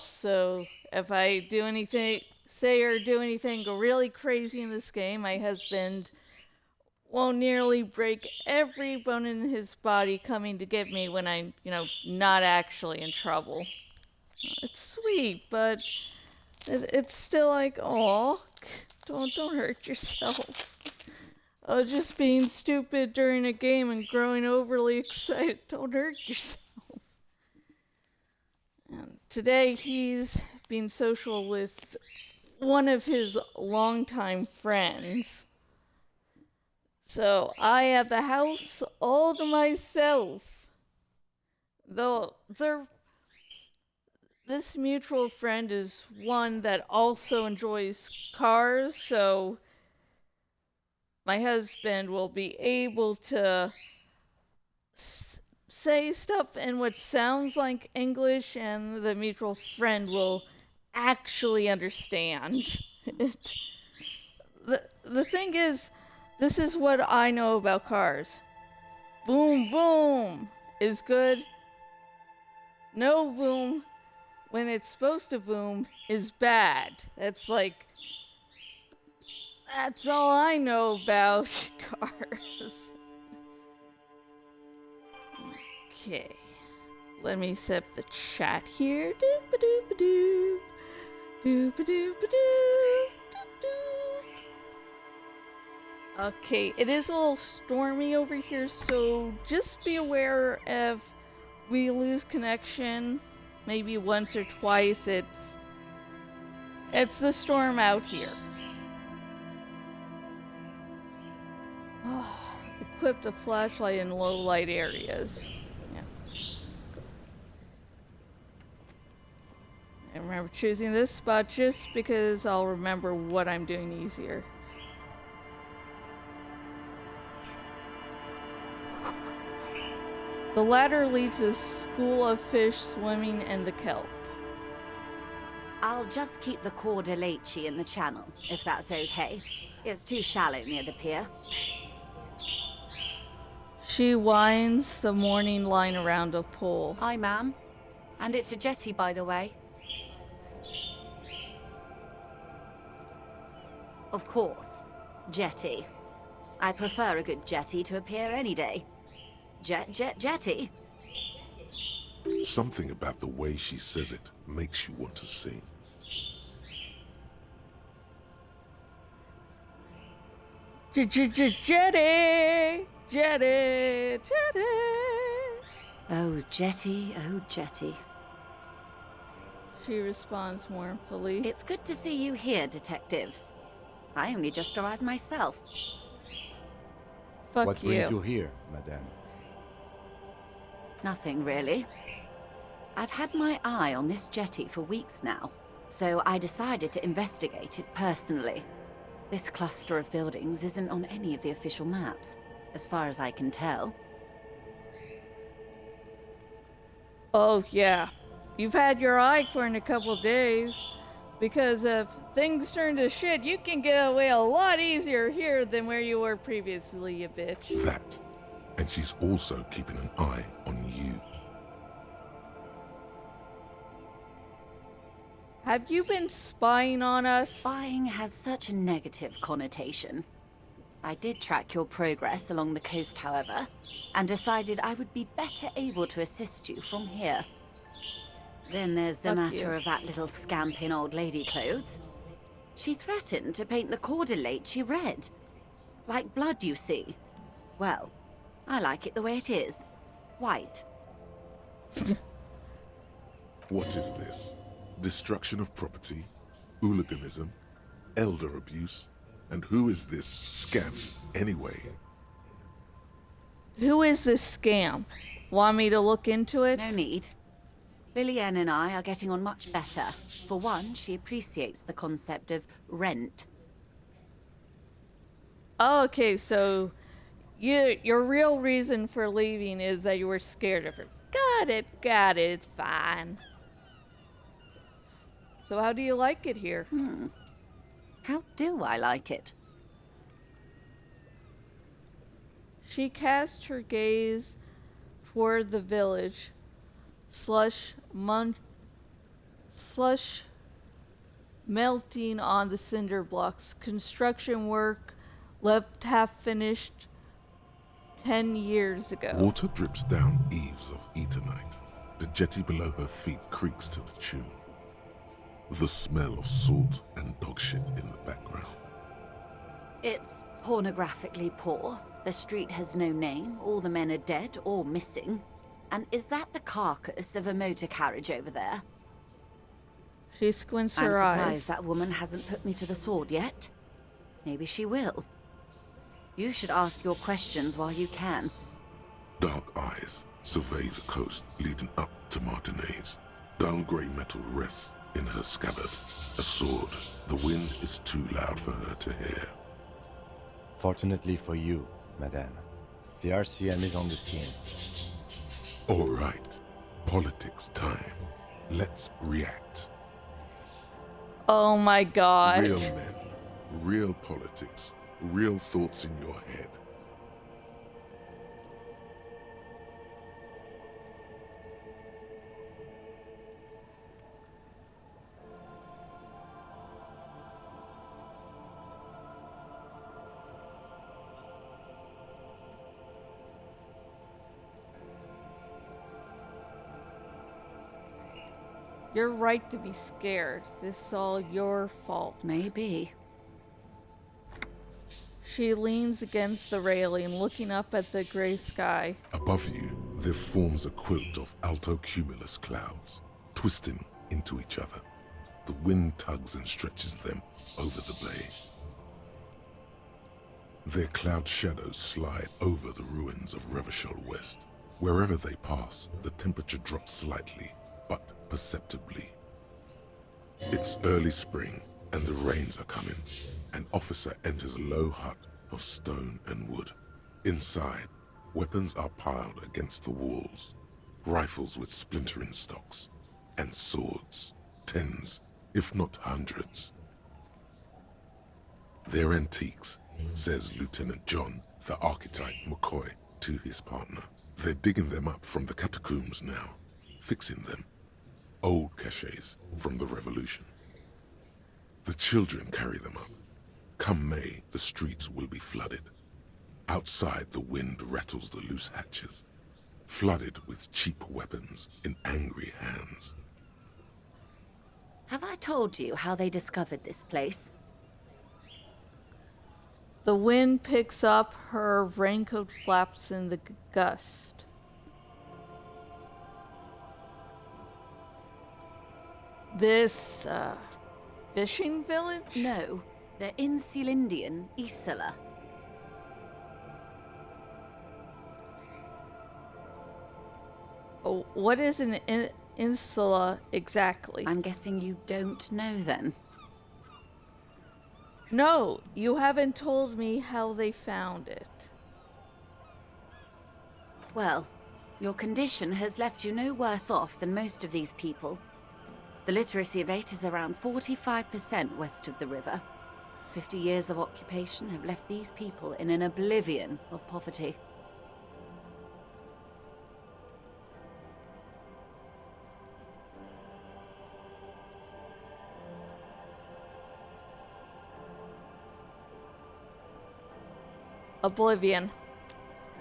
So if I do anything, say or do anything really crazy in this game, my husband will nearly break every bone in his body coming to get me when I'm, not actually in trouble. It's sweet, but it's still like, oh, don't hurt yourself. Just being stupid during a game and growing overly excited. Don't hurt yourself. And today he's being social with one of his longtime friends. So I have the house all to myself. Though this mutual friend is one that also enjoys cars, so my husband will be able to say stuff in what sounds like English, and the mutual friend will actually understand it. The thing is, this is what I know about cars. Boom, boom is good. No boom when it's supposed to boom is bad. That's all I know about cars. Okay. Let me set up the chat here. Doop-a-doop-a-doop. Doop-a-doop-a-doop. Doop-doop. Okay, it is a little stormy over here, so just be aware if we lose connection maybe once or twice. It's the storm out here. Equip the flashlight in low light areas. Yeah. I remember choosing this spot just because I'll remember what I'm doing easier. The ladder leads to a school of fish swimming in the kelp. I'll just keep the corda lacey in the channel, if that's okay. It's too shallow near the pier. She winds the morning line around a pole. Hi, ma'am. And it's a jetty, by the way. Of course. Jetty. I prefer a good jetty to a pier any day. Jetty? Something about the way she says it makes you want to sing. Jetty! Jetty! Jetty! Oh, jetty, oh, jetty. She responds mournfully. It's good to see you here, detectives. I only just arrived myself. Fuck What you. brings you here, madame? Nothing, really. I've had my eye on this jetty for weeks now, so I decided to investigate it personally. This cluster of buildings isn't on any of the official maps, as far as I can tell. Oh, yeah. You've had your eye for in a couple days. Because if things turn to shit, you can get away a lot easier here than where you were previously, you bitch. That. And she's also keeping an eye on you. Have you been spying on us? Spying has such a negative connotation. I did track your progress along the coast, however, and decided I would be better able to assist you from here. Then there's the matter of that little scamp in old lady clothes. She threatened to paint the cordelate she read. Like blood, you see. Well, I like it the way it is. White. What is this? Destruction of property, hooliganism, elder abuse, and who is this scamp anyway? Who is this scamp? Want me to look into it? No need. Lillian and I are getting on much better. For one, she appreciates the concept of rent. Okay, so your real reason for leaving is that you were scared of her. Got it, it's fine. So how do you like it here? How do I like it? She cast her gaze toward the village. Slush slush melting on the cinder blocks. Construction work left half finished 10 years ago. Water drips down eaves of Eternite. The jetty below her feet creaks to the tune. The smell of salt and dog shit in the background. It's pornographically poor. The street has no name, all the men are dead or missing. And is that the carcass of a motor carriage over there? She squints I'm her surprised eyes. that woman hasn't put me to the sword yet. Maybe she will. You should ask your questions while you can. Dark eyes survey the coast leading up to Martinez. Dull grey metal rests in her scabbard. A sword. The wind is too loud for her to hear. Fortunately for you, Madame, the RCM is on the scene. All right. Politics time. Let's react. Oh my god. Real men, real politics, real thoughts in your head. You're right to be scared. This is all your fault. Maybe. She leans against the railing, looking up at the gray sky. Above you, there forms a quilt of altocumulus clouds, twisting into each other. The wind tugs and stretches them over the bay. Their cloud shadows slide over the ruins of Revachol West. Wherever they pass, the temperature drops slightly, but perceptibly. It's early spring, and the rains are coming. An officer enters a low hut of stone and wood. Inside, weapons are piled against the walls. Rifles with splintering stocks, and swords, tens, if not hundreds. They're antiques, says Lieutenant John, the archetype McCoy, to his partner. They're digging them up from the catacombs now, fixing them. Old caches from the revolution. The children carry them up. Come May, the streets will be flooded. Outside, the wind rattles the loose hatches, flooded with cheap weapons in angry hands. Have I told you how they discovered this place? The wind picks up, her raincoat flaps in the gust. This, fishing village? No, they're in Celindian, Isola. Oh, what is an insula exactly? I'm guessing you don't know then. No, you haven't told me how they found it. Well, your condition has left you no worse off than most of these people. The literacy rate is around 45% west of the river. 50 years of occupation have left these people in an oblivion of poverty. Oblivion.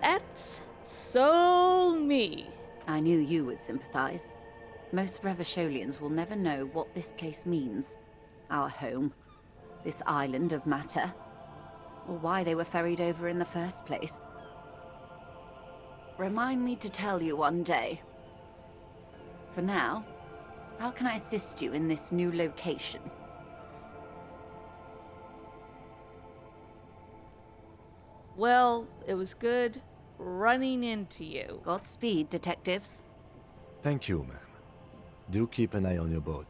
That's so me. I knew you would sympathize. Most Revacholians will never know what this place means. Our home. This island of matter. Or why they were ferried over in the first place. Remind me to tell you one day. For now, how can I assist you in this new location? Well, it was good running into you. Godspeed, detectives. Thank you, ma'am. Do keep an eye on your boat.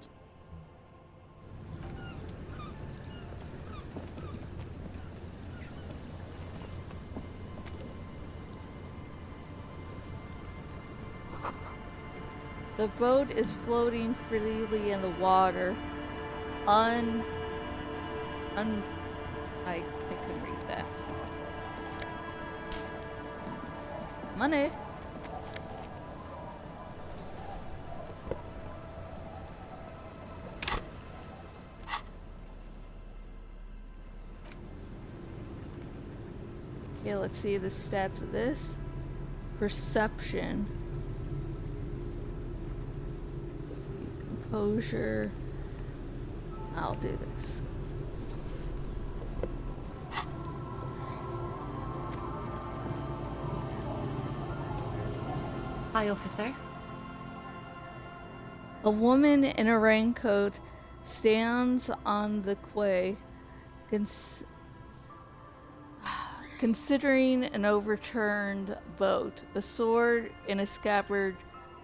The boat is floating freely in the water. I couldn't read that. Money. Okay, let's see the stats of this. Perception. Let's see, composure. I'll do this. Hi, officer. A woman in a raincoat stands on the quay, considering an overturned boat. A sword in a scabbard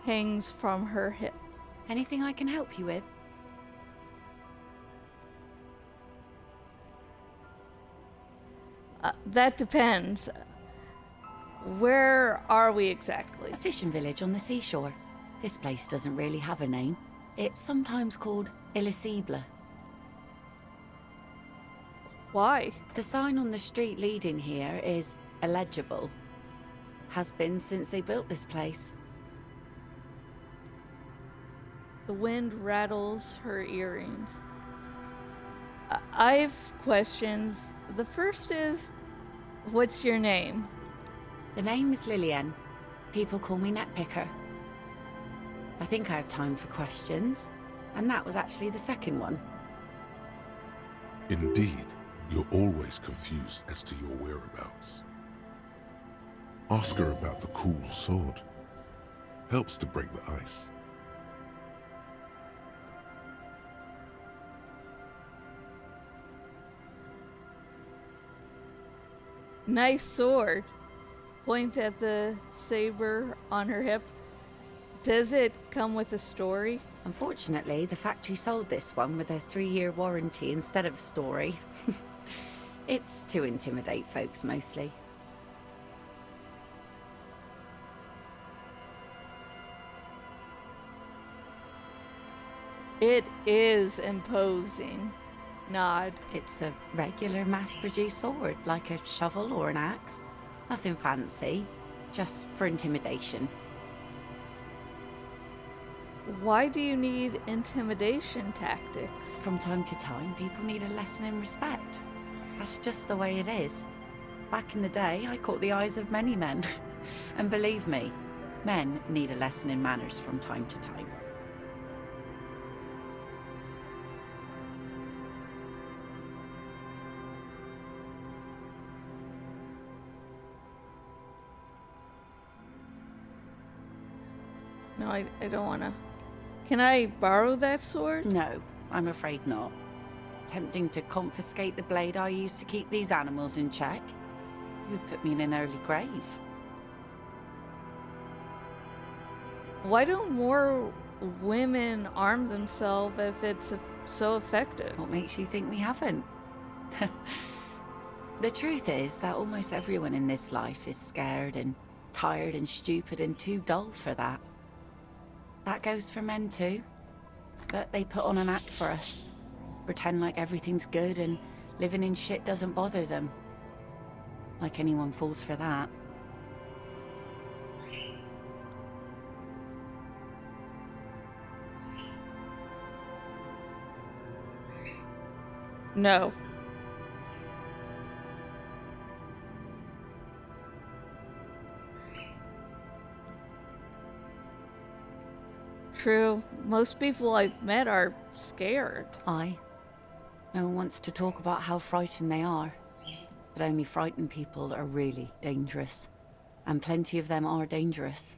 hangs from her hip. Anything I can help you with? That depends. Where are we exactly? A fishing village on the seashore. This place doesn't really have a name. It's sometimes called Elysium. Why? The sign on the street leading here is illegible. Has been since they built this place. The wind rattles her earrings. I've questions. The first is, what's your name? The name is Lillian. People call me Netpicker. I think I have time for questions. And that was actually the second one. Indeed, you're always confused as to your whereabouts. Ask her about the cool sword. Helps to break the ice. Nice sword. Point at the saber on her hip. Does it come with a story? Unfortunately, the factory sold this one with a 3-year warranty instead of a story. It's to intimidate folks mostly. It is imposing. Nod. It's a regular mass-produced sword, like a shovel or an axe. Nothing fancy, just for intimidation. Why do you need intimidation tactics? From time to time, people need a lesson in respect. That's just the way it is. Back in the day, I caught the eyes of many men. And believe me, men need a lesson in manners from time to time. No, I don't want to. Can I borrow that sword? No, I'm afraid not. Tempting to confiscate the blade I used to keep these animals in check. You would put me in an early grave. Why don't more women arm themselves if it's so effective? What makes you think we haven't? The truth is that almost everyone in this life is scared and tired and stupid and too dull for that. That goes for men too. But they put on an act for us. Pretend like everything's good and living in shit doesn't bother them. Like anyone falls for that. No. True. Most people I've met are scared. No one wants to talk about how frightened they are. But only frightened people are really dangerous. And plenty of them are dangerous.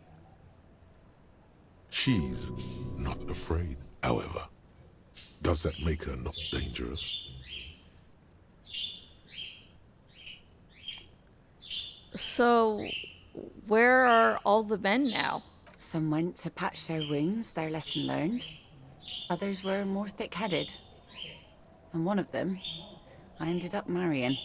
She's not afraid, however. Does that make her not dangerous? So, where are all the men now? Some went to patch their wounds, their lesson learned. Others were more thick-headed. And one of them, I ended up marrying.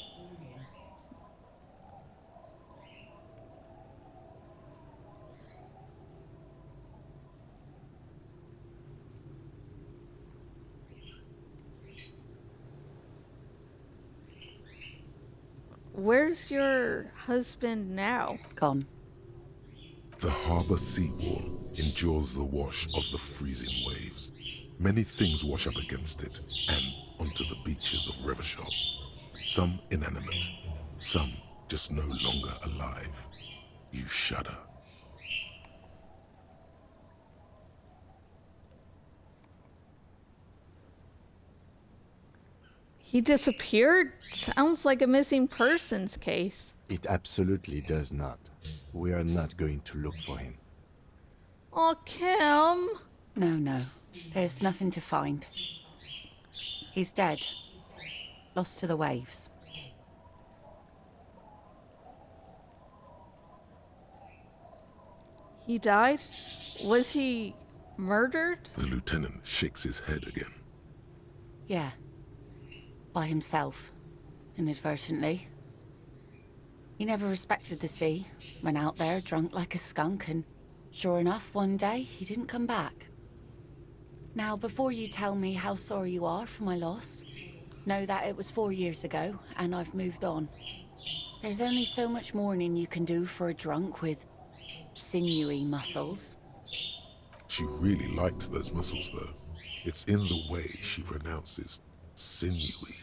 Where's your husband now? Gone. The harbor seawall endures the wash of the freezing waves. Many things wash up against it and onto the beaches of Revachol. Some inanimate, some just no longer alive. You shudder. He disappeared? Sounds like a missing persons case. It absolutely does not. We are not going to look for him. Oh, Kim. No. There's nothing to find. He's dead. Lost to the waves. He died? Was he murdered? The lieutenant shakes his head again. Yeah. By himself. Inadvertently. He never respected the sea. Went out there drunk like a skunk, and sure enough, one day, he didn't come back. Now, before you tell me how sorry you are for my loss, know that it was 4 years ago, and I've moved on. There's only so much mourning you can do for a drunk with sinewy muscles. She really liked those muscles, though. It's in the way she pronounces sinewy.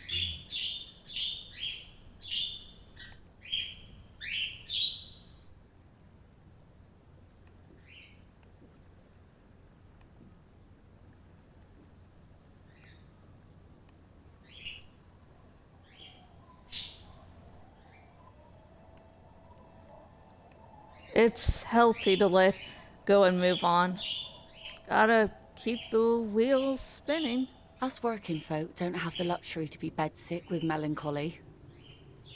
It's healthy to let go and move on. Gotta keep the wheels spinning. Us working folk don't have the luxury to be bedsick with melancholy.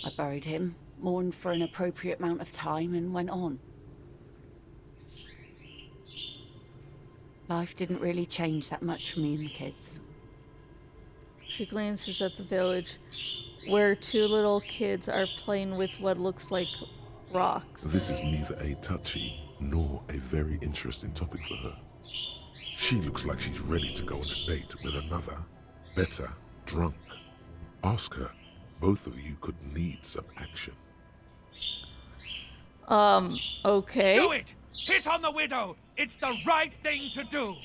I buried him, mourned for an appropriate amount of time, and went on. Life didn't really change that much for me and the kids. She glances at the village, where 2 little kids are playing with what looks like rocks. This is neither a touchy nor a very interesting topic for her. She looks like she's ready to go on a date with another, better, drunk. Ask her. Both of you could need some action. Okay. Do it! Hit on the widow! It's the right thing to do!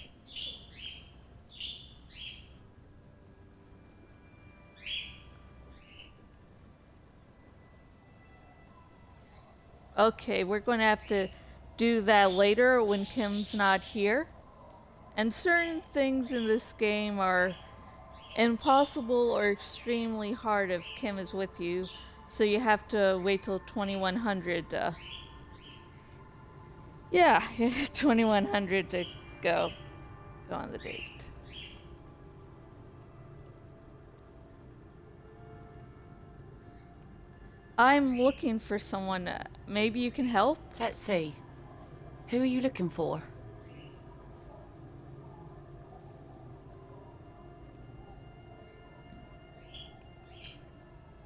Okay, we're going to have to do that later when Kim's not here. And certain things in this game are impossible or extremely hard if Kim is with you. So you have to wait till 2100. Yeah, 2100 to go on the date. I'm looking for someone. Maybe you can help? Let's see. Who are you looking for?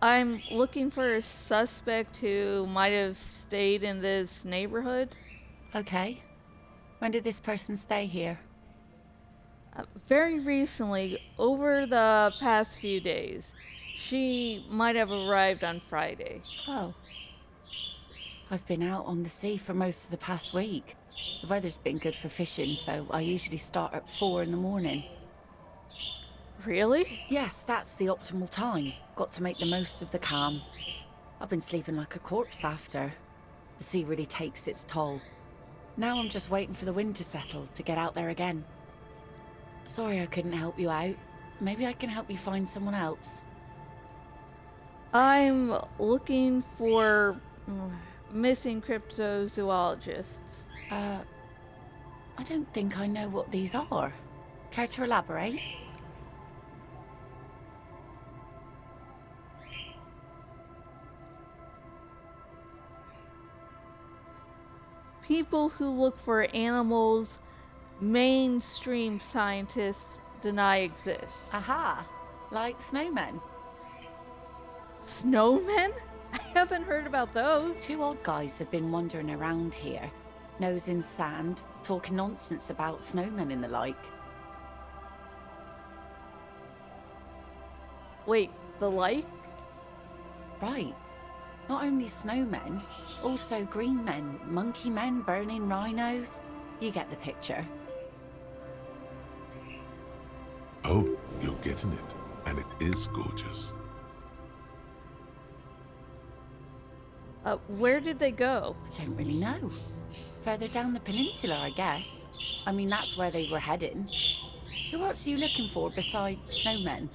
I'm looking for a suspect who might have stayed in this neighborhood. Okay. When did this person stay here? Very recently, over the past few days. She might have arrived on Friday. Oh. I've been out on the sea for most of the past week. The weather's been good for fishing, so I usually start at 4 in the morning. Really? Yes, that's the optimal time. Got to make the most of the calm. I've been sleeping like a corpse after. The sea really takes its toll. Now I'm just waiting for the wind to settle to get out there again. Sorry I couldn't help you out. Maybe I can help you find someone else. I'm looking for missing cryptozoologists. I don't think I know what these are. Care to elaborate? People who look for animals mainstream scientists deny exist. Aha! Like snowmen. Snowmen? I haven't heard about those. 2 odd guys have been wandering around here, nose in sand, talking nonsense about snowmen and the like. Wait, the like? Right. Not only snowmen, also green men, monkey men burning rhinos. You get the picture. Oh, you're getting it. And it is gorgeous. Where did they go? I don't really know. Further down the peninsula, I guess. I mean, that's where they were heading. Who else are you looking for besides snowmen?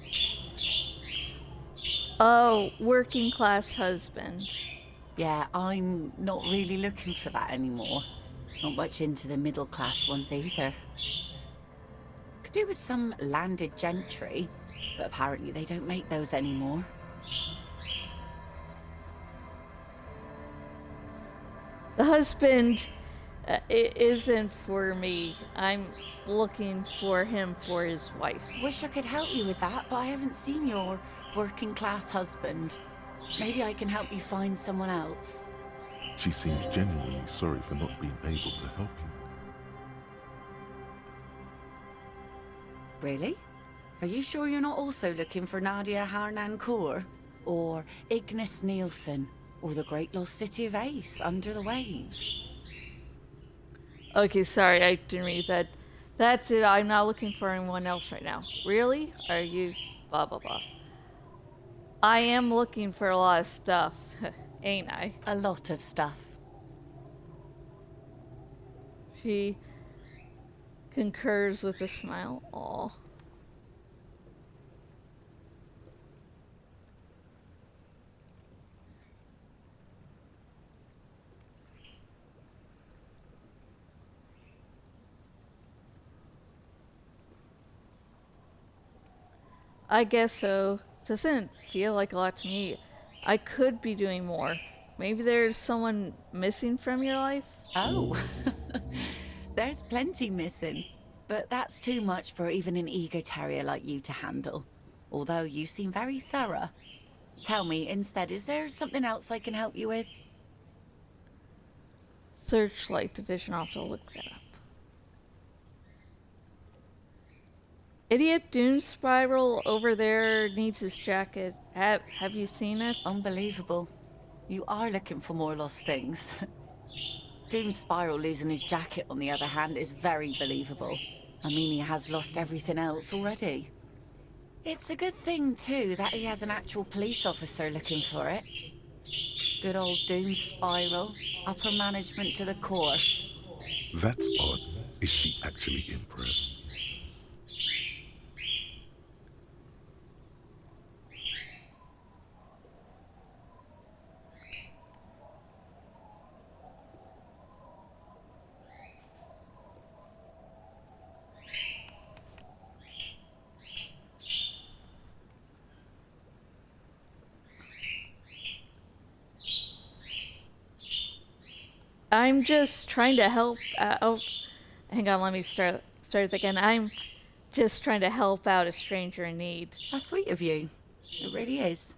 Oh, working class husband. Yeah, I'm not really looking for that anymore. Not much into the middle class ones either. Could do with some landed gentry, but apparently they don't make those anymore. The husband isn't for me. I'm looking for him for his wife. Wish I could help you with that, but I haven't seen your working class husband. Maybe I can help you find someone else. She seems genuinely sorry for not being able to help you. Really? Are you sure you're not also looking for Nadia Harnancourt? Or Ignis Nielsen? Or the great lost city of Ace under the waves? Okay, sorry, I didn't read that. That's it. I'm not looking for anyone else right now. Really? Are you? Blah, blah, blah. I am looking for a lot of stuff, ain't I? A lot of stuff. She concurs with a smile. Aw. I guess so. Doesn't feel like a lot to me. I could be doing more. Maybe there's someone missing from your life? Oh, there's plenty missing. But that's too much for even an eager terrier like you to handle. Although you seem very thorough. Tell me, instead, is there something else I can help you with? Searchlight division, I'll have to look that up. Idiot Doom Spiral over there needs his jacket. Have you seen it? Unbelievable. You are looking for more lost things. Doom Spiral losing his jacket, on the other hand, is very believable. I mean, he has lost everything else already. It's a good thing, too, that he has an actual police officer looking for it. Good old Doom Spiral. Upper management to the core. That's odd. Is she actually impressed? I'm just trying to help out. Hang on, let me start again. I'm just trying to help out a stranger in need. How sweet of you. It really is.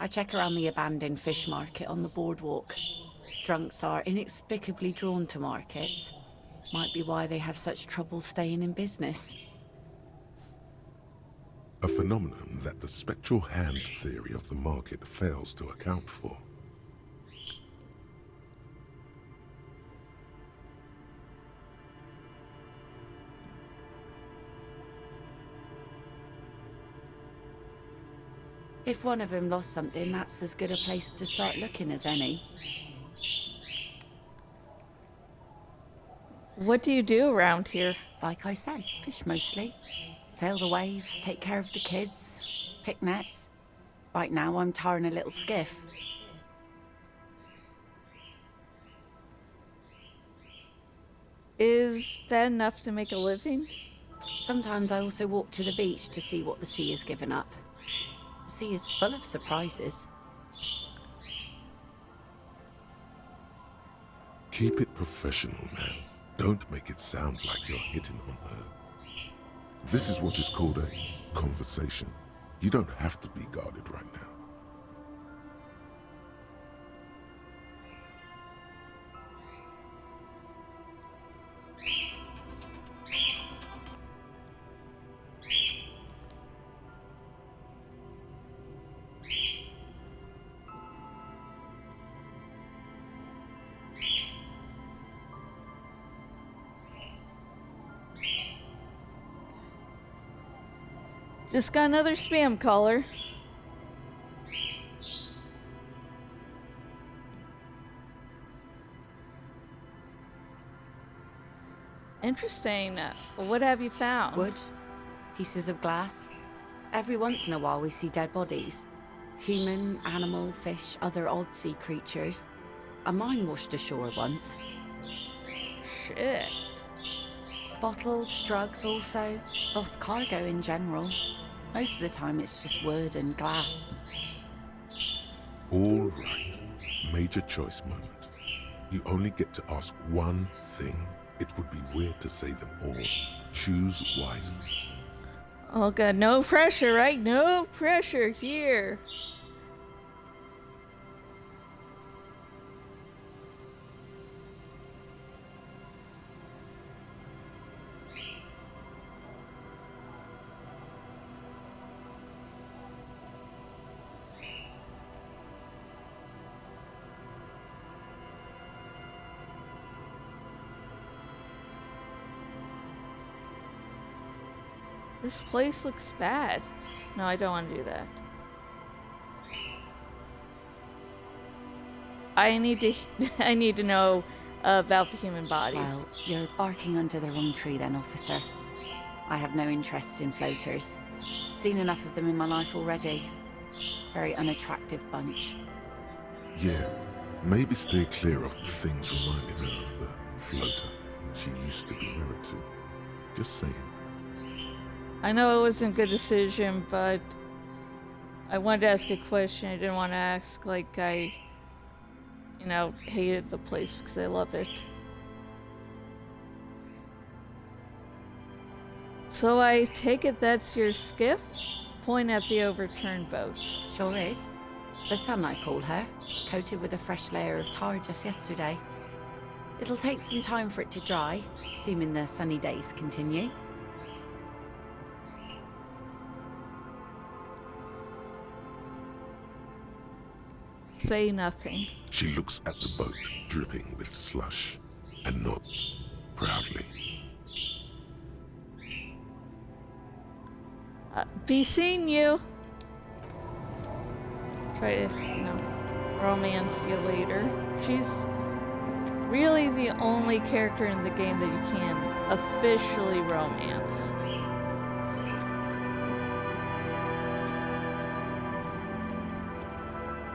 I check around the abandoned fish market on the boardwalk. Drunks are inexplicably drawn to markets. Might be why they have such trouble staying in business. A phenomenon that the spectral hand theory of the market fails to account for. If one of them lost something, that's as good a place to start looking as any. What do you do around here? Like I said, fish mostly. Sail the waves, take care of the kids, pick nets. Right now I'm tarring a little skiff. Is that enough to make a living? Sometimes I also walk to the beach to see what the sea has given up. The sea is full of surprises. Keep it professional, man. Don't make it sound like you're hitting on her. This is what is called a conversation. You don't have to be guarded right now. Just got another spam caller. Interesting. What have you found? Wood, pieces of glass. Every once in a while we see dead bodies. Human, animal, fish, other odd sea creatures. A mine washed ashore once. Shit. Bottles, drugs also. Lost cargo in general. Most of the time it's just wood and glass. All right. Major choice moment. You only get to ask one thing. It would be weird to say them all. Choose wisely. Oh god, no pressure, right? No pressure here. This place looks bad. No, I don't want to do that. I need to know about the human bodies. Well, you're barking under the wrong tree then, officer. I have no interest in floaters. Seen enough of them in my life already. Very unattractive bunch. Yeah, maybe stay clear of the things reminding her of the floater she used to be married to. Just saying. I know it wasn't a good decision, but I wanted to ask a question I didn't want to ask like I, hated the place because I love it. So I take it that's your skiff? Point at the overturned boat. Sure is. The Sun, I call her. Coated with a fresh layer of tar just yesterday. It'll take some time for it to dry, assuming the sunny days continue. Say nothing. She looks at the boat dripping with slush and nods proudly. Be seeing you. Try to, romance you later. She's really the only character in the game that you can officially romance.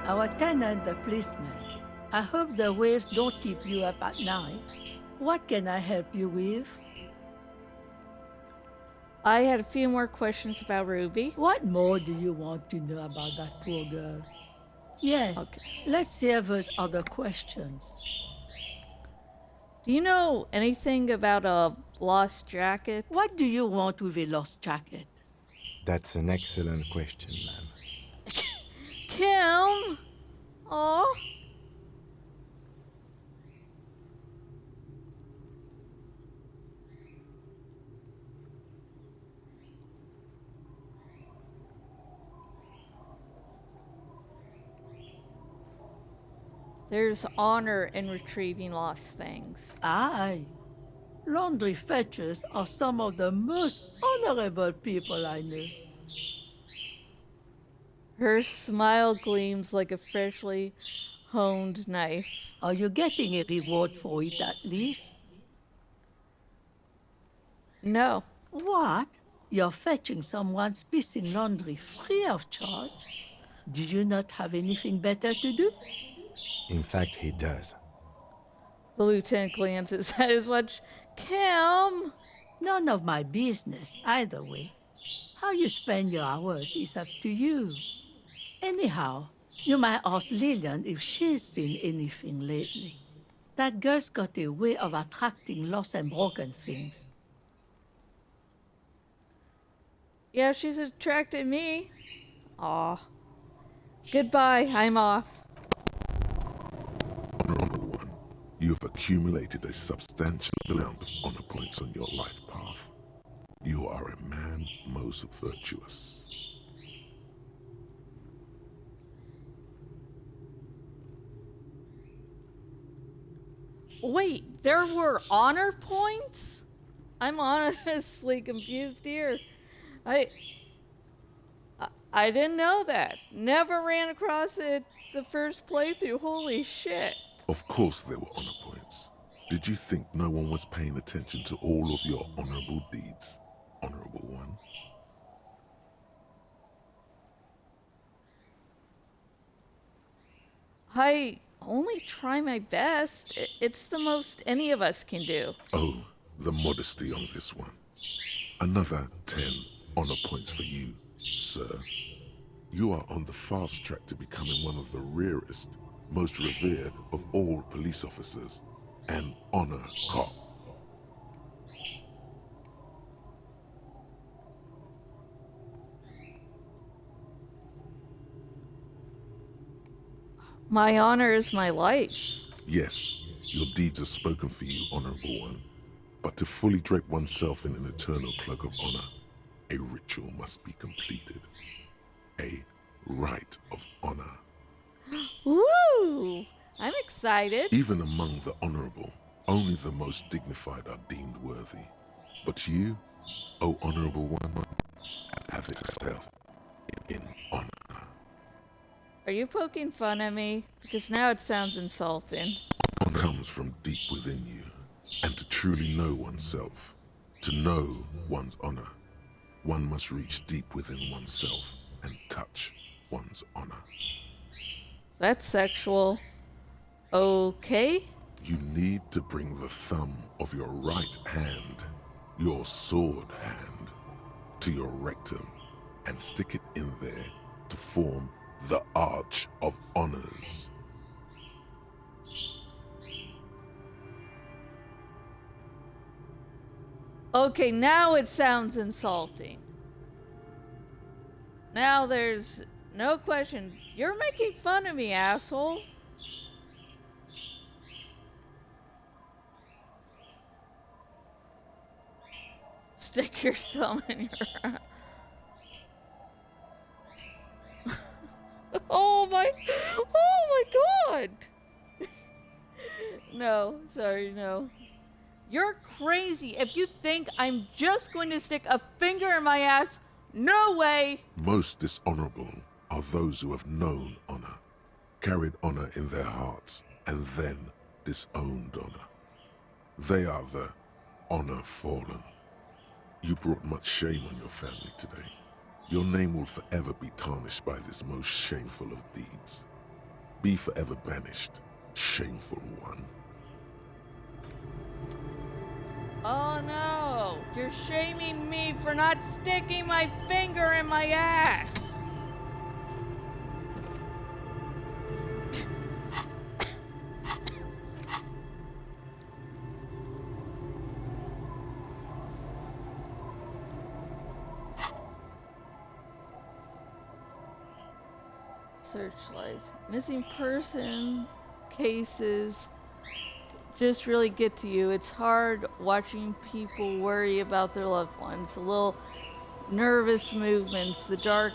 Our tenant, the policeman. I hope the waves don't keep you up at night. What can I help you with? I had a few more questions about Ruby. What more do you want to know about that poor girl? Yes, Okay. let's hear those other questions. Do you know anything about a lost jacket? What do you want with a lost jacket? That's an excellent question, ma'am. Kim! Aw. There's honor in retrieving lost things. Aye. Laundry fetchers are some of the most honorable people I know. Her smile gleams like a freshly honed knife. Are you getting a reward for it at least? No. What? You're fetching someone's missing laundry free of charge? Do you not have anything better to do? In fact, he does. The lieutenant glances at his watch. Kim! None of my business, either way. How you spend your hours is up to you. Anyhow, you might ask Lillian if she's seen anything lately. That girl's got a way of attracting lost and broken things. Yeah, she's attracted me. Aw. Goodbye, I'm off. Honorable one, you have accumulated a substantial amount of honor points on your life path. You are a man most virtuous. Wait, there were honor points? I'm honestly confused here. I didn't know that. Never ran across it the first playthrough. Holy shit. Of course there were honor points. Did you think no one was paying attention to all of your honorable deeds, Honorable One? I only try my best. It's the most any of us can do. Oh, the modesty on this one. Another 10 honor points for you, sir. You are on the fast track to becoming one of the rarest, most revered of all police officers, an honor cop. My honor is my life. Yes, your deeds have spoken for you, Honorable One. But to fully drape oneself in an eternal cloak of honor, a ritual must be completed. A rite of honor. Woo! I'm excited. Even among the honorable, only the most dignified are deemed worthy. But you, O Honorable One, have excelled in honor. Are you poking fun at me? Because now it sounds insulting. Honor comes from deep within you, and to truly know oneself, to know one's honor, one must reach deep within oneself and touch one's honor. That's sexual. Okay. You need to bring the thumb of your right hand, your sword hand, to your rectum and stick it in there to form the Arch of Honors. Okay, now it sounds insulting. Now there's no question. You're making fun of me, asshole. Stick your thumb in your... Oh my god! No, sorry, no. You're crazy if you think I'm just going to stick a finger in my ass. No way! Most dishonorable are those who have known honor, carried honor in their hearts, and then disowned honor. They are the honor fallen. You brought much shame on your family today. Your name will forever be tarnished by this most shameful of deeds. Be forever banished, shameful one. Oh no! You're shaming me for not sticking my finger in my ass! Searchlight. Missing person cases just really get to you. It's hard watching people worry about their loved ones. The little nervous movements, the dark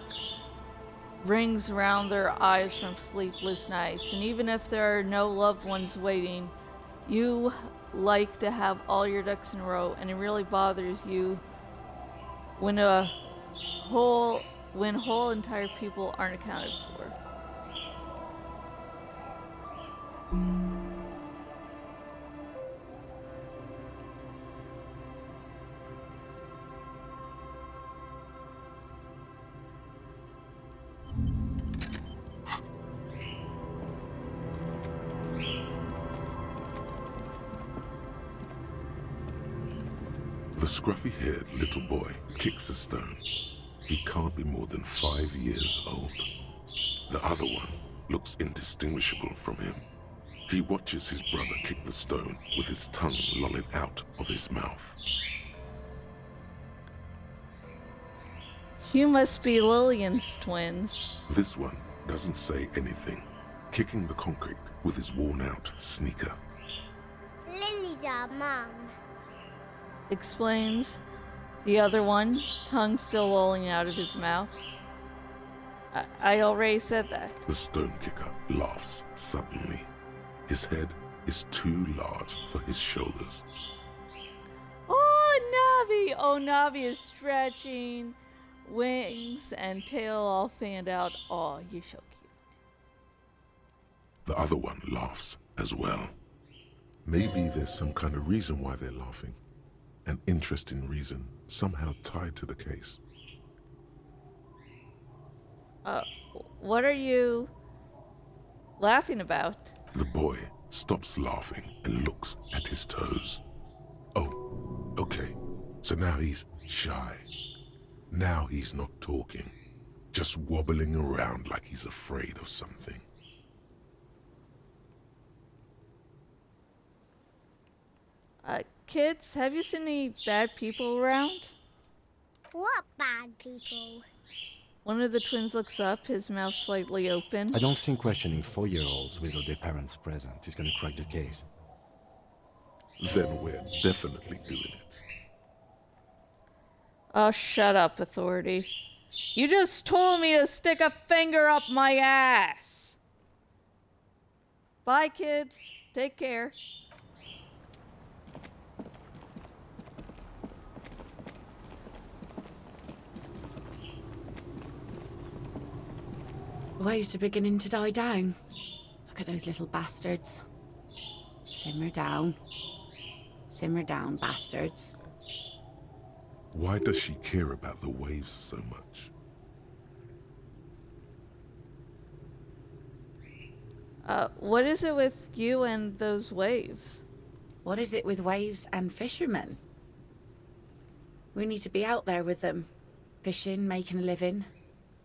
rings around their eyes from sleepless nights. And even if there are no loved ones waiting, you like to have all your ducks in a row, and it really bothers you when whole entire people aren't accounted for. The scruffy-haired little boy kicks a stone. He can't be more than 5 years old. The other one looks indistinguishable from him. He watches his brother kick the stone with his tongue lolling out of his mouth. You must be Lillian's twins. This one doesn't say anything, kicking the concrete with his worn-out sneaker. Lily's our mum. Explains the other one, tongue still lolling out of his mouth. I already said that. The stone kicker laughs suddenly. His head is too large for his shoulders. Oh, Navi! Oh, Navi is stretching, wings and tail all fanned out. Oh, you're so cute. The other one laughs as well. Maybe there's some kind of reason why they're laughing. An interesting reason, somehow tied to the case. What are you laughing about? The boy stops laughing and looks at his toes. Oh, okay. So now he's shy. Now he's not talking, just wobbling around like he's afraid of something. Kids, have you seen any bad people around? What bad people? One of the twins looks up, his mouth slightly open. I don't think questioning 4-year-olds without their parents present is gonna crack the case. Then we're definitely doing it. Oh, shut up, authority. You just told me to stick a finger up my ass. Bye, kids. Take care. The waves are beginning to die down. Look at those little bastards. Simmer down. Simmer down, bastards. Why does she care about the waves so much? What is it with you and those waves? What is it with waves and fishermen? We need to be out there with them, fishing, making a living.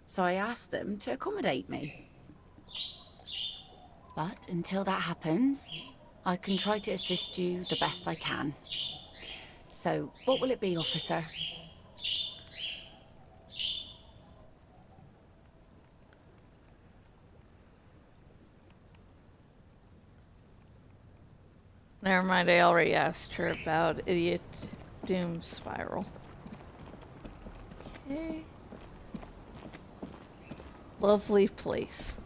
So I asked them to accommodate me. But until that happens, I can try to assist you the best I can. So, what will it be, officer? Never mind, I already asked her about Idiot Doom Spiral. Okay. Lovely place.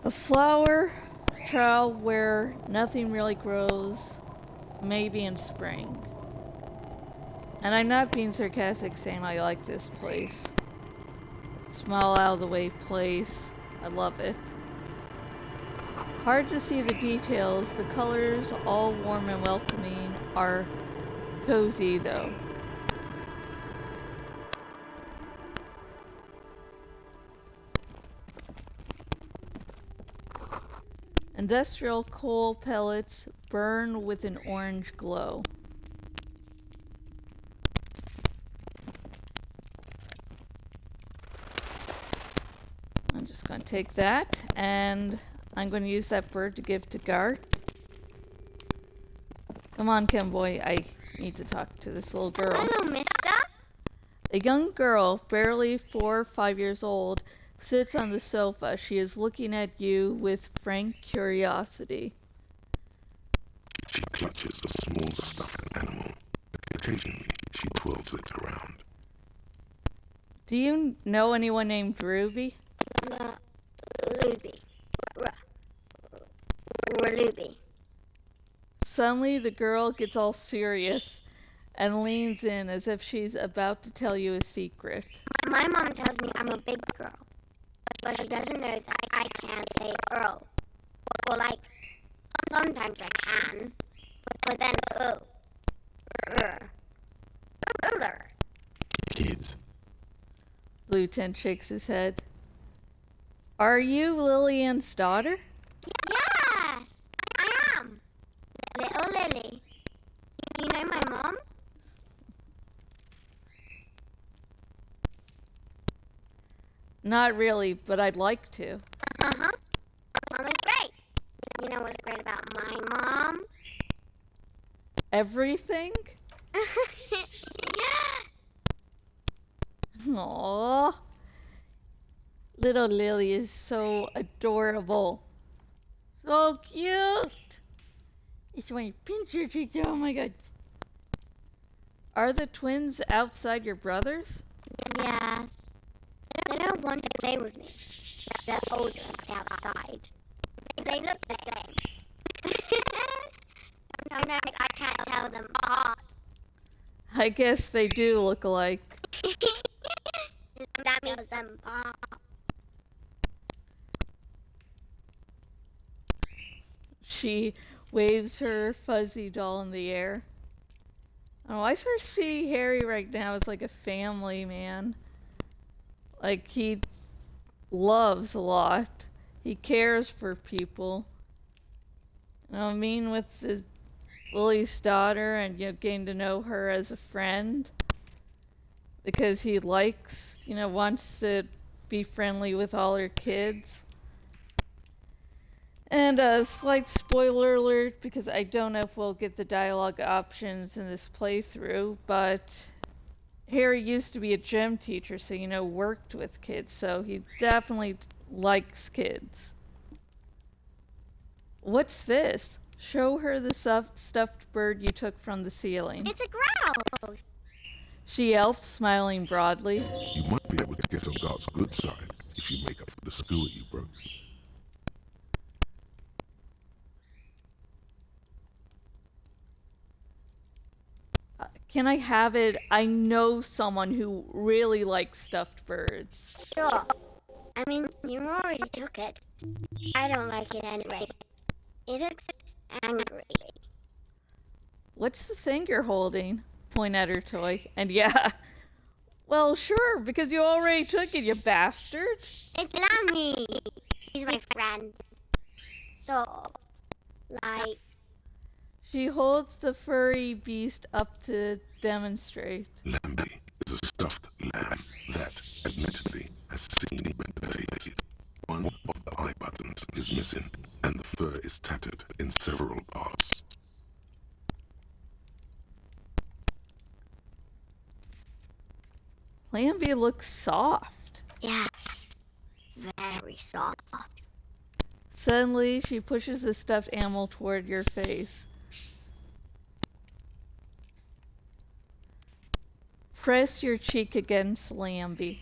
A flower trial where nothing really grows, maybe in spring. And I'm not being sarcastic saying I like this place. Small out of the way place. I love it. Hard to see the details. The colors, all warm and welcoming, are cozy though. Industrial coal pellets burn with an orange glow. I'm just going to take that, and I'm going to use that bird to give to Gart. Come on, Kimboy, I need to talk to this little girl. Hello, mister. A young girl, barely 4 or 5 years old, sits on the sofa. She is looking at you with frank curiosity. She clutches a small stuffed animal. Occasionally, she twirls it around. Do you know anyone named Ruby? Ruby. Ruby. Suddenly, the girl gets all serious and leans in as if she's about to tell you a secret. My mom tells me I'm a big girl, but she doesn't know that I can't say Earl. Or like, sometimes I can, but then Kids. Lieutenant shakes his head. Are you Lillian's daughter? Yes, I am. Little Lily. You know my mom? Not really, but I'd like to. Uh-huh. Mom is great. You know what's great about my mom? Everything? Aww. Little Lily is so adorable. So cute. It's my pincher cheek. Oh my god. Are the twins outside your brothers? Yes. They don't want to play with me. They're older and play outside. They look the same. Sometimes I can't tell them apart. I guess they do look alike. That means them apart. she waves her fuzzy doll in the air. Oh, I sort of see Harry right now as like a family man. Like, he loves a lot. He cares for people. You know, I mean, with Lily's daughter, and getting to know her as a friend, because he likes, wants to be friendly with all her kids. And a slight spoiler alert, because I don't know if we'll get the dialogue options in this playthrough, but Harry used to be a gym teacher, so worked with kids, so he definitely likes kids. What's this? Show her the stuffed bird you took from the ceiling. It's a grouse. She yelped, smiling broadly. You might be able to get on God's good side if you make up for the skewer you broke. Can I have it? I know someone who really likes stuffed birds. Sure. I mean, you already took it. I don't like it anyway. It looks angry. What's the thing you're holding? Point at her toy. And yeah. Well, sure, because you already took it, you bastard. It's Lammy. He's my friend. So, like... She holds the furry beast up to demonstrate. Lambie is a stuffed lamb that, admittedly, has seen better days. One of the eye buttons is missing, and the fur is tattered in several parts. Lambie looks soft. Yes. Very soft. Suddenly, she pushes the stuffed animal toward your face. Press your cheek against Lambie.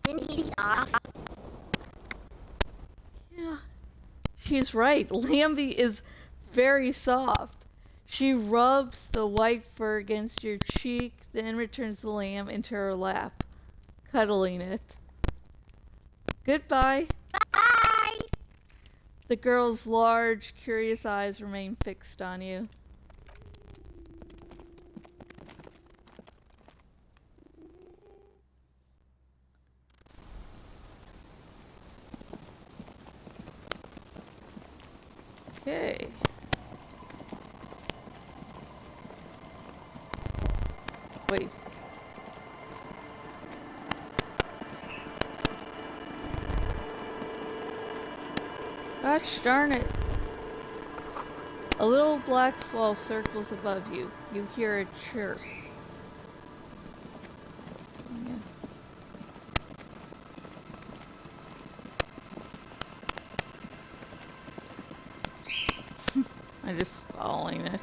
Isn't he soft? Yeah, she's right. Lambie is very soft. She rubs the white fur against your cheek, then returns the lamb into her lap, cuddling it. Goodbye. Bye! The girl's large, curious eyes remain fixed on you. Okay. Wait. Gosh darn it. A little black swallow circles above you. You hear a chirp. Yeah. I'm just following it.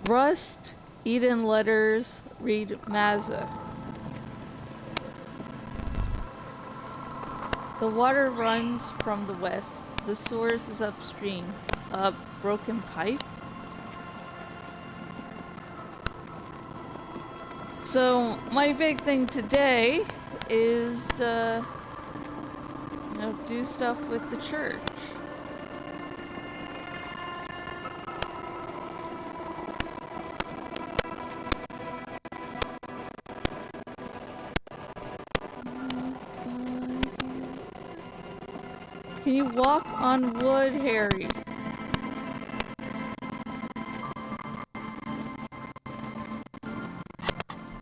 Rust, Eden letters, read Mazza. The water runs from the west. The source is upstream. A broken pipe? So, my big thing today is to, do stuff with the church. Can you walk on wood, Harry?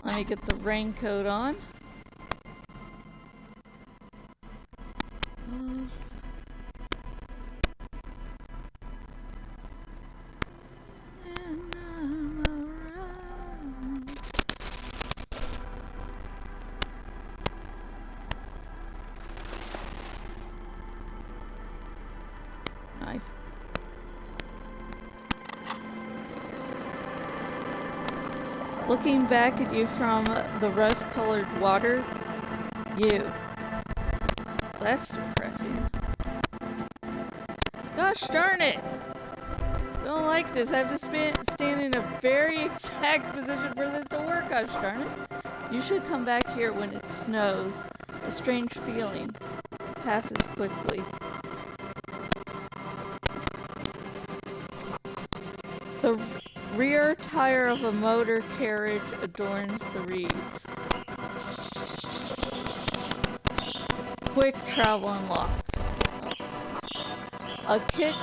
Let me get the raincoat on. And I'm around. Nice. Looking back at you from the rust-colored water, you. That's depressing. Gosh darn it! I don't like this. I have to stand in a very exact position for this to work, gosh darn it. You should come back here when it snows. A strange feeling passes quickly. The rear tire of a motor carriage adorns the reeds. Quick travel unlocked. A kick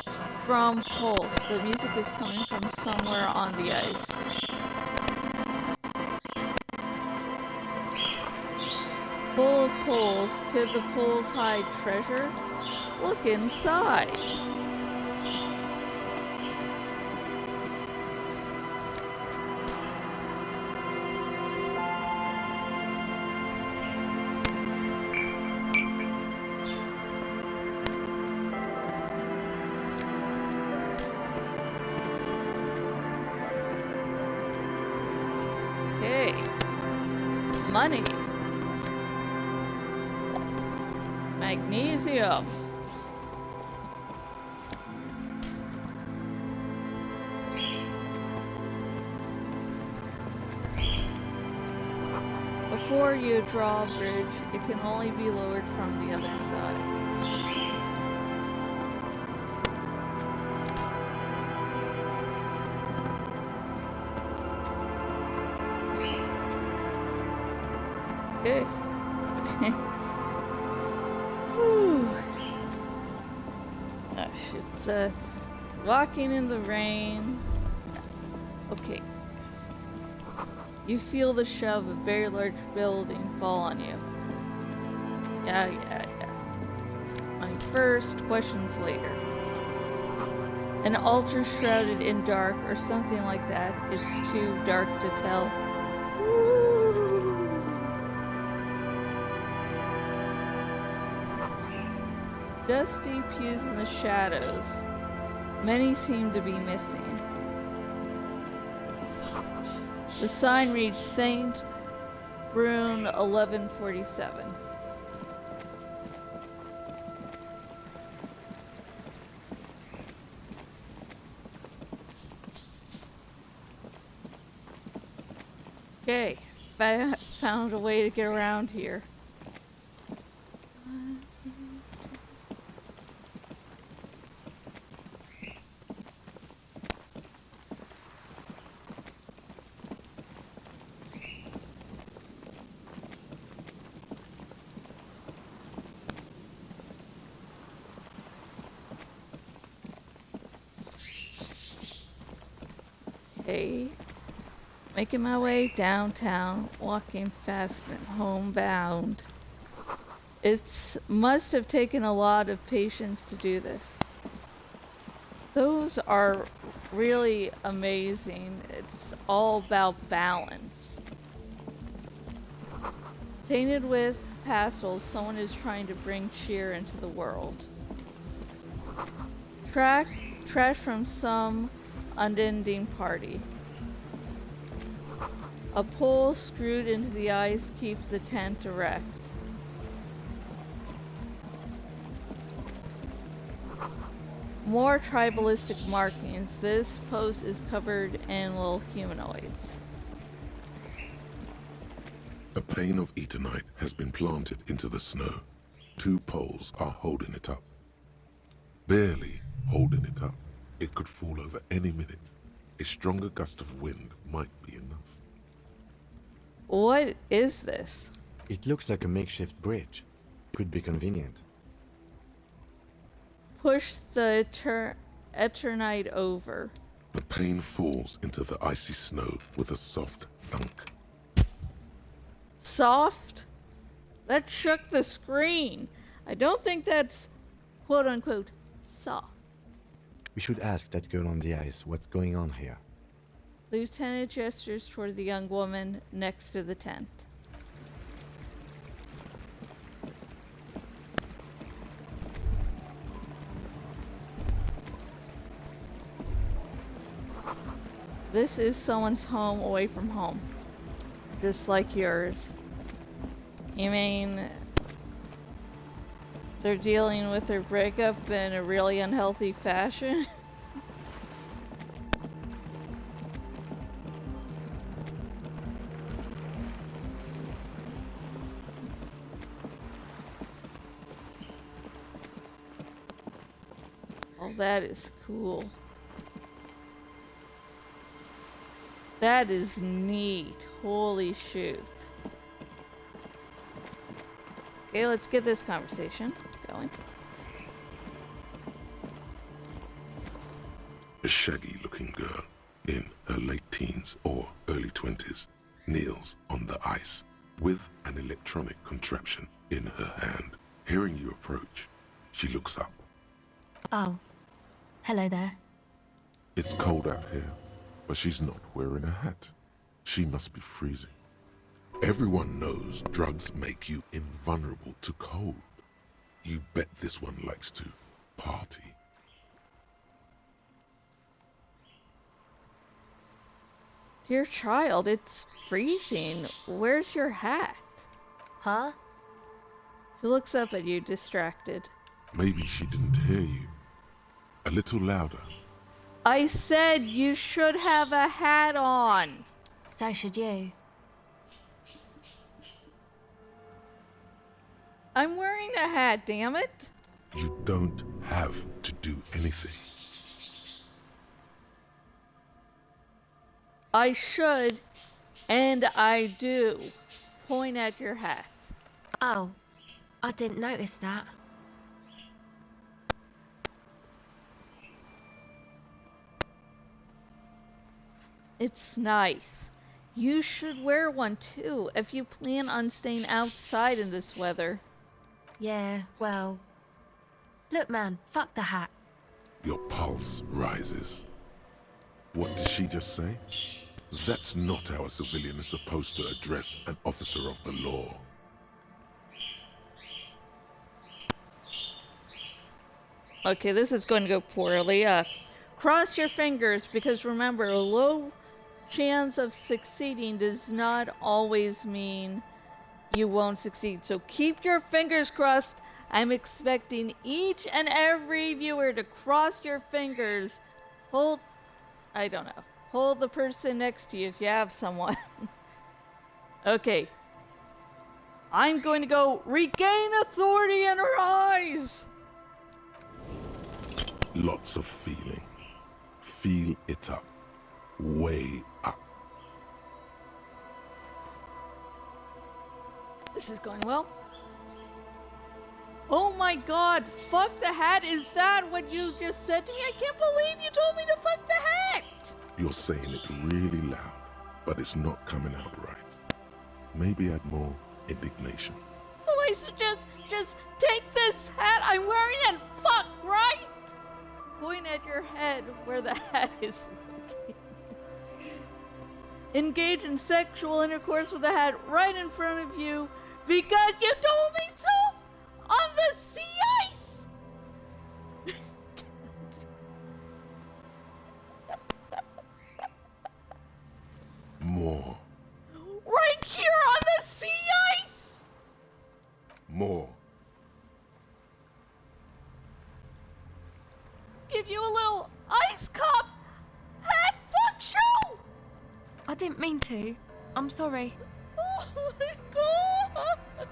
drum pulse. The music is coming from somewhere on the ice. Full of holes. Could the poles hide treasure? Look inside. Okay. Money. Magnesium. Before you draw a bridge, it can only be lowered from the other side. Okay. Whew. Gosh, it's walking in the rain. Okay. You feel the shove of a very large building fall on you. Yeah. Money first, questions later. An altar shrouded in dark or something like that. It's too dark to tell. Woo. Dusty pews in the shadows. Many seem to be missing. The sign reads Saint Brune 1147. Okay, found a way to get around here. Okay, making my way downtown, walking fast and homebound. It must have taken a lot of patience to do this. Those are really amazing. It's all about balance. Tainted with pastels, someone is trying to bring cheer into the world. Trash from some unending party. A pole screwed into the ice keeps the tent erect. More tribalistic markings. This post is covered in little humanoids. A pane of Eternite has been planted into the snow. 2 poles are holding it up. Barely holding it up. It could fall over any minute. A stronger gust of wind might be enough. What is this? It looks like a makeshift bridge. Could be convenient. Push the Eternite over. The pane falls into the icy snow with a soft thunk. Soft? That shook the screen. I don't think that's quote unquote soft. We should ask that girl on the ice what's going on here. Lieutenant gestures toward the young woman next to the tent. This is someone's home away from home. Just like yours. You mean they're dealing with their breakup in a really unhealthy fashion? Oh, that is cool. That is neat. Holy shoot. Okay, let's get this conversation going. A shaggy-looking girl in her late teens or early 20s kneels on the ice with an electronic contraption in her hand. Hearing you approach, she looks up. Oh, hello there. It's cold out here, but she's not wearing a hat. She must be freezing. Everyone knows drugs make you invulnerable to cold. You bet this one likes to party. Dear child, it's freezing. Where's your hat? Huh? She looks up at you, distracted. Maybe she didn't hear you. A little louder. I said you should have a hat on. So should you. I'm wearing a hat, damn it. You don't have to do anything. I should, and I do. Point at your hat. Oh, I didn't notice that. It's nice. You should wear one too if you plan on staying outside in this weather. Yeah, well... Look, man, fuck the hat. Your pulse rises. What did she just say? That's not how a civilian is supposed to address an officer of the law. Okay, this is going to go poorly. Cross your fingers, because remember, a low chance of succeeding does not always mean you won't succeed. So keep your fingers crossed. I'm expecting each and every viewer to cross your fingers. Hold the person next to you if you have someone. Okay. I'm going to go regain authority in her eyes. Lots of feeling. Feel it up. Way up. This is going well. Oh my god, fuck the hat. Is that what you just said to me? I can't believe you told me to fuck the hat. You're saying it really loud, but it's not coming out right. Maybe add more indignation. So I should just take this hat I'm wearing and fuck, right? Point at your head where the hat is located. Engage in sexual intercourse with the hat right in front of you because you told me so on the sea ice. More. Right here on the sea ice. More. Give you a little ice cup hat fuck show. I didn't mean to. I'm sorry. Oh my god.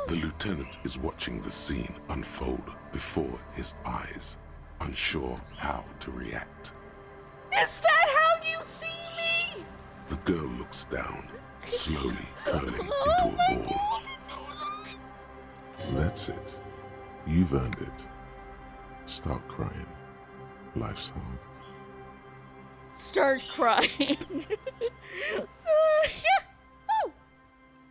The lieutenant is watching the scene unfold before his eyes, unsure how to react. Is that how you see me? The girl looks down, slowly curling into a ball. That's it. You've earned it. Start crying. Life's hard. Start crying.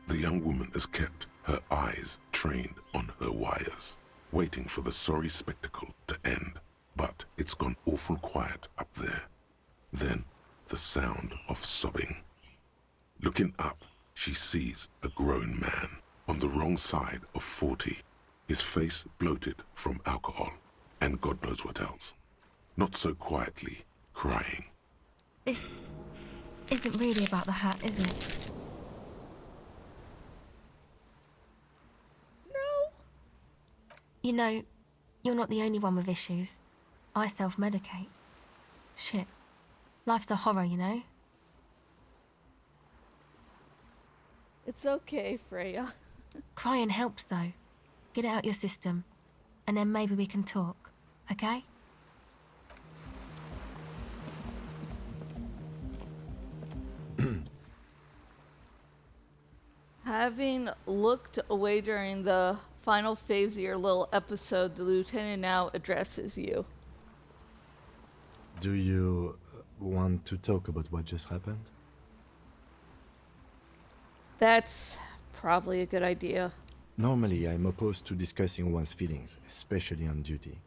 The young woman has kept her eyes trained on her wires, waiting for the sorry spectacle to end. But it's gone awful quiet up there. Then the sound of sobbing. Looking up, she sees a grown man on the wrong side of 40, his face bloated from alcohol and God knows what else. Not so quietly, crying. This isn't really about the hat, is it? No. You know, you're not the only one with issues. I self-medicate. Shit. Life's a horror, you know? It's okay, Freya. Crying helps, though. Get it out your system. And then maybe we can talk. okay? Having looked away during the final phase of your little episode, the lieutenant now addresses you. Do you want to talk about what just happened? That's probably a good idea. Normally, I'm opposed to discussing one's feelings, especially on duty.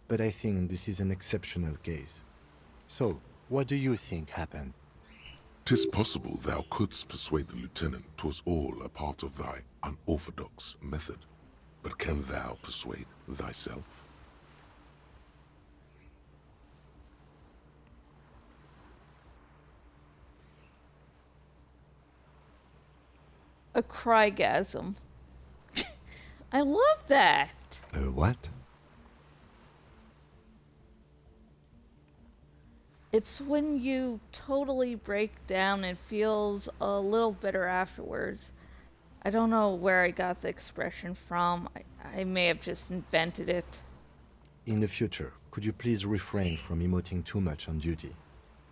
But I think this is an exceptional case. So, what do you think happened? 'Tis possible thou couldst persuade the lieutenant 'twas all a part of thy unorthodox method. But can thou persuade thyself? A crygasm. I love that. What? It's when you totally break down and feels a little bitter afterwards. I don't know where I got the expression from. I may have just invented it. In the future, could you please refrain from emoting too much on duty?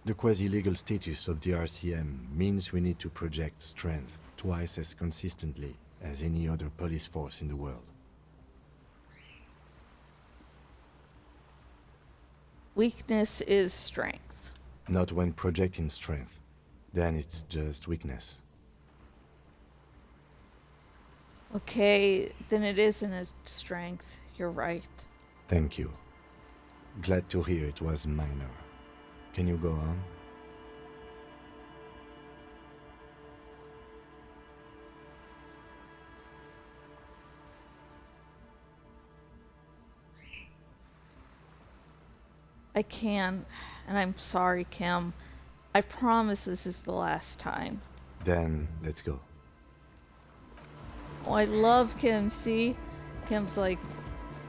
The quasi-legal status of the RCM means we need to project strength twice as consistently as any other police force in the world. Weakness is strength. Not when projecting strength. Then it's just weakness. Okay, then it isn't a strength. You're right. Thank you. Glad to hear it was minor. Can you go on? I can, and I'm sorry, Kim. I promise this is the last time. Then, let's go. Oh, I love Kim, see? Kim's like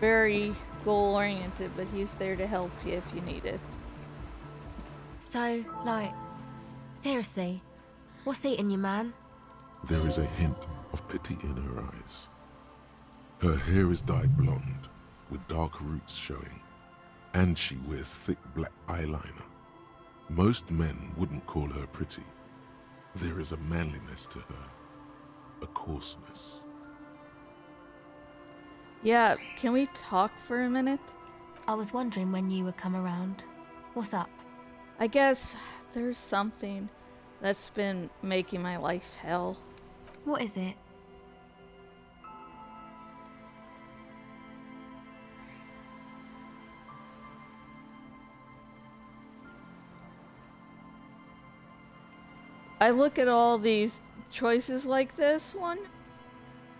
very goal-oriented, but he's there to help you if you need it. So, like, seriously, what's eating you, man? There is a hint of pity in her eyes. Her hair is dyed blonde, with dark roots showing, and she wears thick black eyeliner. Most men wouldn't call her pretty. There is a manliness to her, a coarseness. Yeah, can we talk for a minute? I was wondering when you would come around. What's up? I guess there's something that's been making my life hell. What is it? I look at all these choices like this one,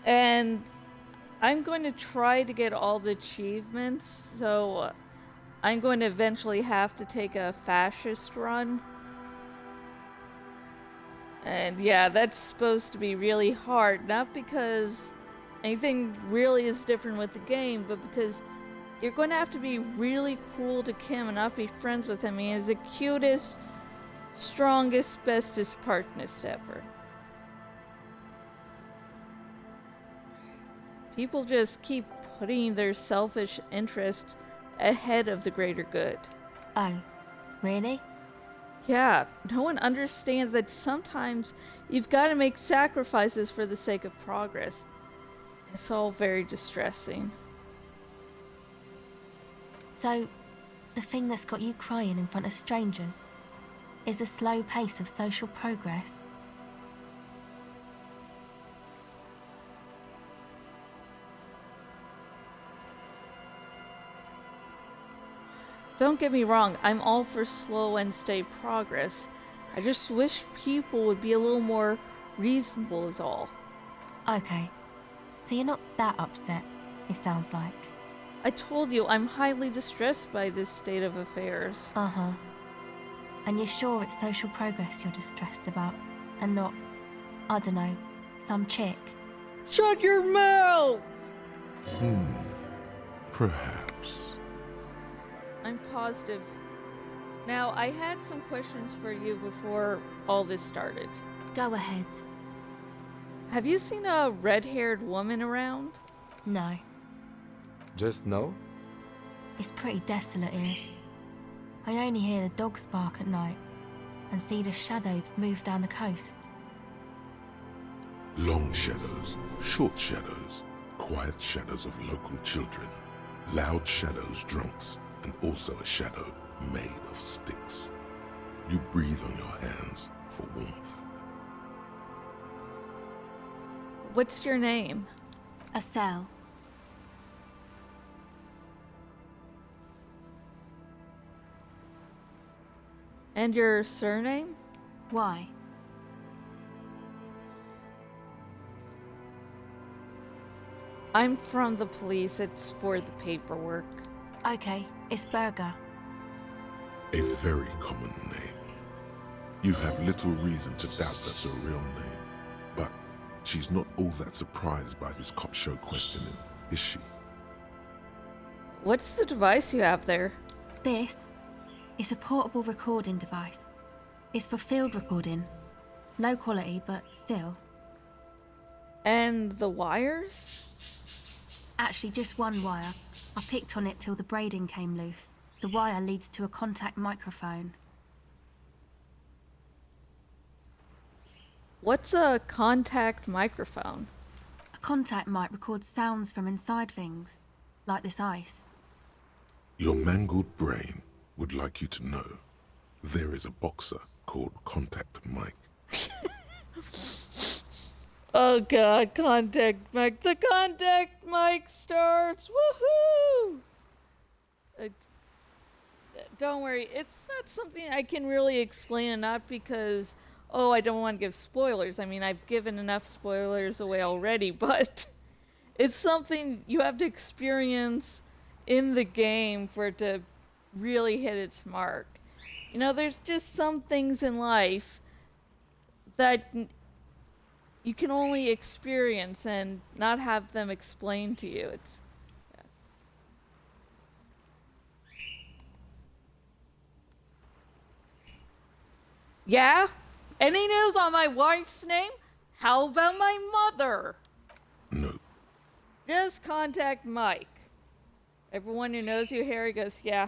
and I'm going to try to get all the achievements, so I'm going to eventually have to take a fascist run. And yeah, that's supposed to be really hard, not because anything really is different with the game, but because you're going to have to be really cruel to Kim and not be friends with him. He is the cutest, strongest, bestest partnerist ever. People just keep putting their selfish interest ahead of the greater good. Oh, really? Yeah, no one understands that sometimes you've got to make sacrifices for the sake of progress. It's all very distressing. So, the thing that's got you crying in front of strangers is the slow pace of social progress. Don't get me wrong, I'm all for slow and steady progress. I just wish people would be a little more reasonable is all. Okay, so you're not that upset, it sounds like. I told you I'm highly distressed by this state of affairs. Uh-huh. And you're sure it's social progress you're distressed about, and not, I don't know, some chick? Shut your mouth! Perhaps. I'm positive. Now, I had some questions for you before all this started. Go ahead. Have you seen a red-haired woman around? No. Just no? It's pretty desolate here. I only hear the dogs bark at night and see the shadows move down the coast. Long shadows, short shadows, quiet shadows of local children, loud shadows drunks, and also a shadow made of sticks. You breathe on your hands for warmth. What's your name? A cell. And your surname? Why? I'm from the police. It's for the paperwork. Okay, it's Berger. A very common name. You have little reason to doubt that's her real name. But she's not all that surprised by this cop show questioning, is she? What's the device you have there? This is a portable recording device. It's for field recording. Low quality, but still. And the wires? Actually, just one wire. I picked on it till the braiding came loose. The wire leads to a contact microphone. What's a contact microphone? A contact mic records sounds from inside things, like this ice. Your mangled brain would like you to know there is a boxer called Contact Mike. Oh god, contact mic. The contact mic starts. Woohoo! Don't worry, it's not something I can really explain, and not because, oh, I don't want to give spoilers. I mean, I've given enough spoilers away already, but it's something you have to experience in the game for it to really hit its mark. You know, there's just some things in life that you can only experience and not have them explained to you. It's yeah? Any news on my wife's name? How about my mother? No. Just contact Mike. Everyone who knows you, Harry, goes, yeah,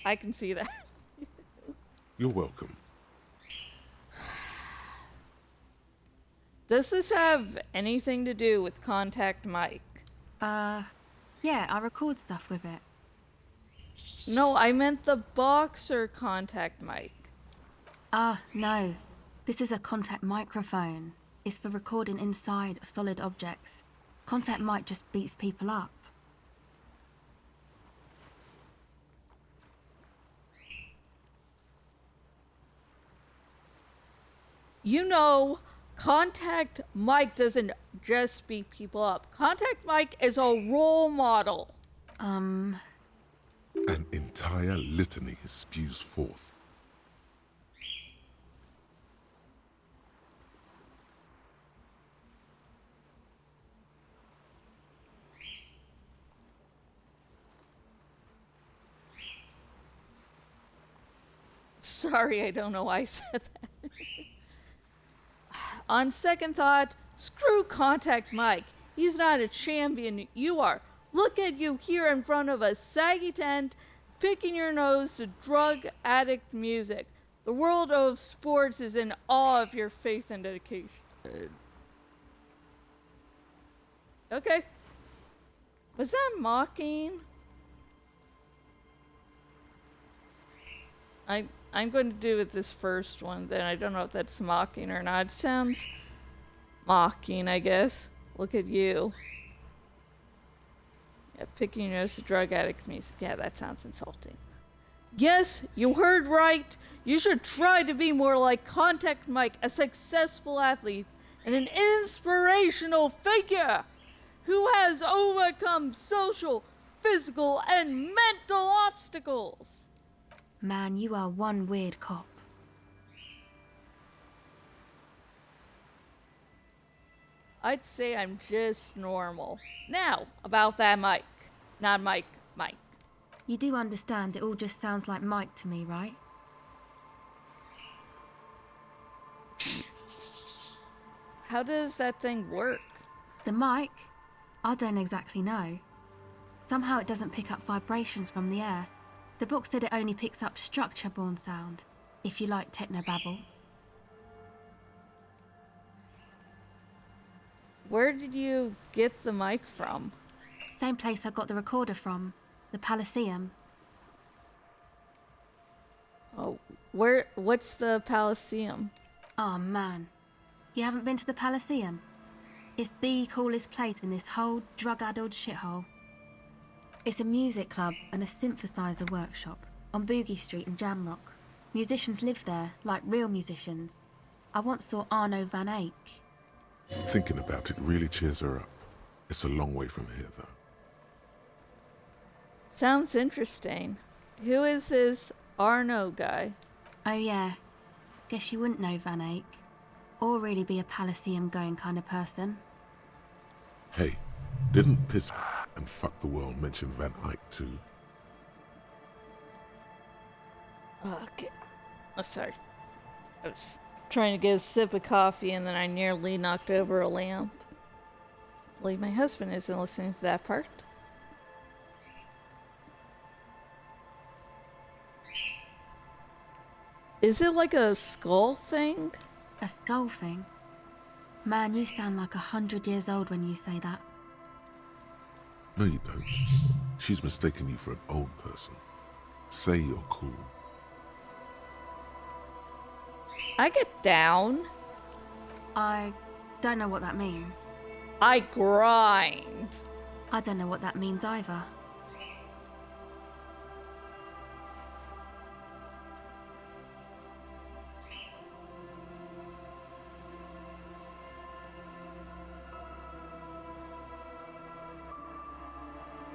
I can see that. You're welcome. Does this have anything to do with Contact Mike? Yeah, I record stuff with it. No, I meant the boxer Contact Mike. No. This is a contact microphone. It's for recording inside solid objects. Contact mic just beats people up. You know, Contact Mike doesn't just beat people up. Contact Mike is a role model. An entire litany spews forth. Sorry, I don't know why I said that. On second thought, screw Contact Mike. He's not a champion, you are. Look at you here in front of a saggy tent, picking your nose to drug addict music. The world of sports is in awe of your faith and dedication. Okay. Was that mocking? I'm going to do it this first one, then I don't know if that's mocking or not. It sounds mocking, I guess. Look at you. Yeah, picking your nose to drug addict music. Yeah, that sounds insulting. Yes, you heard right. You should try to be more like Contact Mike, a successful athlete and an inspirational figure who has overcome social, physical, and mental obstacles. Man, you are one weird cop. I'd say I'm just normal. Now, about that Mike. Not Mike, Mike. You do understand it all just sounds like Mike to me, right? How does that thing work? The mic? I don't exactly know. Somehow it doesn't pick up vibrations from the air. The book said it only picks up structure-borne sound, if you like technobabble. Where did you get the mic from? Same place I got the recorder from, the Elysium. Oh, what's the Elysium? Oh man, you haven't been to the Elysium? It's the coolest place in this whole drug-addled shithole. It's a music club and a synthesizer workshop on Boogie Street in Jamrock. Musicians live there, like real musicians. I once saw Arno van Eyck. Thinking about it really cheers her up. It's a long way from here, though. Sounds interesting. Who is this Arno guy? Oh yeah, guess you wouldn't know Van Eyck. Or really be a Elysium-going kind of person. Hey, didn't Piss and Fuck the World mention Van Eyck too? Okay. Oh, sorry. I was trying to get a sip of coffee and then I nearly knocked over a lamp. I believe my husband isn't listening to that part. Is it like a skull thing? A skull thing? Man, you sound like 100 years old when you say that. No, you don't. She's mistaken you for an old person. Say you're cool. I get down. I don't know what that means. I grind. I don't know what that means either.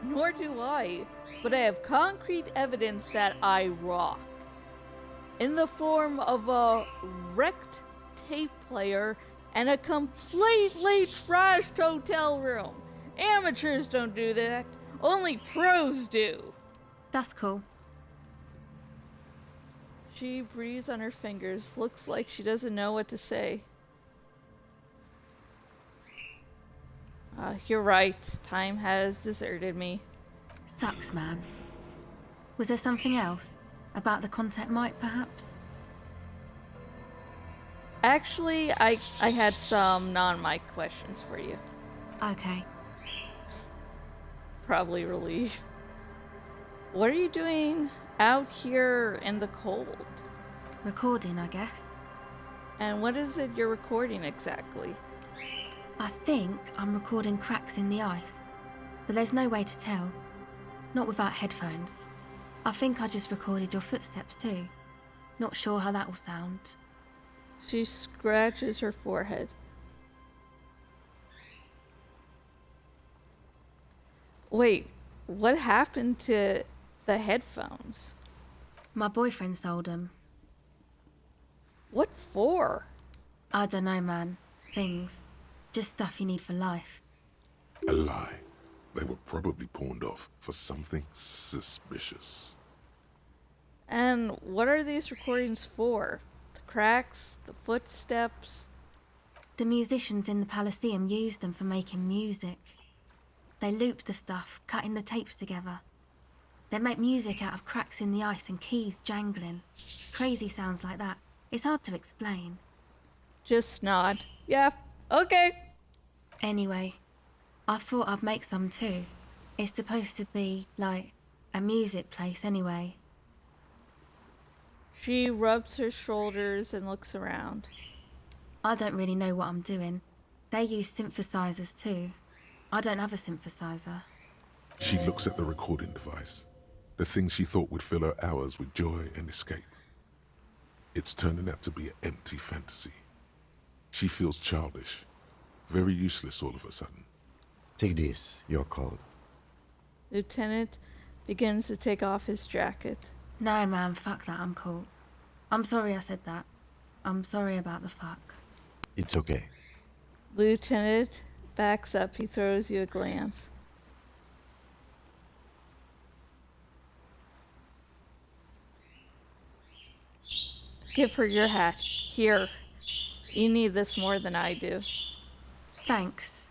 Nor do I, but I have concrete evidence that I rock. In the form of a wrecked tape player and a completely trashed hotel room. Amateurs don't do that. Only pros do. That's cool. She breathes on her fingers. Looks like she doesn't know what to say. You're right. Time has deserted me. Sucks, man. Was there something else? About the contact mic, perhaps? Actually, I had some non-mic questions for you. Okay. Probably relieved. What are you doing out here in the cold? Recording, I guess. And what is it you're recording exactly? I think I'm recording cracks in the ice, but there's no way to tell. Not without headphones. I think I just recorded your footsteps too. Not sure how that will sound. She scratches her forehead. Wait, what happened to the headphones? My boyfriend sold them. What for? I don't know, man. Things. Just stuff you need for life. A lie. They were probably pawned off for something suspicious. And what are these recordings for? The cracks? The footsteps? The musicians in the Elysium used them for making music. They looped the stuff, cutting the tapes together. They make music out of cracks in the ice and keys jangling. Crazy sounds like that. It's hard to explain. Just nod. Yeah, okay. Anyway, I thought I'd make some too. It's supposed to be, like, a music place anyway. She rubs her shoulders and looks around. I don't really know what I'm doing. They use synthesizers too. I don't have a synthesizer. She looks at the recording device. The thing she thought would fill her hours with joy and escape. It's turning out to be an empty fantasy. She feels childish. Very useless all of a sudden. Take this, you're called. Lieutenant begins to take off his jacket. No, man, fuck that, I'm cool. I'm sorry I said that. I'm sorry about the fuck. It's okay. Lieutenant backs up. He throws you a glance. Give her your hat. Here. You need this more than I do. Thanks.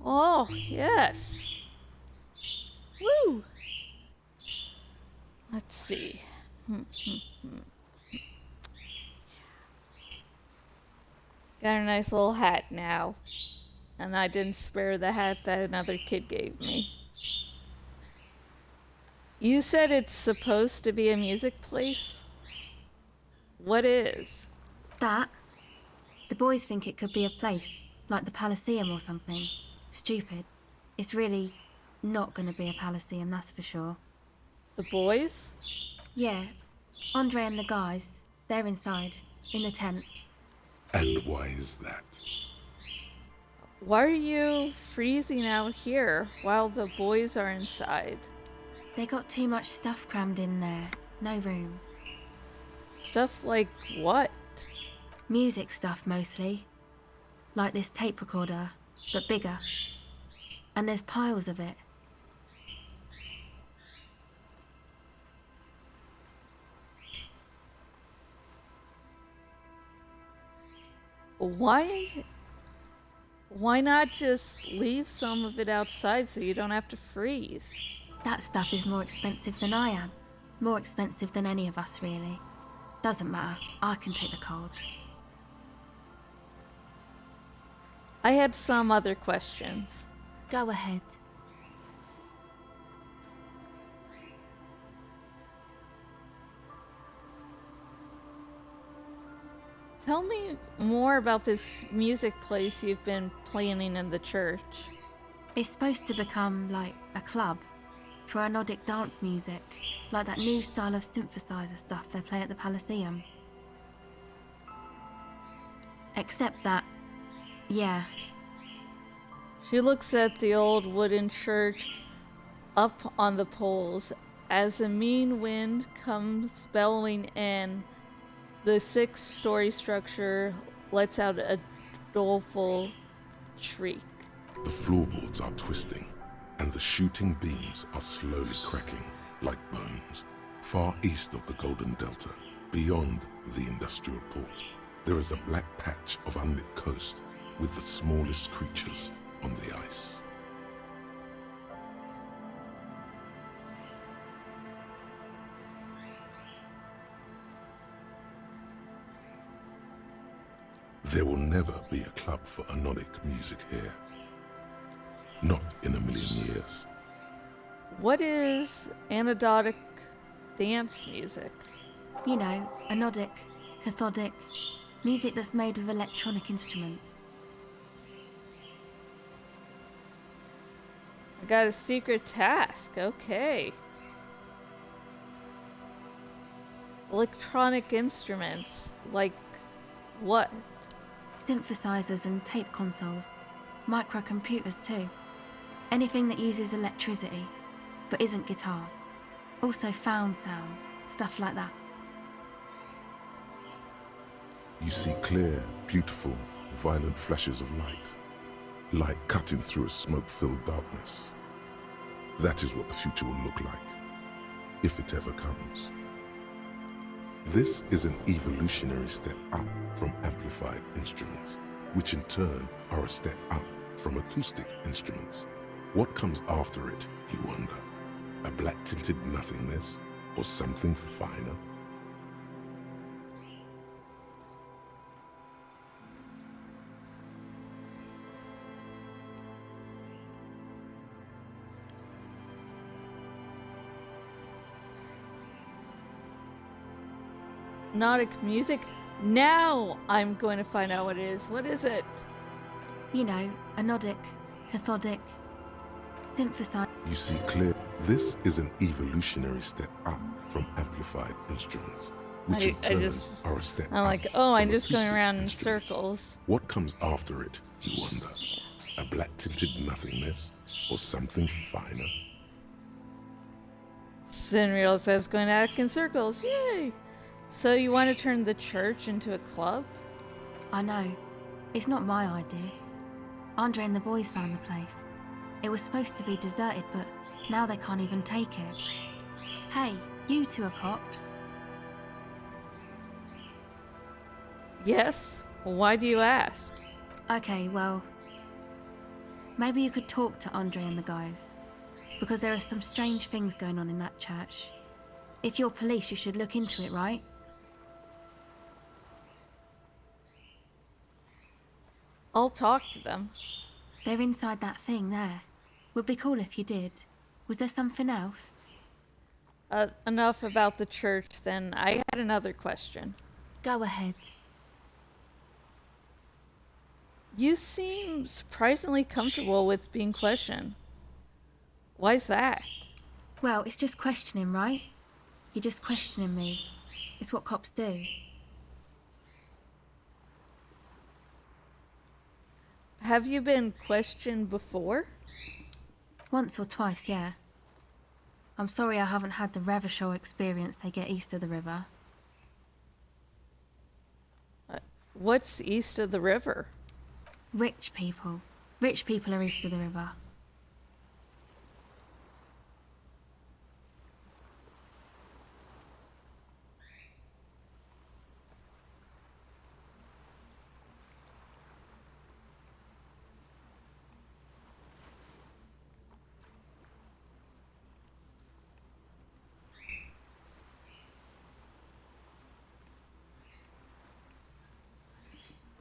Oh, yes. Woo! Let's see. Got a nice little hat now. And I didn't spare the hat that another kid gave me. You said it's supposed to be a music place? What is? That? The boys think it could be a place, like the Palaceum or something. Stupid. It's really not going to be a Palaceum, that's for sure. The boys? Yeah, Andre and the guys, they're inside, in the tent. And why is that? Why are you freezing out here while the boys are inside? They got too much stuff crammed in there. No room. Stuff like what? Music stuff mostly. Like this tape recorder, but bigger. And there's piles of it. Why not just leave some of it outside so you don't have to freeze? That stuff is more expensive than I am. More expensive than any of us, really. Doesn't matter. I can take the cold. I had some other questions. Go ahead. Tell me more about this music place you've been planning in the church. It's supposed to become like a club for anodic dance music, like that new style of synthesizer stuff they play at the Palaceum. Except that, yeah, She looks at the old wooden church up on the poles. As a mean wind comes bellowing in, the 6-story structure lets out a doleful shriek. The floorboards are twisting, and the shooting beams are slowly cracking like bones. Far east of the Golden Delta, beyond the industrial port, there is a black patch of unlit coast with the smallest creatures on the ice. There will never be a club for anodic music here. Not in a million years. What is anecdotic dance music? you know, anodic, cathodic, music that's made with electronic instruments. I got a secret task. Okay. Electronic instruments. Like what? Synthesizers and tape consoles. Microcomputers too. Anything that uses electricity, but isn't guitars. Also found sounds, stuff like that. You see clear, beautiful, violent flashes of light. Light cutting through a smoke-filled darkness. That is what the future will look like, if it ever comes. This is an evolutionary step up from amplified instruments, which in turn are a step up from acoustic instruments. What comes after it, you wonder? A black-tinted nothingness, or something finer? Hypnotic music? Now I'm going to find out what it is. What is it? You know, anodic, cathodic, synthesizer. You see clear. This is an evolutionary step up from amplified instruments, which in turn are a step I'm like, up oh, I'm from just going acoustic around in instruments. circles. What comes after it, you wonder? A black-tinted nothingness, or something finer? Didn't realize I was going out in circles. Yay! So you want to turn the church into a club? I know. It's not my idea. Andre and the boys found the place. It was supposed to be deserted, but now they can't even take it. Hey, you two are cops. Yes? Why do you ask? Okay, well, Maybe you could talk to Andre and the guys, because there are some strange things going on in that church. If you're police, you should look into it, right? I'll talk to them. They're inside that thing there. Would be cool if you did. Was there something else? Enough about the church, then. I had another question. Go ahead. You seem surprisingly comfortable with being questioned. Why's that? Well, it's just questioning, right? You're just questioning me. It's what cops do. Have you been questioned before? Once or twice, yeah. I'm sorry I haven't had the Revachol experience they get east of the river. What's east of the river? Rich people. Rich people are east of the river.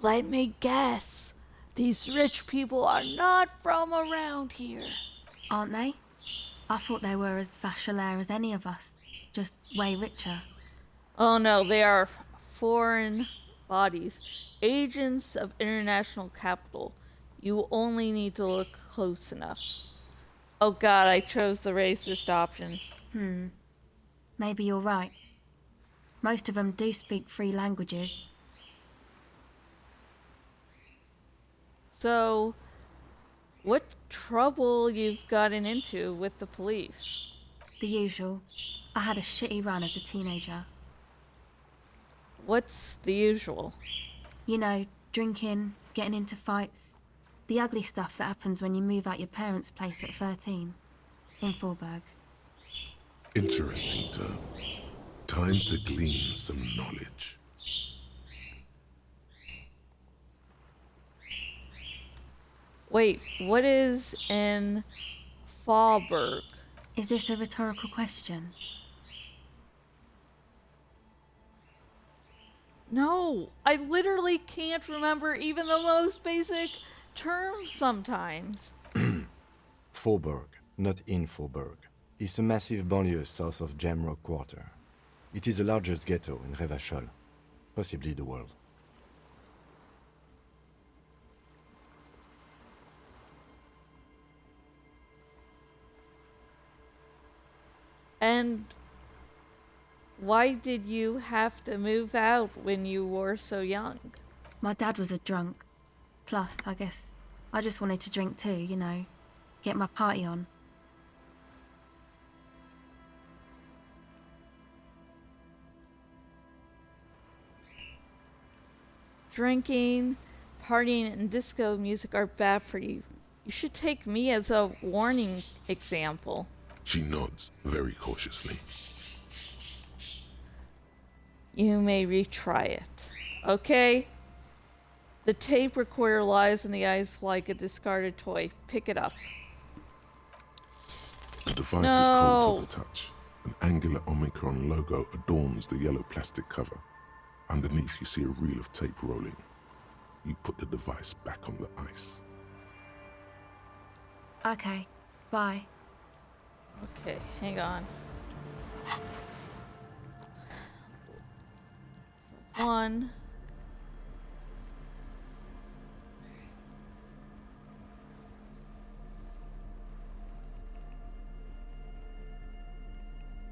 Let me guess. These rich people are not from around here. Aren't they? I thought they were as Vacholaire as any of us. Just way richer. Oh no, they are foreign bodies. Agents of international capital. You only need to look close enough. Oh god, I chose the racist option. Maybe you're right. Most of them do speak 3 languages. So, what trouble you've gotten into with the police? The usual. I had a shitty run as a teenager. What's the usual? You know, drinking, getting into fights. The ugly stuff that happens when you move out your parents' place at 13. In Forberg. Interesting term. Time to glean some knowledge. Wait, what is in Fallberg? Is this a rhetorical question? No, I literally can't remember even the most basic terms sometimes. Faubourg, not in Faubourg, is a massive banlieue south of Jamrock Quarter. It is the largest ghetto in Revachol, possibly the world. And why did you have to move out when you were so young? My dad was a drunk. Plus, I guess, I just wanted to drink too, you know. Get my party on. Drinking, partying, and disco music are bad for you. You should take me as a warning example. She nods very cautiously. You may retry it. Okay? The tape recorder lies in the ice like a discarded toy. Pick it up. The device is cold to the touch. An angular Omicron logo adorns the yellow plastic cover. Underneath you see a reel of tape rolling. You put the device back on the ice. Okay, bye. Okay, hang on. One.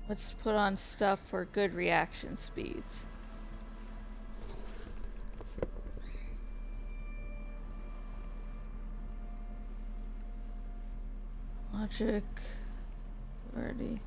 Let's put on stuff for good reaction speeds. Logic, authority.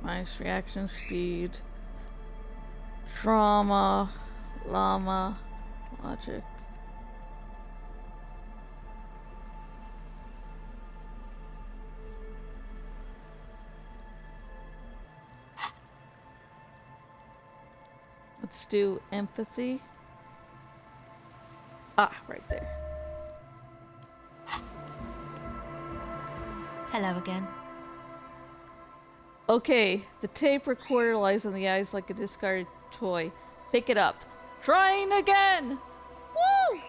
Minus reaction speed. Drama, llama, logic. Let's do empathy. Ah, right there. Hello again. Okay, the tape recorder lies on the ice like a discarded toy. Pick it up. Trying again! Woo!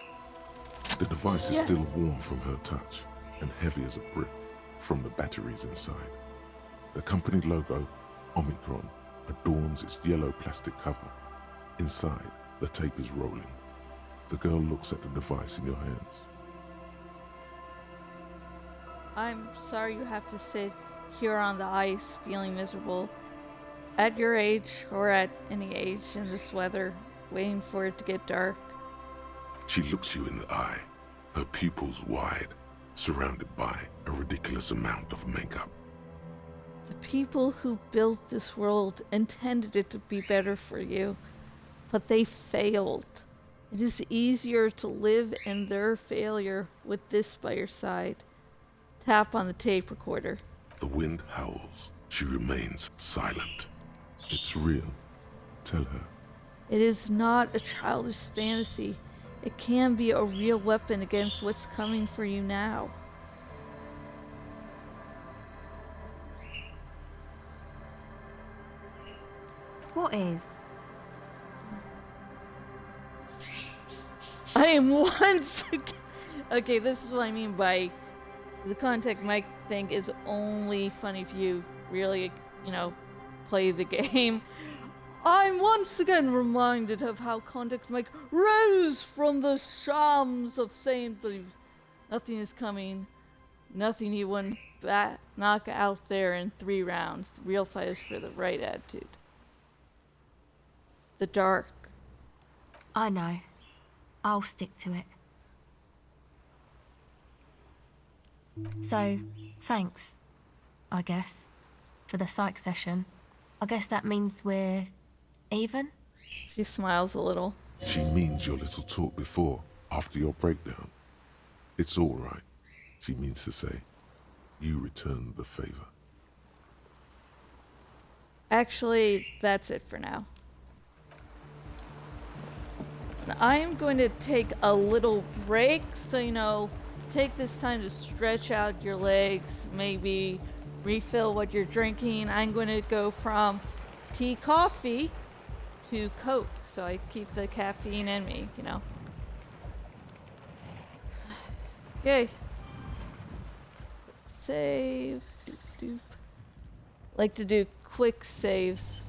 The device is Yes. still warm from her touch and heavy as a brick from the batteries inside. The company logo, Omicron, adorns its yellow plastic cover. Inside, the tape is rolling. The girl looks at the device in your hands. I'm sorry you have to sit here on the ice feeling miserable. At your age, or at any age in this weather, waiting for it to get dark. She looks you in the eye, her pupils wide, surrounded by a ridiculous amount of makeup. The people who built this world intended it to be better for you, but they failed. It is easier to live in their failure with this by your side. Tap on the tape recorder. The wind howls. She remains silent. It's real. Tell her. It is not a childish fantasy. It can be a real weapon against what's coming for you now. What is? I am once again... Okay, this is what I mean by the contact mic thing is only funny if you really, play the game. I'm once again reminded of how Contact Mike rose from the shams of saying nothing is coming, nothing he wouldn't knock out there in 3 rounds. The real fight is for the right attitude. The dark. I know. I'll stick to it. So, thanks, I guess, for the psych session. I guess that means we're even? She smiles a little. She means your little talk before, after your breakdown. It's all right, she means to say. You returned the favor. Actually, that's it for now. I am going to take a little break, so take this time to stretch out your legs, maybe refill what you're drinking. I'm going to go from tea, coffee to Coke, so I keep the caffeine in me, Okay. Save. Doop, doop. Like to do quick saves.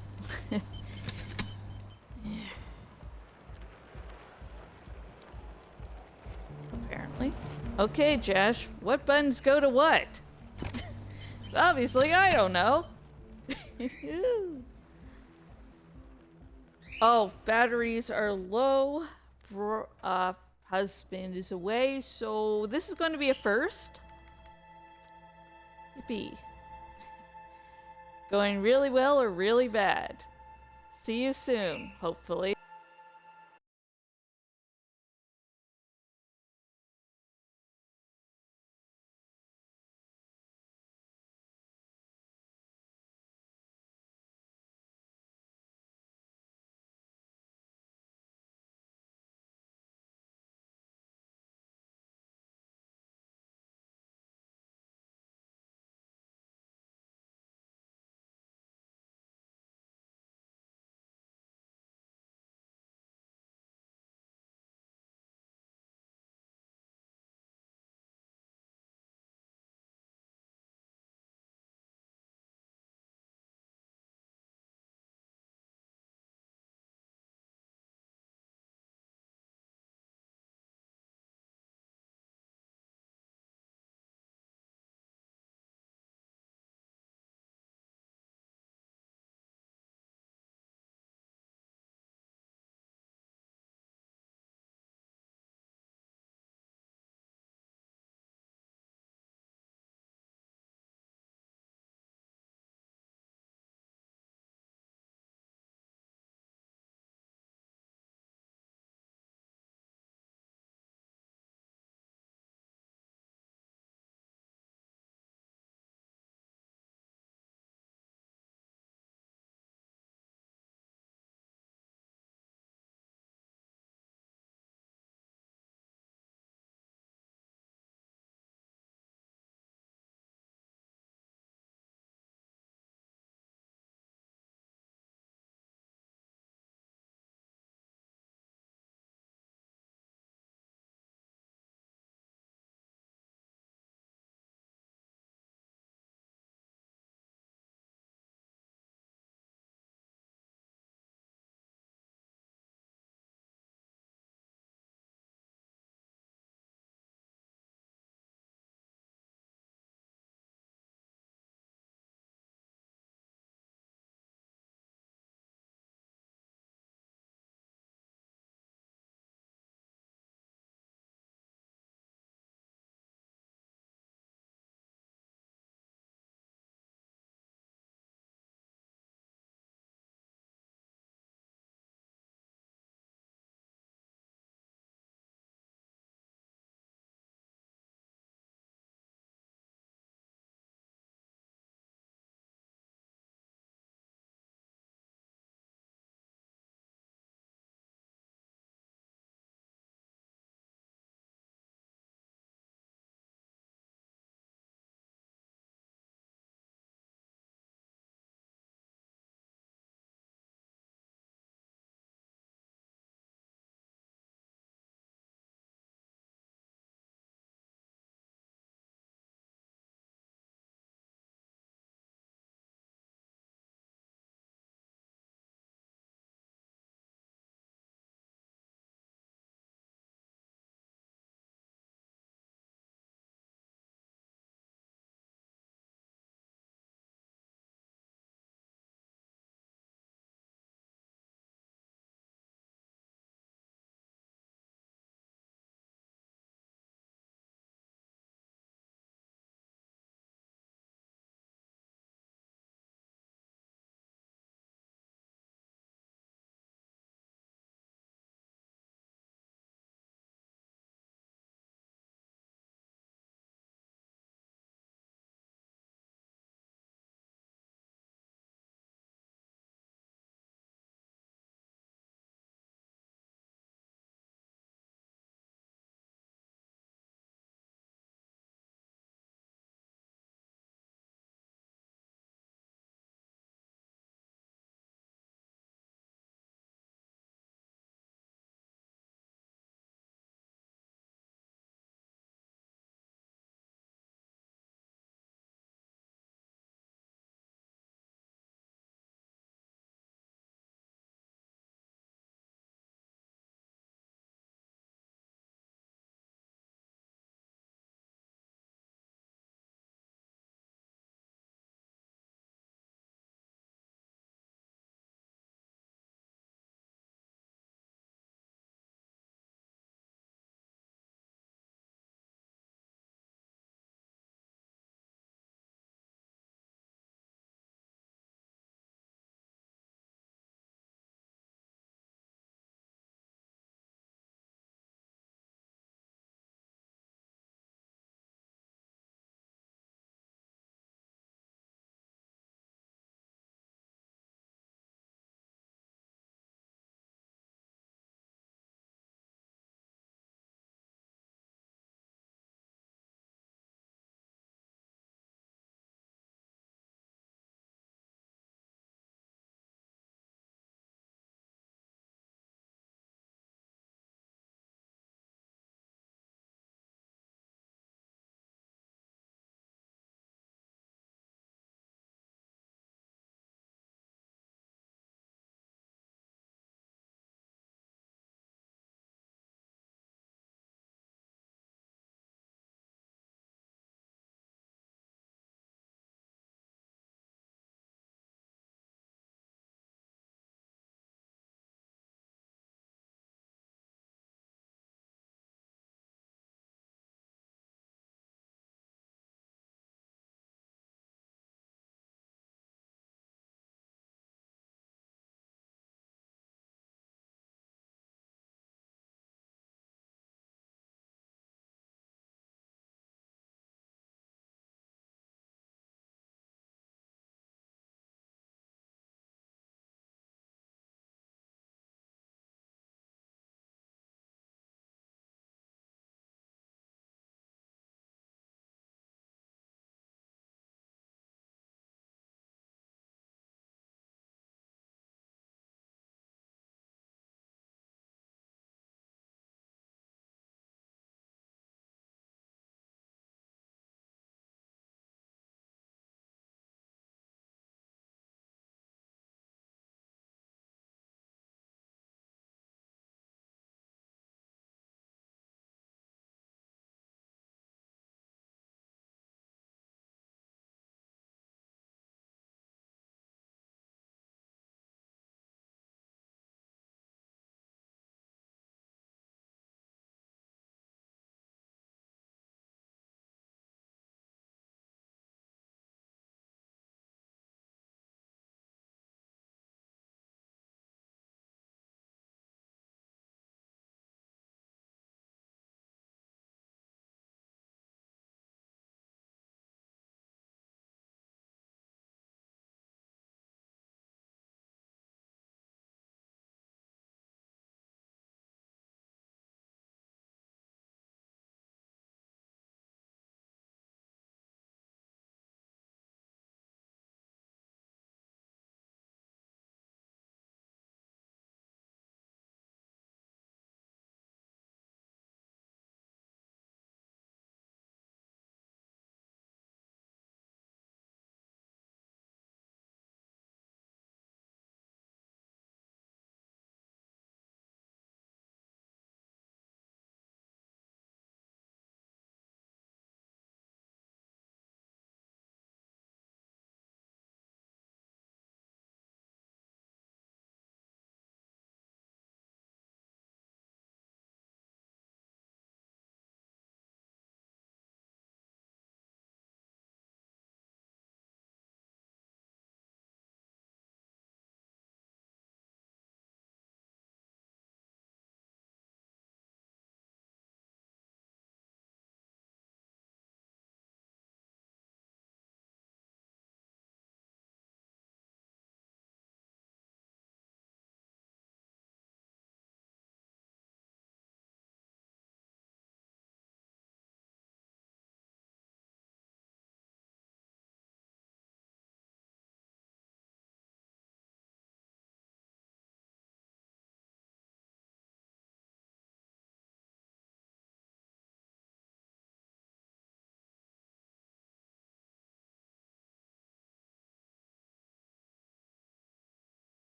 Apparently. Okay, Josh, what buttons go to what? Obviously, I don't know. Oh, batteries are low. Husband is away, so this is going to be a first. Yippee. Going really well or really bad. See you soon, hopefully.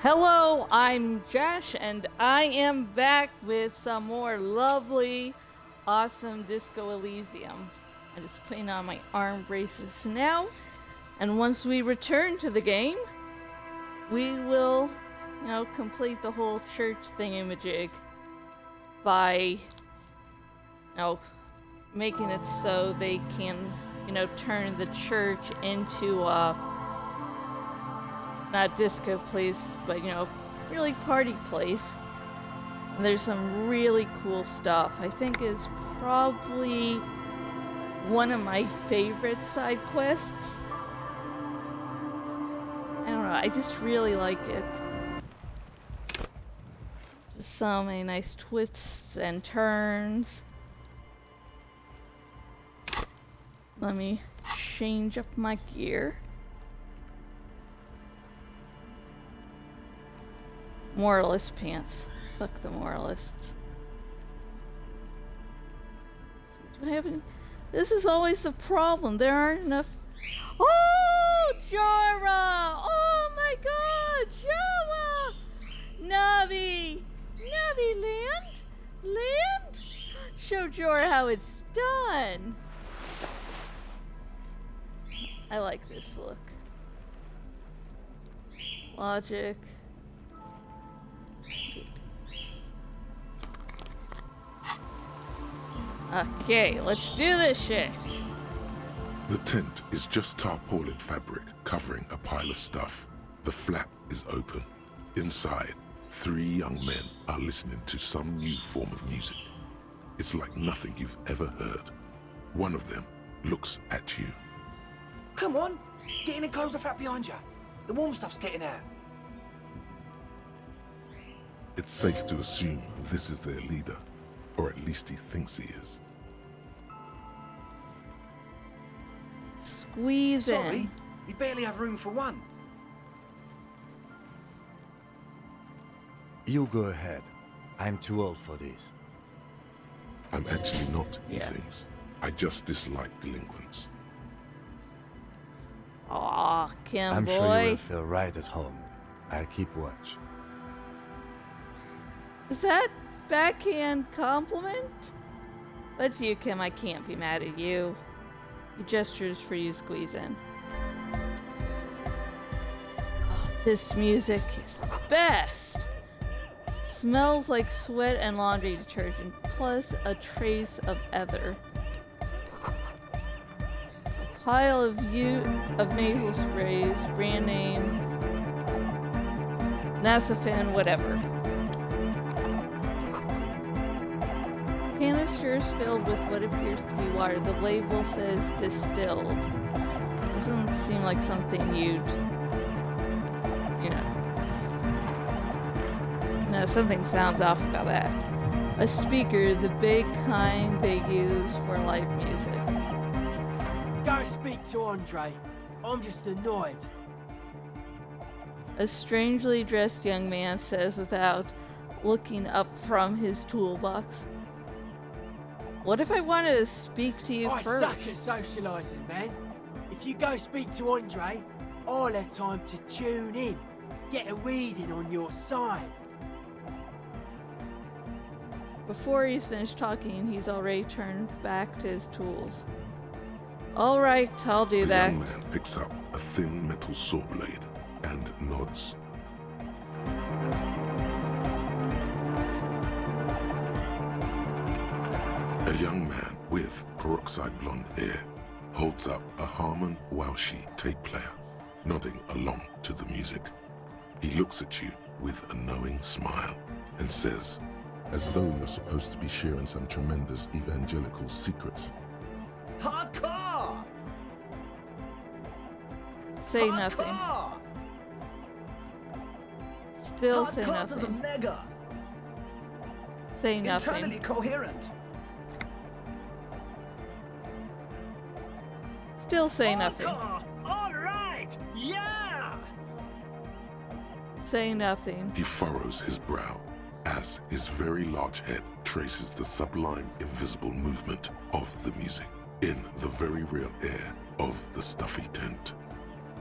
Hello, I'm Josh, and I am back with some more lovely, awesome Disco Elysium. I'm just putting on my arm braces now, and once we return to the game, we will, complete the whole church thingamajig by, making it so they can, turn the church into not disco place, but really party place. And there's some really cool stuff. I think is probably one of my favorite side quests. I don't know, I just really liked it. Just so many nice twists and turns. Let me change up my gear. Moralist pants. Fuck the moralists. Do I have any? This is always the problem. There aren't enough. Oh, Jorah! Oh my God, Jorah! Navi! Navi, land? Land? Show Jorah how it's done. I like this look. Logic. Okay, let's do this shit. The tent is just tarpaulin fabric covering a pile of stuff. The flap is open. Inside, 3 young men are listening to some new form of music. It's like nothing you've ever heard. One of them looks at you. Come on, get in and close the flap behind you. The warm stuff's getting out. It's safe to assume this is their leader, or at least he thinks he is. Squeeze in. Sorry, we barely have room for one. You go ahead. I'm too old for this. I'm actually not, he thinks. I just dislike delinquents. Aw, Kim I'm boy. sure you will feel right at home. I'll keep watch. Is that backhand compliment? That's you, Kim. I can't be mad at you. He gestures for you to squeeze in. Oh, this music is the best. Smells like sweat and laundry detergent, plus a trace of ether. A pile of nasal sprays, brand name, Nasafin, whatever. Canisters filled with what appears to be water. The label says distilled. Doesn't seem like something you'd, No, something sounds off about that. A speaker, the big kind they use for live music. Go speak to Andre. I'm just annoyed. A strangely dressed young man says without looking up from his toolbox. What if I wanted to speak to you I first? suck at socialising, man. If you go speak to Andre, I'll have time to tune in, get a reading on your side. Before he's finished talking, he's already turned back to his tools. All right, I'll do The that. young man picks up a thin metal saw blade and nods. A young man with peroxide blonde hair holds up a Harman Welshi tape player, nodding along to the music. He looks at you with a knowing smile and says, as though you're supposed to be sharing some tremendous evangelical secret. Hardcore! Say nothing. Still say Hardcore to the nothing. mega. Say Internally nothing. coherent. Still say nothing. Hardcore! All right! Yeah! Say nothing. He furrows his brow as his very large head traces the sublime invisible movement of the music in the very real air of the stuffy tent.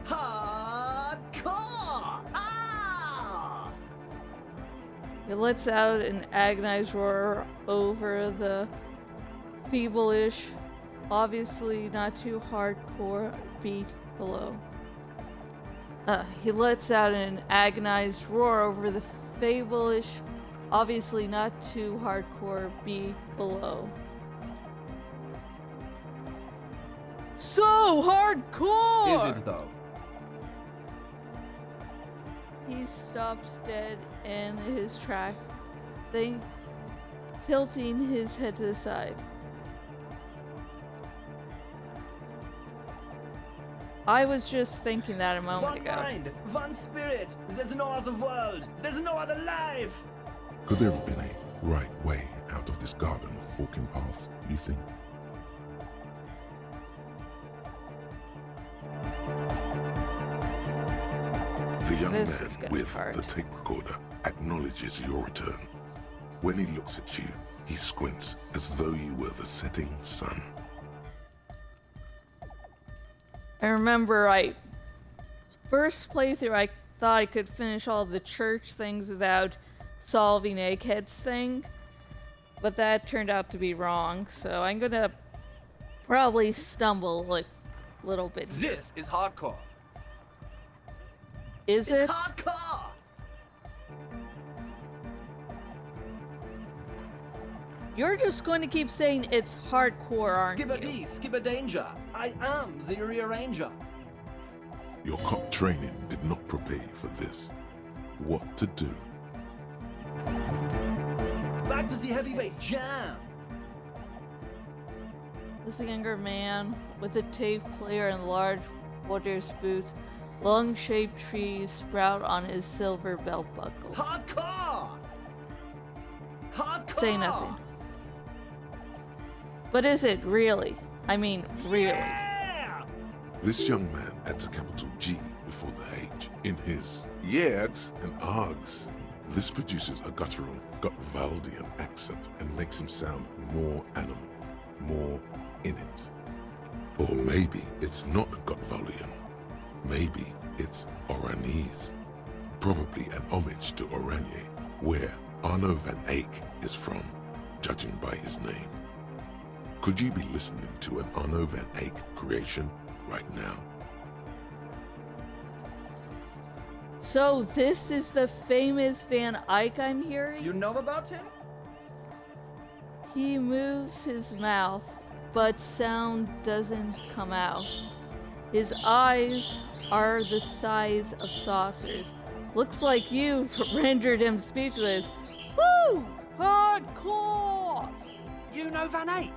Hardcore! Ah! He lets out an agonized roar over the feverish, obviously not too hardcore beat below. He lets out an agonized roar over the feverish, obviously not too hardcore beat below. So hardcore! Is it though? He stops dead in his track, tilting his head to the side. I was just thinking that a moment ago. One mind, one spirit. There's no other world. There's no other life. Could there have been a right way out of this garden of forking paths, you think? The young man with the tape recorder acknowledges your return. When he looks at you, he squints as though you were the setting sun. I remember first playthrough, I thought I could finish all the church things without solving Egghead's thing, but that turned out to be wrong, so I'm gonna probably stumble a little bit here. This is hardcore. Is it? It's hardcore! You're just going to keep saying it's hardcore, aren't you? Skibber-dee, skibber-danger. I am the rearranger. Your cop training did not prepare you for this. What to do? Back to the heavyweight jam. This younger man with a tape player and large water's boots, long-shaped trees sprout on his silver belt buckle. Hardcore! Hardcore! Say nothing. But is it really? I mean, really? Yeah! This young man adds a capital G before the H in his yeags and args. This produces a guttural, Gutwaldian accent and makes him sound more animal, more in it. Or maybe it's not Gutwaldian. Maybe it's Oranese. Probably an homage to Oranje, where Arno van Eyck is from, judging by his name. Could you be listening to an Arno van Eyck creation right now? So this is the famous Van Eyck I'm hearing? You know about him? He moves his mouth, but sound doesn't come out. His eyes are the size of saucers. Looks like you rendered him speechless. Woo! Hardcore! You know Van Eyck?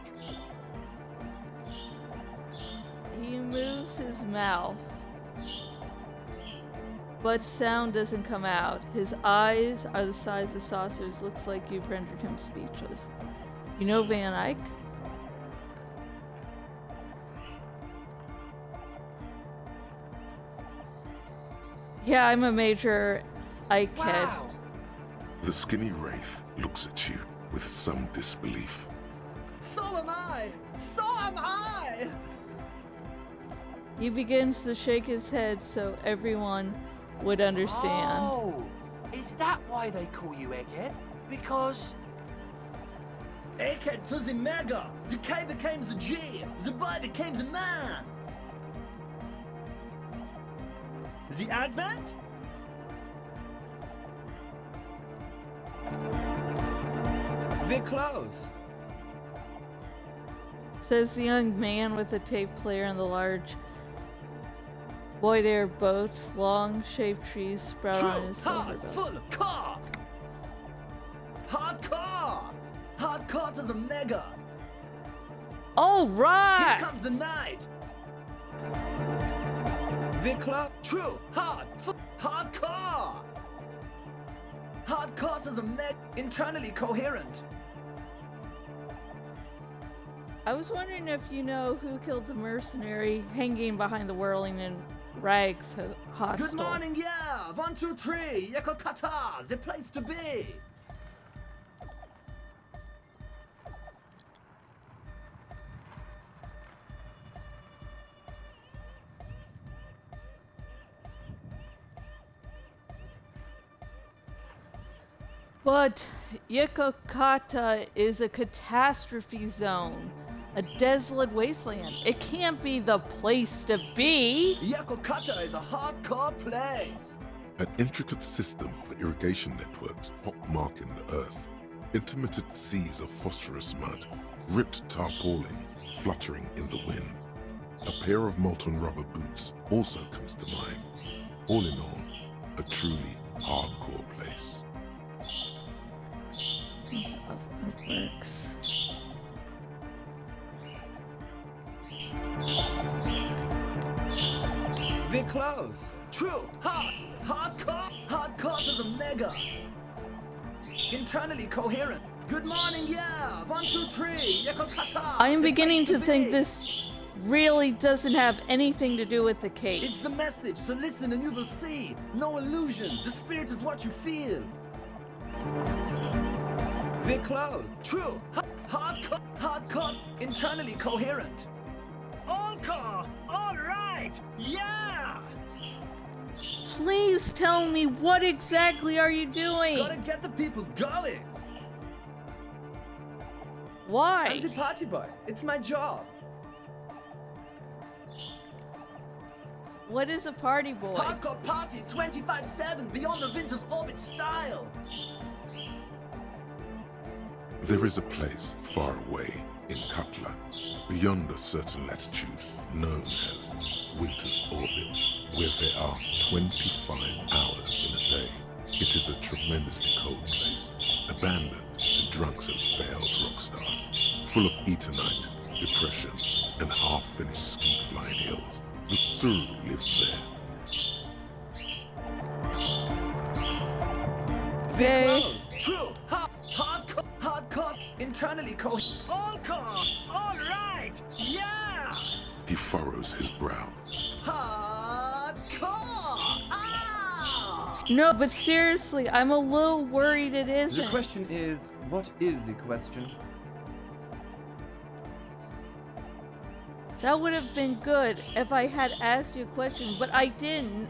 He moves his mouth, but sound doesn't come out. His eyes are the size of saucers. Looks like you've rendered him speechless. You know Van Eyck? Yeah, I'm a major Ike head. Wow. The skinny wraith looks at you with some disbelief. So am I! So am I! He begins to shake his head so everyone would understand. Oh, is that why they call you Egghead? Because... Egghead to the mega! The K became the G! The boy became the man! The Advent? We're close. Says the young man with the tape player and the large void air boats. Long shaved trees sprout on True, his silver hard, boat. full, car! Hardcore! Hardcore to the mega! All right! Here comes the night! We're close. True, hard, full, hardcore! Hardcore to the mega, internally coherent. I was wondering if you know who killed the mercenary hanging behind the whirling in rags hostel. Good morning, yeah! 1, 2, 3, Yako Kata, the place to be! But Yokokata is a catastrophe zone, a desolate wasteland. It can't be the place to be. Yakokata is a hardcore place. An intricate system of irrigation networks pockmarking the earth. Intermittent seas of phosphorus mud, ripped tarpaulin fluttering in the wind. A pair of molten rubber boots also comes to mind. All in all, a truly hardcore place. It works. We're close. True. Hardcore. Hardcore to the mega. Internally coherent. Good morning, yeah. 1, 2, 3. Yakokata. I am The beginning place to think be. this really doesn't have anything to do with the case. It's the message, so listen and you will see. No illusion. The spirit is what you feel. We're close. True. Hardcore. Hardcore. Internally coherent. All car. All right. Yeah. Please tell me, what exactly are you doing? Gotta get the people going. Why? I'm the party boy. It's my job. What is a party boy? Hardcore party 25/7 beyond the winter's orbit style. There is a place far away in Katla, beyond a certain latitude known as Winter's Orbit, where there are 25 hours in a day. It is a tremendously cold place, abandoned to drunks and failed rock stars, full of eternite, depression, and half-finished ski-flying hills. The Suru live there. They... True. Hardcore. Internally all car. All right. Yeah. He furrows his brow. Hardcore. Ah. No, but seriously, I'm a little worried it isn't. The question is, what is the question? That would have been good if I had asked you a question, but I didn't.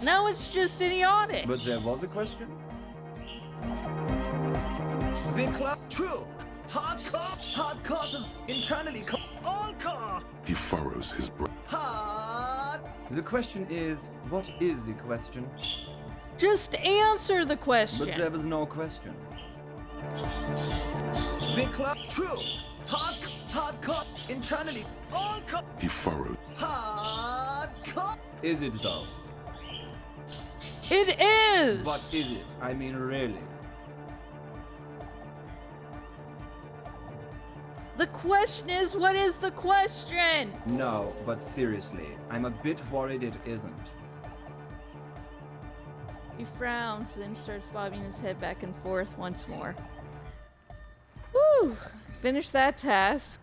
Now it's just idiotic. But there was a question? True. Hardcore is internally all car. He furrows his brow. Hard. The question is, what is the question? Just answer the question. But there was no question. True. Hardcore. Internally all car. He furrowed. Hardcore. Is it though? It is! What is it? I mean, really? The question is, what is the question? No, but seriously, I'm a bit worried it isn't. He frowns, then starts bobbing his head back and forth once more. Whew! Finish that task.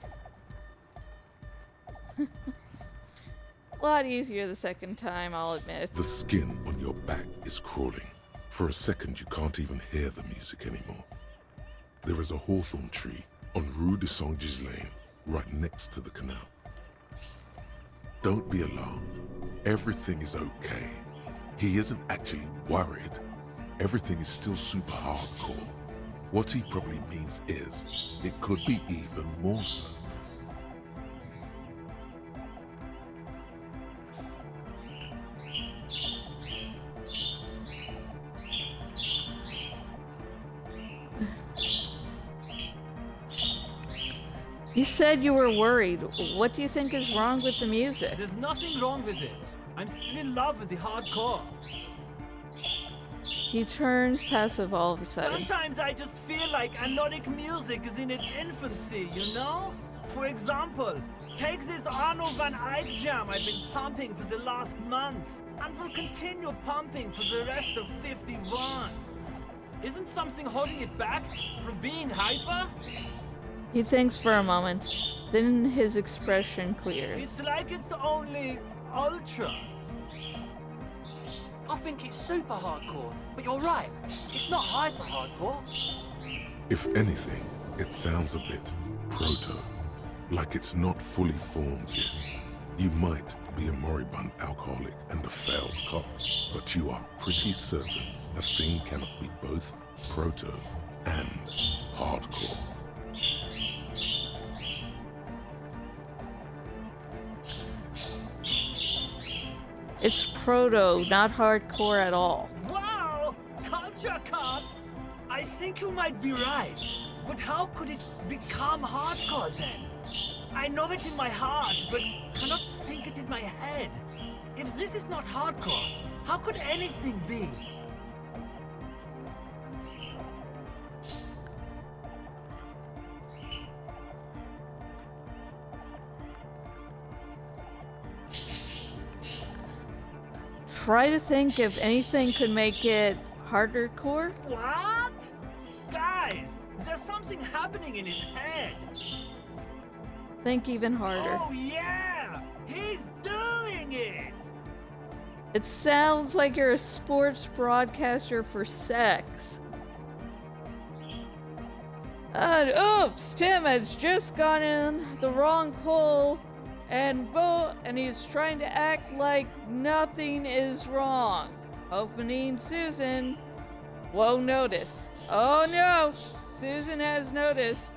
A lot easier the second time, I'll admit. The skin on your back is crawling. For a second, you can't even hear the music anymore. There is a hawthorn tree on Rue de Saint-Ghislain, right next to the canal. Don't be alarmed. Everything is okay. He isn't actually worried. Everything is still super hardcore. What he probably means is, it could be even more so. You said you were worried. What do you think is wrong with the music? There's nothing wrong with it. I'm still in love with the hardcore. He turns passive all of a sudden. Sometimes I just feel like anodic music is in its infancy, you know? For example, take this Arno van Eyck jam I've been pumping for the last month, and will continue pumping for the rest of 51. Isn't something holding it back from being hyper? He thinks for a moment, then his expression clears. It's like it's only ultra. I think it's super hardcore, but you're right. It's not hyper hardcore. If anything, it sounds a bit proto, like it's not fully formed yet. You might be a moribund alcoholic and a failed cop, but you are pretty certain a thing cannot be both proto, and hardcore. It's proto, not hardcore at all. Wow! Culture Cup! I think you might be right. But how could it become hardcore then? I know it in my heart, but cannot think it in my head. If this is not hardcore, how could anything be? Try to think if anything could make it harder core. What? Guys, there's something happening in his head. Think even harder. Oh yeah! He's doing it! It sounds like you're a sports broadcaster for sex. Oops, Tim has just gone in the wrong hole and he's trying to act like nothing is wrong. Hoping Susan won't notice. Oh no, Susan has noticed.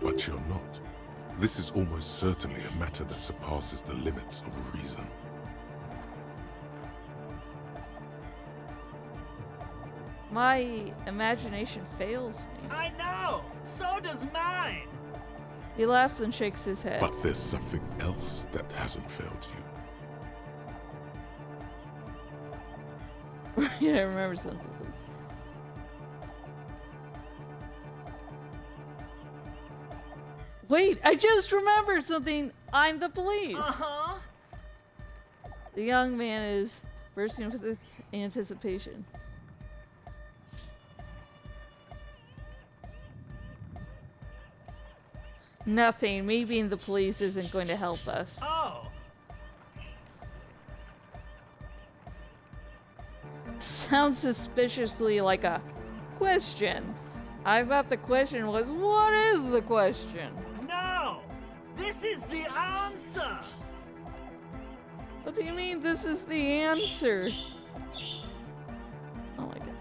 But you're not. This is almost certainly a matter that surpasses the limits of reason. My imagination fails me. I know! So does mine! He laughs and shakes his head. But there's something else that hasn't failed you. Yeah, I remember something. Wait, I just remembered something. I'm the police. Uh-huh. The young man is bursting with anticipation. Nothing. Me being the police isn't going to help us. Oh. Sounds suspiciously like a question. I thought the question was, what is the question? No! This is the answer! What do you mean this is the answer? Oh my god.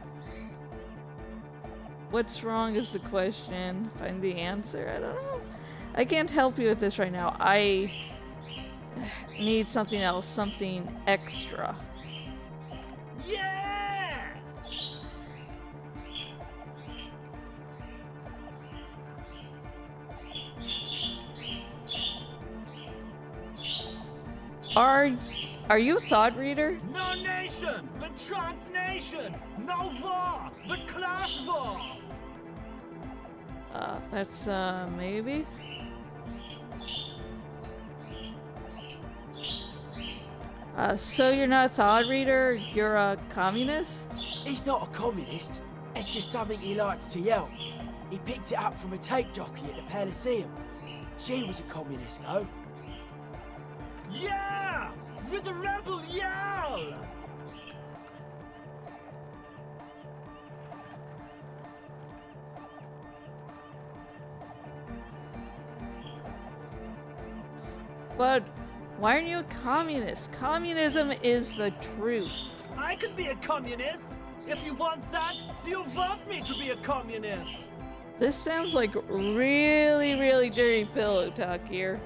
What's wrong is the question. Find the answer? I don't know. I can't help you with this right now. I need something else, something extra. Yeah! Are you a thought reader? No nation, but transnation! No war, but class war! That's maybe? So you're not a thought reader, you're a communist? He's not a communist. It's just something he likes to yell. He picked it up from a tape jockey at the Elysium. She was a communist, though. Yeah! With the rebel yell! But why aren't you a communist? Communism is the truth. I could be a communist! If you want that, do you want me to be a communist? This sounds like really, really dirty pillow talk here.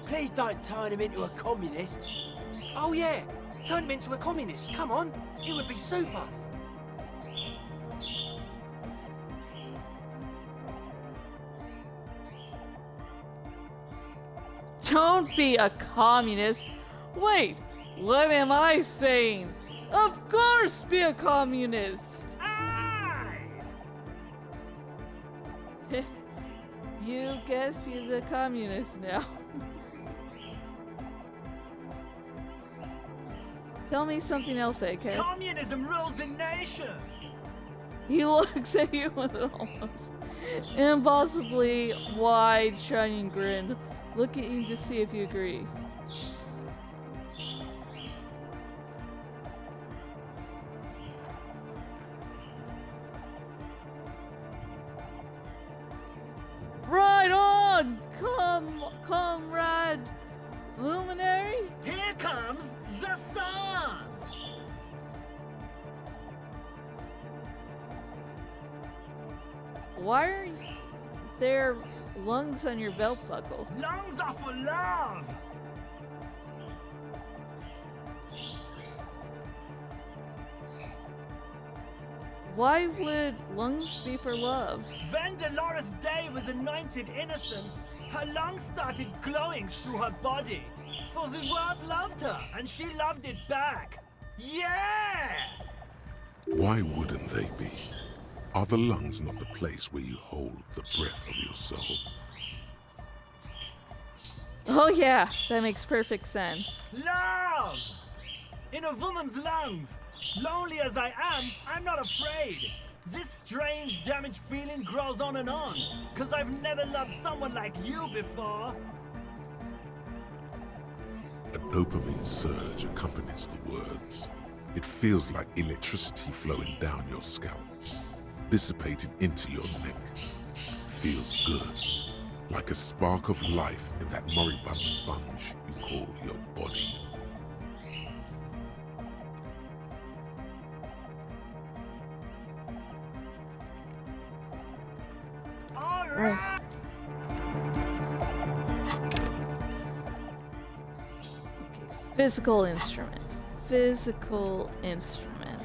Please don't turn him into a communist. Oh yeah, turn him into a communist. Come on, it would be super. Don't be a communist. Wait, what am I saying? Of course, be a communist. Aye! You guess he's a communist now. Tell me something else, AK. Communism rules the nation! He looks at you with an almost impossibly wide, shining grin, looking to see if you agree. Right on, comrade luminary. Here comes the sun! Why are there lungs on your belt buckle? Lungs are for love! Why would lungs be for love? When Dolores Day was anointed innocence, her lungs started glowing through her body. For the world loved her, and she loved it back. Yeah! Why wouldn't they be? Are the lungs not the place where you hold the breath of your soul? Oh yeah, that makes perfect sense. Love! In a woman's lungs. Lonely as I am, I'm not afraid. This strange, damaged feeling grows on and on, 'cause I've never loved someone like you before. A dopamine surge accompanies the words. It feels like electricity flowing down your scalp, dissipating into your neck. Feels good, like a spark of life in that moribund sponge you call your body. All right! Physical instrument. Physical instrument.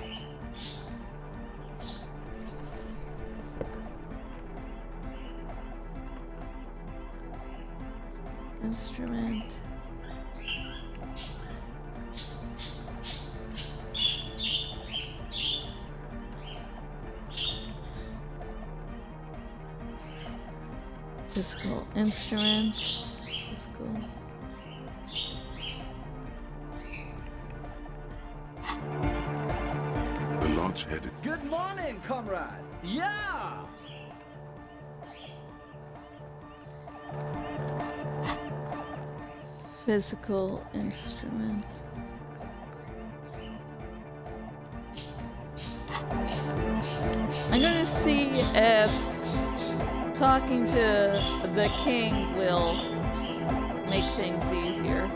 Instrument. Physical instrument. Physical. The large-headed. Good morning, comrade. Yeah! Physical instrument. I'm gonna see if talking to the king will make things easier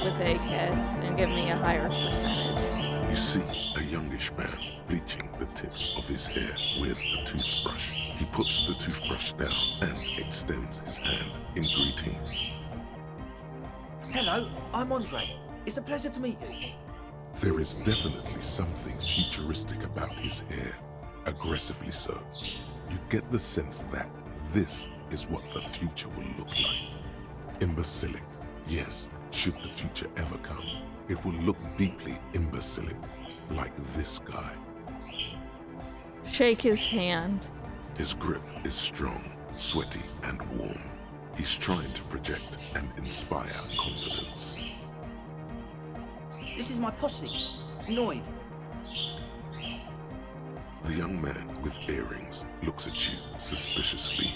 with Egghead and give me a higher percentage. You see a youngish man bleaching the tips of his hair with a toothbrush. He puts the toothbrush down and extends his hand in greeting. Hello, I'm Andre. It's a pleasure to meet you. There is definitely something futuristic about his hair, aggressively so. You get the sense that this is what the future will look like. Imbecilic, yes, should the future ever come, it will look deeply imbecilic, like this guy. Shake his hand. His grip is strong, sweaty, and warm. He's trying to project and inspire confidence. This is my posse, Noid. The young man with earrings looks at you suspiciously.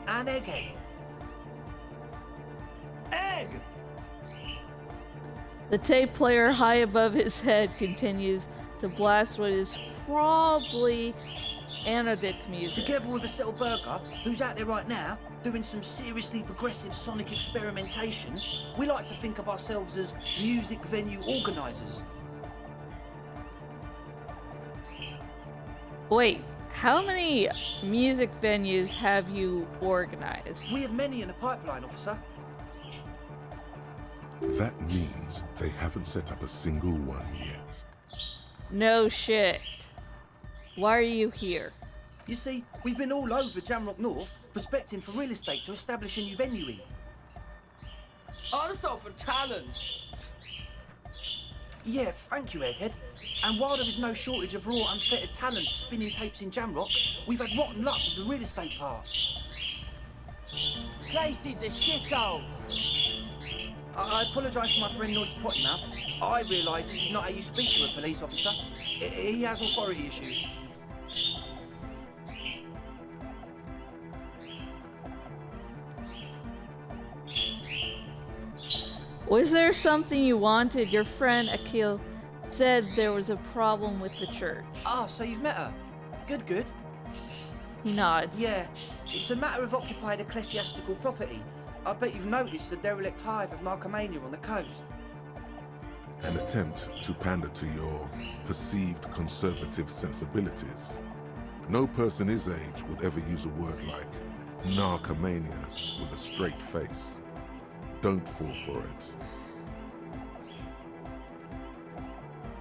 And Egghead. Egg! The tape player high above his head continues to blast what is probably anodic music. Together with a Settle Burger, who's out there right now, doing some seriously progressive sonic experimentation, we like to think of ourselves as music venue organisers. Wait, how many music venues have you organized? We have many in the pipeline, officer. That means they haven't set up a single one yet. No shit. Why are you here? You see, we've been all over Jamrock North, prospecting for real estate to establish a new venue in. Also for talent. Yeah, thank you, Egghead. And while there is no shortage of raw, unfettered talent spinning tapes in Jamrock, we've had rotten luck with the real estate part. Place is a shithole. I apologise for my friend Noid's potty mouth. I realise this is not how you speak to a police officer. He has authority issues. Was there something you wanted? Your friend Akil said there was a problem with the church. Ah, so you've met her. Good, good. He nods. Yeah, it's a matter of occupied ecclesiastical property. I bet you've noticed the derelict hive of narcomania on the coast. An attempt to pander to your perceived conservative sensibilities. No person his age would ever use a word like narcomania with a straight face. Don't fall for it.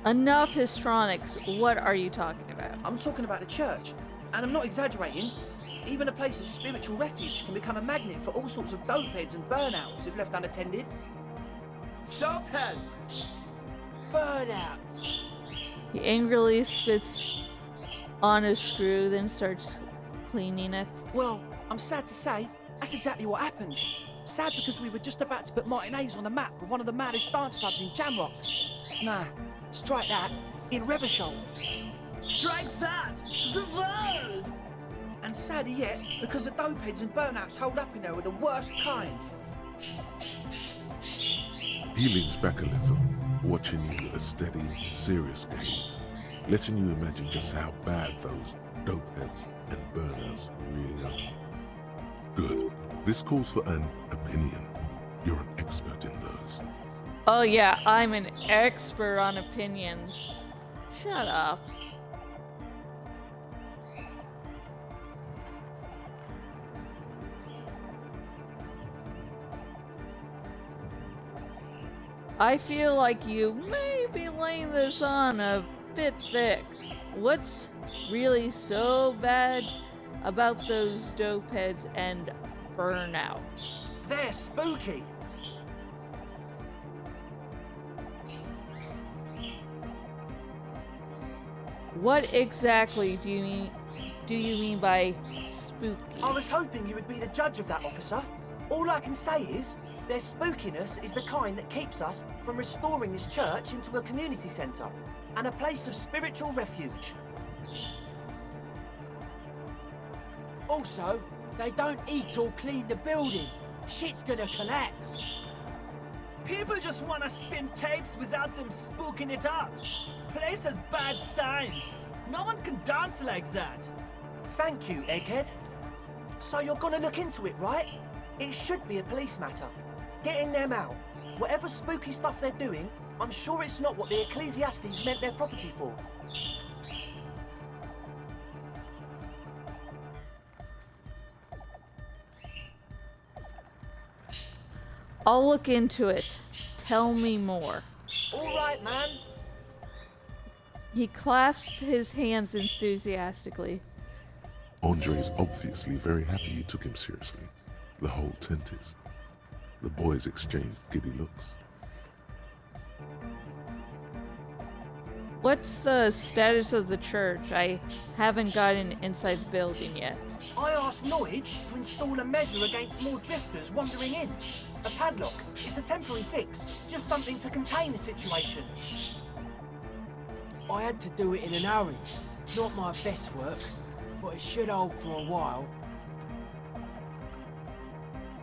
Enough histrionics. What are you talking about? I'm talking about the church, and I'm not exaggerating. Even a place of spiritual refuge can become a magnet for all sorts of dopeheads and burnouts if left unattended. Dopeheads! Burnouts! He angrily spits on a screw, then starts cleaning it. Well, I'm sad to say, that's exactly what happened. Sad because we were just about to put Martinez on the map with one of the maddest dance clubs in Jamrock. Nah, strike that, in Revachol. Strike that! The world! And sadder yet, because the dopeheads and burnouts holed up in there are the worst kind. He leans back a little, watching you with a steady, serious gaze, letting you imagine just how bad those dopeheads and burnouts really are. Good. This calls for an opinion. You're an expert in those. Oh yeah, I'm an expert on opinions. Shut up. I feel like you may be laying this on a bit thick. What's really so bad about those dopeheads and burnouts? They're spooky. What exactly do you mean by spooky? I was hoping you would be the judge of that, officer. All I can say is, their spookiness is the kind that keeps us from restoring this church into a community centre and a place of spiritual refuge. Also, they don't eat or clean the building. Shit's gonna collapse. People just want to spin tapes without them spooking it up. Place has bad signs. No one can dance like that. Thank you, Egghead. So you're gonna look into it, right? It should be a police matter. Getting them out. Whatever spooky stuff they're doing, I'm sure it's not what the Ecclesiastes meant their property for. I'll look into it. Tell me more. All right, man. He clasped his hands enthusiastically. Andre's obviously very happy you took him seriously. The whole tent is. The boys exchanged giddy looks. What's the status of the church? I haven't gotten inside the building yet. I asked Lloyd to install a measure against more drifters wandering in. A padlock. It's a temporary fix. Just something to contain the situation. I had to do it in an hurry. Not my best work, but it should hold for a while.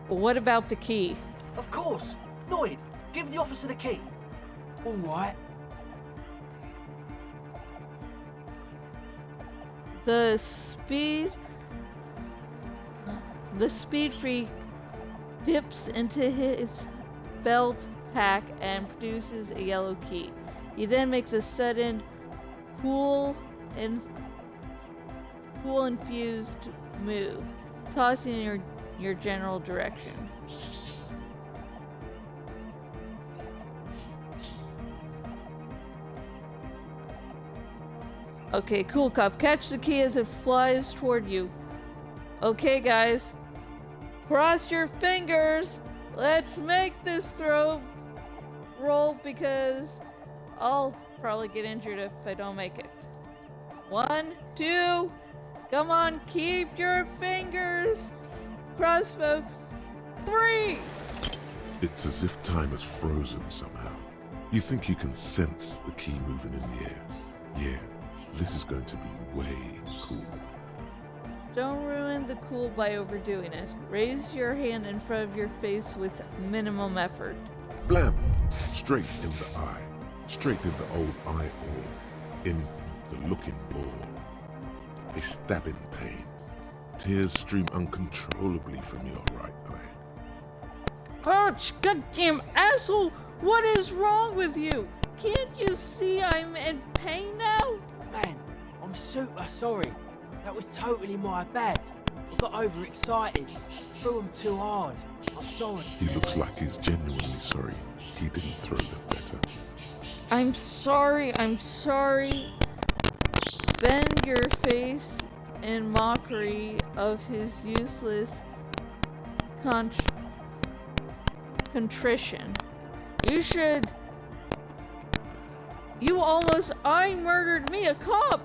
What about the key? Of course. Lloyd, give the officer the key. All right. The speed freak dips into his belt pack and produces a yellow key. He then makes a sudden cool infused move, tossing in your general direction. Okay, cool, Cuff. Catch the key as it flies toward you. Okay, guys. Cross your fingers. Let's make this throw roll because I'll probably get injured if I don't make it. 1, 2. Come on, keep your fingers crossed, folks. 3. It's as if time is frozen somehow. You think you can sense the key moving in the air. Yeah, this is going to be way cool. Don't ruin the cool by overdoing it. Raise your hand in front of your face with minimum effort. Blam! Straight in the eye. Straight in the old eye hole. In the looking ball. A stabbing pain. Tears stream uncontrollably from your right eye. Ouch! Goddamn asshole! What is wrong with you? Can't you see I'm in pain now? Man, I'm super sorry. That was totally my bad. I got overexcited. Threw him too hard. I'm sorry. He looks like he's genuinely sorry. He didn't throw them better. I'm sorry. Bend your face in mockery of his useless contrition. I murdered me, a cop!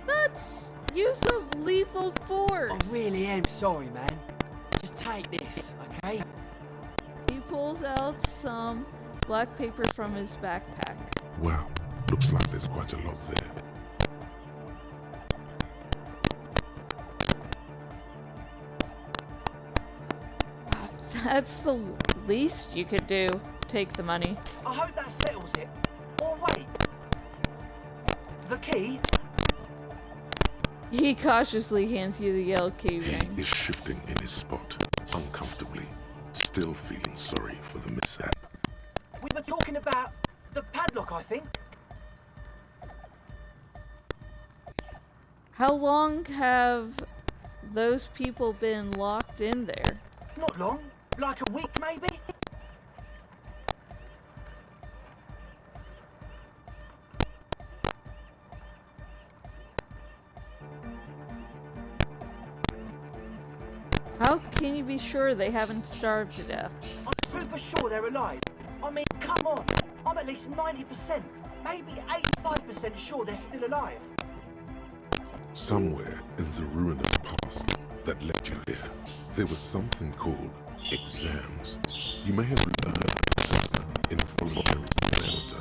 That's use of lethal force! I really am sorry, man. Just take this, okay? He pulls out some black paper from his backpack. Wow, looks like there's quite a lot there. That's the least you could do. Take the money. I hope that settles it. Or wait. The key? He cautiously hands you the yellow key He ring. is shifting in his spot, uncomfortably, still feeling sorry for the mishap. We were talking about the padlock, I think. How long have those people been locked in there? Not long. Like a week, maybe? How can you be sure they haven't starved to death? I'm super sure they're alive. I mean, come on. I'm at least 90%, maybe 85% sure they're still alive. Somewhere in the ruinous past that led you here, there was something called exams. You may have learned in a voluntary shelter.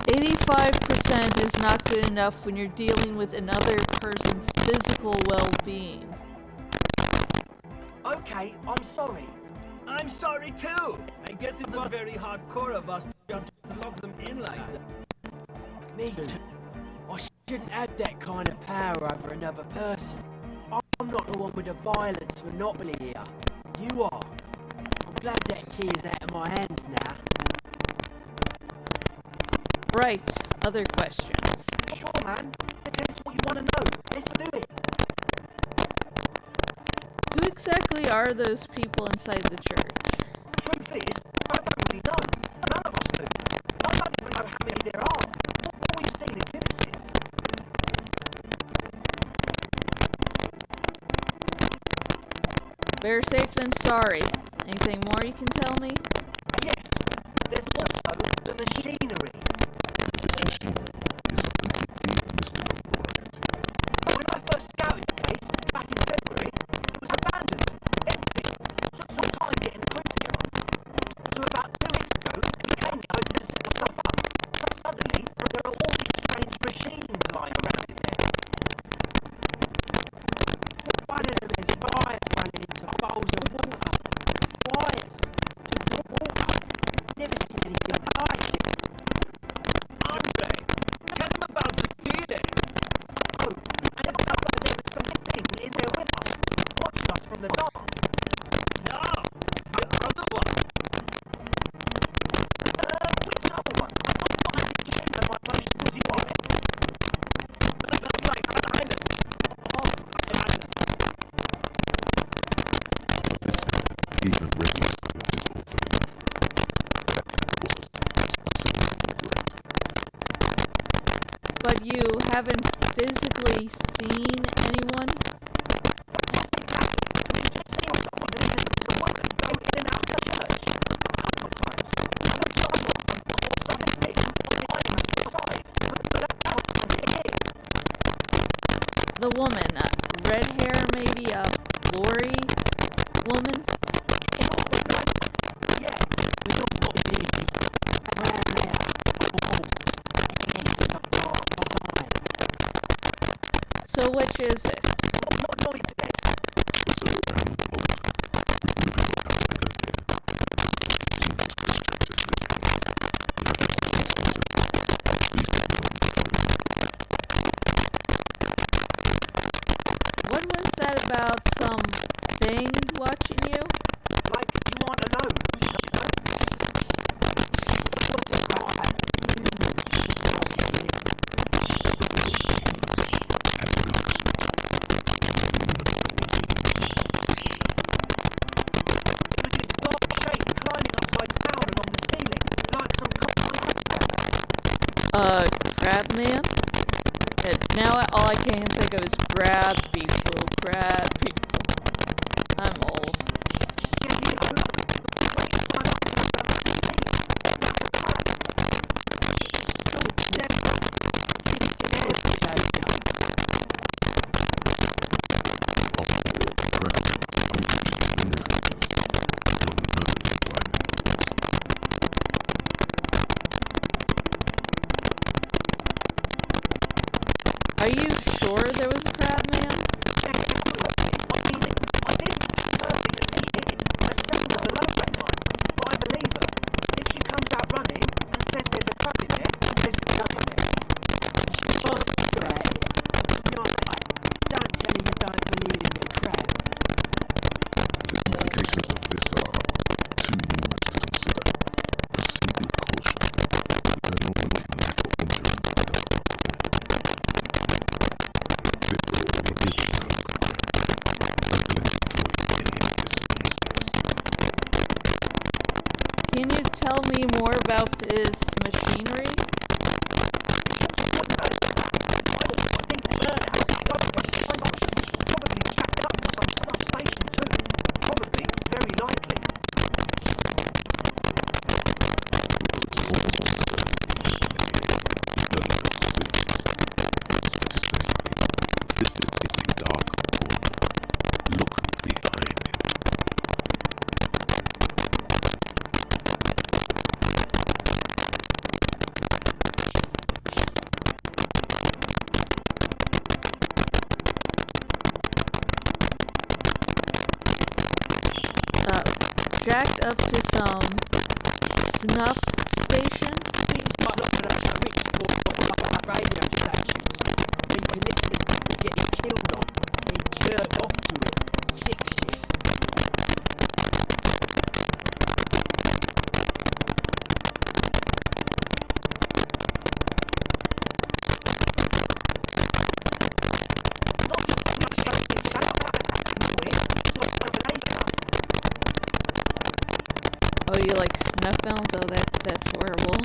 85% is not good enough when you're dealing with another person's physical well-being. Okay, I'm sorry. I'm sorry too. I guess it was very hardcore of us just to lock them in like that. Me too. I shouldn't have that kind of power over another person. I'm not the one with the violence monopoly here. You are. I'm glad that key is out of my hands now. Right. Other questions. Sure, man. Tell us what you want to know. Let's do it. Who exactly are those people inside the church? Truth is, I don't really know. None of us do. I don't even know how many there are. All we've seen is glimpses. Better safe than sorry. Anything more you can tell me? Yes, there's also the machinery. When I first scouted the place back in February, it was abandoned, empty. Took some time getting the crew together. So about 2 weeks ago, we came out and set the stuff up. But suddenly, there are all these strange machines lying around in there. One of them is wires running into bowls of water. Wires to water. Never seen anything like it. Andre, tell him about the feeling. Oh, and it felt like there was something in there with us, watching us from the dark. No, the other one. Which other one? I'm not as in tune as my emotions as you are. Like silence. Oh, silence. Even regular silence is awful enough. That was great. But you haven't physically seen anyone? Yes, exactly. We've just seen someone who was a woman go in and out of the church a couple of times. So someone or something behind us to the side. But that's it. The woman, red hair, maybe a Lori woman? Yeah, We don't got to be around there. Oh, yeah, up outside. So which is it? not Lloyd dead. So around the boat, we knew people outside of here. It seems the stretches this point. The others seems to. These people I can think of is grab people, grab people. I'm old. Are you sure there was a crab man? Can you tell me more about this machinery? Jacked up to some snuff station? Radio stations. You can listen to people getting killed on. They jerk off to it. Sick shit. Oh, you like snuff films? Oh, that's horrible.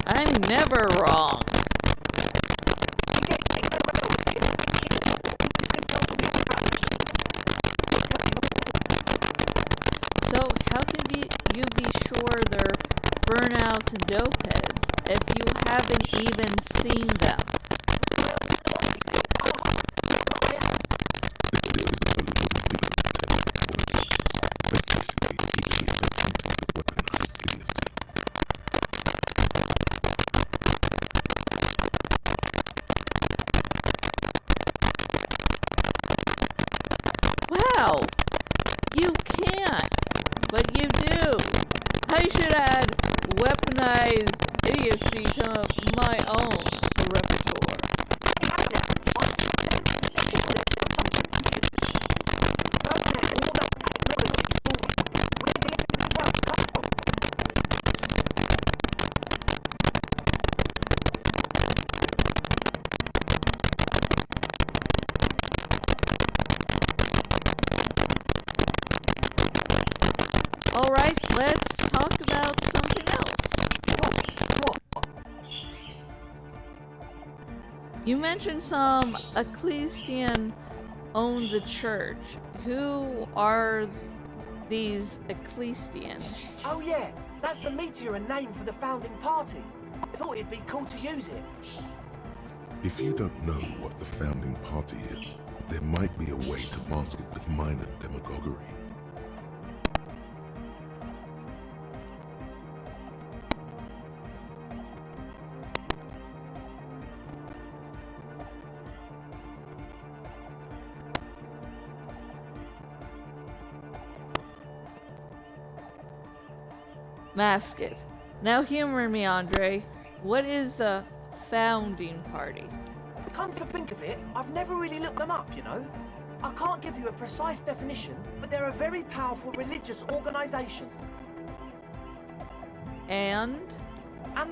I'm never wrong. So, how can you be sure they're burnouts and dope heads if you haven't even seen them? Wow! You can't, but you do. I should add weaponized idiocy to my own repertoire. All right, let's talk about something else. You mentioned some Ecclesian own the church. Who are these Ecclesians? Oh yeah, that's a meteor and name for the founding party. I thought it'd be cool to use it. If you don't know what the founding party is, there might be a way to mask it with minor demagoguery. Mask it. Now humor me, Andre. What is the founding party? Come to think of it, I've never really looked them up, you know. I can't give you a precise definition, but they're a very powerful religious organisation. And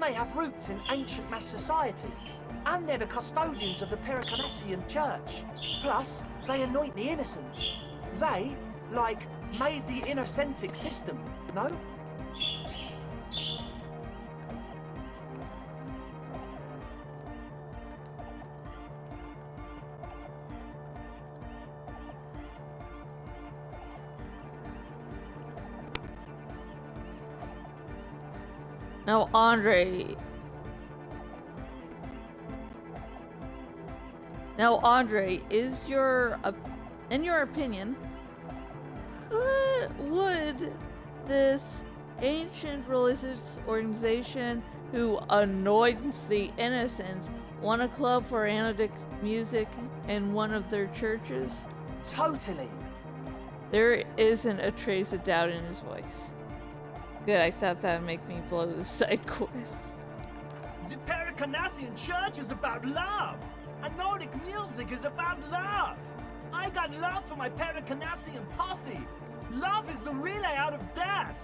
they have roots in ancient mass society. And they're the custodians of the Pericanassian Church. Plus, they anoint the innocents. They, like, made the innocentic system, no? Now, Andre. Is in your opinion, would this ancient religious organization who anoints the innocents want a club for analytic music in one of their churches? Totally. There isn't a trace of doubt in his voice. Good, I thought that would make me blow the side quest. The Paracanassian church is about love. And Nordic music is about love. I got love for my Paracanassian posse. Love is the relay out of death.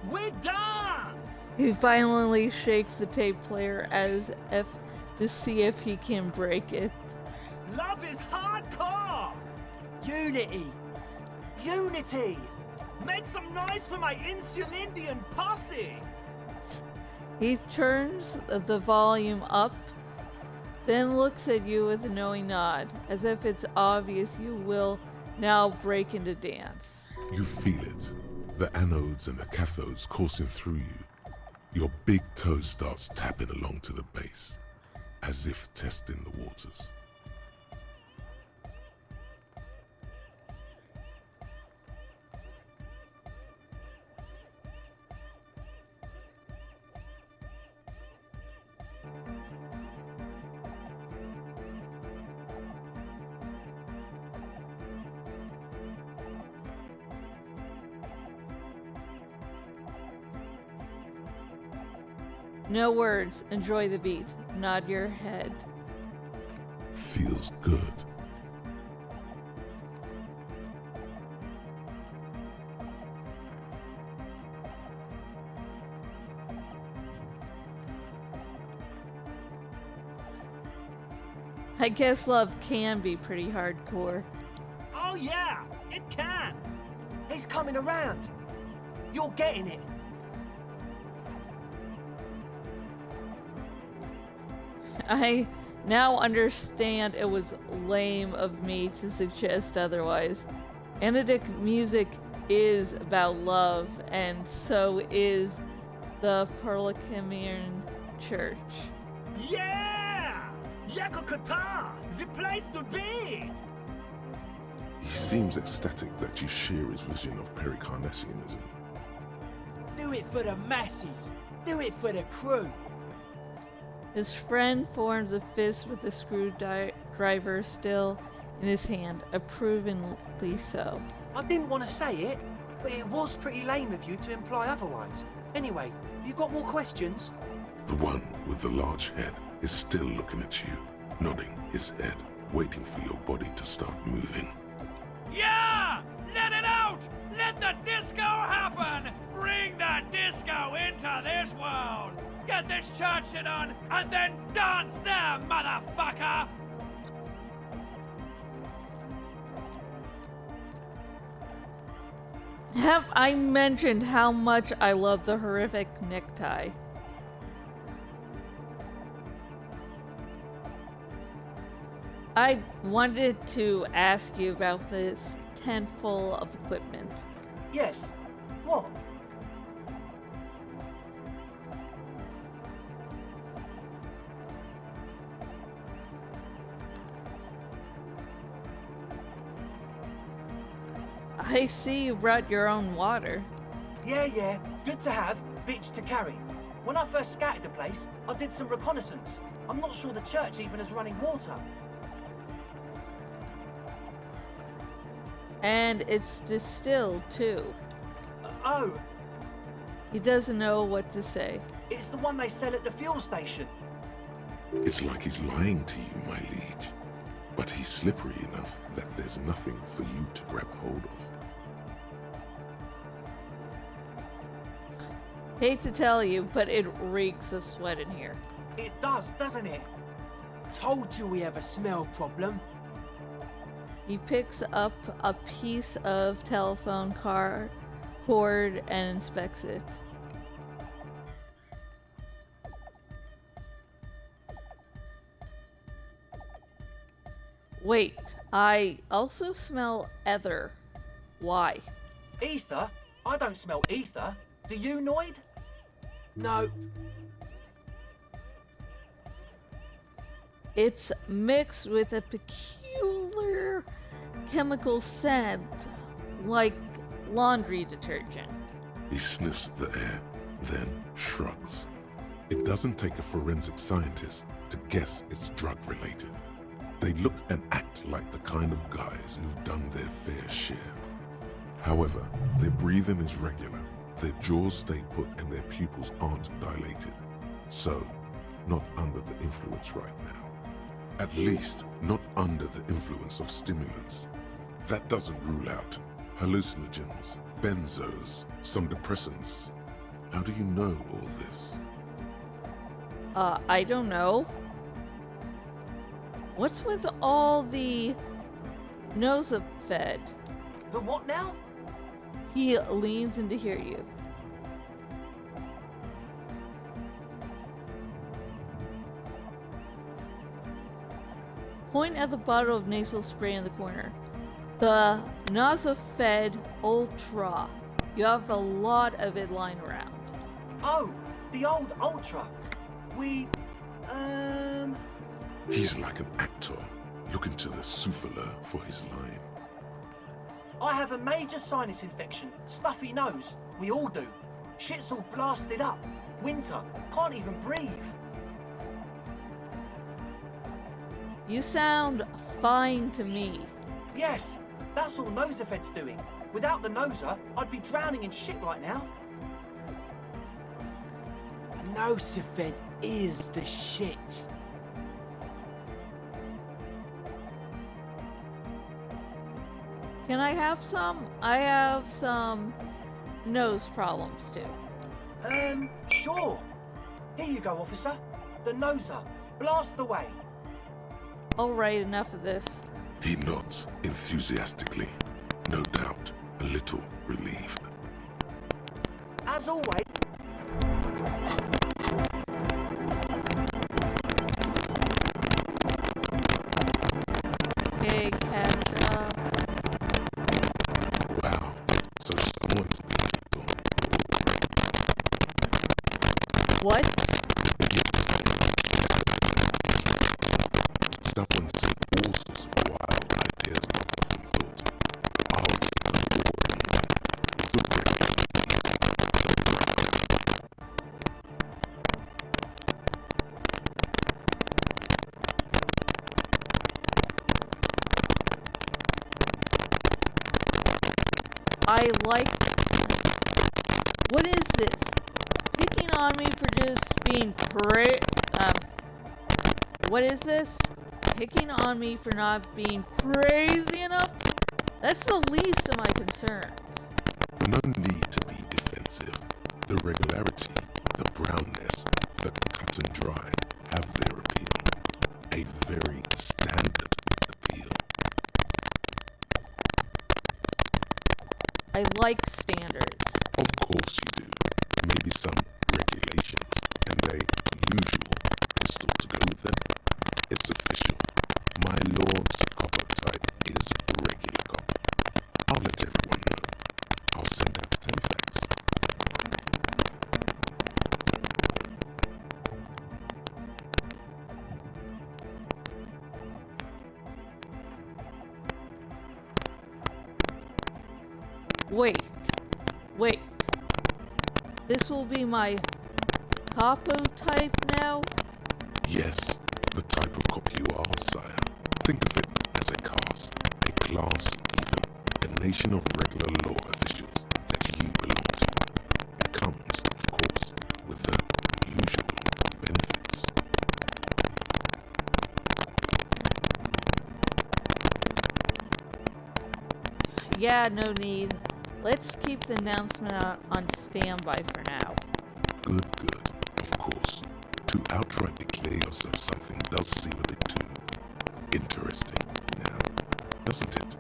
We dance! He finally shakes the tape player as if to see if he can break it. Love is hardcore! Unity! Unity! Make some noise for my Insulindian posse! He turns the volume up, then looks at you with a knowing nod, as if it's obvious you will now break into dance. You feel it. The anodes and the cathodes coursing through you. Your big toe starts tapping along to the bass, as if testing the waters. No words, enjoy the beat. Nod your head. Feels good. I guess love can be pretty hardcore. Oh yeah, it can! He's coming around. You're getting it. I now understand it was lame of me to suggest otherwise. Analytic music is about love, and so is the Perlicamian Church. Yeah! Yakokata! The place to be! He seems ecstatic that you share his vision of Pericarnassianism. Do it for the masses. Do it for the crew. His friend forms a fist with the screwdriver still in his hand, approvingly so. I didn't want to say it, but it was pretty lame of you to imply otherwise. Anyway, you got more questions? The one with the large head is still looking at you, nodding his head, waiting for your body to start moving. Yeah! Let it out! Let the disco happen! Bring the disco into this world! Get this church shit on, and then dance there, motherfucker! Have I mentioned how much I love the horrific necktie? I wanted to ask you about this tent full of equipment. Yes. What? I see you brought your own water. Yeah. Good to have, bitch to carry. When I first scouted the place, I did some reconnaissance. I'm not sure the church even has running water. And it's distilled, too. Oh, He doesn't know what to say. it's the one they sell at the fuel station. It's like he's lying to you, my liege. But he's slippery enough that there's nothing for you to grab hold of. Hate to tell you, but it reeks of sweat in here. It does, doesn't it? Told you we have a smell problem. He picks up a piece of telephone cord and inspects it. Wait, I also smell ether. Why? Ether? I don't smell ether. Do you, Noid? No, It's mixed with a peculiar chemical scent, like laundry detergent. He sniffs the air, then shrugs. It doesn't take a forensic scientist to guess it's drug-related. They look and act like the kind of guys who've done their fair share. However, their breathing is regular, their jaws stay put and their pupils aren't dilated. So, not under the influence right now. At least, not under the influence of stimulants. That doesn't rule out hallucinogens, benzos, some depressants. How do you know all this? I don't know. What's with all the nosophed? The what now? He leans in to hear you. Point at the bottle of nasal spray in the corner. The Nosophed Ultra. You have a lot of it lying around. Oh, the old Ultra. He's like an actor, looking to the souffleur for his line. I have a major sinus infection, stuffy nose. We all do. Shit's all blasted up. Winter, can't even breathe. You sound fine to me. Yes, that's all Nosoped's doing. Without the Noser, I'd be drowning in shit right now. Nosophed is the shit. Can I have some? I have some nose problems too. Sure. Here you go, officer. The Noser. Blast away. Alright, enough of this. He nods enthusiastically, no doubt a little relieved. As always. Okay, catch up. Wow, so someone's beautiful. What? Someone said all sorts of wild ideas I often thought. I was the boring one, the regular I like... What is this? Picking on me for just being what is this? Picking on me for not being crazy enough? That's the least of my concerns. No need to be defensive. The regularity, the brownness, the cut and dry have their appeal. A very standard appeal. I like standards. Of course you do. Maybe some regulations and a usual pistol to go with them. It's official. My lord's copper type is regular copper. I'll let everyone know. I'll send out Telefax. Wait. This will be my capo type now? Yes, the type of cop you are, sire. Think of it as a caste, a class even, a nation of regular law officials that you belong to. It comes, of course, with the usual benefits. Yeah, no need. Let's keep the announcement on standby for now. Good. Of course. To outright declare yourself something does seem a bit too interesting now, doesn't it?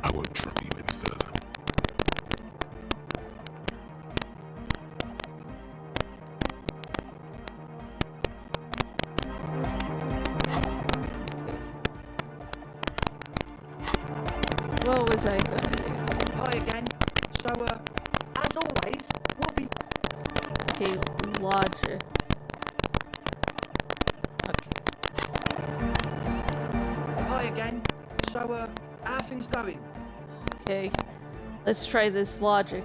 I won't trouble you any further. What was I gonna do? Hi again. So, as always, we'll be... Okay, logic. Okay. going. Okay, let's try this logic.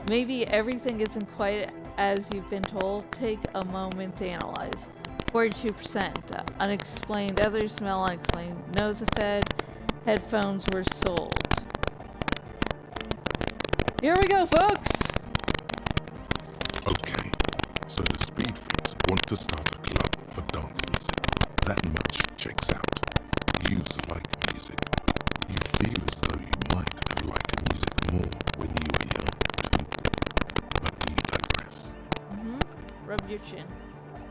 Maybe everything isn't quite as you've been told. Take a moment to analyze. 42%. Unexplained. Others smell unexplained. Nose fed. Headphones were sold. Here we go, folks! Okay, so the speed freaks want to start a club for dance music. That much checks out. Youths like music. You feel as though you might have liked music more when you were young, too. But you digress. Rub your chin.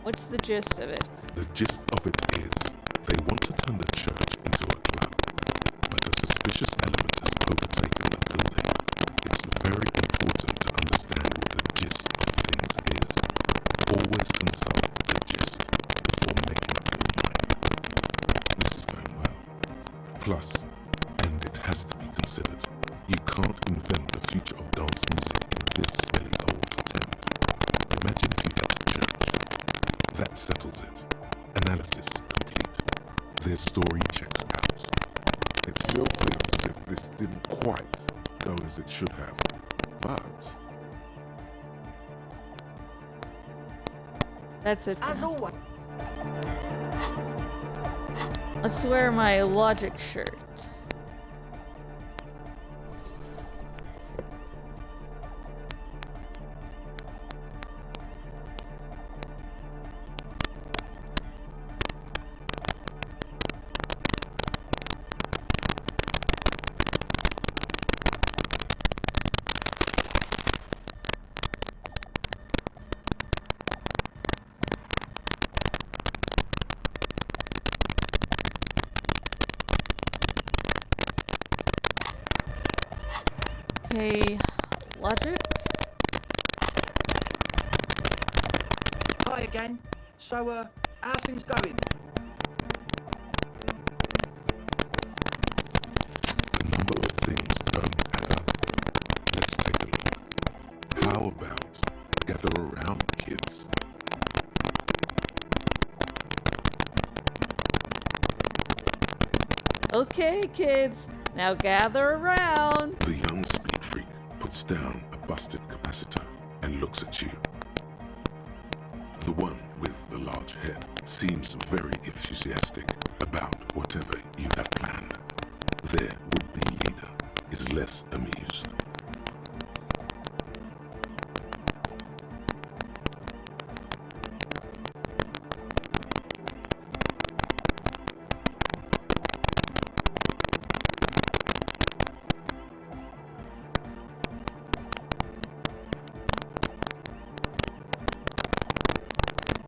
What's the gist of it? The gist of it is, they want to turn the church into a club, but a suspicious element has overtaken the building. It's very important to understand what the gist of things is. Always consult the gist before making up your mind. This is going well. Plus, and it has to be considered, you can't invent the future of dance music in this silly old attempt. Imagine if you had a church. That settles it. Analysis complete. Their story checks out. It still feels as if this didn't quite go as it should have. But That's it for As now. always. Let's wear my logic shirt. Okay, logic? Hi again. So, how are things going? the number of things don't add up. Let's take a look. How about gather around, kids? Okay, kids, now gather around. The young speed freak puts down a busted capacitor and looks at you. The one with the large head seems very enthusiastic about whatever you have planned. Their would-be leader is less amused.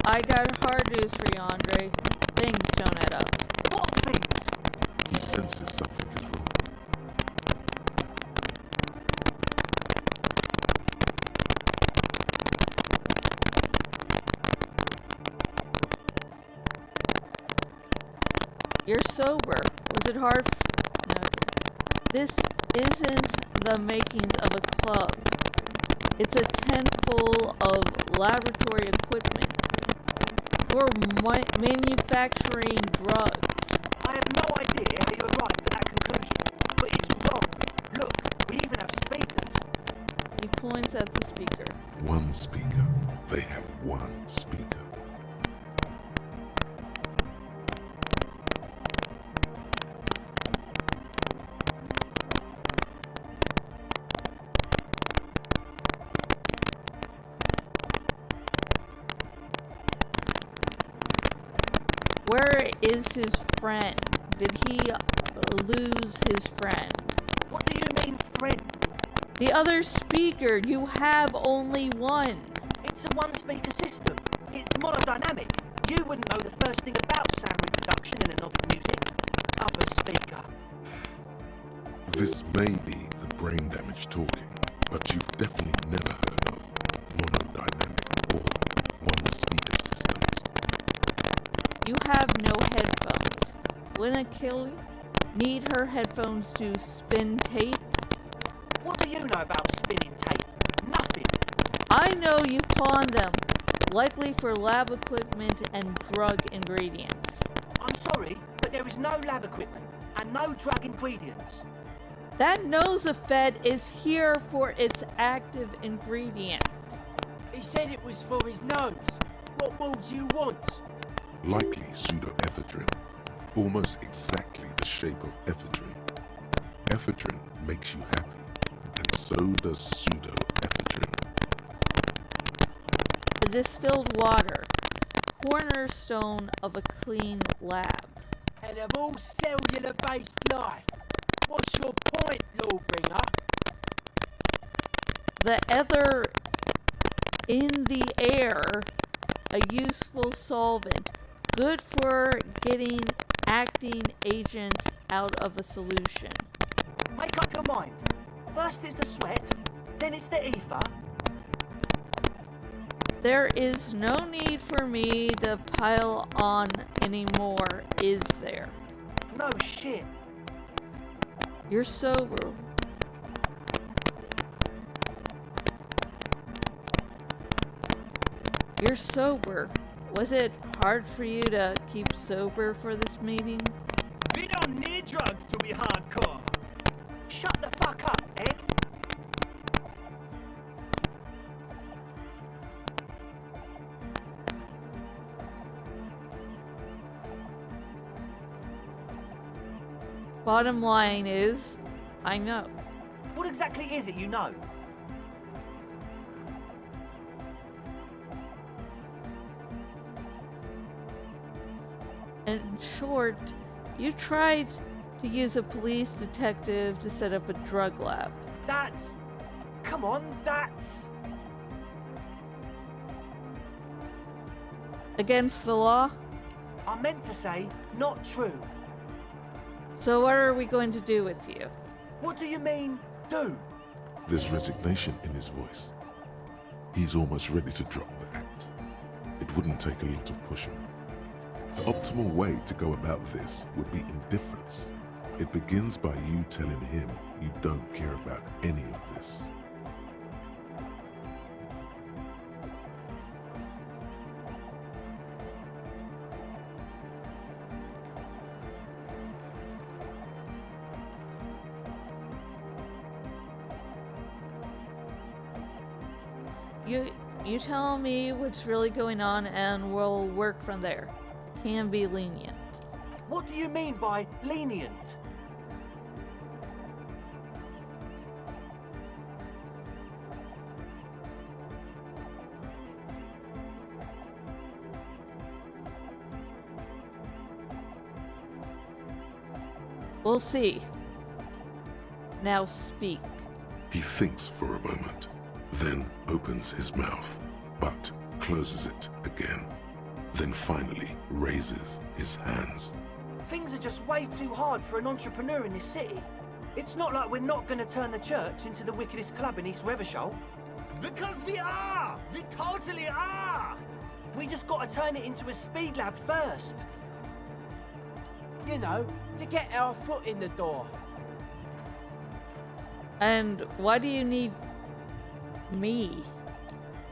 I got hard news for you, Andre. Things don't add up. What things? He senses something is wrong. You're sober. Was it hard? No. This isn't the makings of a club. It's a tent full of laboratory equipment for manufacturing drugs. I have no idea how you arrived at that conclusion, but it's wrong. Look, we even have speakers. He points at the speaker. One speaker. They have one speaker. Where is his friend? Did he lose his friend? What do you mean, friend? The other speaker, you have only one. It's a one-speaker system. It's monodynamic. You wouldn't know the first thing about sound reproduction in anodic music. Other speaker. This may be the brain damage talking, but you've definitely never heard of monodynamic or one-speaker systems. You have no headphones. Wouldn't Achille need her headphones to spin tape? What do you know about spinning tape? Nothing. I know you pawned them, likely for lab equipment and drug ingredients. I'm sorry, but there is no lab equipment and no drug ingredients. That Nosafed is here for its active ingredient. He said it was for his nose. What more do you want? Likely pseudoephedrine, almost exactly the shape of ephedrine. Ephedrine makes you happy, and so does pseudoephedrine. The distilled water, cornerstone of a clean lab. And of all cellular-based life, what's your point, Lawbringer? The ether in the air, a useful solvent, good for getting acting agent out of a solution. Make up your mind. First it's the sweat, then it's the ether. There is no need for me to pile on anymore, is there? No shit. You're sober. You're sober. Was it hard for you to keep sober for this meeting? We don't need drugs to be hardcore. Shut the fuck up, Egg. Bottom line is, I know. What exactly is it you know? In short, you tried to use a police detective to set up a drug lab. That's... Come on, that's... Against the law? I meant to say, not true. So what are we going to do with you? What do you mean, do? There's resignation in his voice. He's almost ready to drop the act. It wouldn't take a lot of pushing. The optimal way to go about this would be indifference. It begins by you telling him you don't care about any of this. You tell me what's really going on and we'll work from there. Can be lenient. What do you mean by lenient? We'll see. Now speak. He thinks for a moment, then opens his mouth, but closes it again. Then finally raises his hands. Things are just way too hard for an entrepreneur in this city. It's not like we're not going to turn the church into the wickedest club in East Revachol. Because we are! We totally are! We just got to turn it into a speed lab first. You know, to get our foot in the door. And why do you need me?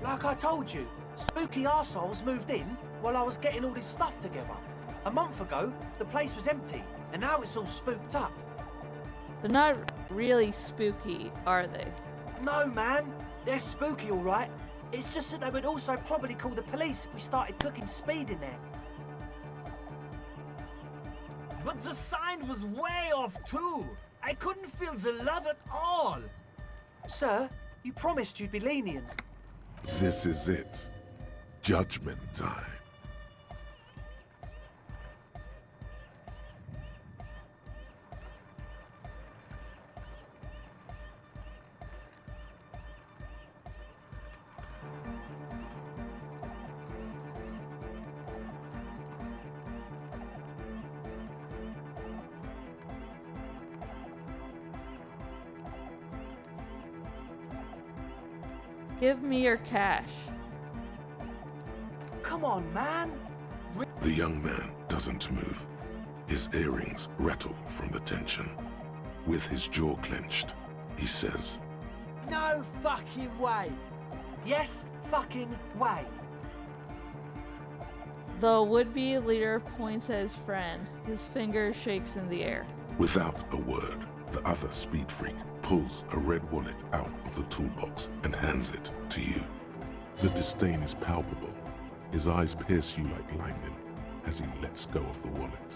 Like I told you, spooky arseholes moved in while I was getting all this stuff together. A month ago, the place was empty, and now it's all spooked up. They're not really spooky, are they? No, man. They're spooky, all right. It's just that they would also probably call the police if we started cooking speed in there. But the sign was way off too. I couldn't feel the love at all. Sir, you promised you'd be lenient. This is it. Judgment time. Give me your cash. Come on, man. The young man doesn't move. His earrings rattle from the tension. With his jaw clenched, he says, No fucking way. Yes, fucking way. The would-be leader points at his friend. His finger shakes in the air. without a word, The other speed freak pulls a red wallet out of the toolbox and hands it to you. The disdain is palpable. His eyes pierce you like lightning as he lets go of the wallet.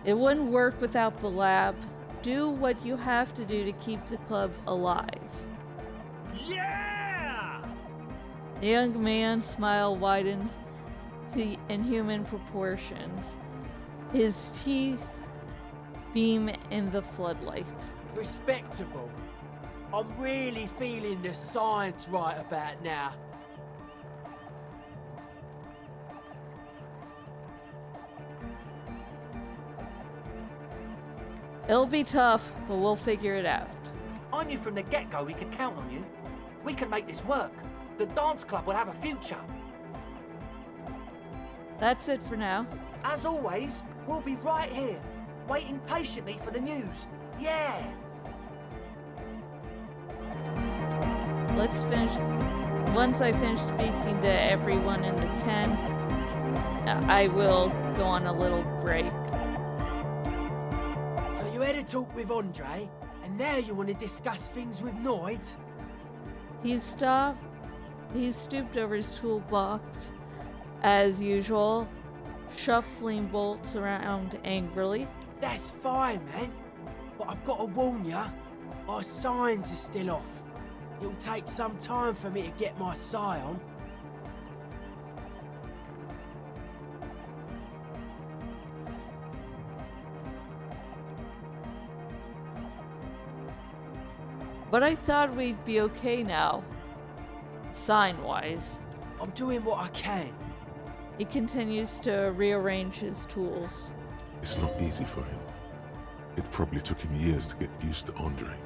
It wouldn't work without the lab. Do what you have to do to keep the club alive. Yeah! The young man's smile widens to inhuman proportions. His teeth beam in the floodlight. Respectable. I'm really feeling the science right about now. It'll be tough, but we'll figure it out. I knew from the get-go we could count on you. We can make this work. The dance club will have a future. That's it for now. As always, we'll be right here, waiting patiently for the news. Yeah! Let's finish. Once I finish speaking to everyone in the tent, I will go on a little break. So you had a talk with Andre, and now you want to discuss things with Noid? He's stooped over his toolbox, as usual, shuffling bolts around angrily. That's fine, man. But I've got to warn ya, our signs are still off. It'll take some time for me to get my psi on. But I thought we'd be okay now, sign-wise. I'm doing what I can. He continues to rearrange his tools. It's not easy for him. It probably took him years to get used to Andre.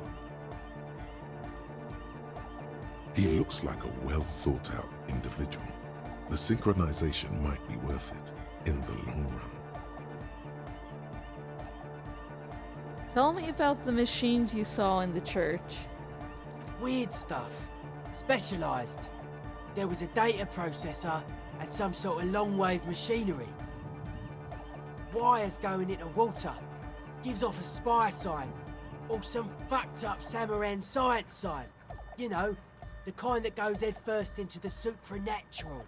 He looks like a well-thought-out individual. The synchronization might be worth it in the long run. Tell me about the machines you saw in the church. Weird stuff. Specialized. There was a data processor and some sort of long-wave machinery. Wires going into water. Gives off a spy sign. Or some fucked up Samaran science sign. You know, the kind that goes head first into the supernatural.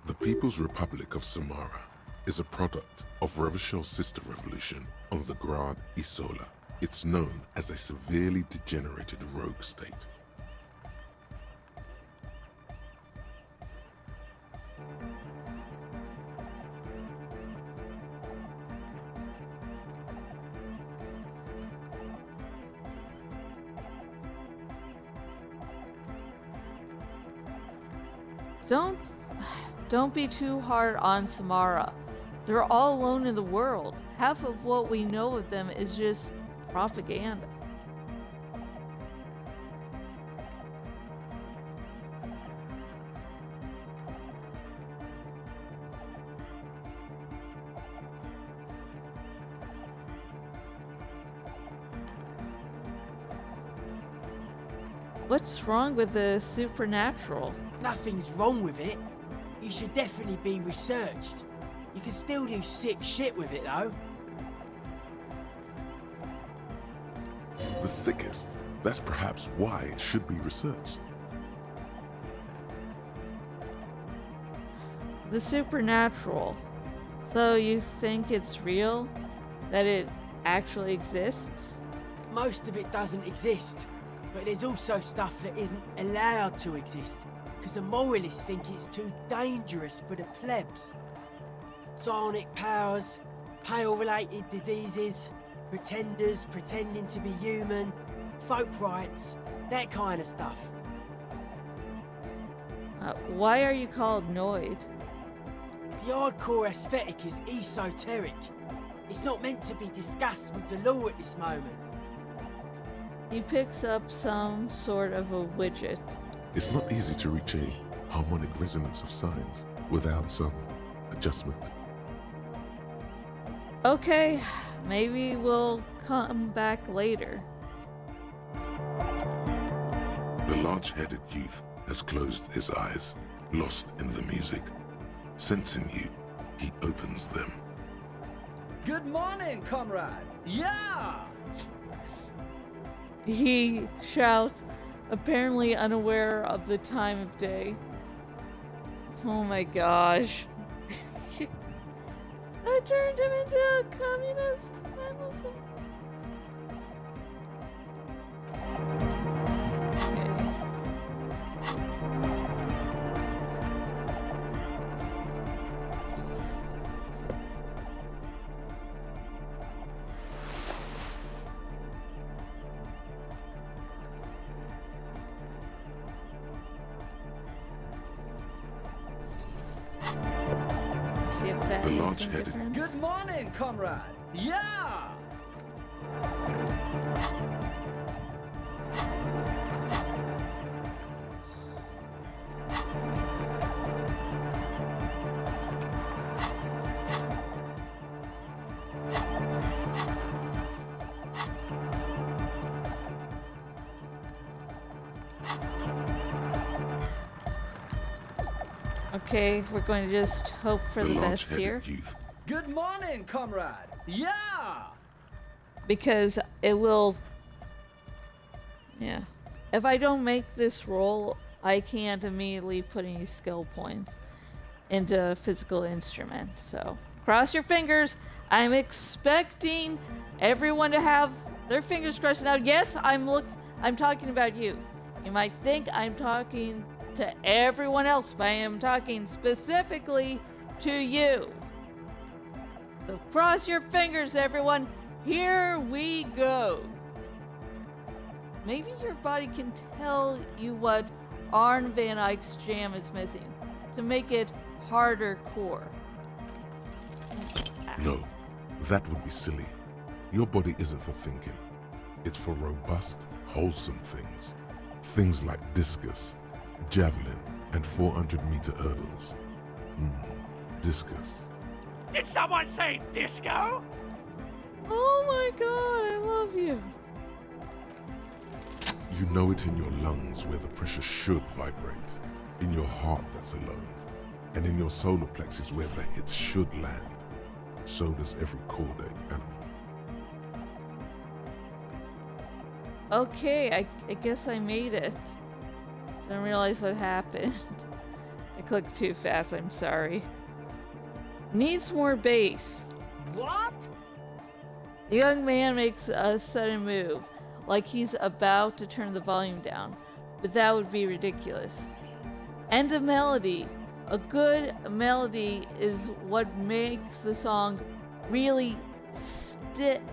The People's Republic of Samara is a product of Revishal's sister revolution on the Grand Isola. It's known as a severely degenerated rogue state. Don't be too hard on Samara. They're all alone in the world. Half of what we know of them is just propaganda. What's wrong with the supernatural? Nothing's wrong with it. You should definitely be researched. You can still do sick shit with it, though. The sickest. That's perhaps why it should be researched. The supernatural. So you think it's real? That it actually exists? Most of it doesn't exist. But there's also stuff that isn't allowed to exist. Because the moralists think it's too dangerous for the plebs. Psionic powers, pale-related diseases, pretenders pretending to be human, folk rights, that kind of stuff. Why are you called Noid? The hardcore aesthetic is esoteric. It's not meant to be discussed with the law at this moment. He picks up some sort of a widget. It's not easy to reach a harmonic resonance of signs without some adjustment. Okay, maybe we'll come back later. The large-headed youth has closed his eyes, lost in the music. Sensing you, he opens them. Good morning, comrade. Yeah! He shouts, apparently unaware of the time of day. Oh my gosh. I turned him into a communist. I'm also... See if that The makes large a headed. difference. Good morning, comrade. Yeah! Okay, we're going to just hope for the best here. large-headed youth. Good morning, comrade. Yeah! Because it will... Yeah. If I don't make this roll, I can't immediately put any skill points into a physical instrument. So, cross your fingers. I'm expecting everyone to have their fingers crossed. Now, yes, I'm talking about you. You might think I'm talking to everyone else, but I am talking specifically to you. So cross your fingers, everyone. Here we go. Maybe your body can tell you what Arn Van Eyck's jam is missing to make it harder core. No, that would be silly. Your body isn't for thinking. It's for robust, wholesome things. Things like discus, javelin, and 400-meter hurdles. Discus. Did someone say disco? Oh my god, I love you. You know it in your lungs where the pressure should vibrate, in your heart that's alone, and in your solar plexus where the hits should land. So does every cordae animal. Okay, I guess I made it. Didn't realize what happened. I clicked too fast, I'm sorry. Needs more bass. What? The young man makes a sudden move, like he's about to turn the volume down, but that would be ridiculous. And a melody. A good melody is what makes the song really stick,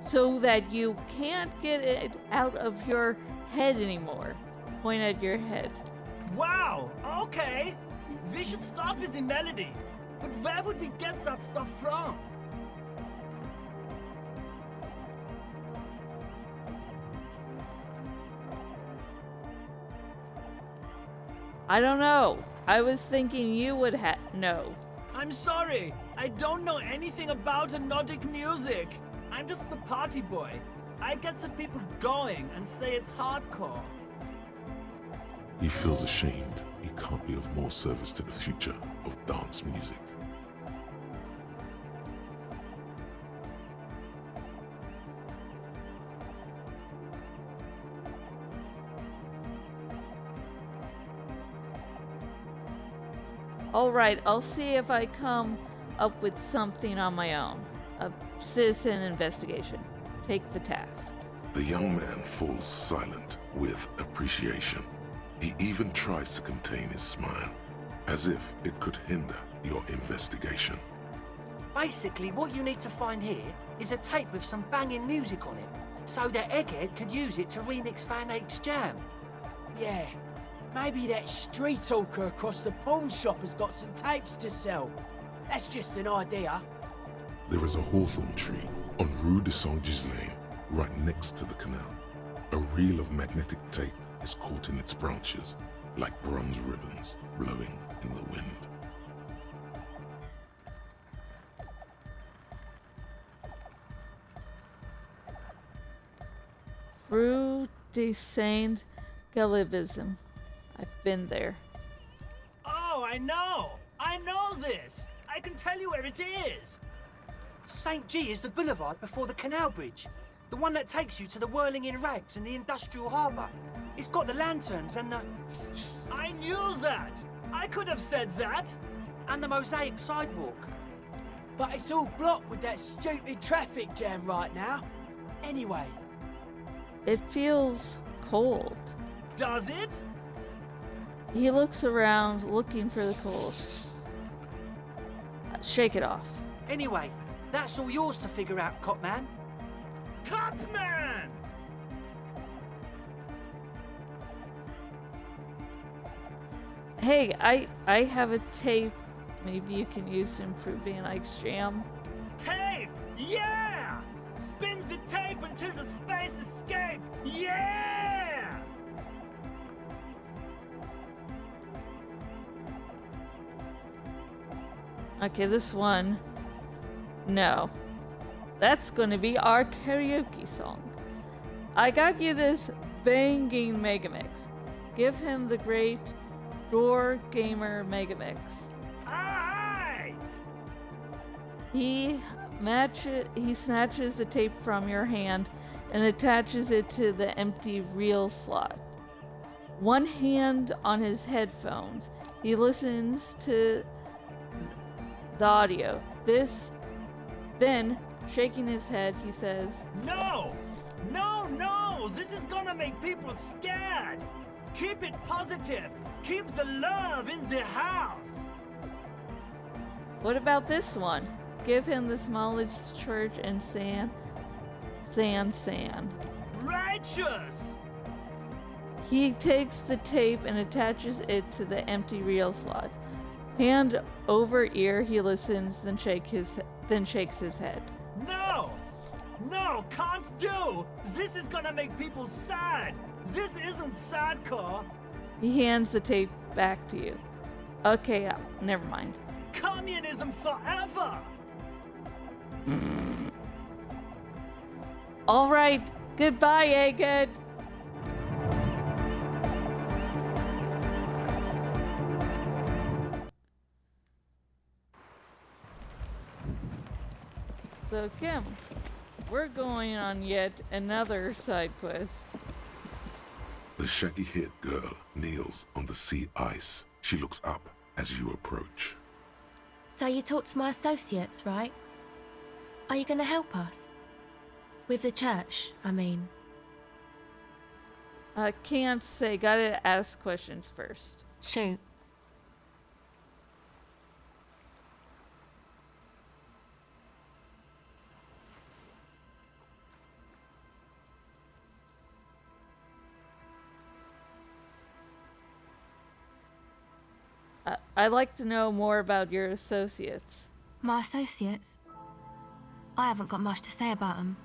so that you can't get it out of your head anymore. Point at your head. Wow, okay. We should start with the melody. But where would we get that stuff from? I don't know. I was thinking you would know. I'm sorry. I don't know anything about Nordic music. I'm just the party boy. I get the people going and say it's hardcore. He feels ashamed he can't be of more service to the future of dance music. Alright, I'll see if I come up with something on my own. A citizen investigation. Take the task. The young man falls silent with appreciation. He even tries to contain his smile, as if it could hinder your investigation. Basically, what you need to find here is a tape with some banging music on it, so that Egghead could use it to remix Van Eyck's jam. Yeah, maybe that street hawker across the pawn shop has got some tapes to sell. That's just an idea. There is a hawthorn tree on Rue de Saint-Ghislain, right next to the canal. A reel of magnetic tape is caught in its branches, like bronze ribbons blowing in the wind. Rue de Saint Galibism. I've been there. Oh, I know this. I can tell you where it is. St. G is the boulevard before the canal bridge. The one that takes you to the whirling in rags and the industrial harbour. It's got the lanterns and the... I knew that. I could have said that. and the mosaic sidewalk. But it's all blocked with that stupid traffic jam right now. Anyway. It feels cold. Does it? He looks around, looking for the cold. Shake it off. Anyway, that's all yours to figure out, Copman. Copman! Hey, I have a tape. Maybe you can use to improve Van Eyck's jam. Tape! Yeah! Spins the tape until the space escape! Yeah! Okay, this one. No. That's gonna be our karaoke song. I got you this banging Megamix. Give him the great Door Gamer Megamix. Alright! He snatches the tape from your hand and attaches it to the empty reel slot. One hand on his headphones, he listens to the audio. Then, shaking his head, he says, No! No, no! This is gonna make people scared! Keep it positive! Keep the love in the house! what about this one? Give him the smallest church and sand. Righteous! He takes the tape and attaches it to the empty reel slot. Hand over ear, he listens, then shakes his head. No! No, can't do! This is gonna make people sad! This isn't sadcore! He hands the tape back to you. Okay, never mind. Communism forever! All right, goodbye, Egghead. So, Kim, we're going on yet another side quest. The shaggy-haired girl kneels on the sea ice. She looks up as you approach. So you talked to my associates, right? Are you going to help us? With the church, I mean. Can't say, gotta ask questions first. Shoot. I'd like to know more about your associates. My associates? I haven't got much to say about them.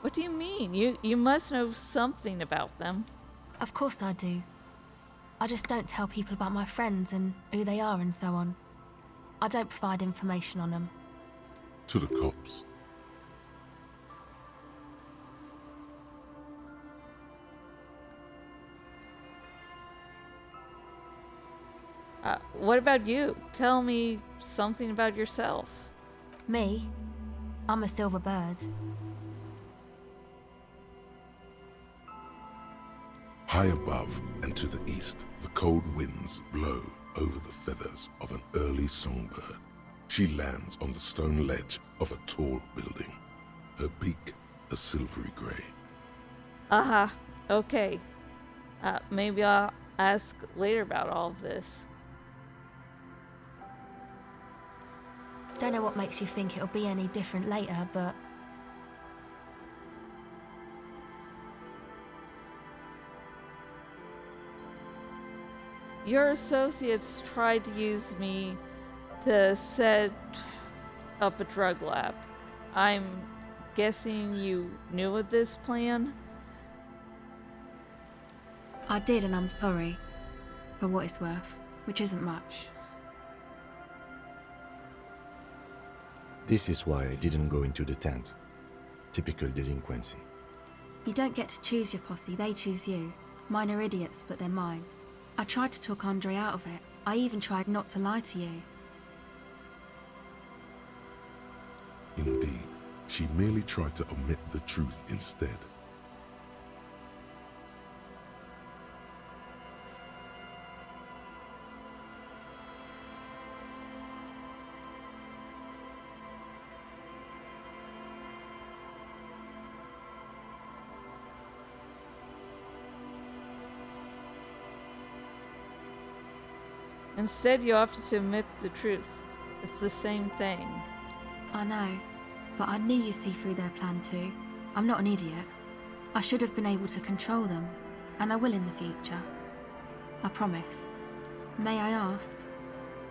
What do you mean? You must know something about them. Of course I do. I just don't tell people about my friends and who they are and so on. I don't provide information on them. To the cops. What about you? Tell me something about yourself. Me? I'm a silver bird. High above and to the east, the cold winds blow over the feathers of an early songbird. She lands on the stone ledge of a tall building, her beak a silvery gray. Aha, okay. Maybe I'll ask later about all of this. Don't know what makes you think it'll be any different later, but... Your associates tried to use me to set up a drug lab. I'm guessing you knew of this plan? I did, and I'm sorry. For what it's worth, which isn't much. This is why I didn't go into the tent. Typical delinquency. You don't get to choose your posse, they choose you. Mine are idiots, but they're mine. I tried to talk Andre out of it. I even tried not to lie to you. She merely tried to omit the truth instead. Instead, you opted to admit the truth. It's the same thing. I know, but I knew you'd see through their plan too. I'm not an idiot. I should have been able to control them, and I will in the future. I promise. May I ask,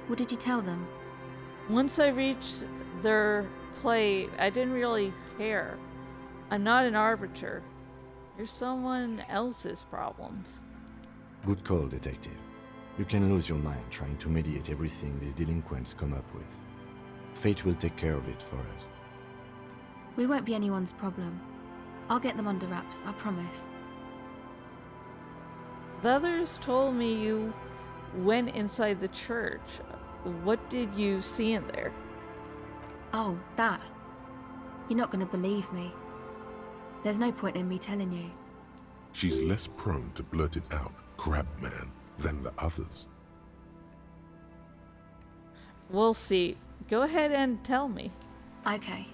what did you tell them? Once I reached their play, I didn't really care. I'm not an arbiter. You're someone else's problems. Good call, Detective. You can lose your mind trying to mediate everything these delinquents come up with. Fate will take care of it for us. We won't be anyone's problem. I'll get them under wraps, I promise. The others told me you went inside the church. What did you see in there? Oh, that. You're not going to believe me. There's no point in me telling you. She's less prone to blurt it out, Crabman, than the others. We'll see. Go ahead and tell me. Okay.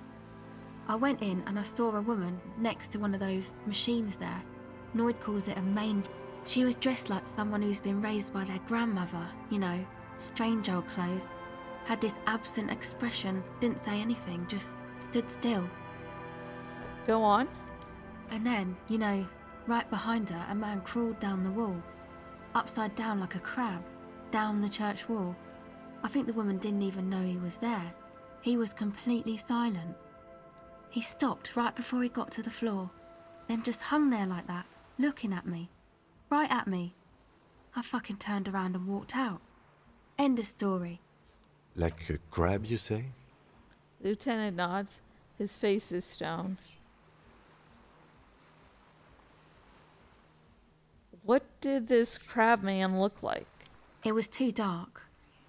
I went in and I saw a woman next to one of those machines there. Noid calls it a main. She was dressed like someone who's been raised by their grandmother, you know, strange old clothes. Had this absent expression, didn't say anything, just stood still. Go on. And then, you know, right behind her, a man crawled down the wall. Upside down like a crab, down the church wall. I think the woman didn't even know he was there. He was completely silent. He stopped right before he got to the floor, then just hung there like that, looking at me. Right at me. I fucking turned around and walked out. End of story. Like a crab, you say? Lieutenant nods. His face is stone. What did this crab man look like? It was too dark.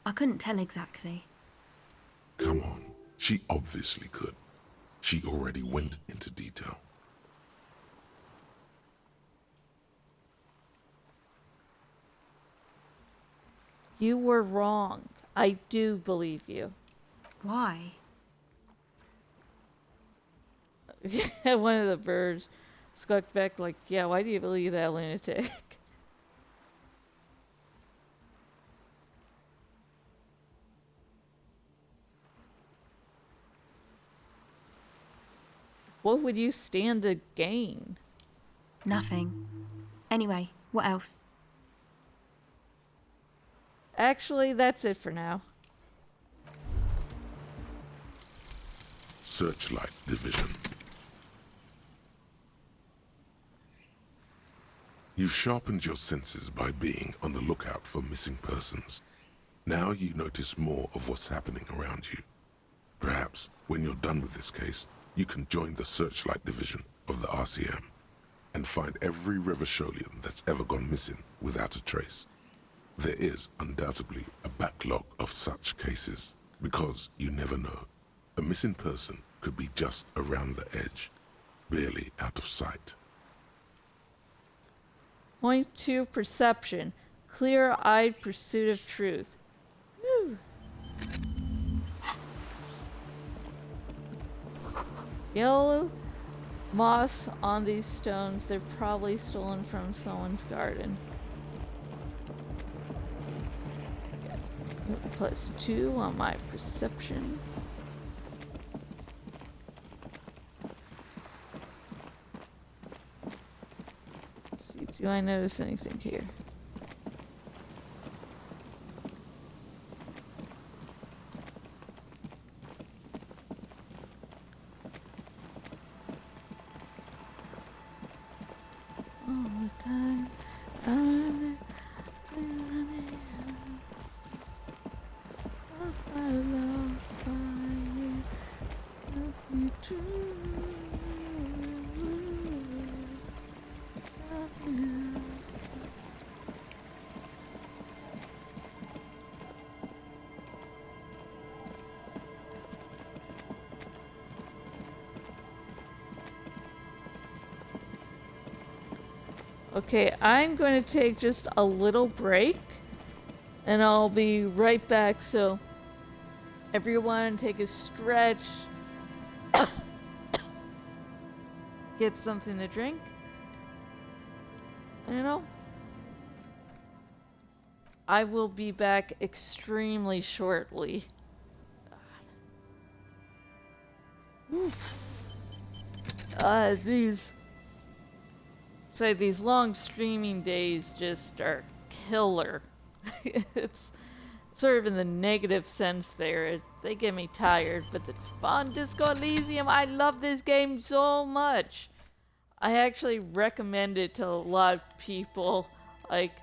I couldn't tell exactly. Come on, she obviously could. She already went into detail. You were wrong. I do believe you. Why? One of the birds squawked back like, yeah, why do you believe that lunatic? What would you stand to gain? Nothing. Anyway, what else? Actually, that's it for now. Searchlight Division. You've sharpened your senses by being on the lookout for missing persons. Now you notice more of what's happening around you. Perhaps, when you're done with this case, you can join the Searchlight Division of the RCM and find every Revacholian that's ever gone missing without a trace. There is undoubtedly a backlog of such cases, because you never know. A missing person could be just around the edge, barely out of sight. Point 2, perception. Clear-eyed pursuit of truth. Woo. Yellow moss on these stones. They're probably stolen from someone's garden. +2 on my perception. Let's see, do I notice anything here? All the time. Okay, I'm going to take just a little break and I'll be right back. So everyone take a stretch, get something to drink. I will be back extremely shortly. These long streaming days just are killer. It's sort of in the negative sense there. They get me tired, but it's fun. Disco Elysium, I love this game so much. I actually recommend it to a lot of people. Like,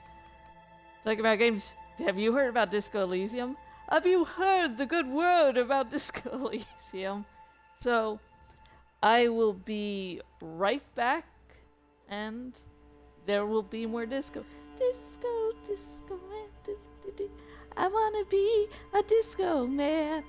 talking about games, have you heard about Disco Elysium? Have you heard the good word about Disco Elysium? So, I will be right back, and there will be more disco. Disco, disco man, I wanna be a disco man.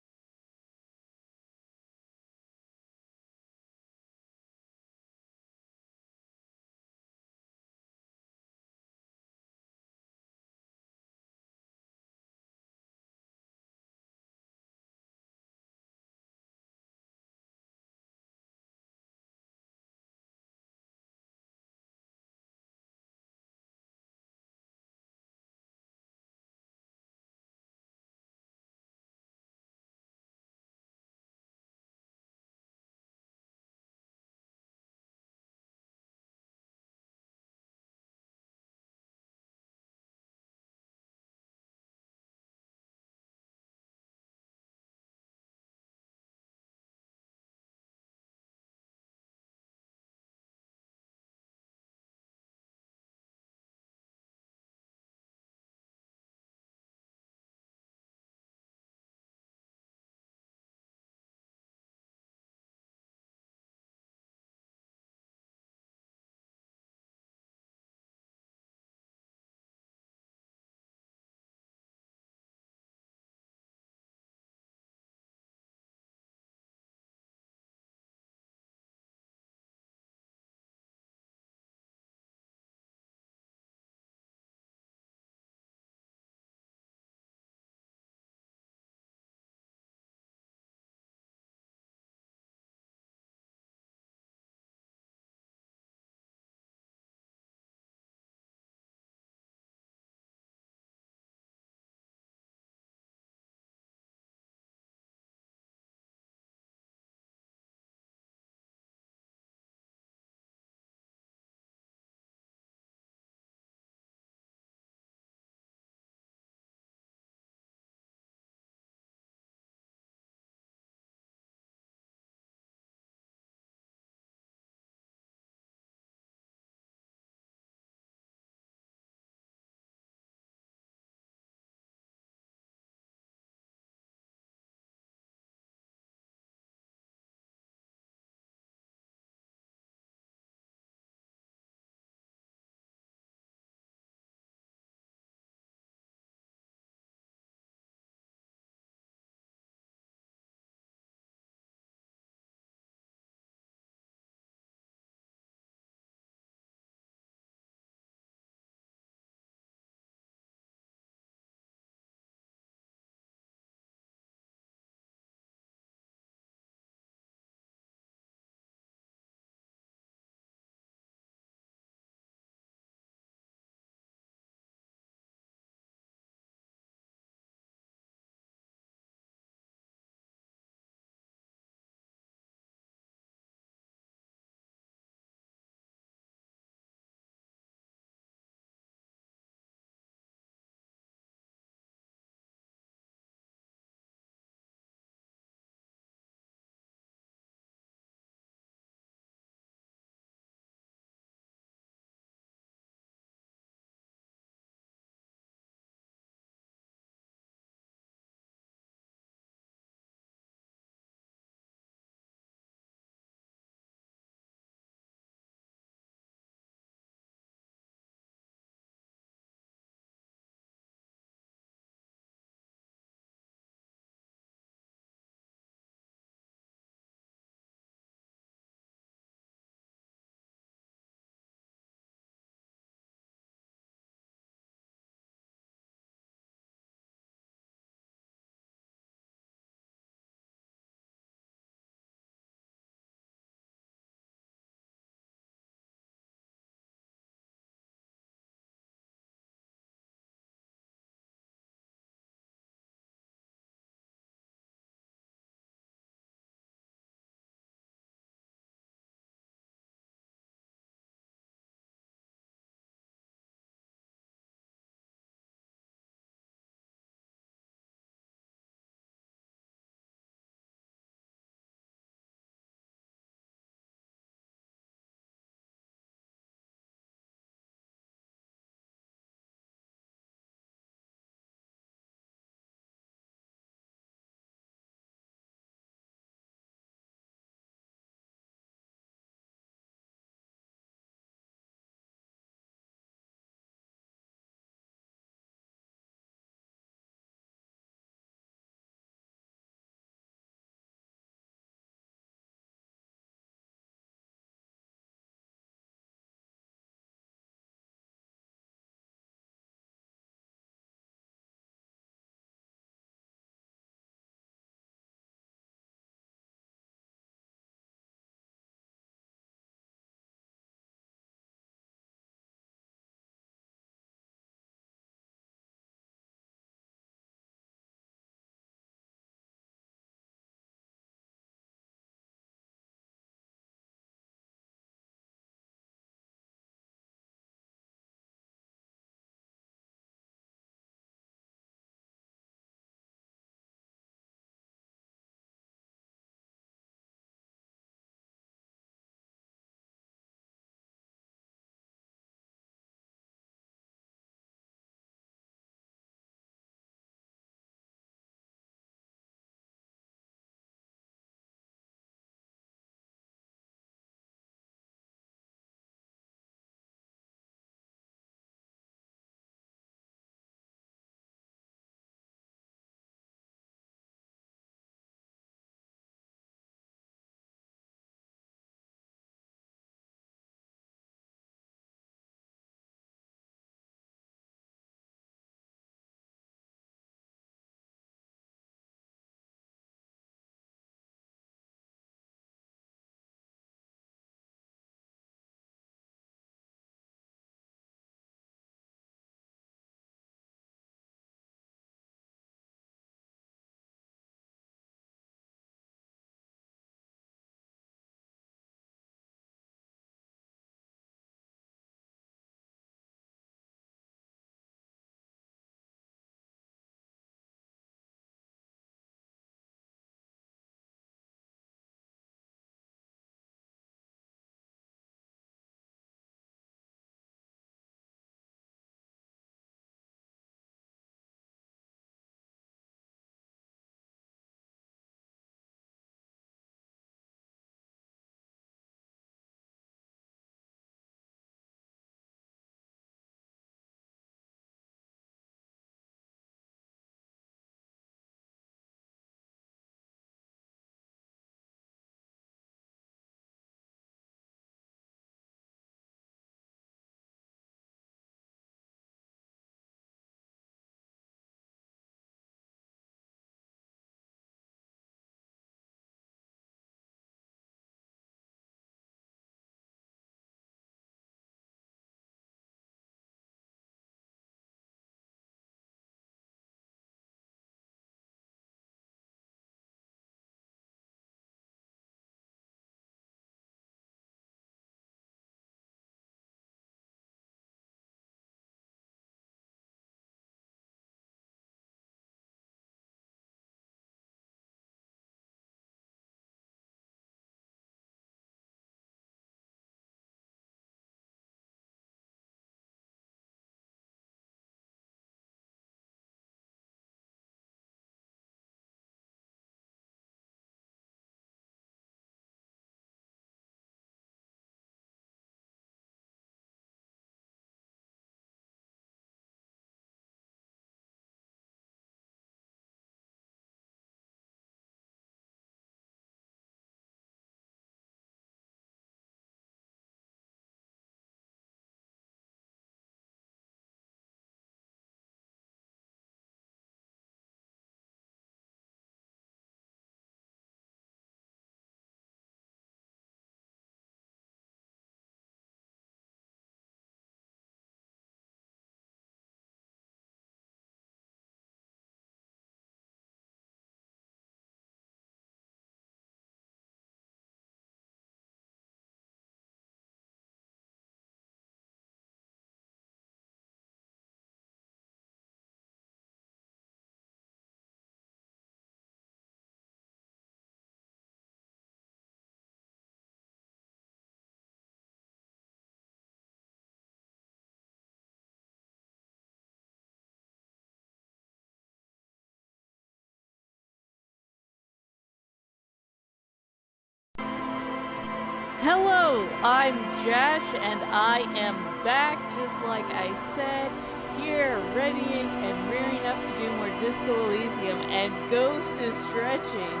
Hello, I'm Josh, and I am back, just like I said, here, ready and rearing up to do more Disco Elysium, and Ghost is stretching.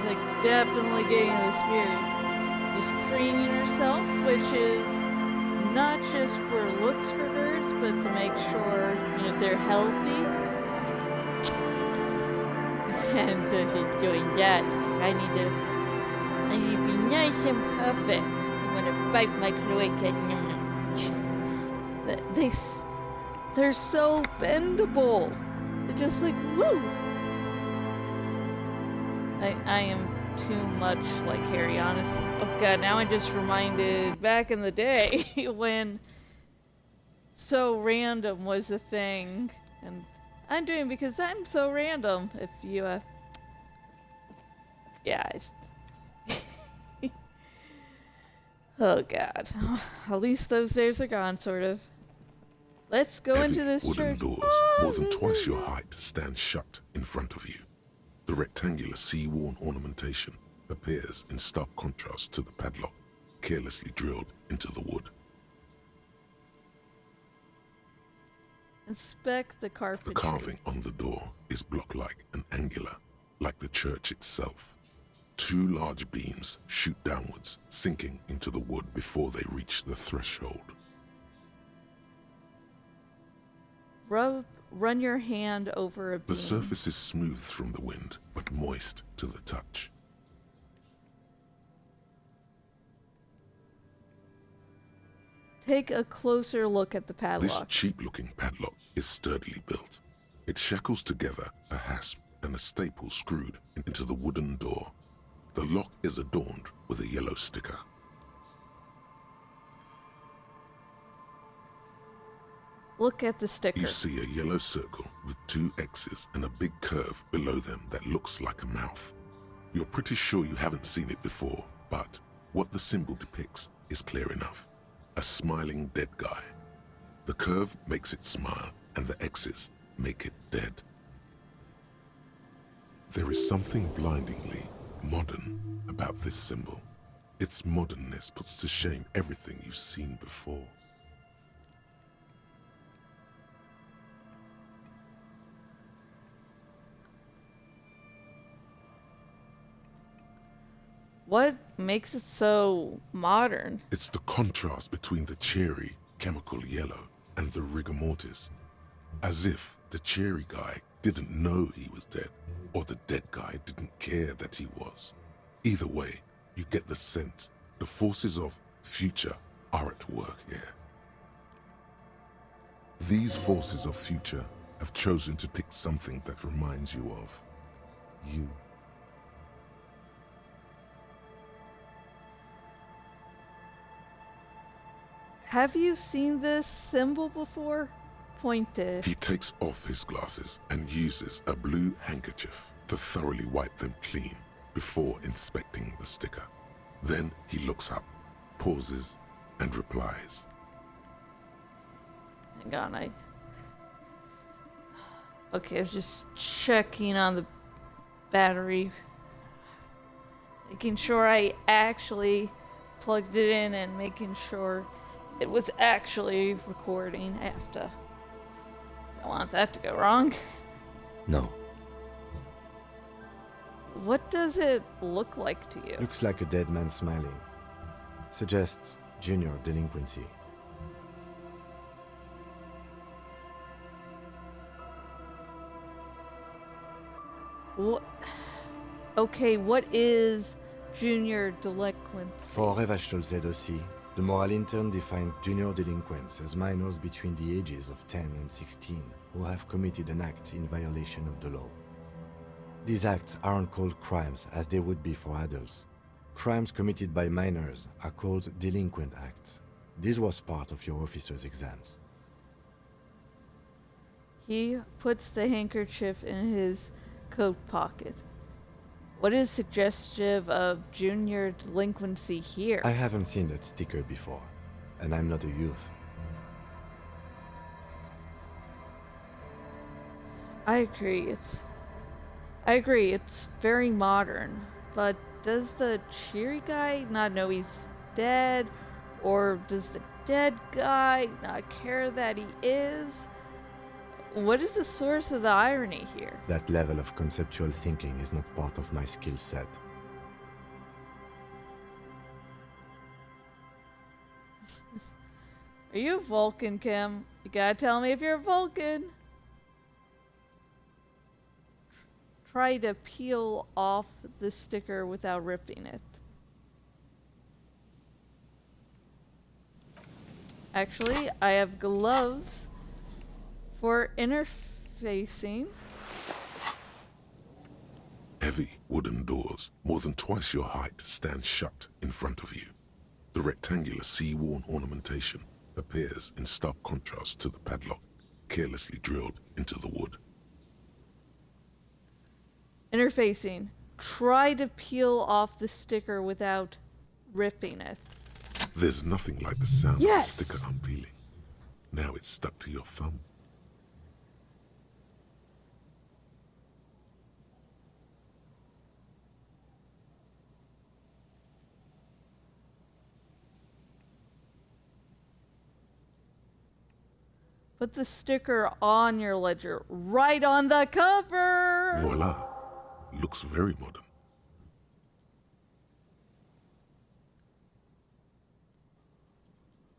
Like, definitely getting the spirit. Just preening herself, which is not just for looks for birds, but to make sure, they're healthy. And so she's doing that. I need to be nice and perfect. I'm gonna bite my cloaca. They're so bendable. They're just like, woo. I am too much like Harry, honestly. Oh god, now I'm just reminded back in the day when so random was a thing. And I'm doing because I'm so random. If you, yeah, oh god. At least those days are gone, sort of. Let's go Heavy into this wooden church. doors, more than twice your height, stand shut in front of you. The rectangular sea-worn ornamentation appears in stark contrast to the padlock, carelessly drilled into the wood. Inspect the The carpentry. carving on the door is block-like and angular, like the church itself. Two large beams shoot downwards, sinking into the wood before they reach the threshold. Run your hand over a beam. The surface is smooth from the wind, but moist to the touch. Take a closer look at the This padlock. cheap-looking padlock is sturdily built. It shackles together a hasp and a staple screwed into the wooden door. The lock is adorned with a yellow sticker. Look at the sticker. You see a yellow circle with two X's and a big curve below them that looks like a mouth. You're pretty sure you haven't seen it before, but what the symbol depicts is clear enough. A smiling dead guy. The curve makes it smile, and the X's make it dead. There is something blindingly modern about this symbol. Its modernness puts to shame everything you've seen before. What makes it so modern? It's the contrast between the cheery, chemical yellow and the rigor mortis. As if the cheery guy didn't know he was dead, or the dead guy didn't care that he was. Either way, you get the sense the forces of future are at work here. These forces of future have chosen to pick something that reminds you of you. Have you seen this symbol before? Pointed. He takes off his glasses and uses a blue handkerchief to thoroughly wipe them clean before inspecting the sticker. Then he looks up, pauses, and replies. Hang on, okay, I was just checking on the battery. Making sure I actually plugged it in and making sure it was actually recording. I don't want that to go wrong. No. What does it look like to you? Looks like a dead man smiling. Suggests junior delinquency. Okay, what is junior delinquency? For Revachol ZOC, the moral intern defined junior delinquents as minors between the ages of 10 and 16 who have committed an act in violation of the law. These acts aren't called crimes as they would be for adults. Crimes committed by minors are called delinquent acts. This was part of your officer's exams. He puts the handkerchief in his coat pocket. What is suggestive of junior delinquency here? I haven't seen that sticker before, and I'm not a youth. I agree, it's very modern, but does the cheery guy not know he's dead? Or does the dead guy not care that he is? What is the source of the irony here? That level of conceptual thinking is not part of my skill set. Are you a Vulcan, Kim? You gotta tell me if you're a Vulcan. Try to peel off the sticker without ripping it. Actually, I have gloves for interfacing. Heavy wooden doors, more than twice your height, stand shut in front of you. The rectangular sea-worn ornamentation appears in stark contrast to the padlock, carelessly drilled into the wood. Interfacing. Try to peel off the sticker without ripping it. There's nothing like the sound Yes! of the sticker unpeeling. Now it's stuck to your thumb. Put the sticker on your ledger, right on the cover! Voila! Looks very modern.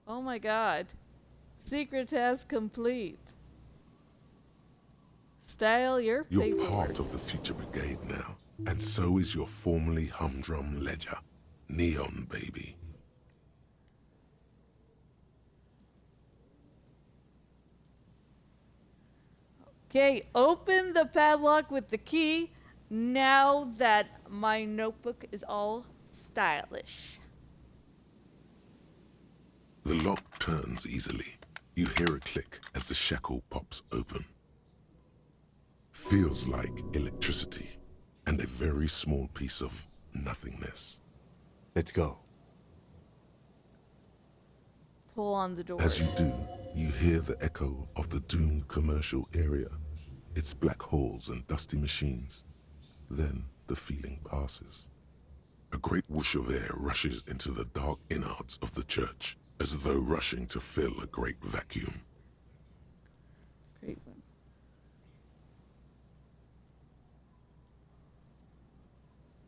Oh my god. Secret task complete. Style your You're paperwork. part of the Future Brigade now, and so is your formerly humdrum ledger. Neon, baby. Okay, open the padlock with the key now that my notebook is all stylish. The lock turns easily. You hear a click as the shackle pops open. Feels like electricity and a very small piece of nothingness. Let's go. Pull on the door. As you do, you hear the echo of the doomed commercial area, its black holes and dusty machines. Then the feeling passes. A great whoosh of air rushes into the dark innards of the church, as though rushing to fill a great vacuum. Great one.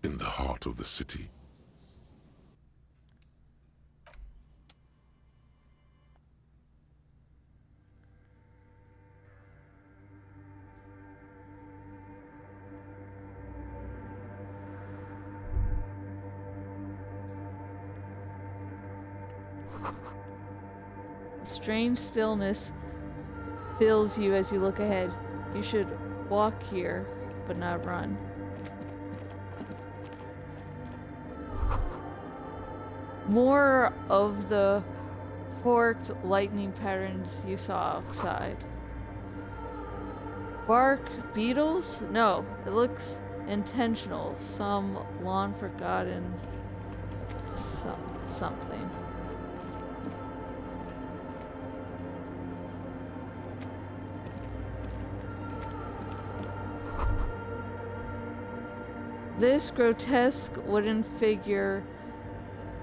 In the heart of the city, A strange stillness fills you as you look ahead. You should walk here, but not run. More of the forked lightning patterns you saw outside. Bark beetles? No, it looks intentional. Some long forgotten something. This grotesque wooden figure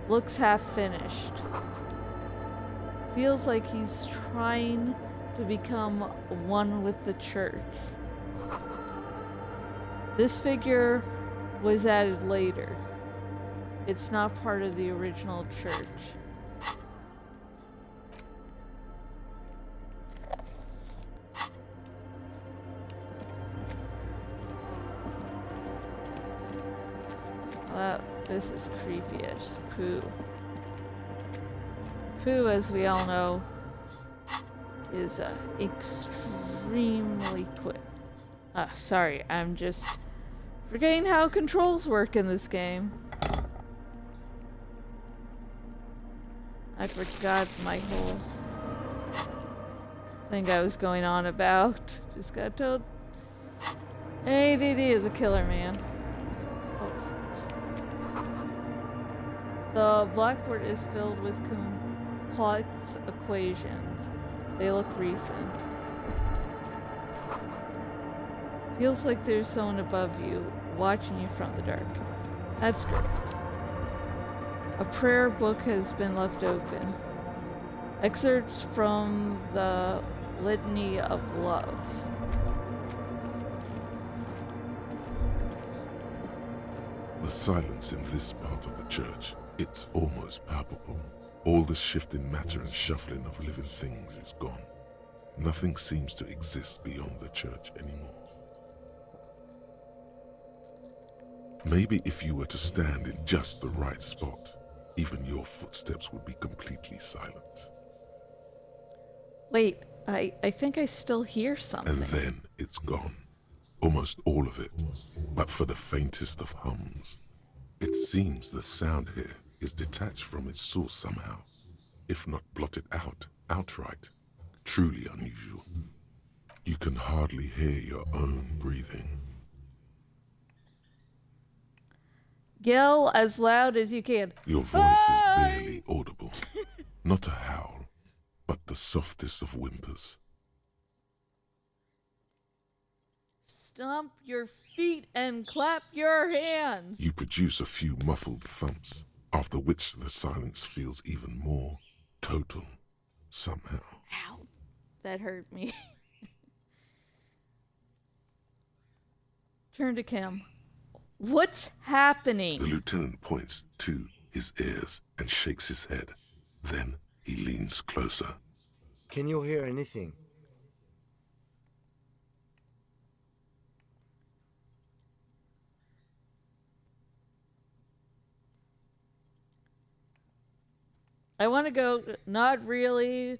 looks half finished. Feels like he's trying to become one with the church. This figure was added later. It's not part of the original church. Well, this is creepy as poo. Poo, as we all know, is extremely quick. Sorry, I'm just forgetting how controls work in this game. I forgot my whole thing I was going on about. Just got told ADD is a killer, man. The blackboard is filled with complex equations. They look recent. Feels like there's someone above you, watching you from the dark. That's great. A prayer book has been left open. Excerpts from the Litany of Love. The silence in this part of the church, it's almost palpable. All the shifting matter and shuffling of living things is gone. Nothing seems to exist beyond the church anymore. Maybe if you were to stand in just the right spot, even your footsteps would be completely silent. Wait, I think I still hear something. And then it's gone. Almost all of it, but for the faintest of hums. It seems the sound here is detached from its source somehow, if not blotted out outright. Truly unusual. You can hardly hear your own breathing. Yell as loud as you can. Your voice is barely audible. Not a howl, but the softest of whimpers. Stomp your feet and clap your hands. You produce a few muffled thumps, after which the silence feels even more total, somehow. Ow, that hurt me. Turn to Kim. What's happening? The lieutenant points to his ears and shakes his head. Then he leans closer. Can you hear anything? I want to go, not really,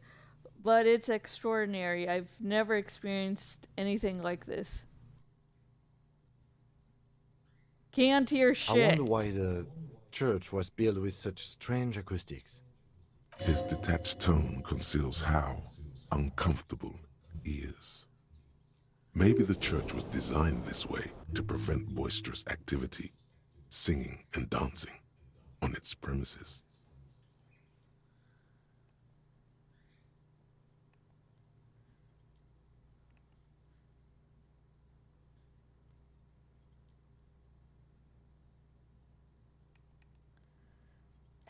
but it's extraordinary. I've never experienced anything like this. Can't hear shit. I wonder why the church was built with such strange acoustics. His detached tone conceals how uncomfortable he is. Maybe the church was designed this way to prevent boisterous activity, singing and dancing on its premises.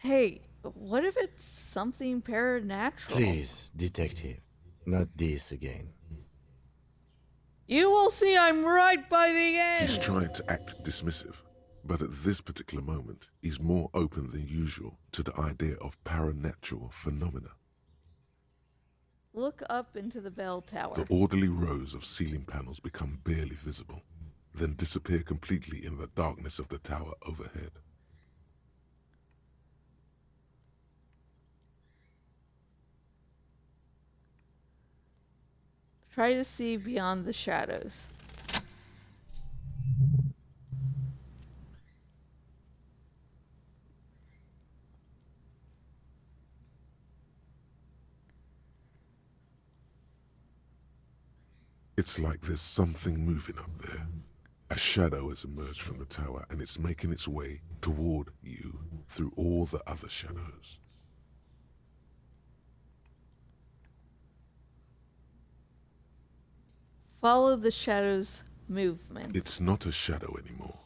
Hey, what if it's something paranatural? Please, detective, not this again. You will see I'm right by the end. He's trying to act dismissive, but at this particular moment, he's more open than usual to the idea of paranatural phenomena. Look up into the bell tower. The orderly rows of ceiling panels become barely visible, then disappear completely in the darkness of the tower overhead. Try to see beyond the shadows. It's like there's something moving up there. A shadow has emerged from the tower and it's making its way toward you through all the other shadows. Follow the shadow's movement. It's not a shadow anymore,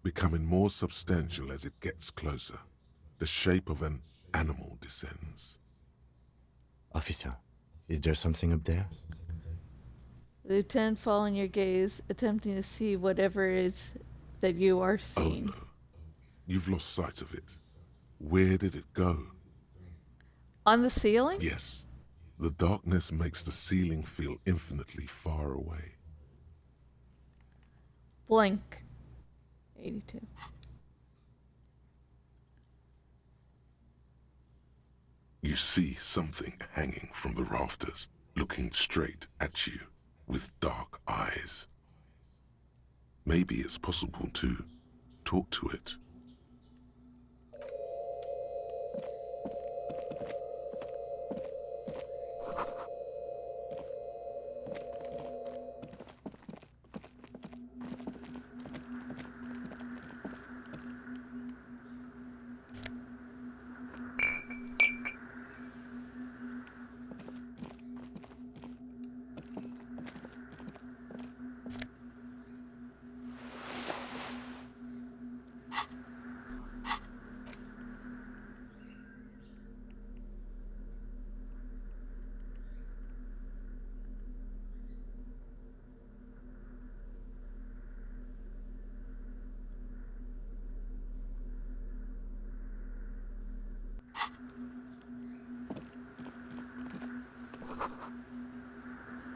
becoming more substantial as it gets closer. The shape of an animal descends. Officer, is there something up there? Lieutenant, following your gaze, attempting to see whatever it is that you are seeing. Oh no, you've lost sight of it. Where did it go? On the ceiling? Yes, the darkness makes the ceiling feel infinitely far away. Blank. 82. You see something hanging from the rafters, looking straight at you with dark eyes. Maybe it's possible to talk to it.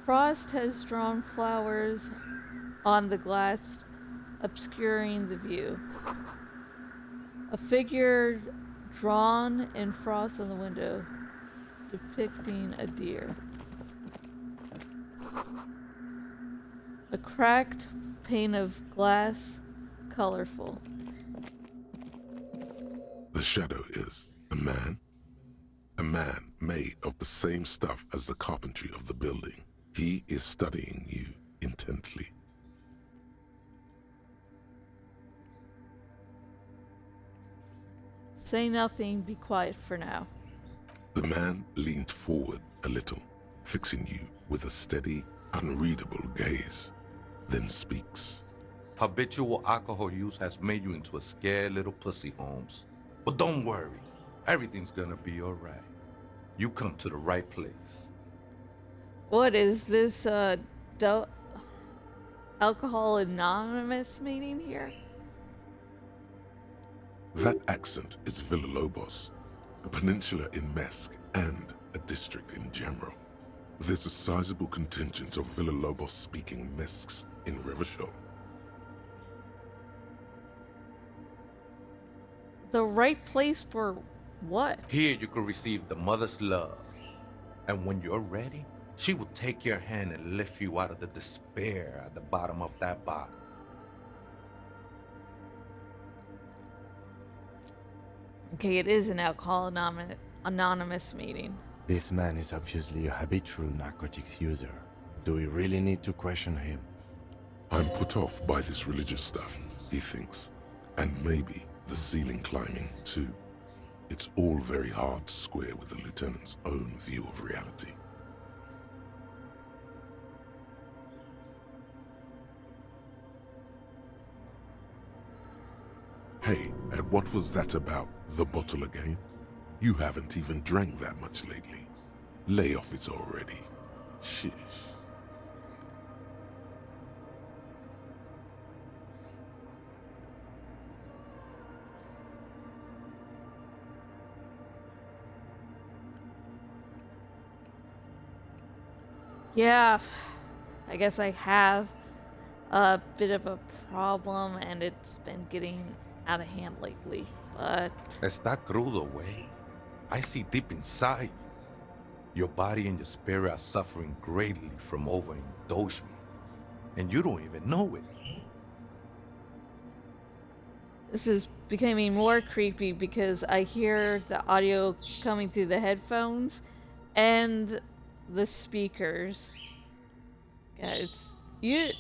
Frost has drawn flowers on the glass, obscuring the view. A figure drawn in frost on the window, depicting a deer. A cracked pane of glass, colorful. The shadow is a man made of the same stuff as the carpentry of the building. He is studying you intently. Say nothing, be quiet for now. The man leaned forward a little, fixing you with a steady, unreadable gaze, then speaks. Habitual alcohol use has made you into a scared little pussy, Holmes. But don't worry, everything's gonna be alright. You come to the right place. What is this, Alcohol Anonymous meeting here? That accent is Villalobos, a peninsula in Mesk, and a district in general. There's a sizable contingent of Villalobos-speaking Mesks in Riverdale. The right place for what? Here you can receive the mother's love. And when you're ready, she will take your hand and lift you out of the despair at the bottom of that bottle. Okay, it is an Alcohol Anonymous meeting. This man is obviously a habitual narcotics user. Do we really need to question him? I'm put off by this religious stuff, he thinks. And maybe the ceiling climbing, too. It's all very hard to square with the lieutenant's own view of reality. Hey, and what was that about the bottle again? You haven't even drank that much lately. Lay off it already. Sheesh. Yeah, I guess I have a bit of a problem, and it's been getting out of hand lately, but... Está crudo, way. I see deep inside. Your body and your spirit are suffering greatly from overindulgence, and you don't even know it. This is becoming more creepy because I hear the audio coming through the headphones and the speakers. Yeah,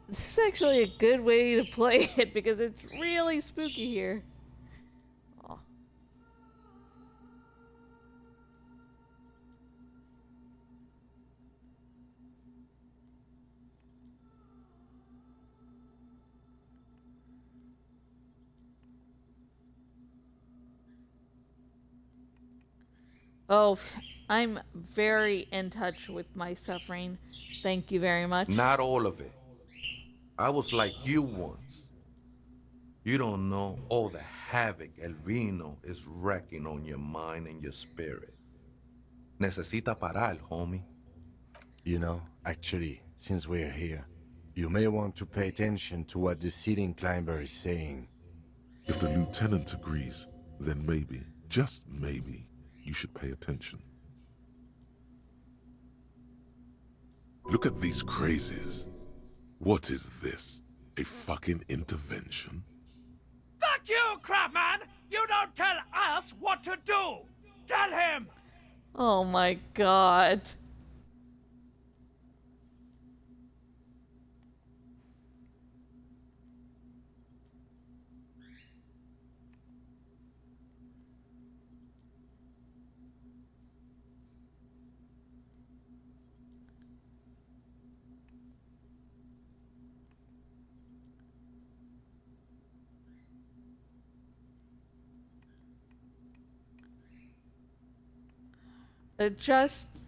this is actually a good way to play it because it's really spooky here. Aw. Oh, I'm very in touch with my suffering. Thank you very much. Not all of it. I was like you once. You don't know all the havoc El Vino is wrecking on your mind and your spirit. Necesita parar, homie. You know, actually, since we're here, you may want to pay attention to what the ceiling climber is saying. If the lieutenant agrees, then maybe, just maybe, you should pay attention. Look at these crazies. What is this? A fucking intervention? Fuck you, Crabman! You don't tell us what to do! Tell him! Oh my god. Adjust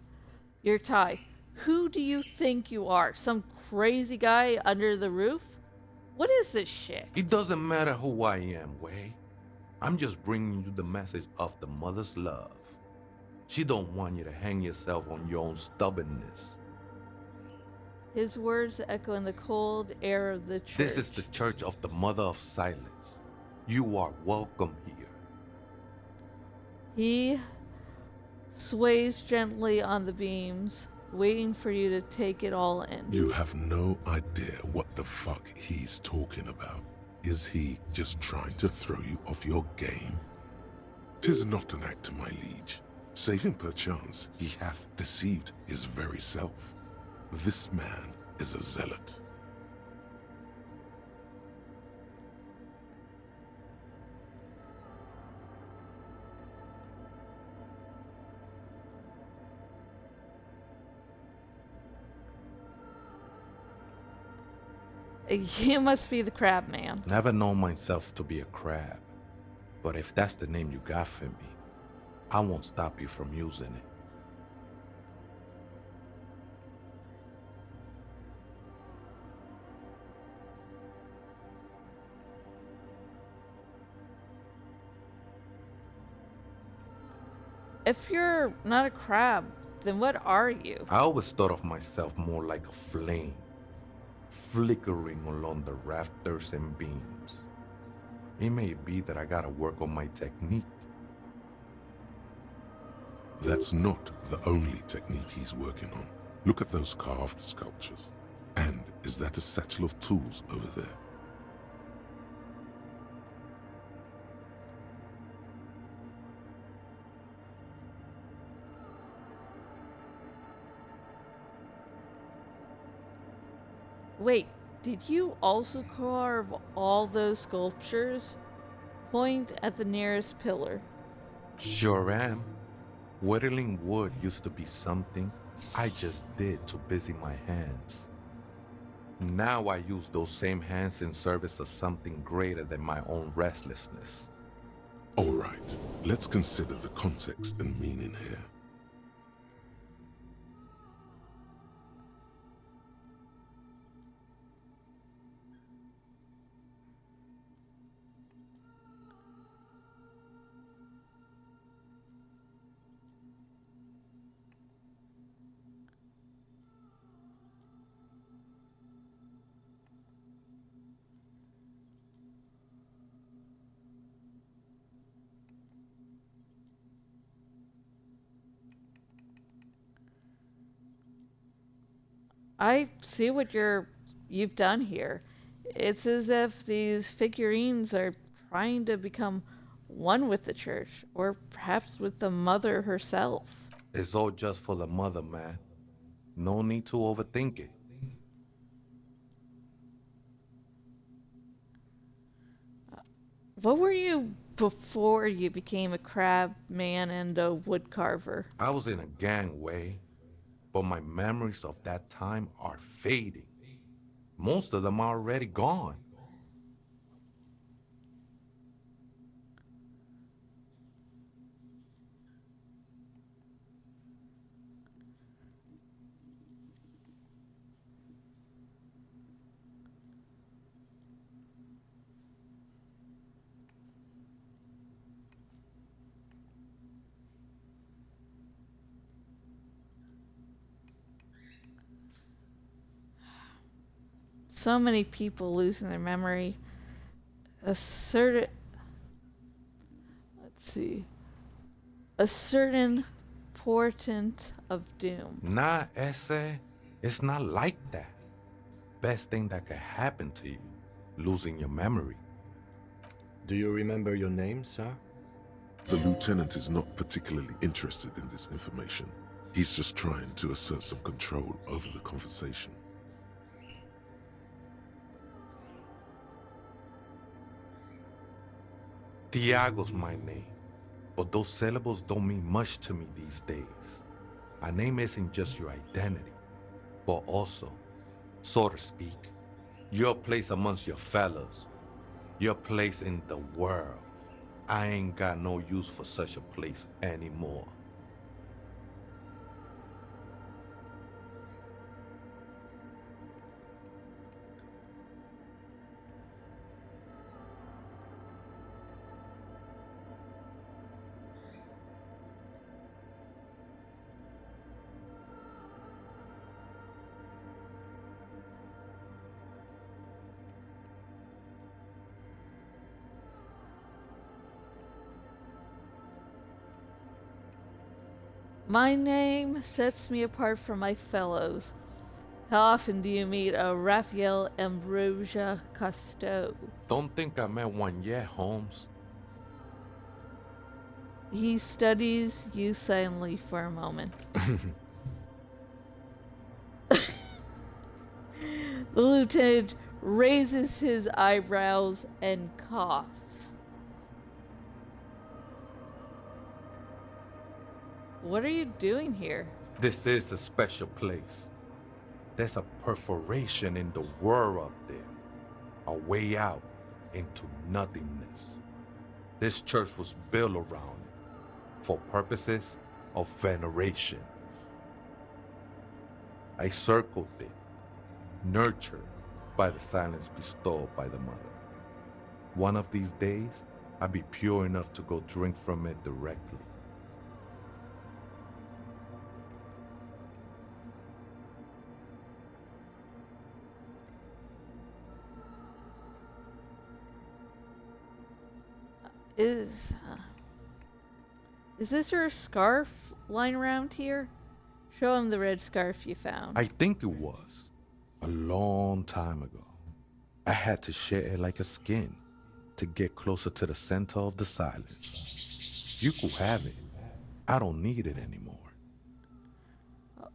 your tie. Who do you think you are? Some crazy guy under the roof? What is this shit? It doesn't matter who I am, Way. I'm just bringing you the message of the mother's love. She don't want you to hang yourself on your own stubbornness. His words echo in the cold air of the church. This is the Church of the Mother of Silence. You are welcome here. He sways gently on the beams, waiting for you to take it all in. You have no idea what the fuck he's talking about. Is he just trying to throw you off your game? 'Tis not an act, my liege, save him perchance he hath deceived his very self. This man is a zealot. You must be the crab man. Never known myself to be a crab. But if that's the name you got for me, I won't stop you from using it. If you're not a crab, then what are you? I always thought of myself more like a flame, flickering along the rafters and beams. It may be that I gotta work on my technique. That's not the only technique he's working on. Look at those carved sculptures. And is that a satchel of tools over there? Wait, did you also carve all those sculptures? Point at the nearest pillar. Sure am. Whittling wood used to be something I just did to busy my hands. Now I use those same hands in service of something greater than my own restlessness. All right, let's consider the context and meaning here. I see what you've done here. It's as if these figurines are trying to become one with the church, or perhaps with the mother herself. It's all just for the mother, man. No need to overthink it. What were you before you became a crab man and a wood carver? I was in a gangway, but my memories of that time are fading. Most of them are already gone. So many people losing their memory. A certain, let's see, a certain portent of doom. Nah, ese, it's not like that. Best thing that could happen to you, losing your memory. Do you remember your name, sir? The lieutenant is not particularly interested in this information. He's just trying to assert some control over the conversation. Tiago's my name, but those syllables don't mean much to me these days. A name isn't just your identity, but also, so to speak, your place amongst your fellows, your place in the world. I ain't got no use for such a place anymore. My name sets me apart from my fellows. How often do you meet a Raphael Ambrosia Cousteau? Don't think I met one yet, Holmes. He studies you silently for a moment. The lieutenant raises his eyebrows and coughs. What are you doing here? This is a special place. There's a perforation in the world up there. A way out into nothingness. This church was built around it for purposes of veneration. I circled it, nurtured by the silence bestowed by the mother. One of these days, I'll be pure enough to go drink from it directly. Is this your scarf lying around here? Show him the red scarf you found. I think it was a long time ago. I had to share it like a skin to get closer to the center of the silence. You could have it. I don't need it anymore.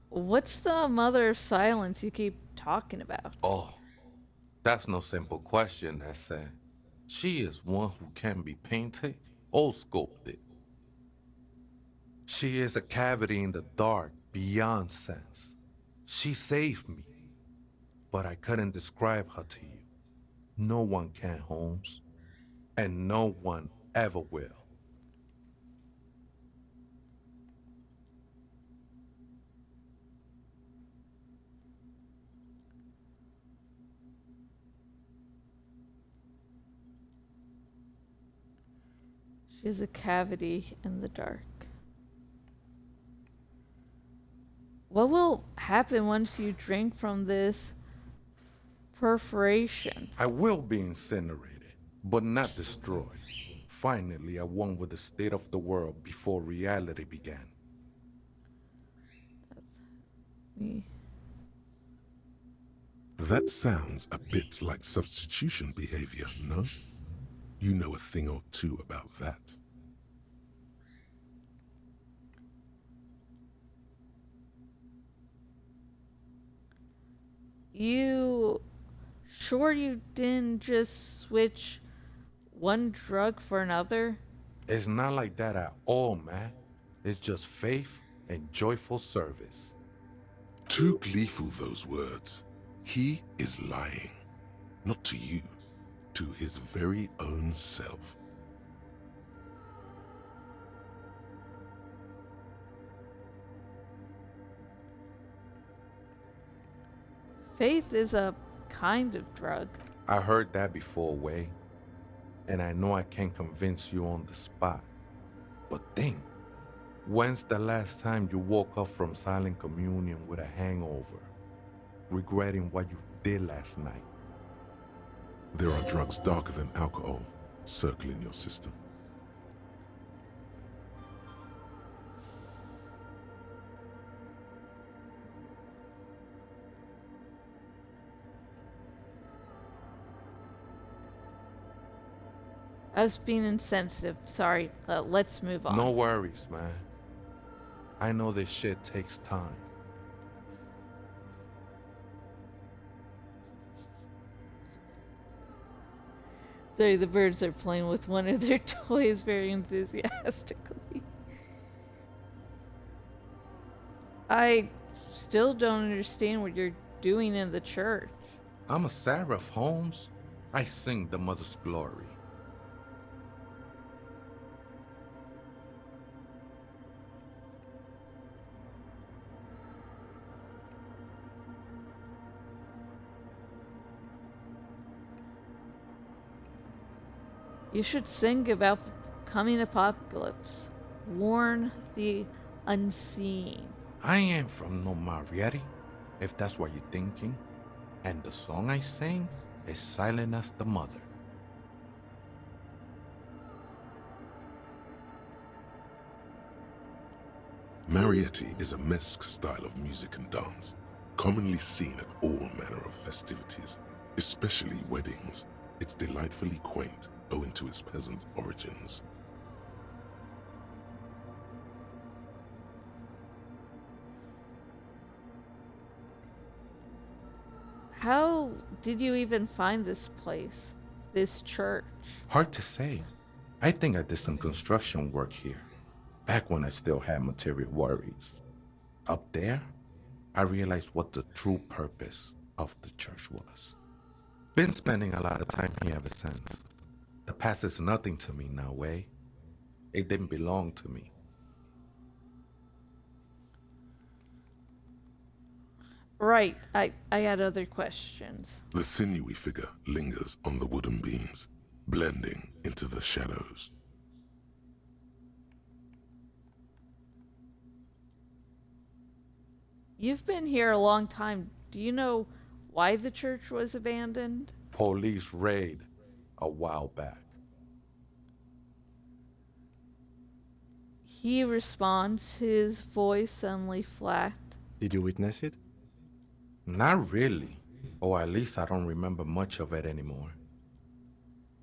What's the mother of silence you keep talking about? Oh, that's no simple question, Essa. She is one who can be painted or sculpted. She is a cavity in the dark beyond sense. She saved me, but I couldn't describe her to you. No one can, Holmes, and no one ever will. She's a cavity in the dark. What will happen once you drink from this perforation? I will be incinerated, but not destroyed. Finally, I won with the state of the world before reality began. That sounds a bit like substitution behavior, no? You know a thing or two about that. You sure you didn't just switch one drug for another? It's not like that at all, man. It's just faith and joyful service. Too gleeful, those words. He is lying. Not to you, to his very own self. Faith is a kind of drug. I heard that before, Way, and I know I can't convince you on the spot. But think, when's the last time you woke up from silent communion with a hangover, regretting what you did last night? There are drugs darker than alcohol circling your system. I was being insensitive. Sorry. Let's move on. No worries, man. I know this shit takes time. Sorry, the birds are playing with one of their toys very enthusiastically. I still don't understand what you're doing in the church. I'm a seraph, Holmes. I sing the Mother's glory. You should sing about the coming apocalypse. Warn the unseen. I ain't from no Marietti, if that's what you're thinking. And the song I sing is silent as the mother. Marietti is a mesque style of music and dance, commonly seen at all manner of festivities, especially weddings. It's delightfully quaint, owing to its peasant origins. How did you even find this place? This church? Hard to say. I think I did some construction work here, back when I still had material worries. Up there, I realized what the true purpose of the church was. Been spending a lot of time here ever since. The past is nothing to me now, eh? It didn't belong to me. Right, I had other questions. The sinewy figure lingers on the wooden beams, blending into the shadows. You've been here a long time. Do you know why the church was abandoned? Police raid a while back. He responds, his voice suddenly flat. Did you witness it? Not really, or at least I don't remember much of it anymore.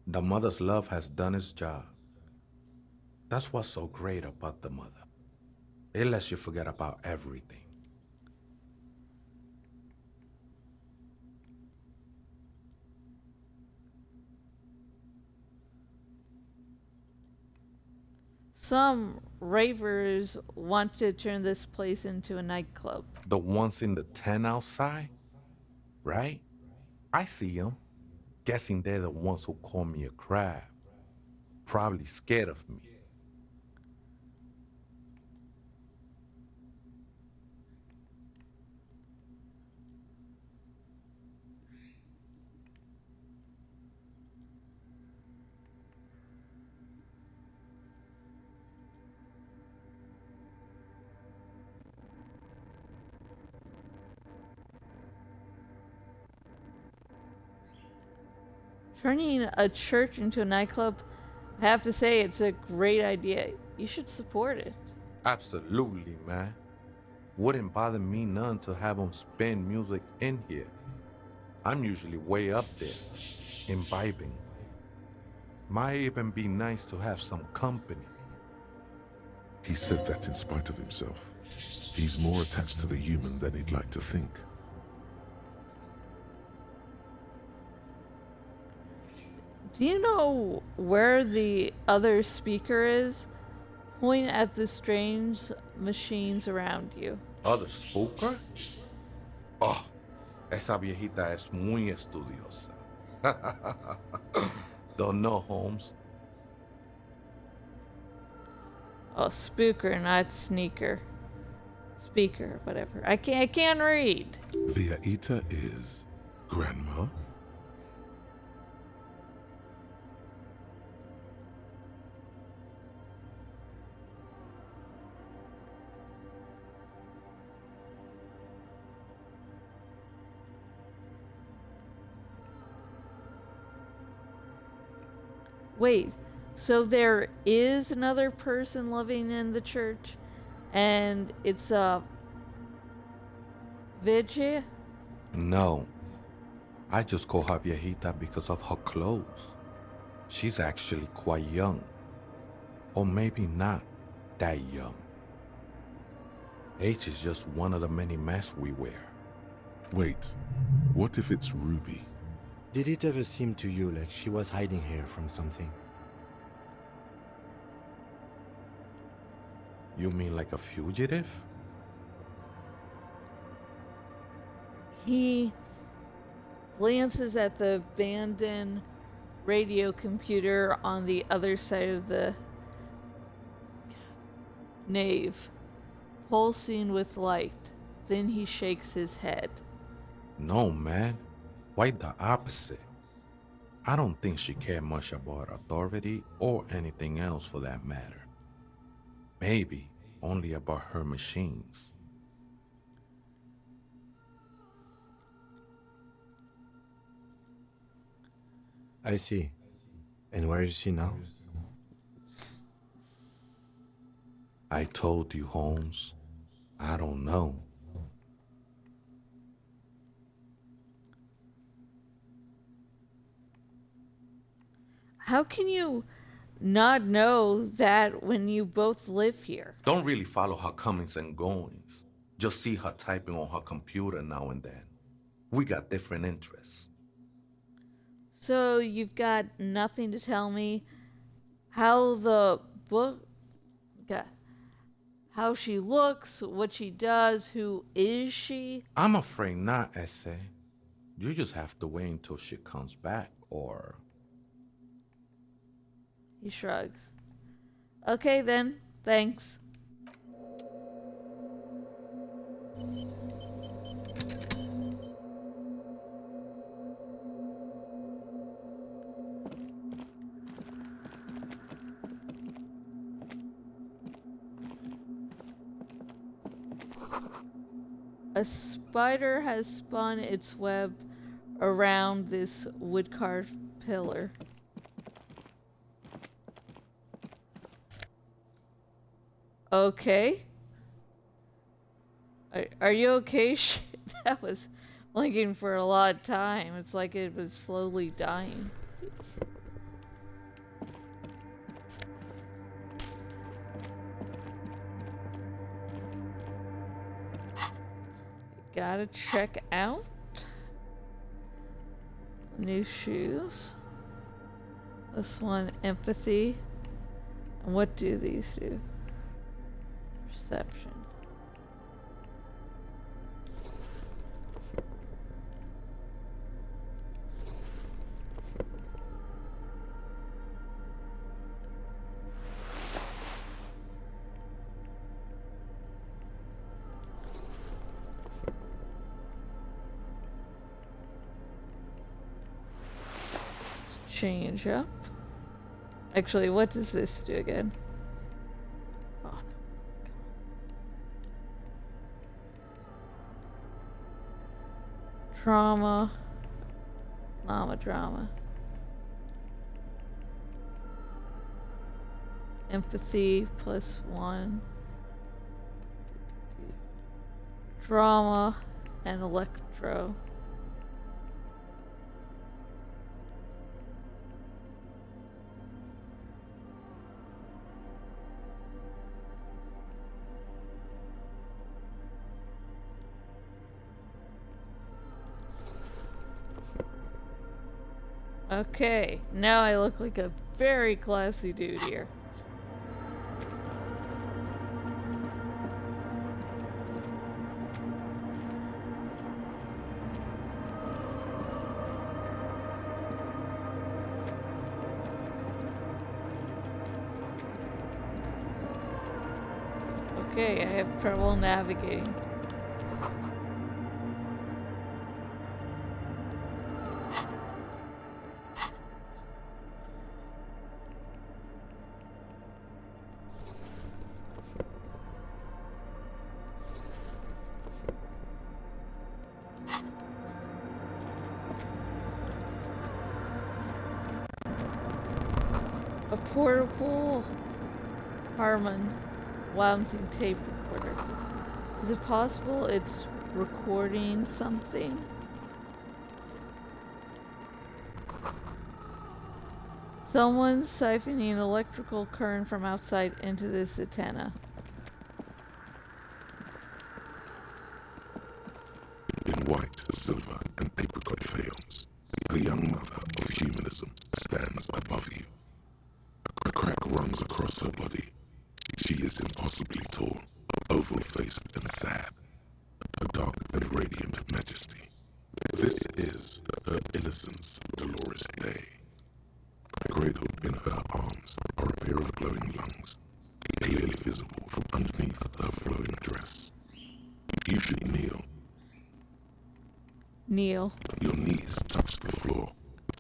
The mother's love has done its job. That's what's so great about the mother. It lets you forget about everything. Some ravers want to turn this place into a nightclub. The ones in the tent outside, right? I see them. Guessing they're the ones who call me a crab. Probably scared of me. Turning a church into a nightclub, I have to say it's a great idea. You should support it. Absolutely, man. Wouldn't bother me none to have them spin music in here. I'm usually way up there, imbibing. Might even be nice to have some company. He said that in spite of himself. He's more attached to the human than he'd like to think. Do you know where the other speaker is? Point at the strange machines around you. Other spooker? Oh, esa viejita es muy estudiosa. Don't know, Holmes. Oh, spooker, not sneaker. Speaker, whatever. I can't read. Viejita is grandma? Wait, so there is another person living in the church, and it's a Vijay? No. I just call her viejita because of her clothes. She's actually quite young. Or maybe not that young. Age is just one of the many masks we wear. Wait, what if it's Ruby? Did it ever seem to you like she was hiding here from something? You mean like a fugitive? He glances at the abandoned radio computer on the other side of the nave, pulsing with light. Then he shakes his head. No, man. Quite the opposite. I don't think she cared much about authority or anything else for that matter. Maybe only about her machines. I see. And where is she now? I told you, Holmes. I don't know. How can you not know that when you both live here? Don't really follow her comings and goings. Just see her typing on her computer now and then. We got different interests. So you've got nothing to tell me how the book, got, how she looks, what she does, who is she? I'm afraid not, Essay. You just have to wait until she comes back, or... He shrugs. Okay then, thanks. A spider has spun its web around this wood-carved pillar. Okay. Are you okay? That was blinking for a lot of time. It's like it was slowly dying. Gotta check out new shoes. This one, empathy. And what do these do? Perception. Change up. Actually, what does this do again? Oh, no. Trauma. Drama. Empathy +1. Drama and electro. Okay, now I look like a very classy dude here. Okay, I have trouble navigating. A portable Harman bouncing tape recorder. Is it possible it's recording something? Someone's siphoning electrical current from outside into this antenna. In white, silver, and apricot faience, the young mother of humanism stands above you. A crack runs across her body. She is impossibly tall, oval-faced and sad, a dark and radiant majesty. This is her innocence, Dolores Day. Cradled in her arms are a pair of glowing lungs, clearly visible from underneath her flowing dress. You should kneel. Kneel. Your knees touch the floor.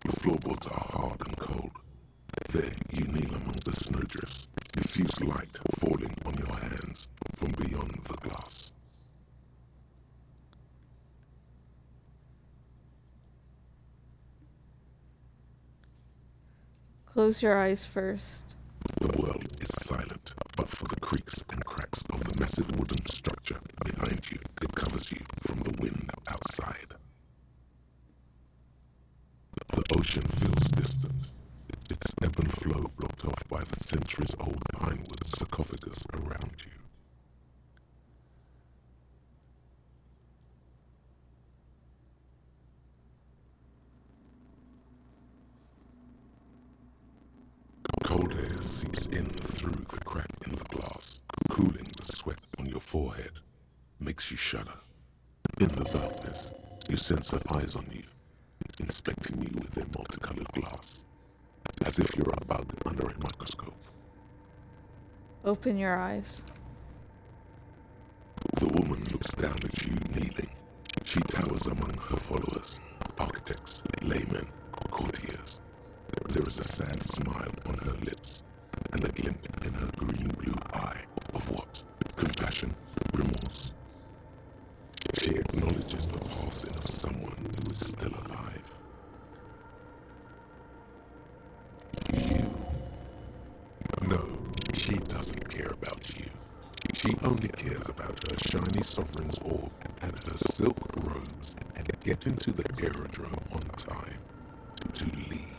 The floorboards are hard and cold. There you kneel among the snowdrifts, diffuse light falling on your hands from beyond the glass. Close your eyes first. The world is silent, but for the creaks and cracks of the metal massive wooden structure behind you. It covers you from the wind outside. The ocean feels distant, its ebb and flow blocked off by the centuries-old pinewood sarcophagus around you. Cold air seeps in through the crack in the glass, cooling the sweat on your forehead, makes you shudder. In the darkness, you sense her eyes on you, inspecting you with their multicolored glass, as if you're a bug under a microscope. Open your eyes. The woman looks down at you kneeling. She towers among her followers, architects, laymen, courtiers. There is a sad smile on her lips, and a glint in her green-blue eye of what? Compassion? Remorse? She acknowledges the passing of someone who is still alive. You. No, she doesn't care about you. She only cares about her shiny sovereign's orb and her silk robes and getting to the aerodrome on time to leave.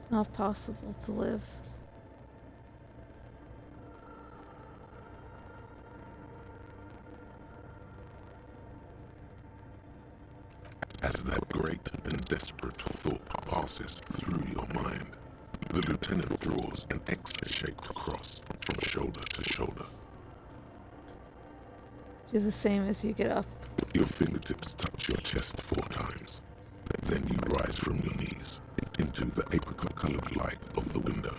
It's not possible to live. As that great and desperate thought passes through your mind, the lieutenant draws an X-shaped cross from shoulder to shoulder. Do the same as you get up. Your fingertips touch your chest 4 times. Then you rise from your knees into the apricot-colored light of the window.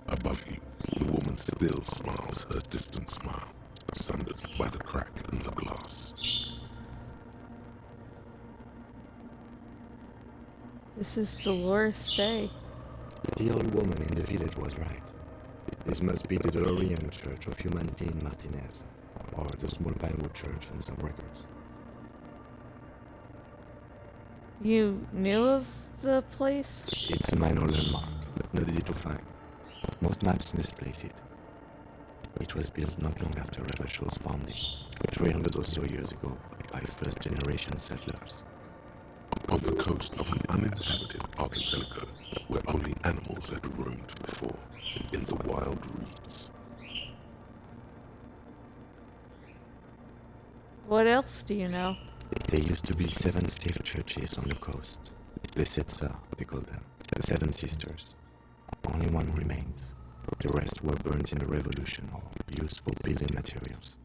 Above you, the woman still smiles her distant smile, sundered by the crack in the glass. This is Dolores Day. The old woman in the village was right. This must be the Delorean Church of Humanity in Martinez, or the small Pinewood Church in some records. You knew of the place? It's a minor landmark, not easy to find. Most maps misplace it. It was built not long after Revachul's founding, 300 or so years ago, by first-generation settlers. On the coast of an uninhabited archipelago where only animals had roamed before, in the wild reeds. What else do you know? There used to be 7 stave churches on the coast. The Setsa, they call them. The 7 Sisters. Only one remains. The rest were burnt in the revolution or used for building materials.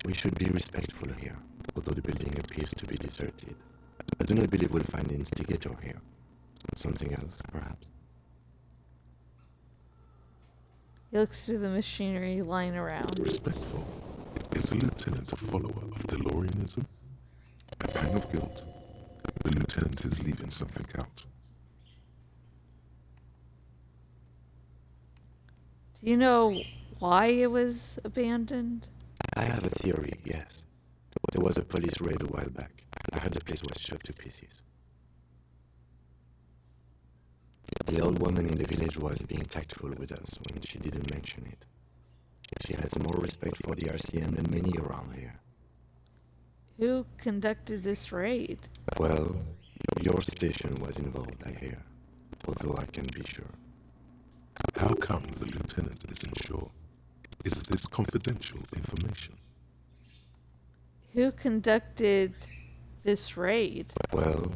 We should be respectful here, although the building appears to be deserted. I do not believe we'll find the instigator here. Something else, perhaps. He looks through the machinery lying around. Respectful. Is the lieutenant a follower of DeLoreanism? A pang of guilt. The lieutenant is leaving something out. Do you know why it was abandoned? I have a theory, yes. There was a police raid a while back. I heard the place was shot to pieces. The old woman in the village was being tactful with us when she didn't mention it. She has more respect for the RCM than many around here. Who conducted this raid? Well, your station was involved, I hear. Although I can't be sure. How come the lieutenant isn't sure? Is this confidential information? Who conducted this raid? Well,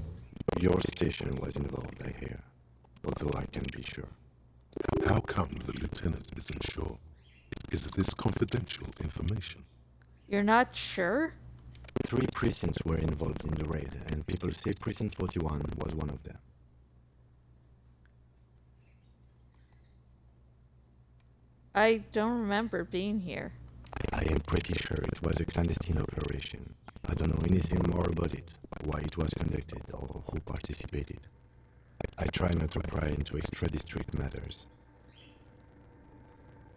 your station was involved, I hear. Although I can't be sure. How come the lieutenant isn't sure? Is this confidential information? You're not sure? 3 precincts were involved in the raid, and people say Precinct 41 was one of them. I don't remember being here. I am pretty sure it was a clandestine operation. I don't know anything more about it, why it was conducted, or who participated. I try not to pry into extra-district matters.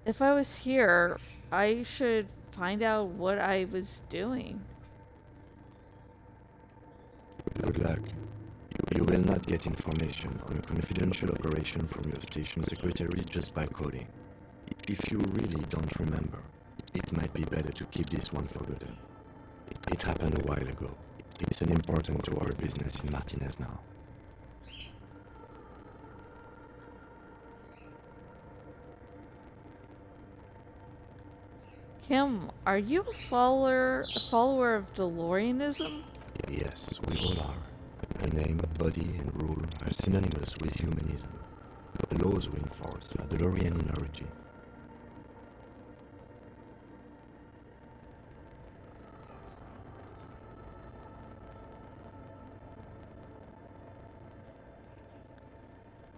If I was here, I should find out what I was doing. Good luck. You will not get information on a confidential operation from your station secretary just by coding. If you really don't remember, it might be better to keep this one forgotten. It happened a while ago. It's an important to our business in Martinez now. Kim, are you a follower of DeLoreanism? Yes, we all are. Her name, body, and rule are synonymous with humanism. The laws we enforce are DeLorean in origin.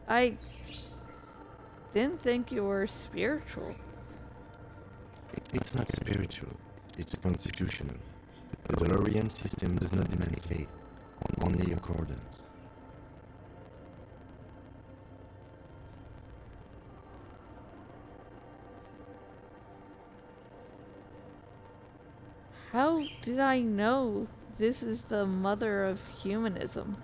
I didn't think you were spiritual. It's not spiritual, it's constitutional. The DeLorean system does not demand faith, only accordance. How did I know this is the mother of humanism?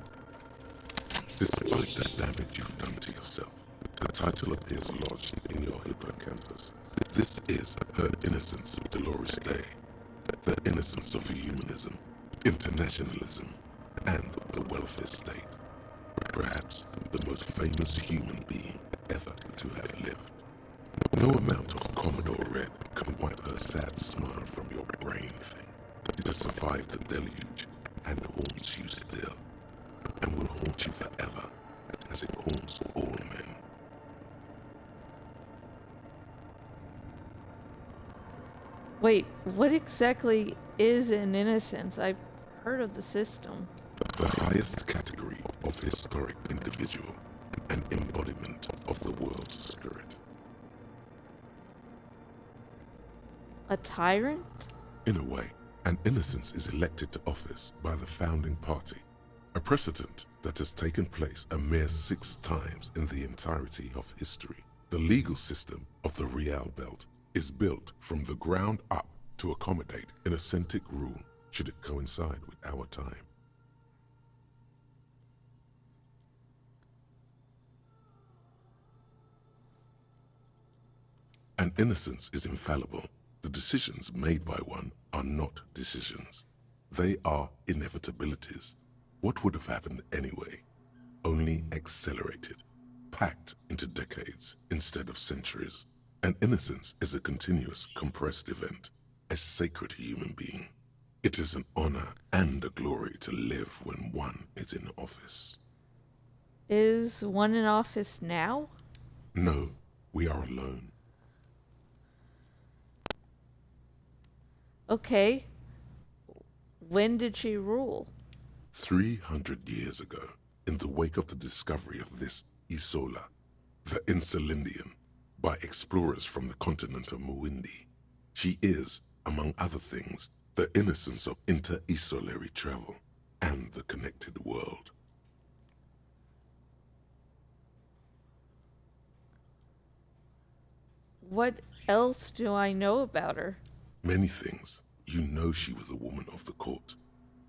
Despite the damage you've done to yourself, the title appears lodged in your hippocampus. This is her innocence of Dolores Day, the innocence of humanism, internationalism, and the welfare state. Perhaps the most famous human being ever to have lived. No amount of Commodore Red can wipe her sad smile from your brain thing. It has survived the deluge and haunts you still, and will haunt you forever, as it haunts all men. Wait, what exactly is an innocence? I've heard of the system. The highest category of historic individual, an embodiment of the world spirit. A tyrant? In a way, an innocence is elected to office by the founding party, a precedent that has taken place a mere 6 times in the entirety of history. The legal system of the Real Belt is built from the ground up to accommodate an authentic rule should it coincide with our time. An innocence is infallible. The decisions made by one are not decisions. They are inevitabilities. What would have happened anyway? Only accelerated, packed into decades instead of centuries. An innocence is a continuous, compressed event, a sacred human being. It is an honor and a glory to live when one is in office. Is one in office now? No, we are alone. Okay. When did she rule? 300 years ago, in the wake of the discovery of this Isola, the Insulindian, by explorers from the continent of Muindi. She is, among other things, the innocence of inter-isolary travel and the connected world. What else do I know about her? Many things. You know she was a woman of the court,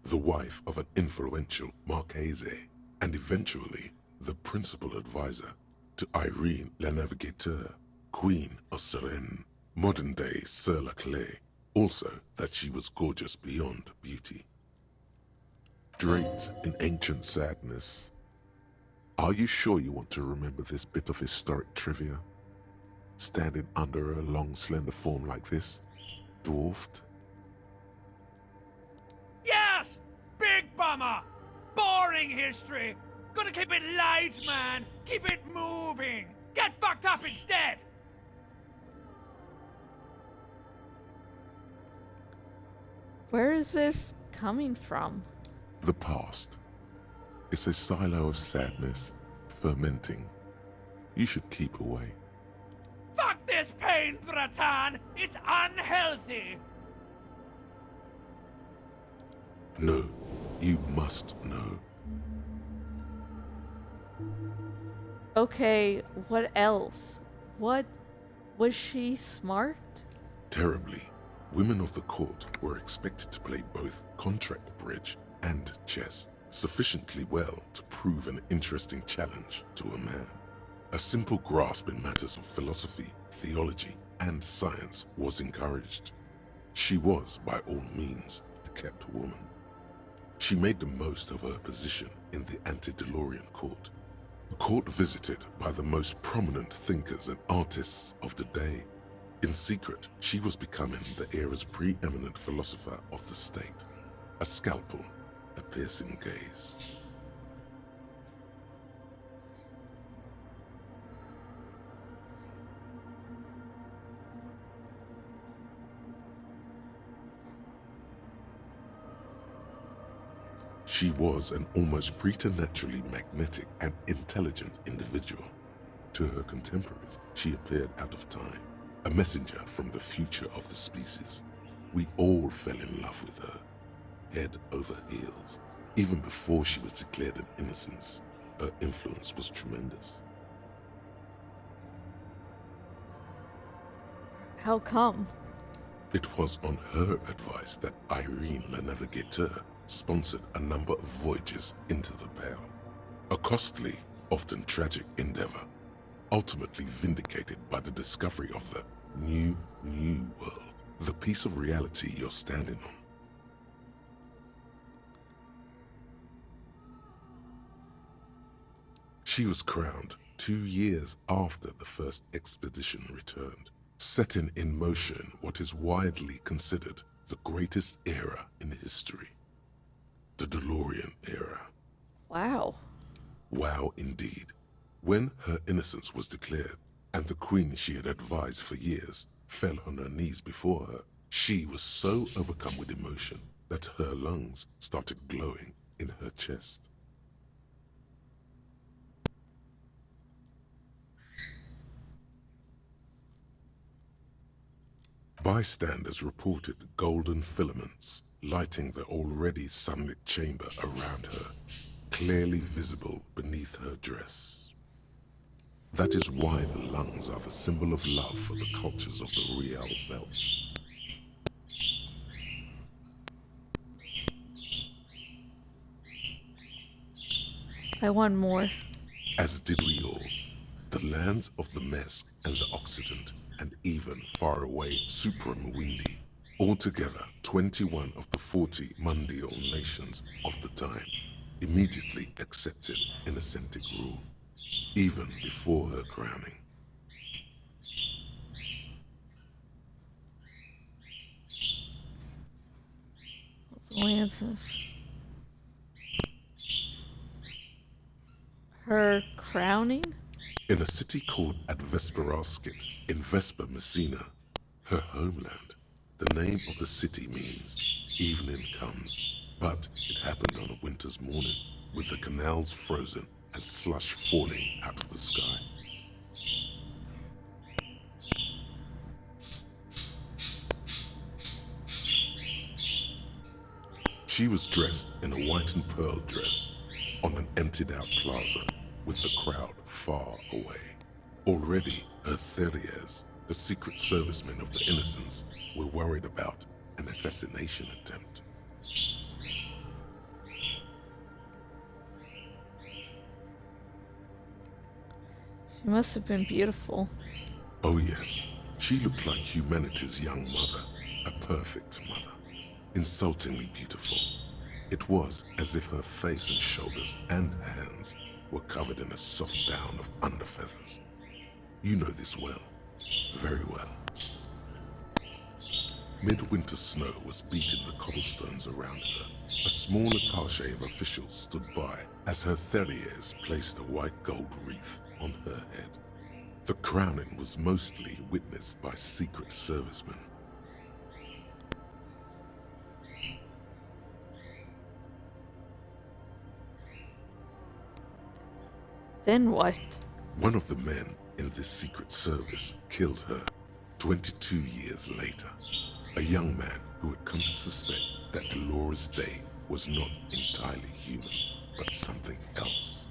the wife of an influential Marchese, and eventually the principal advisor to Irene La Navigateur, Queen of Serene, modern-day Sir La Clé. Also that she was gorgeous beyond beauty. Draped in ancient sadness. Are you sure you want to remember this bit of historic trivia? Standing under a long, slender form like this, dwarfed? Yes! Big bummer! Boring history! Gotta keep it light, man! Keep it moving! Get fucked up instead! Where is this coming from? The past. It's a silo of sadness, fermenting. You should keep away. Fuck this pain, Bratan! It's unhealthy! No, you must know. Okay, what else? What? Was she smart? Terribly, women of the court were expected to play both contract bridge and chess. sufficiently well to prove an interesting challenge to a man. A simple grasp in matters of philosophy, theology, and science was encouraged. She was, by all means, a kept woman. She made the most of her position in the antediluvian court, a court visited by the most prominent thinkers and artists of the day. In secret, she was becoming the era's preeminent philosopher of the state, a scalpel, a piercing gaze. She was an almost preternaturally magnetic and intelligent individual. To her contemporaries, she appeared out of time, a messenger from the future of the species. We all fell in love with her, head over heels. Even before she was declared an innocence, her influence was tremendous. How come? It was on her advice that Irene Le Navigateur sponsored a number of voyages into the Pale. A costly, often tragic endeavor, ultimately vindicated by the discovery of the new world, the piece of reality you're standing on. She was crowned 2 years after the first expedition returned, setting in motion what is widely considered the greatest era in history. The DeLorean era. Wow. Wow indeed. When her innocence was declared, and the queen she had advised for years fell on her knees before her, she was so overcome with emotion that her lungs started glowing in her chest. Bystanders reported golden filaments lighting the already sunlit chamber around her, clearly visible beneath her dress. That is why the lungs are the symbol of love for the cultures of the Real Belt. I want more. As did we all. The lands of the Mesk and the Occident, and even faraway Supra-Mawindi. Altogether, 21 of the 40 Mundial nations of the time immediately accepted Innocentic rule, even before her crowning. The lands of her crowning? In a city called Advesperaskit in Vespa Messina, her homeland, the name of the city means evening comes, but it happened on a winter's morning with the canals frozen and slush falling out of the sky. She was dressed in a white and pearl dress on an emptied out plaza with the crowd far away. Already, her Theriers, the secret servicemen of the Innocents, were worried about an assassination attempt. She must have been beautiful. Oh yes, she looked like humanity's young mother, a perfect mother, insultingly beautiful. It was as if her face and shoulders and hands were covered in a soft down of underfeathers. You know this well, very well. Midwinter snow was beating the cobblestones around her. A small attaché of officials stood by as her Theriers placed a white gold wreath on her head. The crowning was mostly witnessed by secret servicemen. Then what? One of the men in this secret service killed her 22 years later. A young man who had come to suspect that Dolores Day was not entirely human, but something else.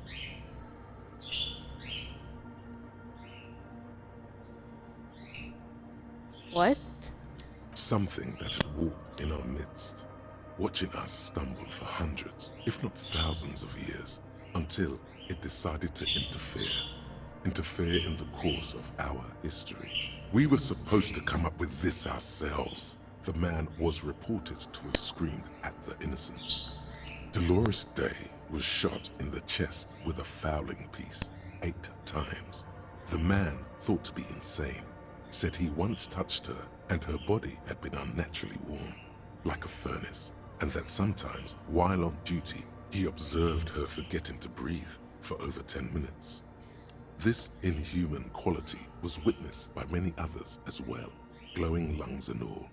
What? Something that had walked in our midst. watching us stumble for hundreds, if not thousands of years, until it decided to interfere in the course of our history. We were supposed to come up with this ourselves. The man was reported to have screamed at the innocents. Dolores Day was shot in the chest with a fowling piece 8 times. The man, thought to be insane, said he once touched her and her body had been unnaturally warm, like a furnace, and that sometimes, while on duty, he observed her forgetting to breathe for over 10 minutes. This inhuman quality was witnessed by many others as well, glowing lungs and all.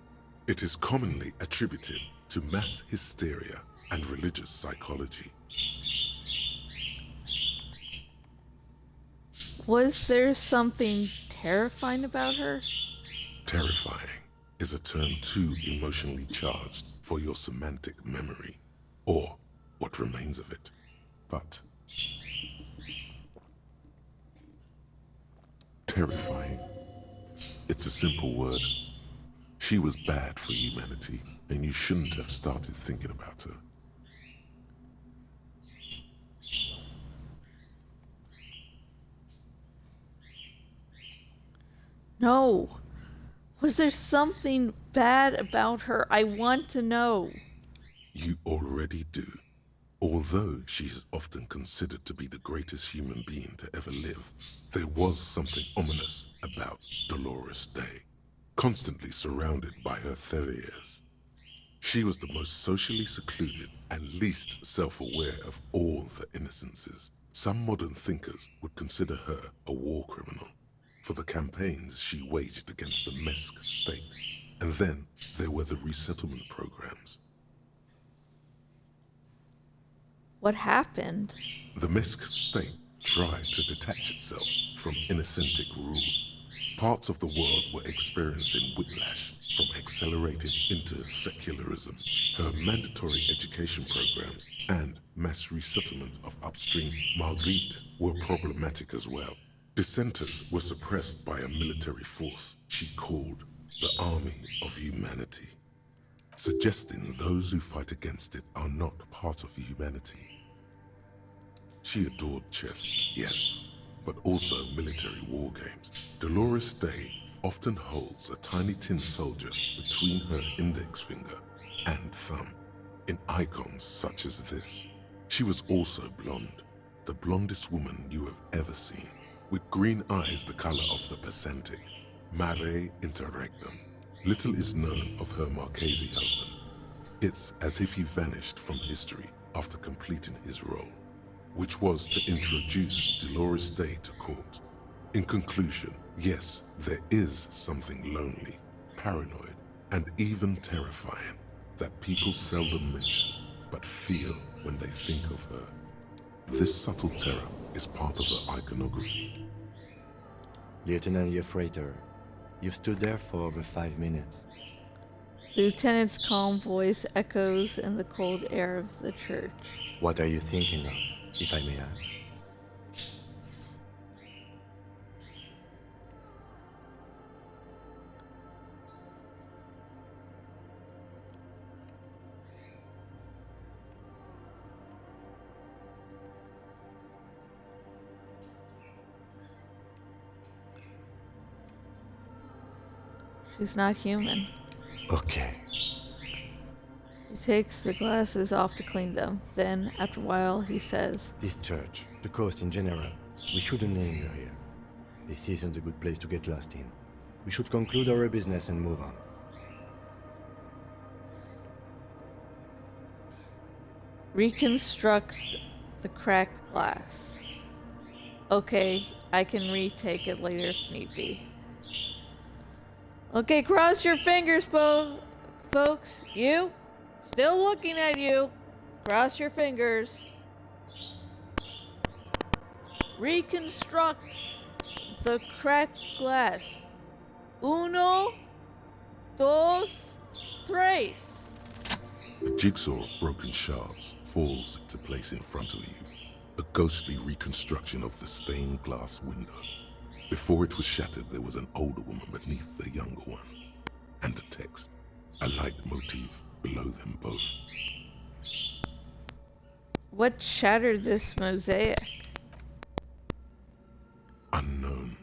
It is commonly attributed to mass hysteria and religious psychology. Was there something terrifying about her? Terrifying is a term too emotionally charged for your semantic memory, or what remains of it. But terrifying, it's a simple word. She was bad for humanity, and you shouldn't have started thinking about her. No. Was there something bad about her? I want to know. You already do. Although she is often considered to be the greatest human being to ever live, there was something ominous about Dolores Day, constantly surrounded by her terriers. She was the most socially secluded and least self-aware of all the innocences. Some modern thinkers would consider her a war criminal for the campaigns she waged against the Mesk state. And then there were the resettlement programs. What happened? The Mesk state tried to detach itself from Innocentic rule. Parts of the world were experiencing whiplash from accelerated into secularism. Her mandatory education programs and mass resettlement of upstream Marguerite were problematic as well. Dissenters were suppressed by a military force she called the Army of Humanity, suggesting those who fight against it are not part of humanity. She adored chess, yes, but also military war games. Dolores Day often holds a tiny tin soldier between her index finger and thumb in icons such as this. She was also blonde, the blondest woman you have ever seen, with green eyes the color of the Pacentic, mare interregnum. Little is known of her Marchese husband. It's as if he vanished from history after completing his role, which was to introduce Dolores Day to court. In conclusion, yes, there is something lonely, paranoid, and even terrifying that people seldom mention, but feel when they think of her. This subtle terror is part of her iconography. Lieutenant Yefrater, you've stood there for over 5 minutes. Lieutenant's calm voice echoes in the cold air of the church. What are you thinking of, if I may ask? She's not human. Okay. He takes the glasses off to clean them. Then, after a while, he says, This church, the coast in general, we shouldn't linger here. This isn't a good place to get lost in. We should conclude our business and move on. reconstruct the cracked glass. Okay, I can retake it later if need be. Okay, cross your fingers, folks. You? Still looking at you. Cross your fingers. Reconstruct the cracked glass. Uno, dos, tres. The jigsaw of broken shards falls into place in front of you, a ghostly reconstruction of the stained glass window. Before it was shattered, there was an older woman beneath the younger one, and a text, a leitmotif below them both. What shattered this mosaic? Unknown.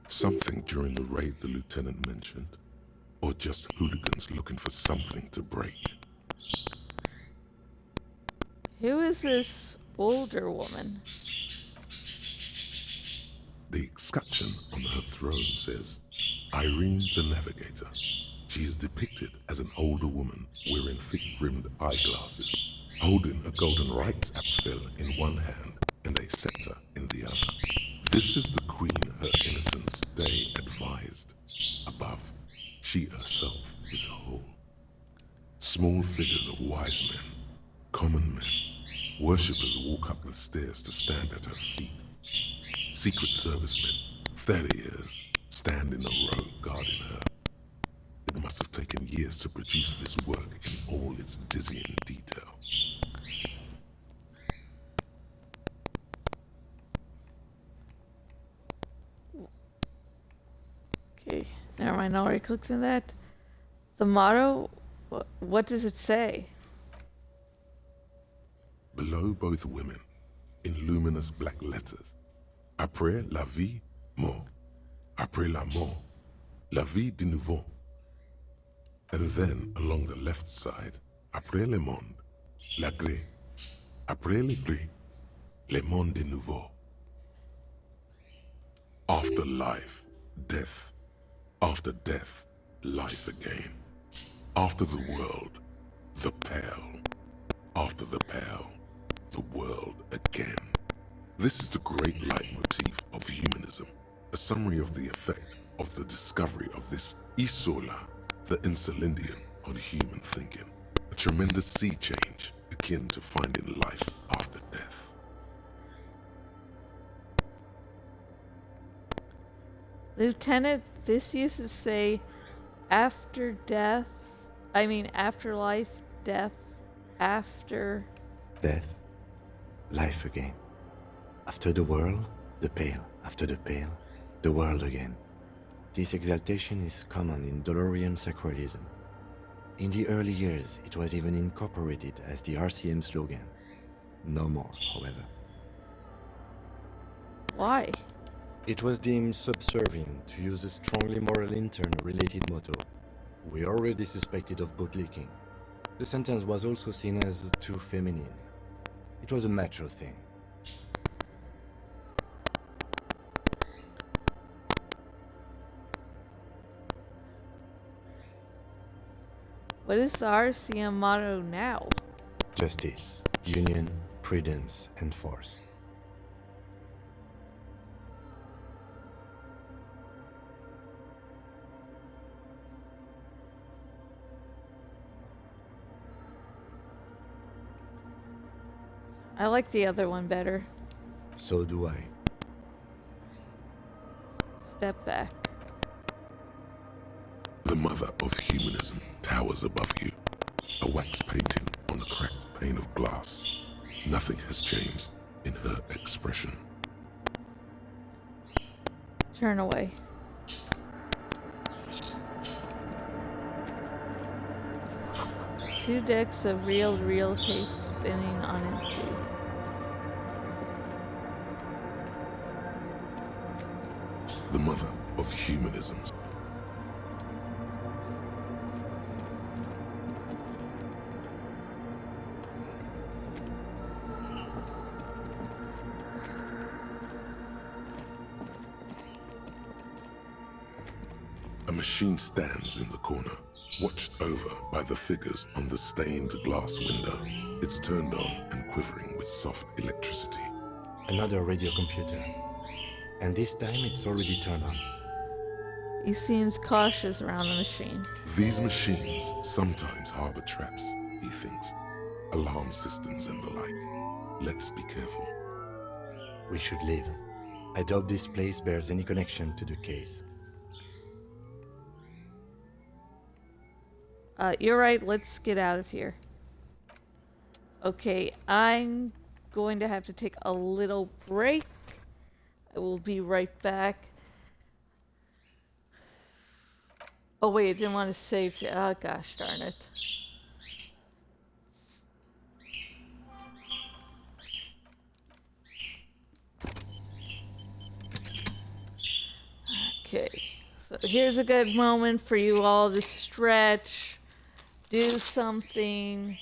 Something during the raid the lieutenant mentioned, or just hooligans looking for something to break. Who is this older woman? The escutcheon on her throne says, Irene the Navigator. She is depicted as an older woman wearing thick-rimmed eyeglasses, holding a golden rights apfel in one hand and a scepter in the other. This is the queen her innocence day advised. Above, she herself is whole. Small figures of wise men, common men, worshippers walk up the stairs to stand at her feet. Secret servicemen, 30 years, stand in a row guarding her. It must have taken years to produce this work in all its dizzying detail. Okay, never mind, I already clicked on that. The motto, what does it say? Below both women, in luminous black letters, Après la vie, mort. Après la mort, la vie de nouveau. And then along the left side, Après le monde, la gré. Après le gré, le monde de nouveau. After life, death. After death, life again. After the world, the pale. After the pale, the world again. This is the great leitmotif of humanism, a summary of the effect of the discovery of this isola, the insulindian, on human thinking. A tremendous sea change akin to finding life after death. Lieutenant, this used to say after death, afterlife, death, after... Death, life again. After the world, the pale. After the pale, the world again. This exaltation is common in Dolorian sacralism. In the early years, it was even incorporated as the RCM slogan. No more, however. Why? It was deemed subservient to use a strongly moral intern-related motto. We already suspected of bootlicking. The sentence was also seen as too feminine. It was a macho thing. What is the RCM motto now? Justice, union, prudence, and force. I like the other one better. So do I. Step back. The mother of humanism towers above you, a wax painting on a cracked pane of glass. Nothing has changed in her expression. Turn away. Two decks of reel-to-reel tape spinning on empty. The mother of humanism. A machine stands in the corner, watched over by the figures on the stained glass window. It's turned on and quivering with soft electricity. Another radio computer. And this time it's already turned on. He seems cautious around the machine. These machines sometimes harbor traps, he thinks. Alarm systems and the like. Let's be careful. We should leave. I doubt this place bears any connection to the case. You're right, let's get out of here. Okay, I'm going to have to take a little break. I will be right back. Oh wait, I didn't want to save. Oh gosh darn it. Okay, so here's a good moment for you all to stretch, do something.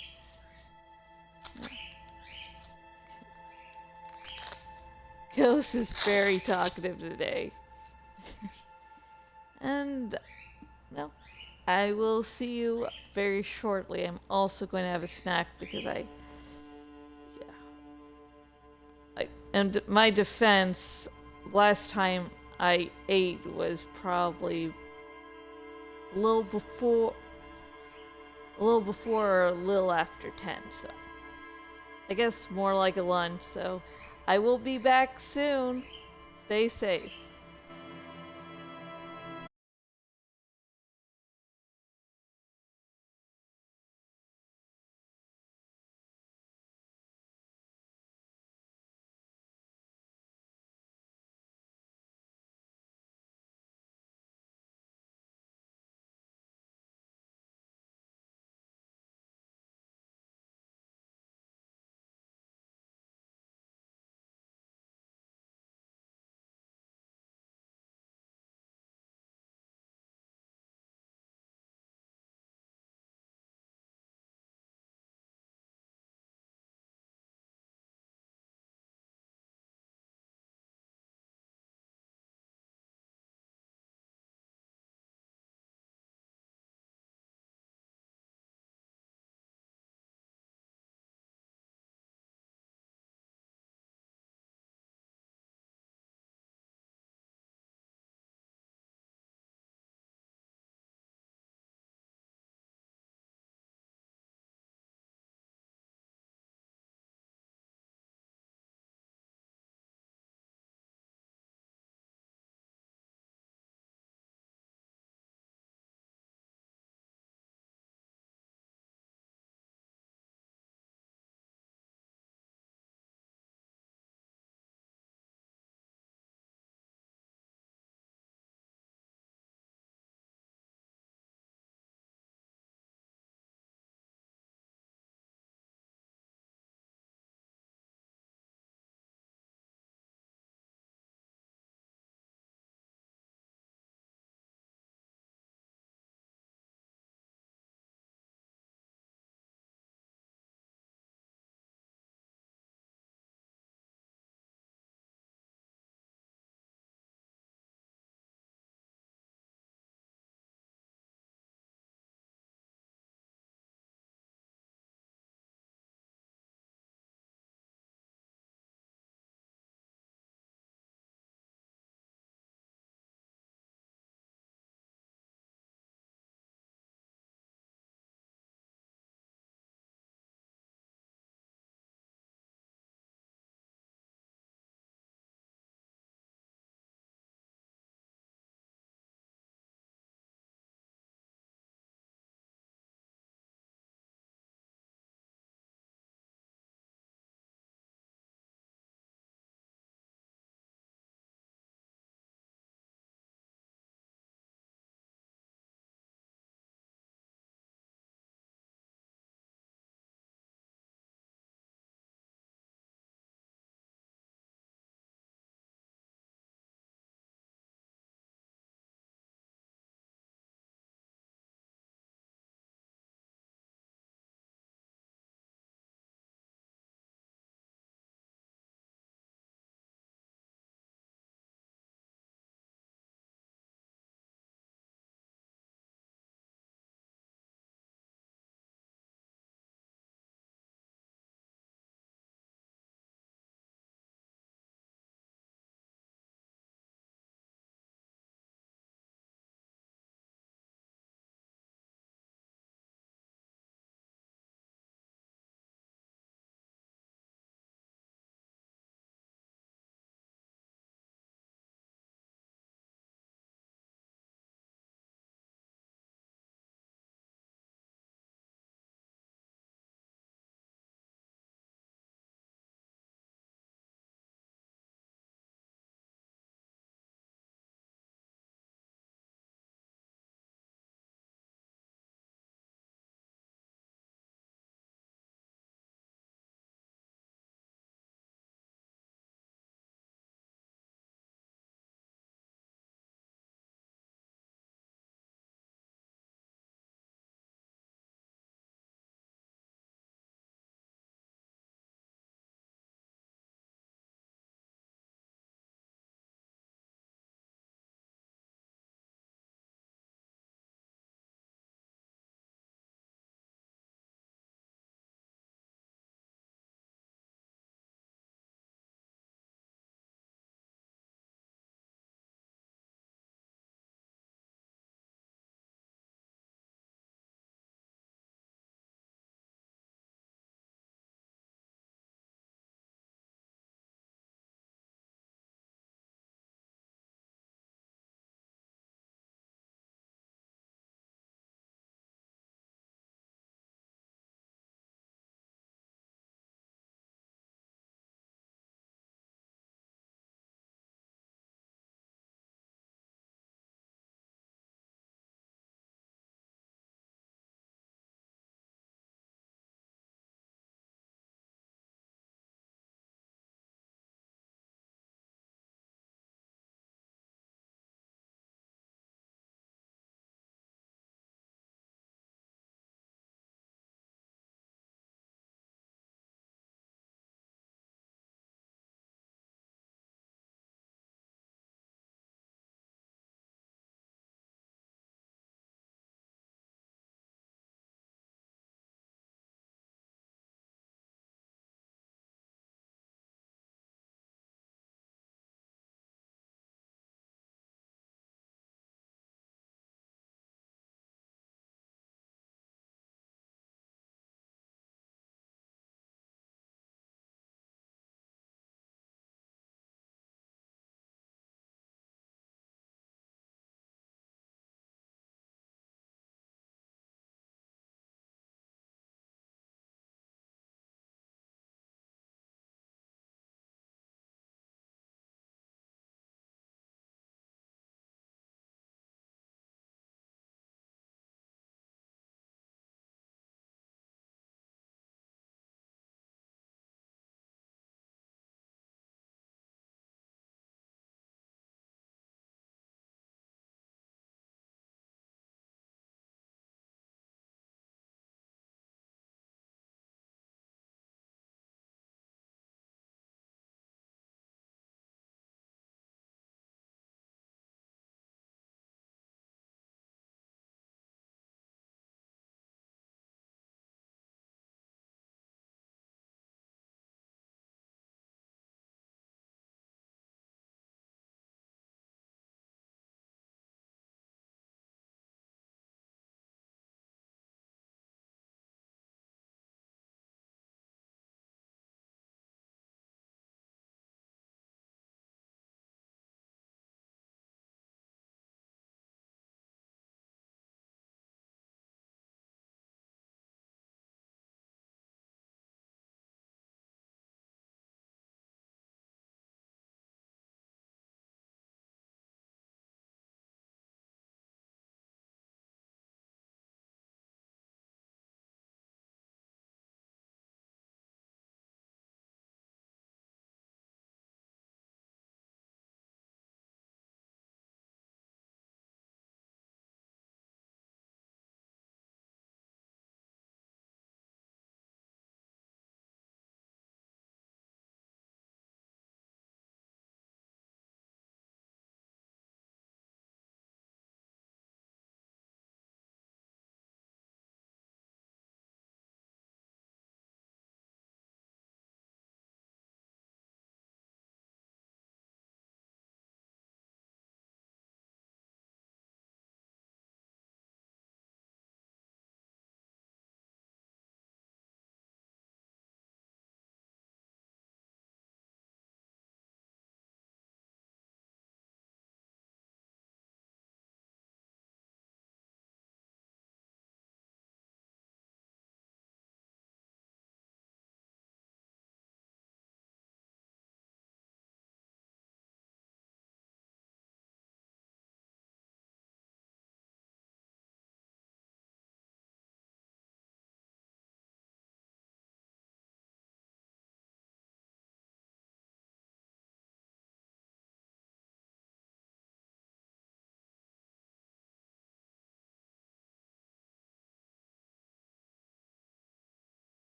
Ghost is very talkative today. And no, I will see you very shortly. I'm also going to have a snack because and my defense, last time I ate was probably a little before, or a little after 10, so I guess more like a lunch. So I will be back soon. Stay safe.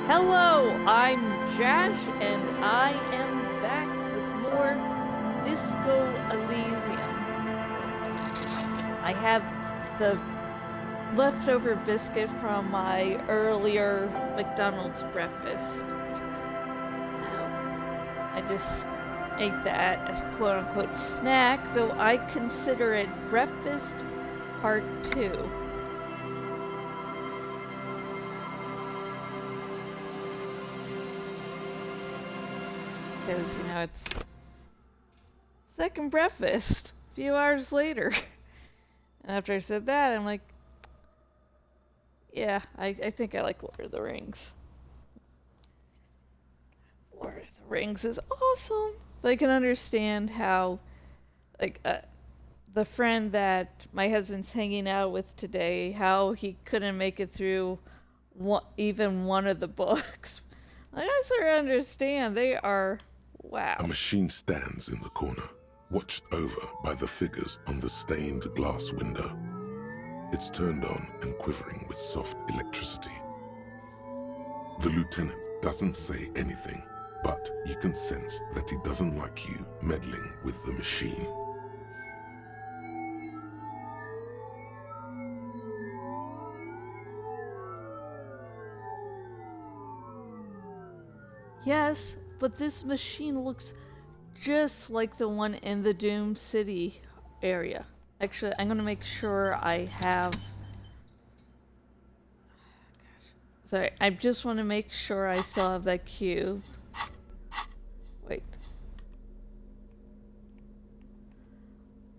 Hello, I'm Jash, and I am back with more Disco Elysium. I had the leftover biscuit from my earlier McDonald's breakfast. I just ate that as a quote-unquote snack, though I consider it breakfast part 2. Because, it's second breakfast a few hours later. And after I said that, I'm like, yeah, I think I like Lord of the Rings. Lord of the Rings is awesome. But I can understand how, the friend that my husband's hanging out with today, how he couldn't make it through even one of the books. I sort of understand. They are, wow. A machine stands in the corner, watched over by the figures on the stained glass window. It's turned on and quivering with soft electricity. The lieutenant doesn't say anything, but you can sense that he doesn't like you meddling with the machine. Yes, but this machine looks just like the one in the Doom City area. Actually, I'm gonna make sure I have... Sorry, I just want to make sure I still have that cube. Wait.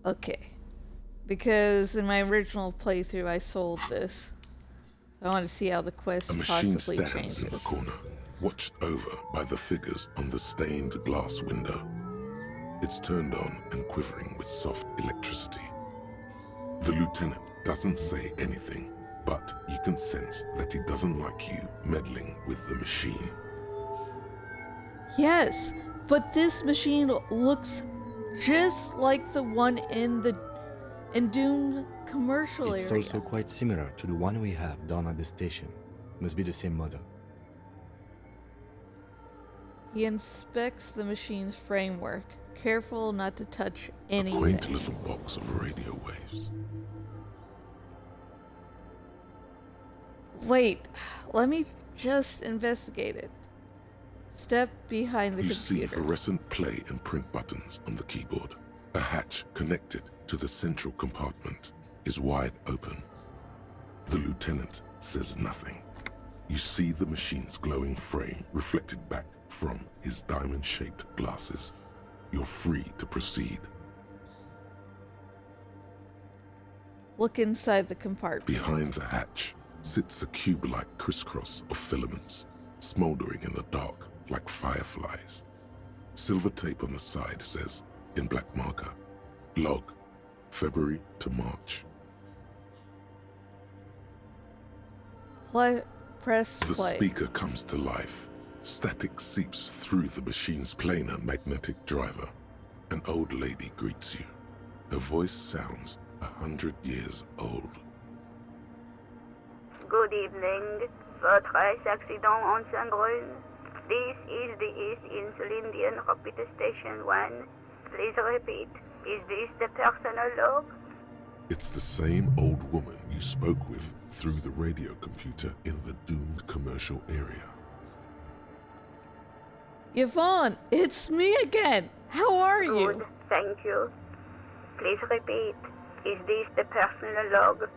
Okay. Because in my original playthrough I sold this. So I want to see how the quest possibly changes. A machine stands in the corner, watched over by the figures on the stained glass window. It's turned on and quivering with soft electricity. The lieutenant doesn't say anything, but you can sense that he doesn't like you meddling with the machine. Yes, but this machine looks just like the one in Doom commercial area. It's also quite similar to the one we have down at the station. Must be the same model. He inspects the machine's framework, careful not to touch anything. A quaint little box of radio waves. Wait, let me just investigate it. Step behind the computer. You see fluorescent play and print buttons on the keyboard. A hatch connected to the central compartment is wide open. The lieutenant says nothing. You see the machine's glowing frame reflected back from his diamond-shaped glasses. You're free to proceed. Look inside the compartment. Behind the hatch sits a cube-like crisscross of filaments, smoldering in the dark like fireflies. Silver tape on the side says, in black marker, log, February to March. Press The play. speaker comes to life. Static seeps through the machine's planar magnetic driver. An old lady greets you. Her voice sounds 100 years old. Good evening. Votre accident en Saint-Brune. This is the East Insulindian Rapid Station 1. Please repeat. Is this the personal log? It's the same old woman you spoke with through the radio computer in the doomed commercial area. Yvonne, it's me again. How are you? Good, thank you. Please repeat. Is this the personal log?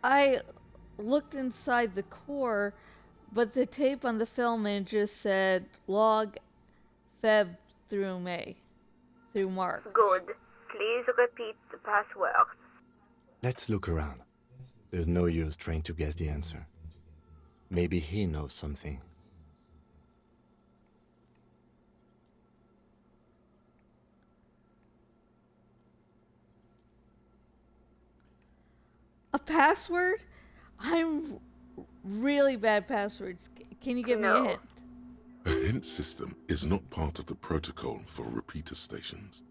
I looked inside the core, but the tape on the filament just said log Feb through May, through March. Good. Please repeat the password. Let's look around. There's no use trying to guess the answer. Maybe he knows something. A password? I'm really bad passwords. Can you give me a No. hint? A hint system is not part of the protocol for repeater stations.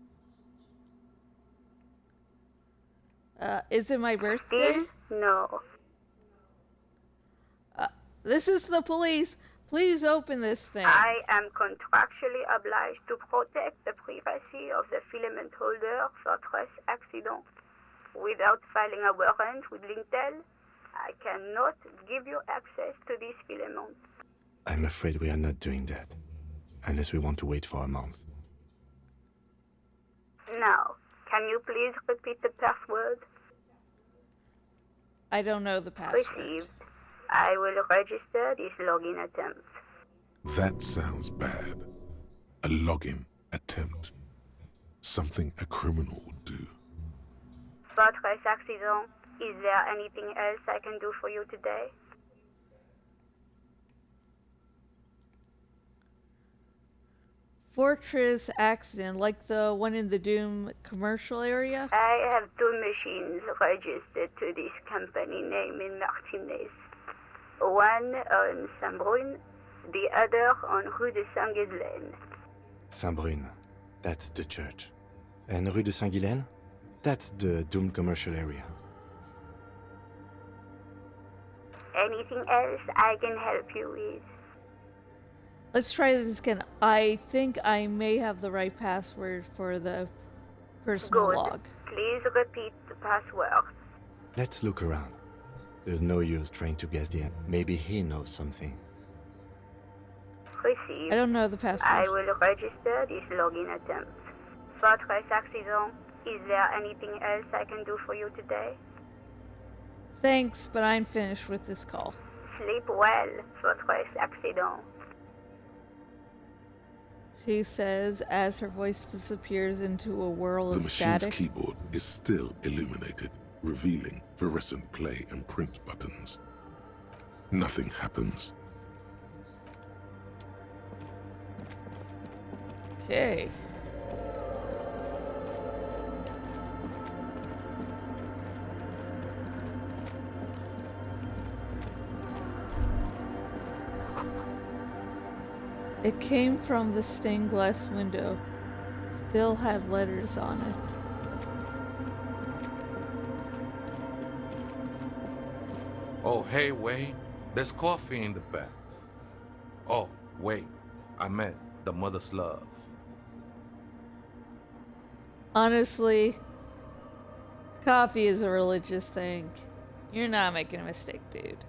Is it my birthday? Still no. This is the police. Please open this thing. I am contractually obliged to protect the privacy of the filament holder for stress accident. Without filing a warrant with Lintel, I cannot give you access to this filament. I'm afraid we are not doing that. Unless we want to wait for a month. Now, can you please repeat the password? I don't know the password. Received. I will register this login attempt. That sounds bad. A login attempt. Something a criminal would do. Fortress accident. Is there anything else I can do for you today? Fortress accident, like the one in the Doom commercial area? I have 2 machines registered to this company name in Martinez. One on Saint-Brune, the other on Rue de Saint-Ghislaine. Saint-Brune, that's the church. And Rue de Saint-Ghislaine? That's the Doom commercial area. Anything else I can help you with? Let's try this again. I think I may have the right password for the personal Good. log. Please repeat the password. Let's look around. There's no use trying to guess the end. Maybe he knows something. Received. I don't know the password. I will register this login attempt. Fortress accident. Is there anything else I can do for you today? Thanks, but I'm finished with this call. Sleep well, Fortress accident. She says as her voice disappears into a whirl The of machine's static. keyboard is still illuminated, revealing fluorescent play and print buttons. Nothing happens. Okay. It came from the stained glass window. Still had letters on it. Oh, hey, wait. There's coffee in the back. Oh, wait. I meant the mother's love. Honestly, coffee is a religious thing. You're not making a mistake, dude.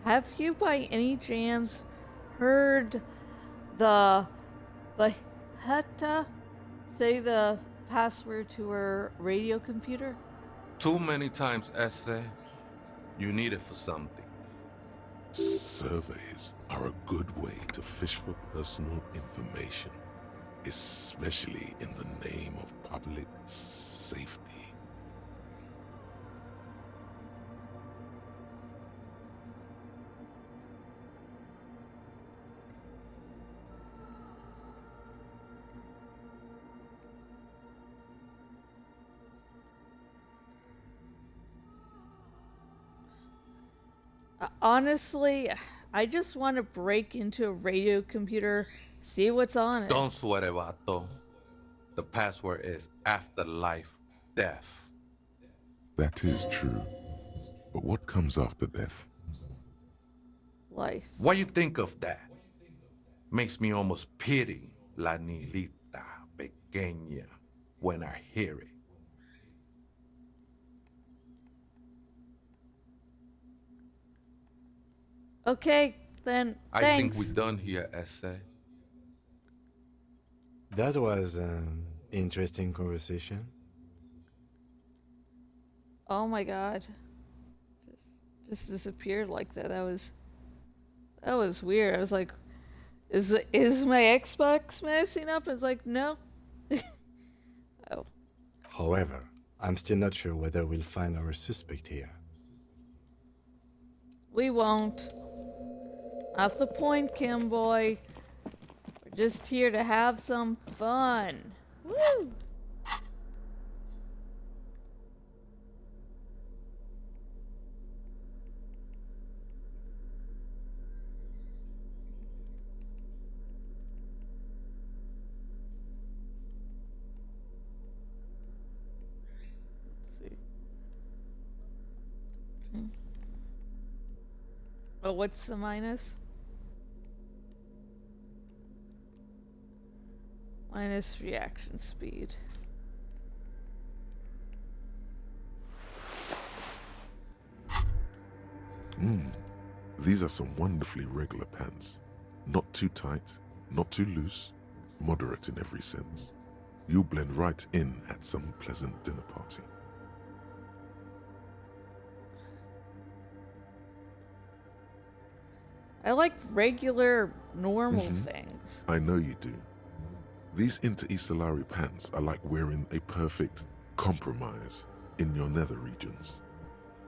Have you by any chance heard the Hetta say the password to her radio computer? Too many times, essay. You need it for something. Surveys are a good way to fish for personal information, especially in the name of public safety. Honestly, I just want to break into a radio computer, see what's on it. Don't sweat it, vato. The password is afterlife death. That is true. But what comes after death? Life. What you think of that? Makes me almost pity La Nilita Pequeña when I hear it. Okay, then I thanks. think we're done here, essay. That was an interesting conversation. Oh my god. Just disappeared like that. That was weird. I was like, is my Xbox messing up? It's like, no. Oh. However, I'm still not sure whether we'll find our suspect here. We won't. Not the point, Kim boy. We're just here to have some fun. Woo! Oh, what's the minus? Minus reaction speed. These are some wonderfully regular pants. Not too tight, not too loose, moderate in every sense. You'll blend right in at some pleasant dinner party. I like regular, normal things. I know you do. These Inter-Isolari pants are like wearing a perfect compromise in your nether regions.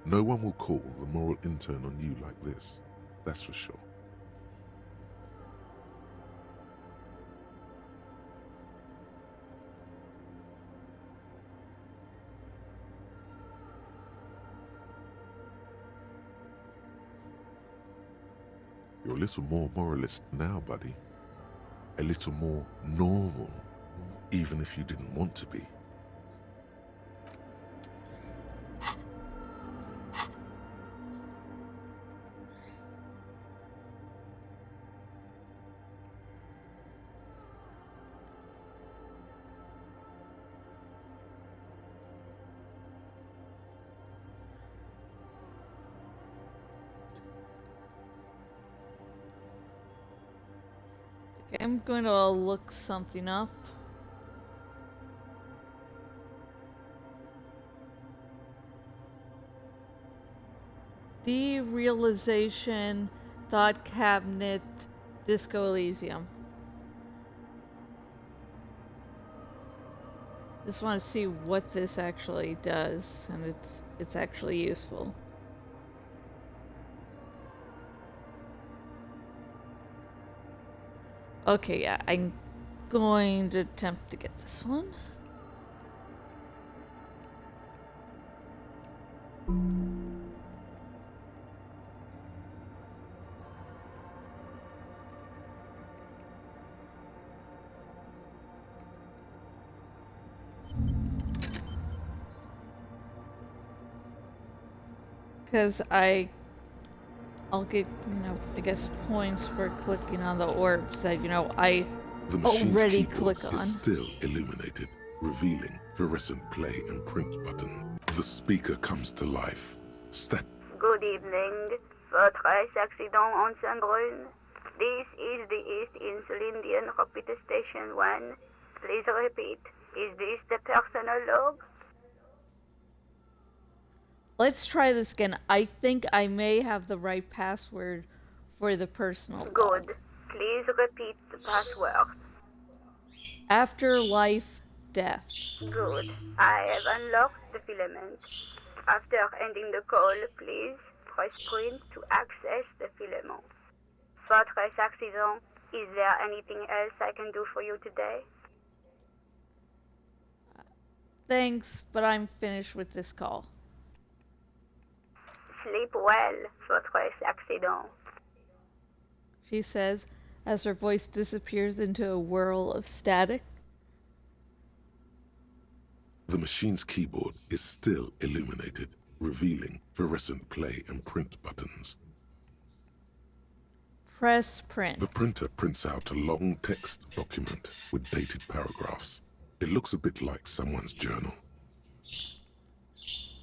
No one will call the moral intern on you like this, that's for sure. You're a little more moralist now, buddy. A little more normal, even if you didn't want to be. Okay, I'm going to look something up. Derealization Thought Cabinet Disco Elysium. Just want to see what this actually does, and it's actually useful. Okay, yeah, I'm going to attempt to get this one. Because I'll get, I guess points for clicking on the orbs that, I The machine's already keyboard click on. is still illuminated, revealing fluorescent play and print button. The speaker comes to life. Good evening. Votre accident on Saint-Brune. This is the East Insulindian Repeater Station 1. Please repeat. Is this the personal log? Let's try this again. I think I may have the right password for the personal Good. log. Please repeat the password. Afterlife death. Good. I have unlocked the filament. After ending the call, please press print to access the filament. Votre accident. Is there anything else I can do for you today? Thanks, but I'm finished with this call. Sleep well, votre accident. She says, as her voice disappears into a whirl of static. The machine's keyboard is still illuminated, revealing fluorescent play and print buttons. Press print. The printer prints out a long text document with dated paragraphs. It looks a bit like someone's journal.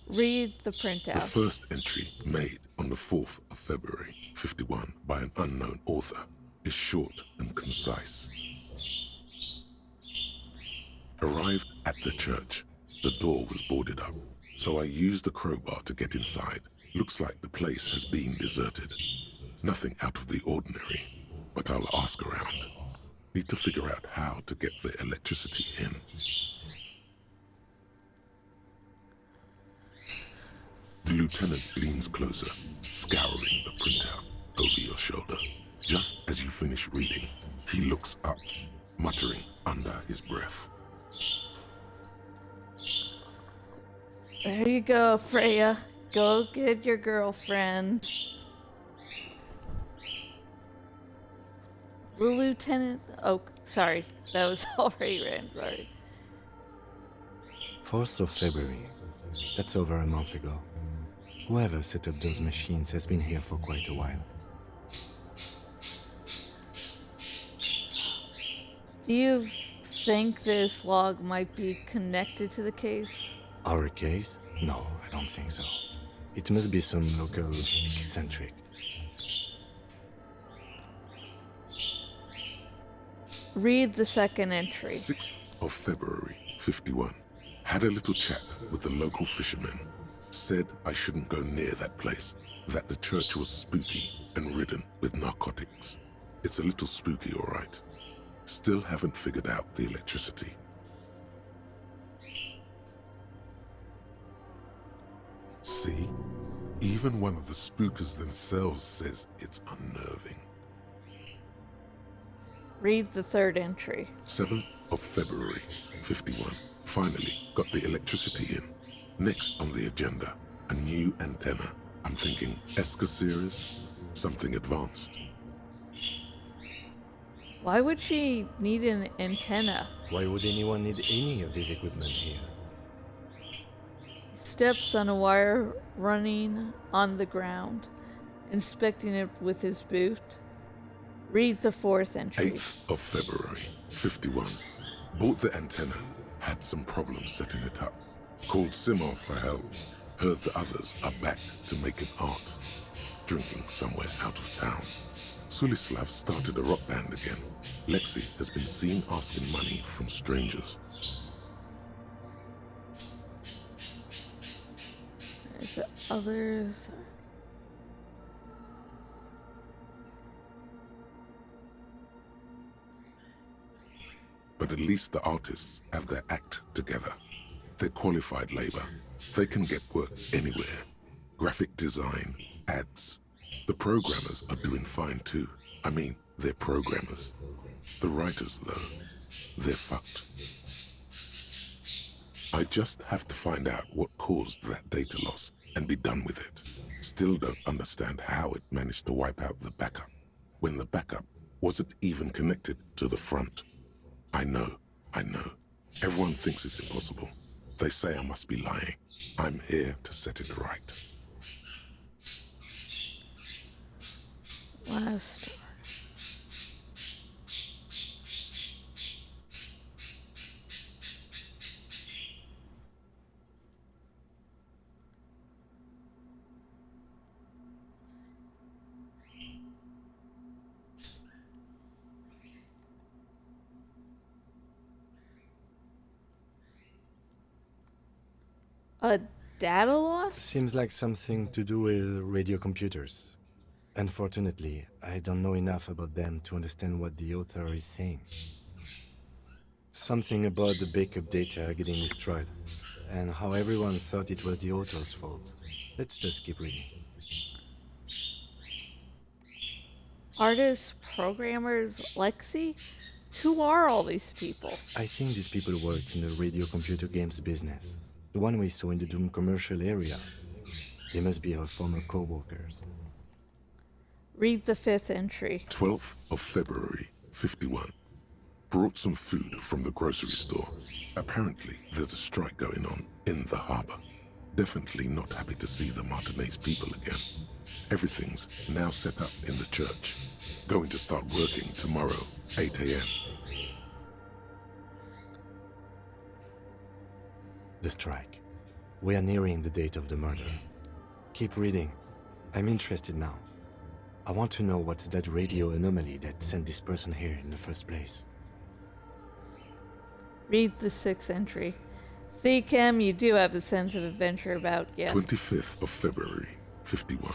Read the printout. The first entry, made on the 4th of February, 51, by an unknown author, is short and concise. Arrived at the church. The door was boarded up, so I used the crowbar to get inside. Looks like the place has been deserted. Nothing out of the ordinary, but I'll ask around. Need to figure out how to get the electricity in. The lieutenant leans closer, scouring the printout over your shoulder. Just as you finish reading, he looks up, muttering under his breath. There you go, Freya. Go get your girlfriend. The lieutenant... Oh, sorry. That was already ran, sorry. 4th of February. That's over a month ago. Whoever set up those machines has been here for quite a while. Do you think this log might be connected to the case? Our case? No, I don't think so. It must be some local eccentric. Read the second entry. 6th of February, 51. Had a little chat with the local fishermen. Said I shouldn't go near that place, that the church was spooky and ridden with narcotics. It's a little spooky, all right. Still haven't figured out the electricity. See? Even one of the spookers themselves says it's unnerving. Read the third entry. 7th of February, 51. Finally got the electricity in. Next on the agenda, a new antenna. I'm thinking Esca series, something advanced. Why would she need an antenna? Why would anyone need any of this equipment here? Steps on a wire running on the ground, inspecting it with his boot. Read the fourth entry. 8th of February, 51. Bought the antenna, had some problems setting it up. Called Simon for help. Heard the others are back to making art. Drinking somewhere out of town. Sulislav started a rock band again. Lexi has been seen asking money from strangers. There's the others. But at least the artists have their act together. They're qualified labor. They can get work anywhere. Graphic design, ads. The programmers are doing fine too. I mean, they're programmers. The writers, though, they're fucked. I just have to find out what caused that data loss and be done with it. Still don't understand how it managed to wipe out the backup, when the backup wasn't even connected to the front. I know. Everyone thinks it's impossible. They say I must be lying. I'm here to set it right. Last. A data loss? Seems like something to do with radio computers. Unfortunately, I don't know enough about them to understand what the author is saying. Something about the backup data getting destroyed, and how everyone thought it was the author's fault. Let's just keep reading. Artists, programmers, Lexi? Who are all these people? I think these people worked in the radio computer games business. The one we saw in the Doom commercial area. They must be our former co-workers. Read the fifth entry. 12th of February, 51. Brought some food from the grocery store. Apparently, there's a strike going on in the harbor. Definitely not happy to see the Martinez people again. Everything's now set up in the church. Going to start working tomorrow, 8 a.m. The strike. We are nearing the date of the murder. Keep reading. I'm interested now. I want to know what's that radio anomaly that sent this person here in the first place. Read the sixth entry. See, Cam, you do have a sense of adventure about you. 25th of February, 51.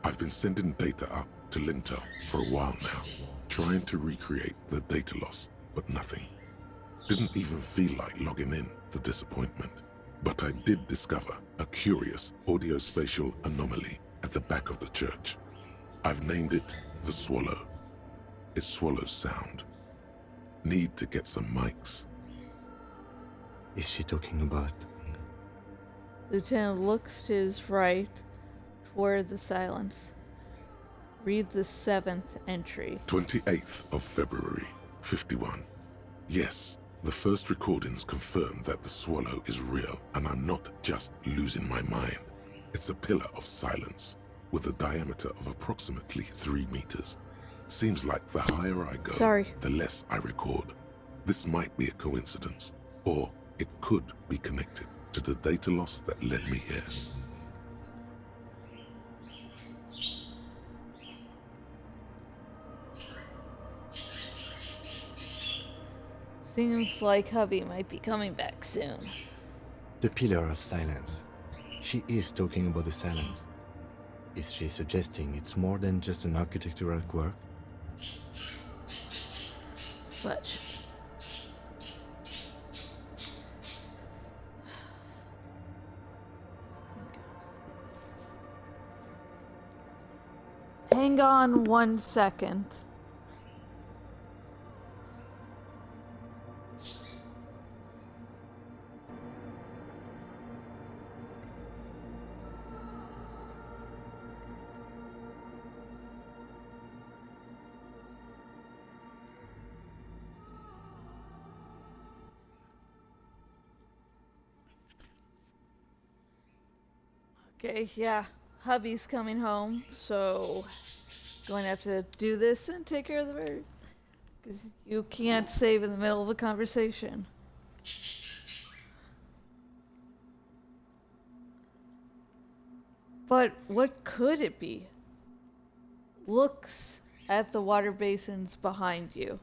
I've been sending data up to Lintel for a while now, trying to recreate the data loss, but nothing. Didn't even feel like logging in, the disappointment. But I did discover a curious audio-spatial anomaly at the back of the church. I've named it the Swallow. It swallows sound. Need to get some mics. Is she talking about? Lieutenant looks to his right toward the silence. Read the seventh entry. 28th of February, 51. Yes, the first recordings confirm that the Swallow is real, and I'm not just losing my mind. It's a pillar of silence with a diameter of approximately 3 meters. Seems like the higher I go, Sorry. the less I record. This might be a coincidence, or it could be connected to the data loss that led me here. Seems like hubby might be coming back soon. The Pillar of Silence. She is talking about the silence. Is she suggesting it's more than just an architectural quirk? But hang on 1 second. Okay, yeah, hubby's coming home, so going to have to do this and take care of the bird. Because you can't save in the middle of a conversation. But what could it be? Looks at the water basins behind you.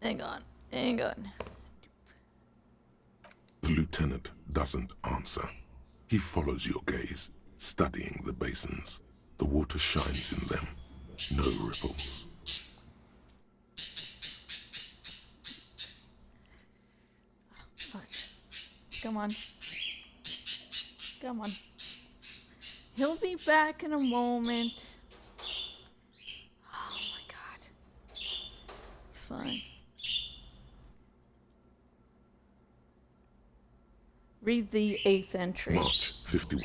Hang on, hang on. The lieutenant doesn't answer. He follows your gaze, studying the basins. The water shines in them. No ripples. Come on. Come on. He'll be back in a moment. Oh my god. It's fine. Read the 8th entry. March 51.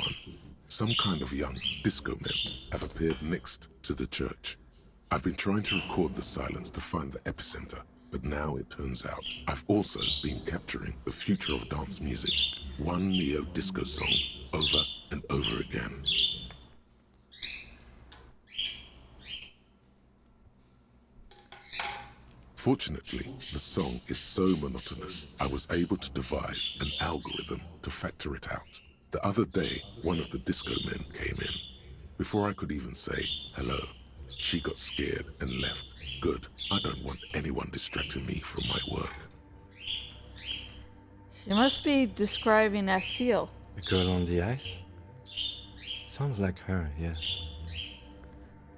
Some kind of young disco men have appeared next to the church. I've been trying to record the silence to find the epicenter, but now it turns out I've also been capturing the future of dance music, one neo-disco song over and over again. Fortunately, the song is so monotonous, I was able to devise an algorithm to factor it out. The other day, one of the disco men came in. Before I could even say hello, she got scared and left. Good. I don't want anyone distracting me from my work. She must be describing Asil. The girl on the ice? Sounds like her, yes.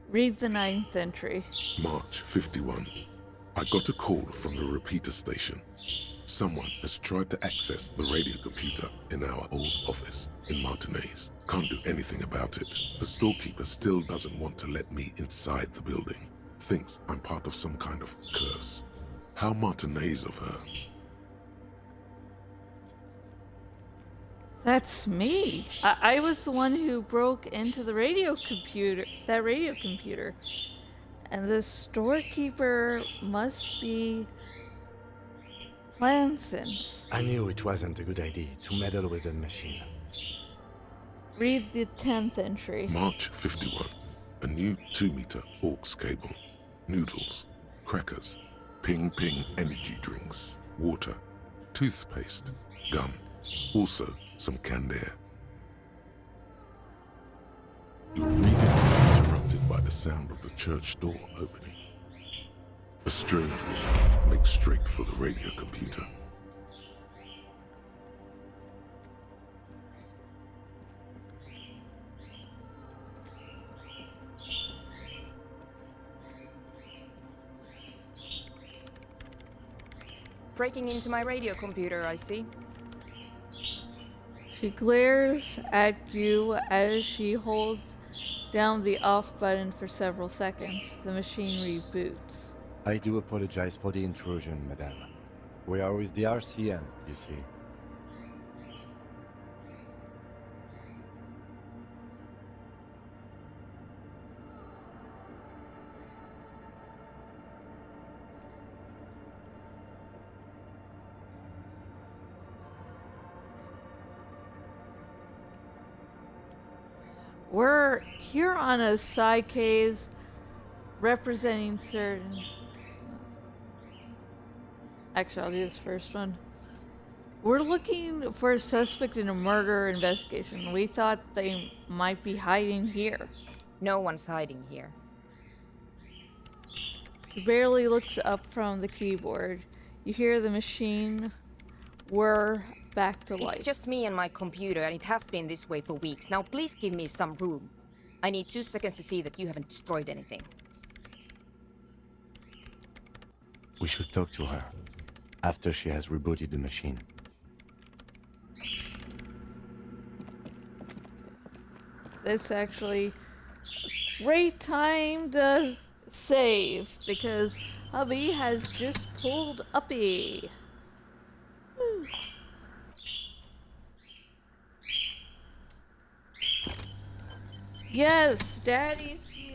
Read the 9th entry. March 51. I got a call from the repeater station. Someone has tried to access the radio computer in our old office in Martinez. Can't do anything about it. The storekeeper still doesn't want to let me inside the building. Thinks I'm part of some kind of curse. How Martinez of her. That's me. I was the one who broke into the radio computer. And the storekeeper must be Lanson's. I knew it wasn't a good idea to meddle with the machine. Read the 10th entry. March 51. A new 2-meter aux cable. Noodles, crackers, ping-ping energy drinks, water, toothpaste, gum, also some canned air. Your reading is interrupted by the sound of the church door opening. A strange woman makes straight for the radio computer. Breaking into my radio computer, I see. She glares at you as she holds down the off button for several seconds. The machine reboots. I do apologize for the intrusion, madame. We are with the RCM, you see. We're here on a side cave representing certain... Actually, I'll do this first one. We're looking for a suspect in a murder investigation. We thought they might be hiding here. No one's hiding here. He barely looks up from the keyboard. You hear the machine whir back to life. It's just me and my computer, and it has been this way for weeks. Now please give me some room. I need 2 seconds to see that you haven't destroyed anything. We should talk to her after she has rebooted the machine. This actually great time to save because hubby has just pulled uppy. Woo. Yes, Daddy's here.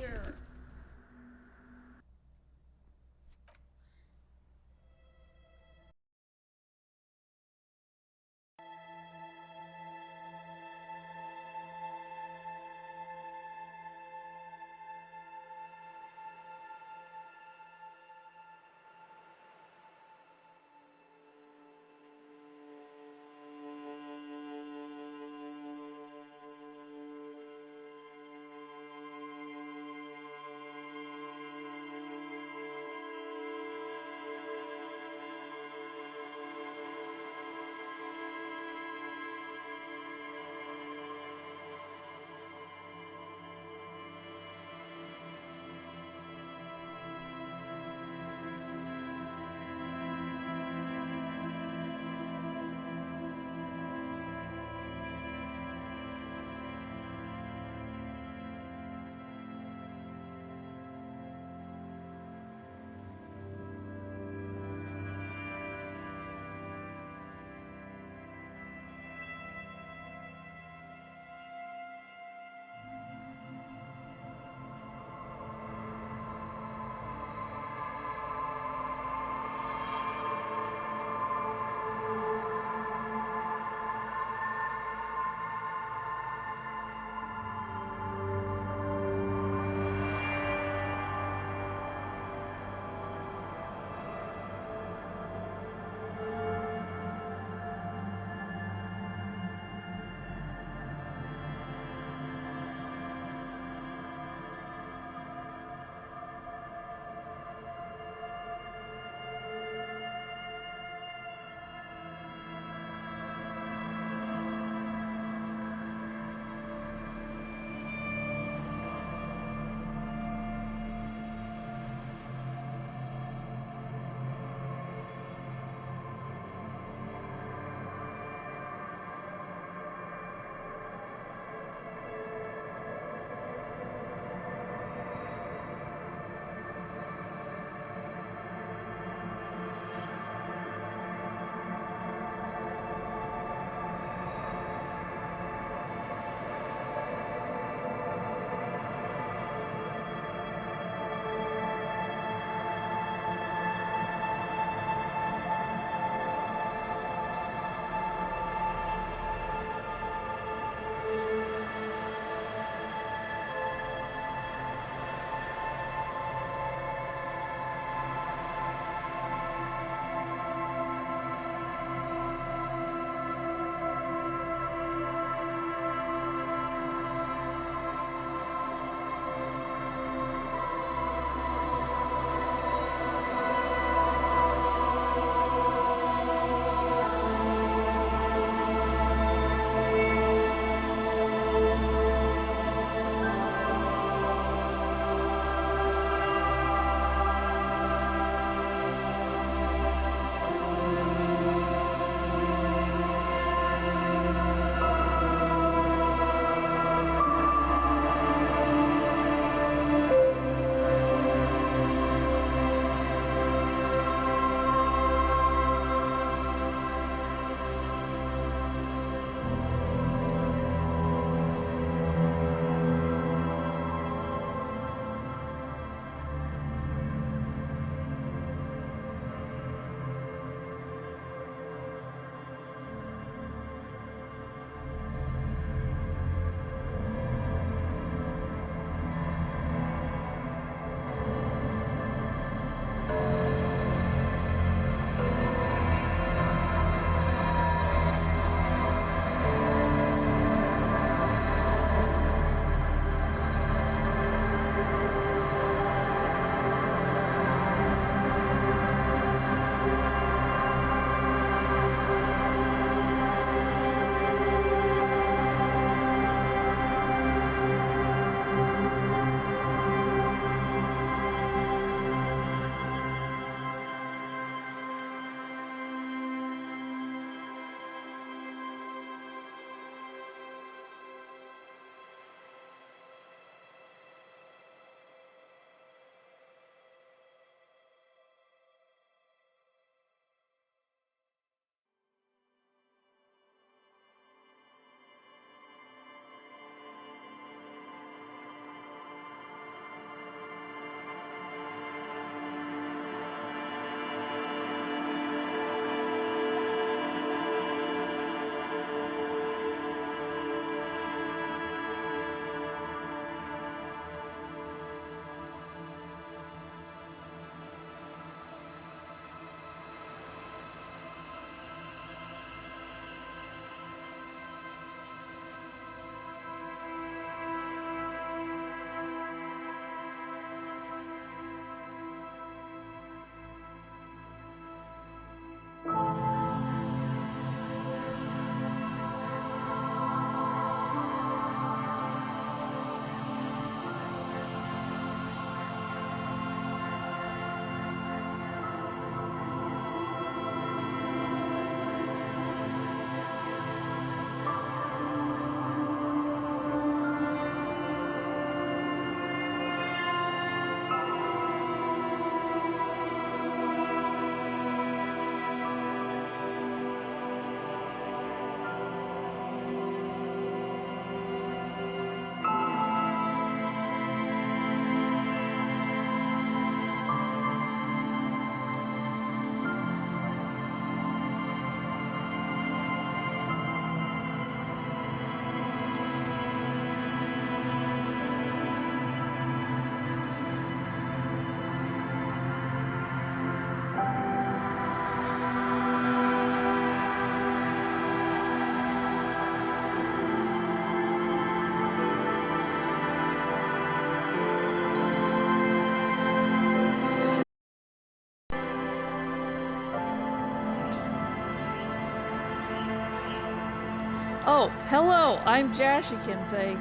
Oh, hello, I'm Jashikins. I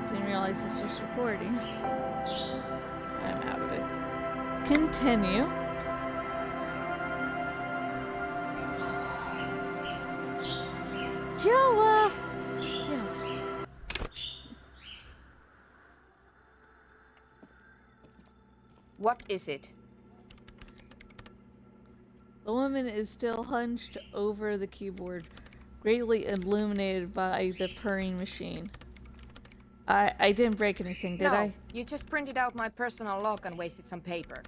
didn't realize this was recording. I'm out of it. Continue. Yoa! What is it? The woman is still hunched over the keyboard, greatly illuminated by the purring machine. I didn't break anything, did I? You just printed out my personal log and wasted some paper.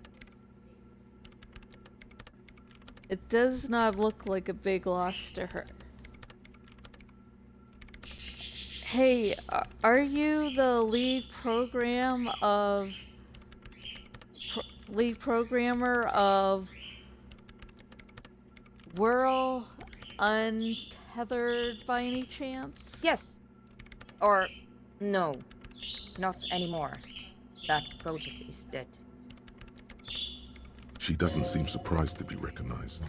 It does not look like a big loss to her. Hey, are you the lead programmer of Whirl Untethered by any chance? Yes. Or no, not anymore. That project is dead. She doesn't seem surprised to be recognized.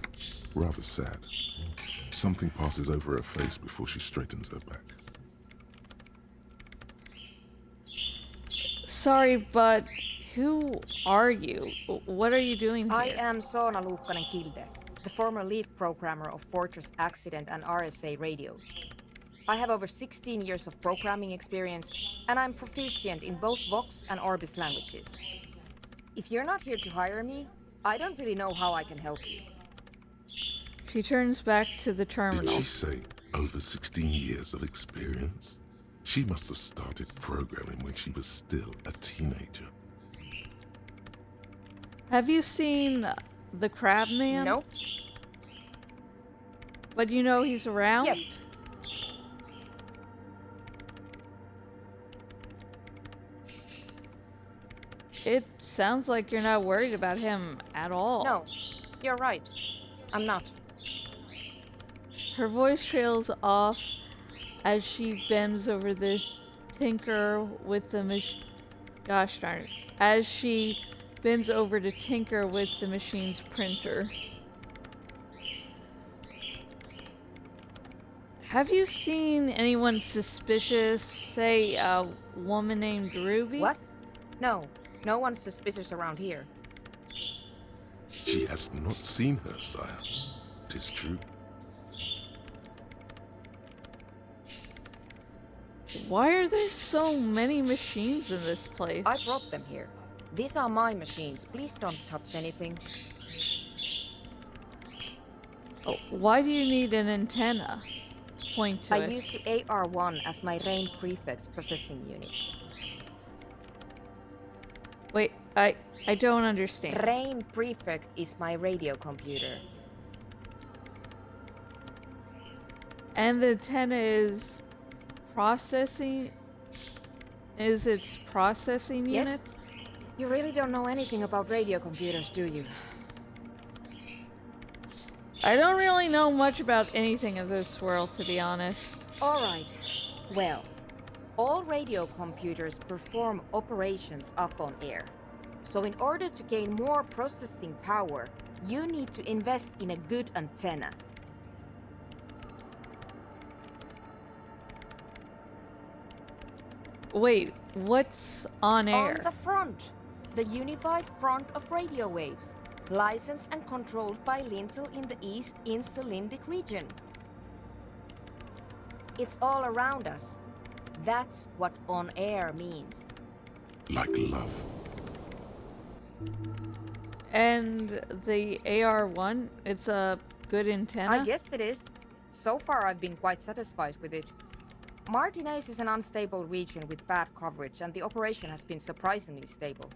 Rather sad. Something passes over her face before she straightens her back. Sorry, but who are you? What are you doing here? I am Soona Luukkanen-Kilde, the former lead programmer of Fortress Accident and RSA radios. I have over 16 years of programming experience, and I'm proficient in both Vox and Orbis languages. If you're not here to hire me, I don't really know how I can help you. She turns back to the terminal. Did she say over 16 years of experience? She must have started programming when she was still a teenager. Have you seen the Crabman? No. But you know he's around? Yes. It sounds like you're not worried about him at all. No, you're right. I'm not. Her voice trails off as she bends over the tinker with the machine. Gosh darn it. As she bends over to tinker with the machine's printer. Have you seen anyone suspicious, say a woman named Ruby? What? No, no one's suspicious around here. She has not seen her, sire. 'Tis true. Why are there so many machines in this place? I brought them here. These are my machines. Please don't touch anything. Oh, why do you need an antenna? Point to it. I use the AR-1 as my RAIN prefix processing unit. Wait, I don't understand. RAIN prefix is my radio computer. And the antenna is processing? Is its processing unit? Yes? You really don't know anything about radio computers, do you? I don't really know much about anything in this world, to be honest. Alright. Well, all radio computers perform operations up on air. So in order to gain more processing power, you need to invest in a good antenna. Wait, what's on air? On the front. The unified front of radio waves. Licensed and controlled by Lintel in the East Insulindic region. It's all around us. That's what on air means. Like love. And the AR-1, it's a good antenna? I guess it is. So far I've been quite satisfied with it. Martinez is an unstable region with bad coverage, and the operation has been surprisingly stable.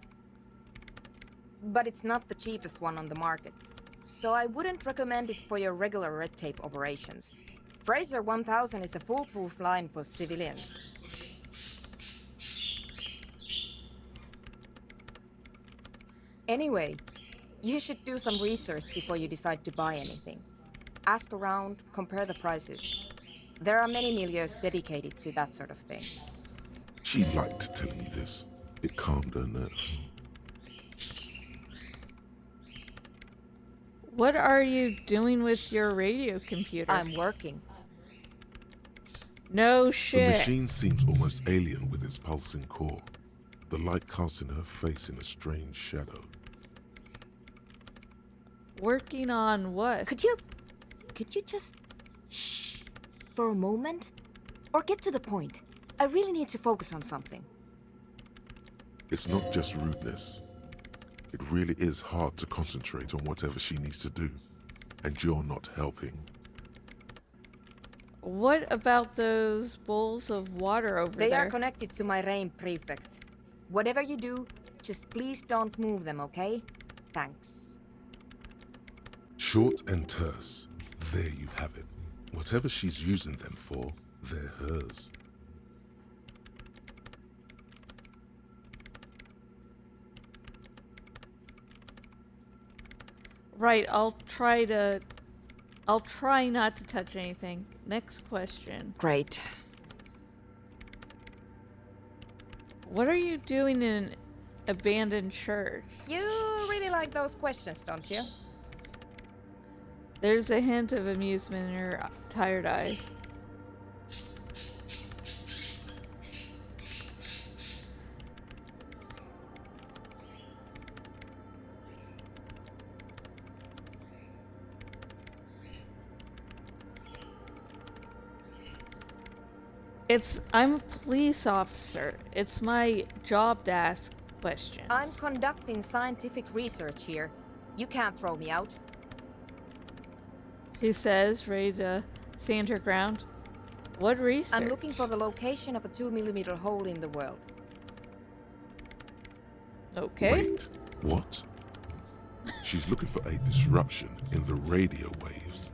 But it's not the cheapest one on the market, so I wouldn't recommend it for your regular red tape operations. Fraser 1000 is a foolproof line for civilians. Anyway, you should do some research before you decide to buy anything. Ask around, compare the prices. There are many milieus dedicated to that sort of thing. She liked telling me this. It calmed her nerves. What are you doing with your radio computer? I'm working. No The shit. machine seems almost alien with its pulsing core, the light casting her face in a strange shadow. Working on what? Could you just shh for a moment? Or get to the point. I really need to focus on something. It's not just rudeness. It really is hard to concentrate on whatever she needs to do, and you're not helping. What about those bowls of water over They there? are connected to my rain prefect. Whatever you do, just please don't move them, okay? Thanks. Short and terse. There you have it. Whatever she's using them for, they're hers. Right, I'll try not to touch anything. Next question. Great. What are you doing in an abandoned church? You really like those questions, don't you? There's a hint of amusement in her tired eyes. I'm a police officer. It's my job to ask questions. I'm conducting scientific research here. You can't throw me out. She says, ready to stand her ground. What research? I'm looking for the location of a 2mm hole in the world. Okay. Wait, what? She's looking for a disruption in the radio waves.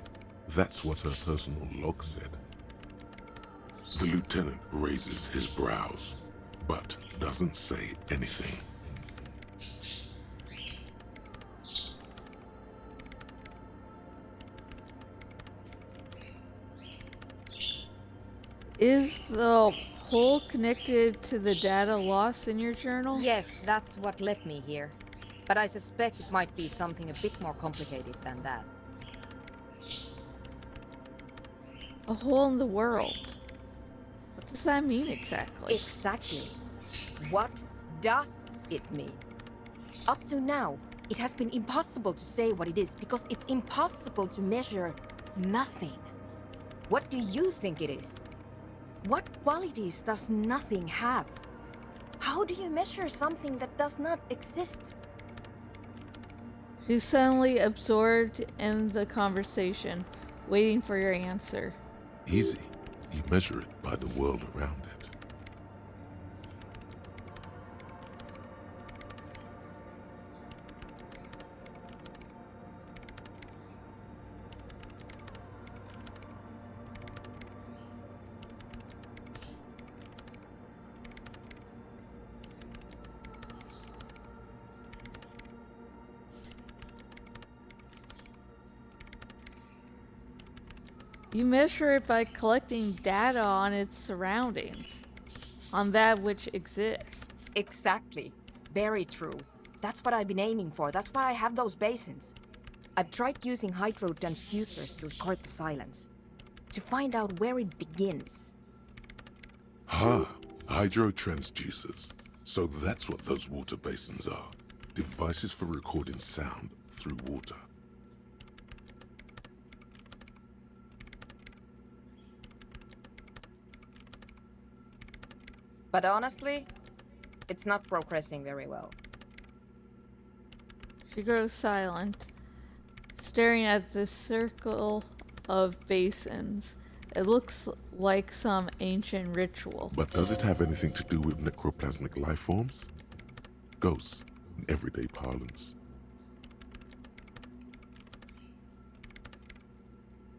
That's what her personal log said. The lieutenant raises his brows, but doesn't say anything. Is the hole connected to the data loss in your journal? Yes, that's what led me here. But I suspect it might be something a bit more complicated than that. A hole in the world. What does that mean exactly? Exactly. What does it mean? Up to now, it has been impossible to say what it is because it's impossible to measure nothing. What do you think it is? What qualities does nothing have? How do you measure something that does not exist? She's suddenly absorbed in the conversation, waiting for your answer. Easy. You measure it by the world around it. You measure it by collecting data on its surroundings, on that which exists. Exactly. Very true. That's what I've been aiming for. That's why I have those basins. I've tried using hydro transducers to record the silence, to find out where it begins. Hydro transducers. So that's what those water basins are. Devices for recording sound through water. But honestly, it's not progressing very well. She grows silent, staring at the circle of basins. It looks like some ancient ritual. But does it have anything to do with necroplasmic life forms? Ghosts, in everyday parlance.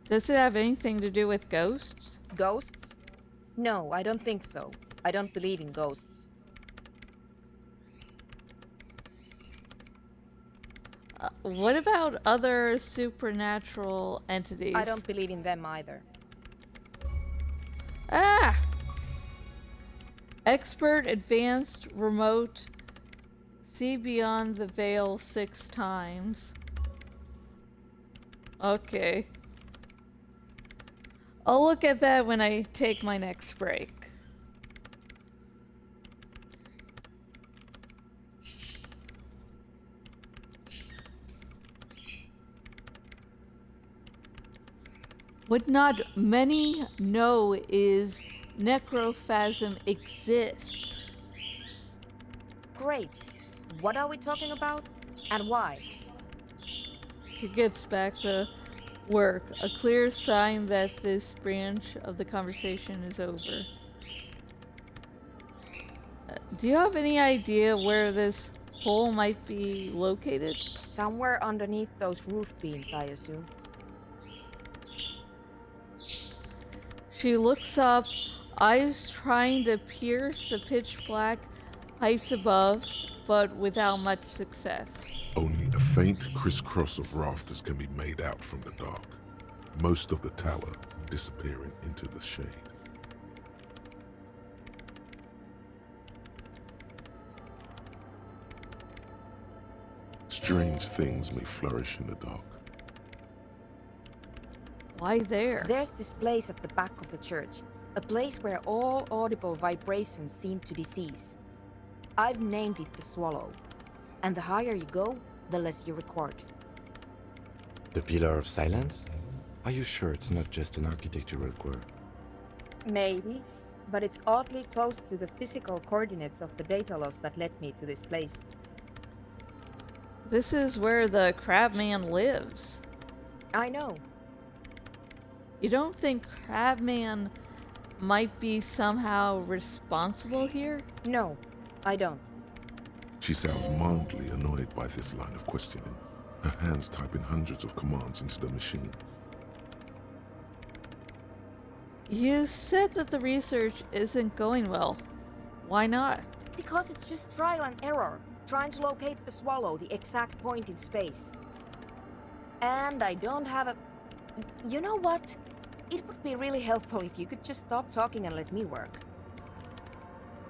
Does it have anything to do with ghosts? Ghosts? No, I don't think so. I don't believe in ghosts. What about other supernatural entities? I don't believe in them either. Ah! Expert, advanced, remote. See beyond the veil 6 times. Okay. I'll look at that when I take my next break. What not many know is necrophasm exists. Great. What are we talking about? And why? He gets back to work, a clear sign that this branch of the conversation is over. Do you have any idea where this hole might be located? Somewhere underneath those roof beams, I assume. She looks up, eyes trying to pierce the pitch black heights above, but without much success. Only a faint crisscross of rafters can be made out from the dark, most of the tower disappearing into the shade. Strange things may flourish in the dark. Why there? There's this place at the back of the church. A place where all audible vibrations seem to decease. I've named it the Swallow. And the higher you go, the less you record. The Pillar of Silence? Are you sure it's not just an architectural quirk? Maybe, but it's oddly close to the physical coordinates of the data loss that led me to this place. This is where the Crabman lives. I know. You don't think Crabman might be somehow responsible here? No, I don't. She sounds mildly annoyed by this line of questioning, her hands typing hundreds of commands into the machine. You said that the research isn't going well. Why not? Because it's just trial and error, trying to locate the Swallow, the exact point in space. And I don't have a... You know what? It would be really helpful if you could just stop talking and let me work.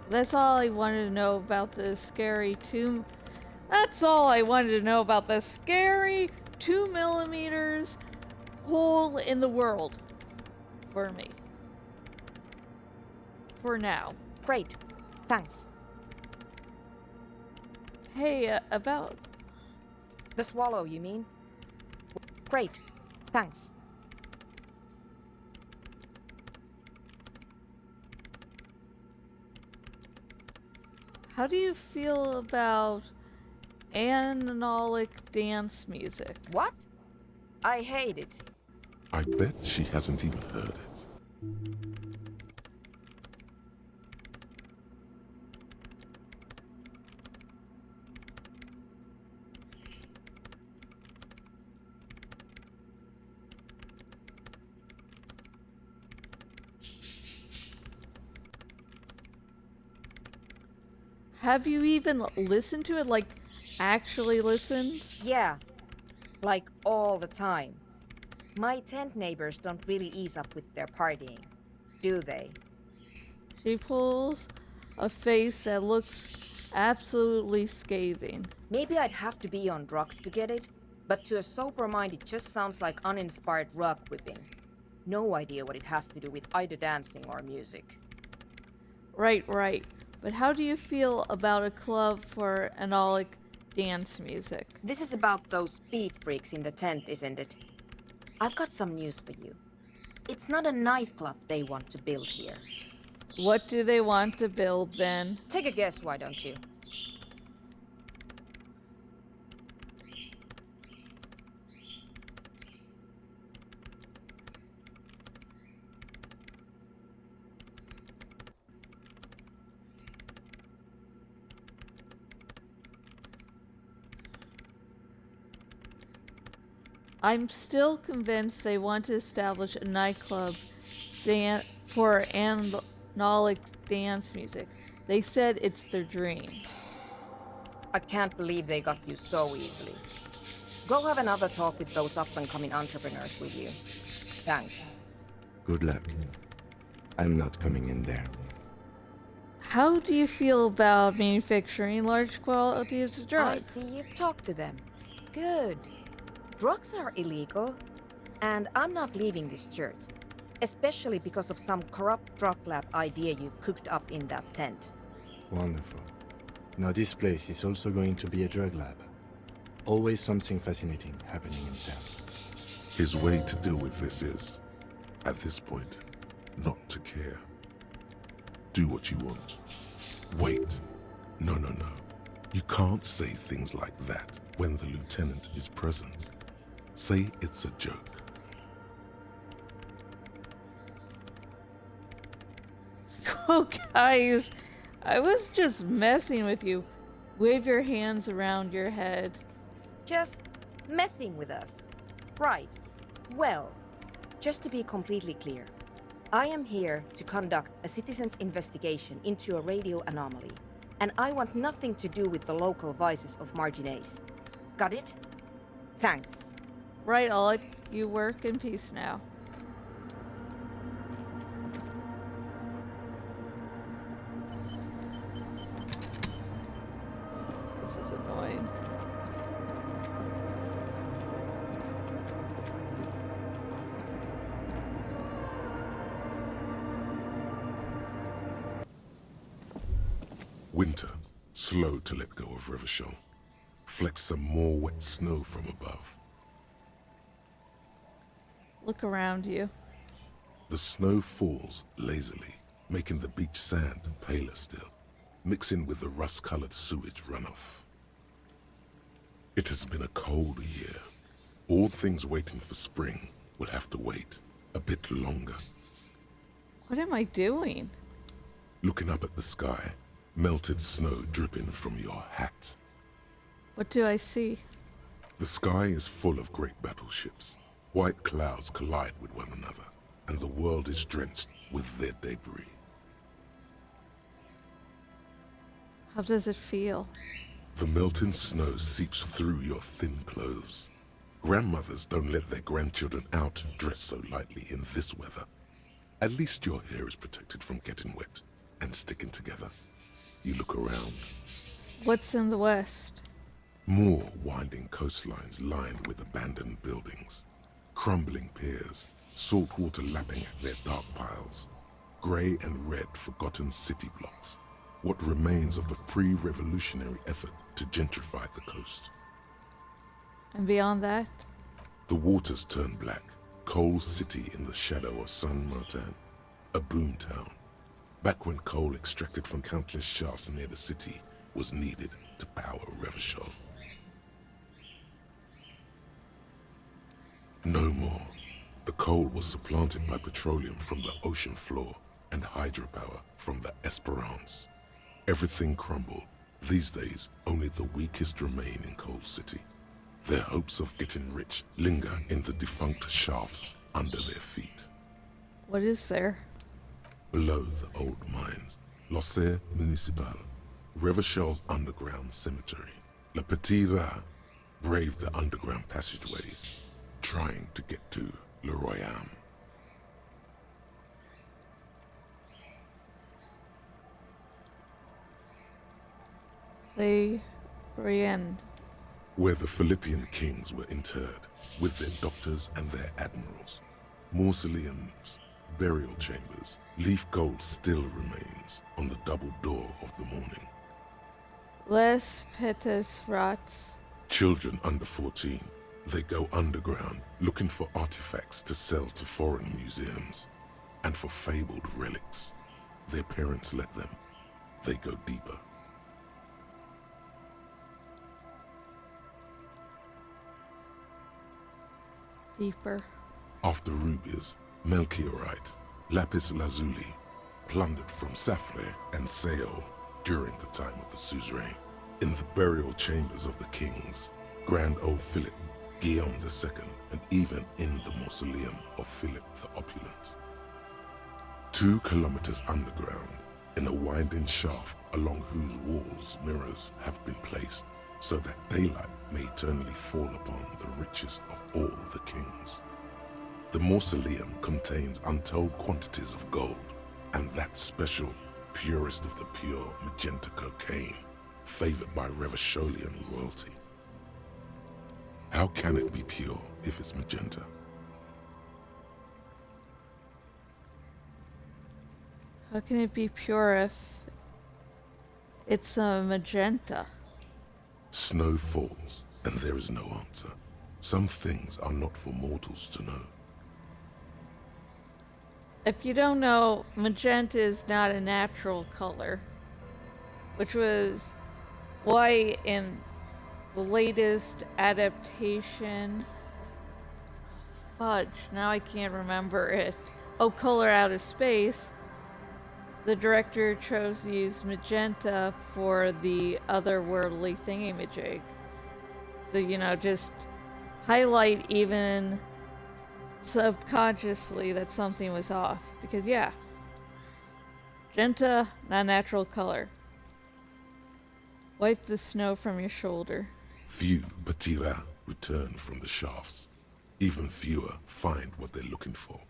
That's all I wanted to know about the scary That's all I wanted to know about the scary 2 millimeters hole in the world. For me. For now. Great. Thanks. Hey, about... The Swallow, you mean? Great. Thanks. How do you feel about analog dance music? What? I hate it. I bet she hasn't even heard it. Have you even listened to it? Like, actually listened? Yeah. Like, all the time. My tent neighbors don't really ease up with their partying, do they? She pulls a face that looks absolutely scathing. Maybe I'd have to be on drugs to get it, but to a sober mind it just sounds like uninspired rug whipping. No idea what it has to do with either dancing or music. Right. But how do you feel about a club for analog dance music? This is about those speed freaks in the tent, isn't it? I've got some news for you. It's not a nightclub they want to build here. What do they want to build then? Take a guess, why don't you? I'm still convinced they want to establish a nightclub for analog dance music. They said it's their dream. I can't believe they got you so easily. Go have another talk with those up-and-coming entrepreneurs with you. Thanks. Good luck. I'm not coming in there. How do you feel about manufacturing large quantities of drugs? I see you've talked to them. Good. Drugs are illegal, and I'm not leaving this church. Especially because of some corrupt drug lab idea you cooked up in that tent. Wonderful. Now this place is also going to be a drug lab. Always something fascinating happening in towns. His way to deal with this is, at this point, not to care. Do what you want. Wait. No. You can't say things like that when the lieutenant is present. Say it's a joke. Oh, guys, I was just messing with you. Wave your hands around your head. Just messing with us. Right. Well, just to be completely clear, I am here to conduct a citizen's investigation into a radio anomaly, and I want nothing to do with the local vices of Martinez. Got it? Thanks. Right, Oleg, you work in peace now. This is annoying. Winter, slow to let go of Revachol. Flecks some more wet snow from above. Look around you. The snow falls lazily, making the beach sand paler still, mixing with the rust-colored sewage runoff. It has been a cold year. All things waiting for spring will have to wait a bit longer. What am I doing? Looking up at the sky, melted snow dripping from your hat. What do I see? The sky is full of great battleships. White clouds collide with one another, and the world is drenched with their debris. How does it feel? The melting snow seeps through your thin clothes. Grandmothers don't let their grandchildren out dressed so lightly in this weather. At least your hair is protected from getting wet and sticking together. You look around. What's in the west? More winding coastlines lined with abandoned buildings. Crumbling piers, salt water lapping at their dark piles. Grey and red forgotten city blocks. What remains of the pre-revolutionary effort to gentrify the coast. And beyond that? The waters turn black. Coal City in the shadow of San Martin. A boom town. Back when coal extracted from countless shafts near the city was needed to power Revachol. No more. The coal was supplanted by petroleum from the ocean floor and hydropower from the Esperance. Everything crumbled. These days, only the weakest remain in Coal City. Their hopes of getting rich linger in the defunct shafts under their feet. What is there? Below the old mines, L'Océan Municipal, Revachol's underground cemetery. Le Petit Rat braved the underground passageways, trying to get to Le Royaume. Le Royaume. Where the Philippian kings were interred, with their doctors and their admirals. Mausoleums, burial chambers, leaf gold still remains on the double door of the morning. Les Petits Rats. Children under 14, they go underground looking for artifacts to sell to foreign museums, and for fabled relics. Their parents let them. They go deeper. Deeper. After rubies, melchiorite, lapis lazuli, plundered from Safle and Seol during the time of the suzerain. In the burial chambers of the kings, Grand Old Philip, Guillaume II, and even in the mausoleum of Philip the Opulent. 2 kilometers underground, in a winding shaft along whose walls mirrors have been placed, so that daylight may eternally fall upon the richest of all the kings. The mausoleum contains untold quantities of gold, and that special, purest of the pure magenta cocaine, favored by Revacholian royalty. How can it be pure if it's magenta? How can it be pure if it's a magenta? Snow falls, and there is no answer. Some things are not for mortals to know. If you don't know, magenta is not a natural color, which was why in the latest adaptation, fudge, now I can't remember it. Oh, Color Out of Space, the director chose to use magenta for the otherworldly thingamajig. To, just highlight even subconsciously that something was off. Because, yeah, magenta, not natural color. Wipe the snow from your shoulder. Few Batira return from the shafts. Even fewer find what they're looking for.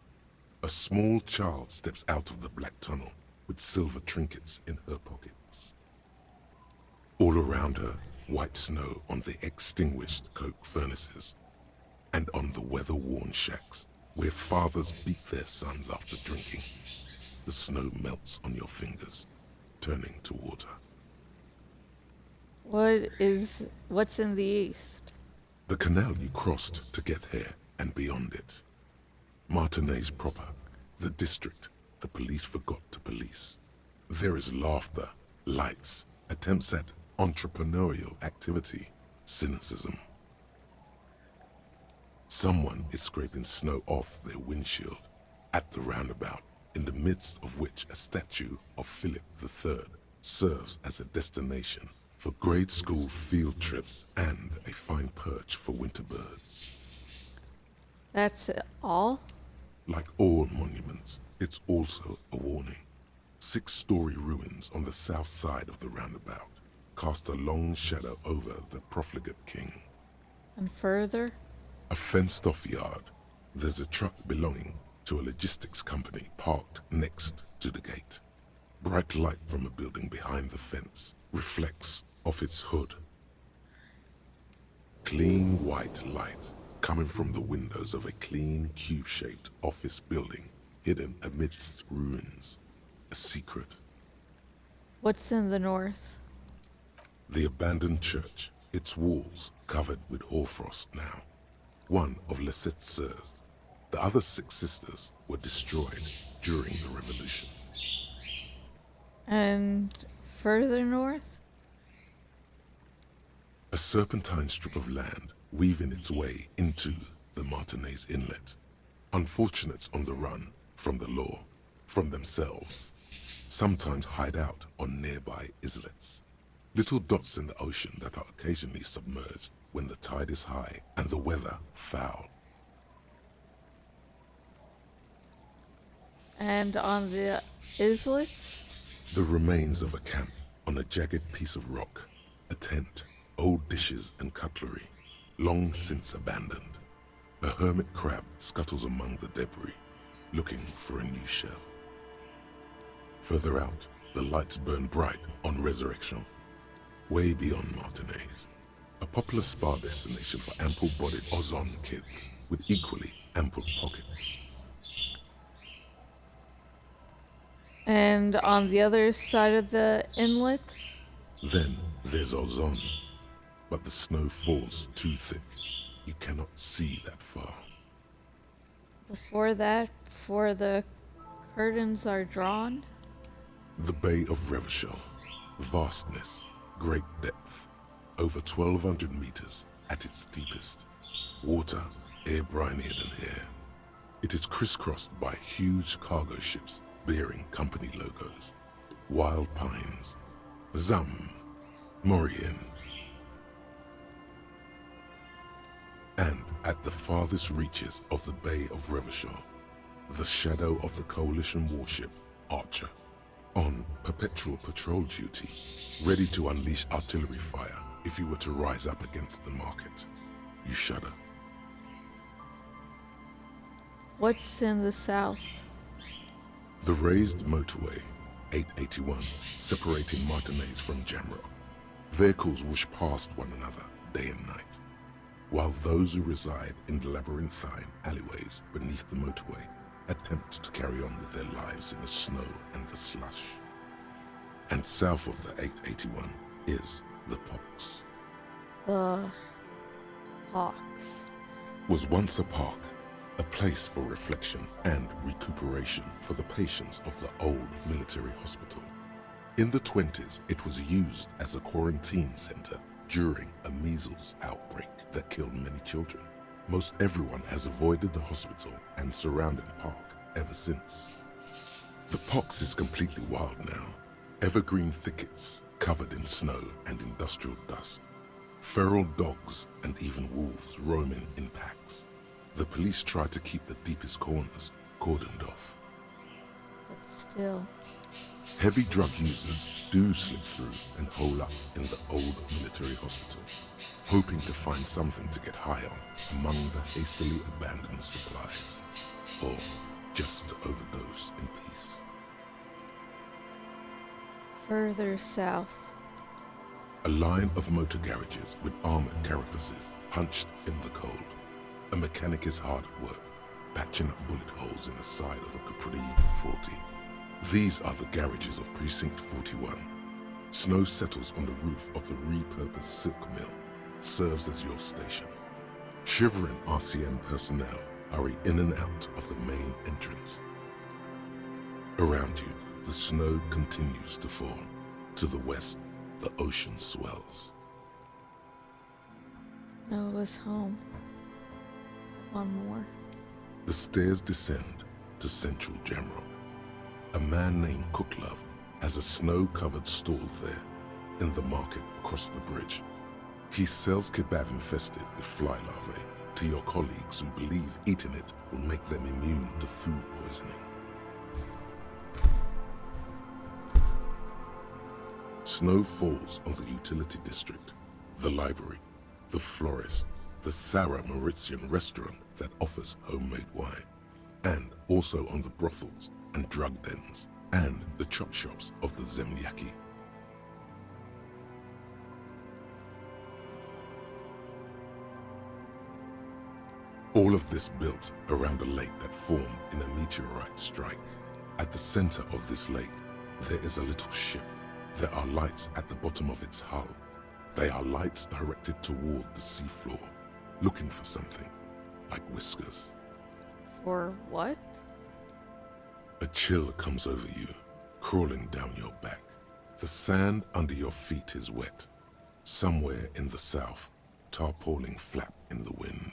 A small child steps out of the black tunnel with silver trinkets in her pockets. All around her, white snow on the extinguished coke furnaces and on the weather-worn shacks where fathers beat their sons after drinking. The snow melts on your fingers, turning to water. What's in the east? The canal you crossed to get here and beyond it. Martinez proper, the district the police forgot to police. There is laughter, lights, attempts at entrepreneurial activity, cynicism. Someone is scraping snow off their windshield at the roundabout, in the midst of which a statue of Philip III serves as a destination for grade school field trips and a fine perch for winter birds. That's all? Like all monuments, it's also a warning. 6-story ruins on the south side of the roundabout cast a long shadow over the profligate king. And further? A fenced-off yard. There's a truck belonging to a logistics company parked next to the gate. Bright light from a building behind the fence reflects off its hood. Clean white light coming from the windows of a clean cube-shaped office building hidden amidst ruins. A secret. What's in the north? The abandoned church, its walls covered with hoarfrost now. One of Lissette's sœurs. The other 6 sisters were destroyed during the revolution. And further north? A serpentine strip of land weaving its way into the Martinez Inlet. Unfortunates on the run from the law, from themselves, sometimes hide out on nearby islets. Little dots in the ocean that are occasionally submerged when the tide is high and the weather foul. And on the islets? The remains of a camp on a jagged piece of rock, a tent, old dishes and cutlery, long since abandoned. A hermit crab scuttles among the debris, looking for a new shell. Further out, the lights burn bright on Resurrection, way beyond Martinez, a popular spa destination for ample-bodied Ozon kids with equally ample pockets. And on the other side of the inlet? Then there's Ozon, but the snow falls too thick. You cannot see that far. Before that, before the curtains are drawn? The Bay of Revachol, vastness, great depth, over 1,200 meters at its deepest. Water, air brinier than here. It is crisscrossed by huge cargo ships bearing company logos. Wild pines, Zam, Morien. And at the farthest reaches of the Bay of Revachol, the shadow of the Coalition warship, Archer, on perpetual patrol duty, ready to unleash artillery fire if you were to rise up against the market. You shudder. What's in the south? The raised motorway, 881, separating Martinez from Jamrock. Vehicles whoosh past one another day and night, while those who reside in the labyrinthine alleyways beneath the motorway attempt to carry on with their lives in the snow and the slush. And south of the 881 is the Pox. The Hawks. Was once a park, a place for reflection and recuperation for the patients of the old military hospital. In the 20s, it was used as a quarantine center during a measles outbreak that killed many children. Most everyone has avoided the hospital and surrounding park ever since. The Pox is completely wild now. Evergreen thickets covered in snow and industrial dust. Feral dogs and even wolves roaming in packs. The police try to keep the deepest corners cordoned off. But still. Heavy drug users do slip through and hole up in the old military hospital, hoping to find something to get high on among the hastily abandoned supplies, or just to overdose in peace. Further south. A line of motor garages with armored carapaces hunched in the cold. A mechanic is hard at work, patching up bullet holes in the side of a Capri 40. These are the garages of Precinct 41. Snow settles on the roof of the repurposed silk mill. It serves as your station. Shivering RCM personnel hurry in and out of the main entrance. Around you, the snow continues to fall. To the west, the ocean swells. Noah's home. One more. The stairs descend to Central Jamrock. A man named Cooklove has a snow-covered stall there in the market across the bridge. He sells kebab infested with fly larvae to your colleagues who believe eating it will make them immune to food poisoning. Snow falls on the utility district, the library, the florist, the Sarah Mauritian restaurant that offers homemade wine, and also on the brothels and drug dens, and the chop shops of the Zemlyaki. All of this built around a lake that formed in a meteorite strike. At the center of this lake, there is a little ship. There are lights at the bottom of its hull. They are lights directed toward the seafloor, looking for something, like whiskers. For what? A chill comes over you, crawling down your back. The sand under your feet is wet. Somewhere in the south, tarpaulin flap in the wind.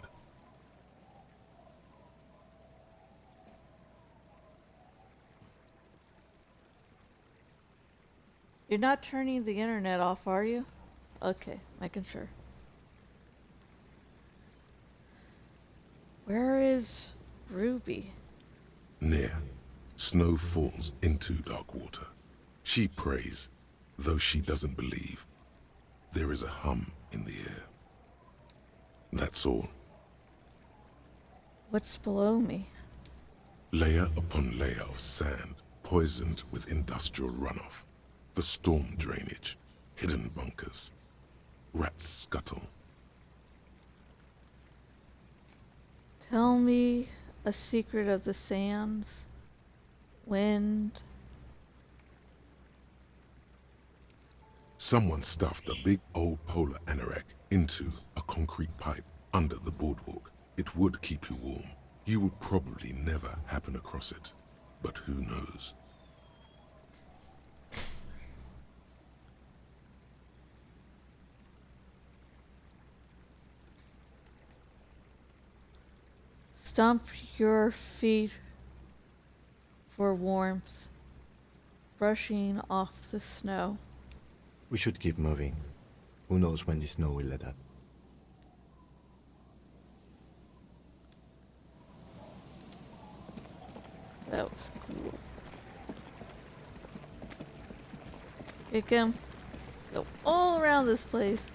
You're not turning the internet off, are you? Okay, making sure. Where is Ruby? Near, snow falls into dark water. She prays, though she doesn't believe. There is a hum in the air. That's all. What's below me? Layer upon layer of sand, poisoned with industrial runoff. The storm drainage, hidden bunkers. Rats scuttle. Tell me a secret of the sands, wind. Someone stuffed a big old polar anorak into a concrete pipe under the boardwalk. It would keep you warm. You would probably never happen across it. But who knows? Stomp your feet for warmth, brushing off the snow. We should keep moving. Who knows when the snow will let up. That was cool. Kick him. Go all around this place.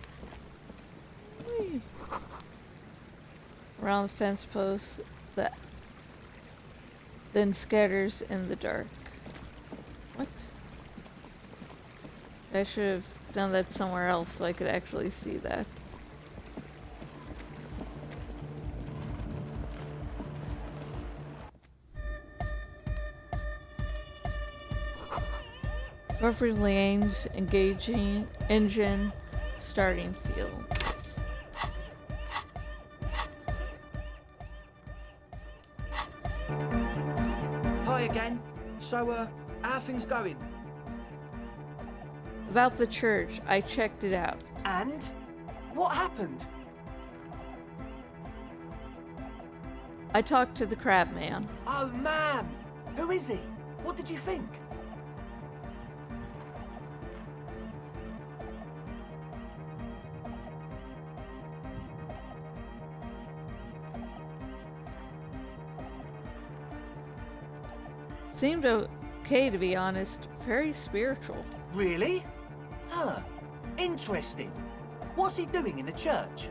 Whee. Around the fence post that then scatters in the dark. What? I should have done that somewhere else so I could actually see that. Appropriately aimed, engaging engine, starting field. Hi again. So, how are things going? About the church, I checked it out. And? What happened? I talked to the crab man. Oh, man! Who is he? What did you think? Seemed okay, to be honest. Very spiritual. Really? Huh. Interesting. What's he doing in the church?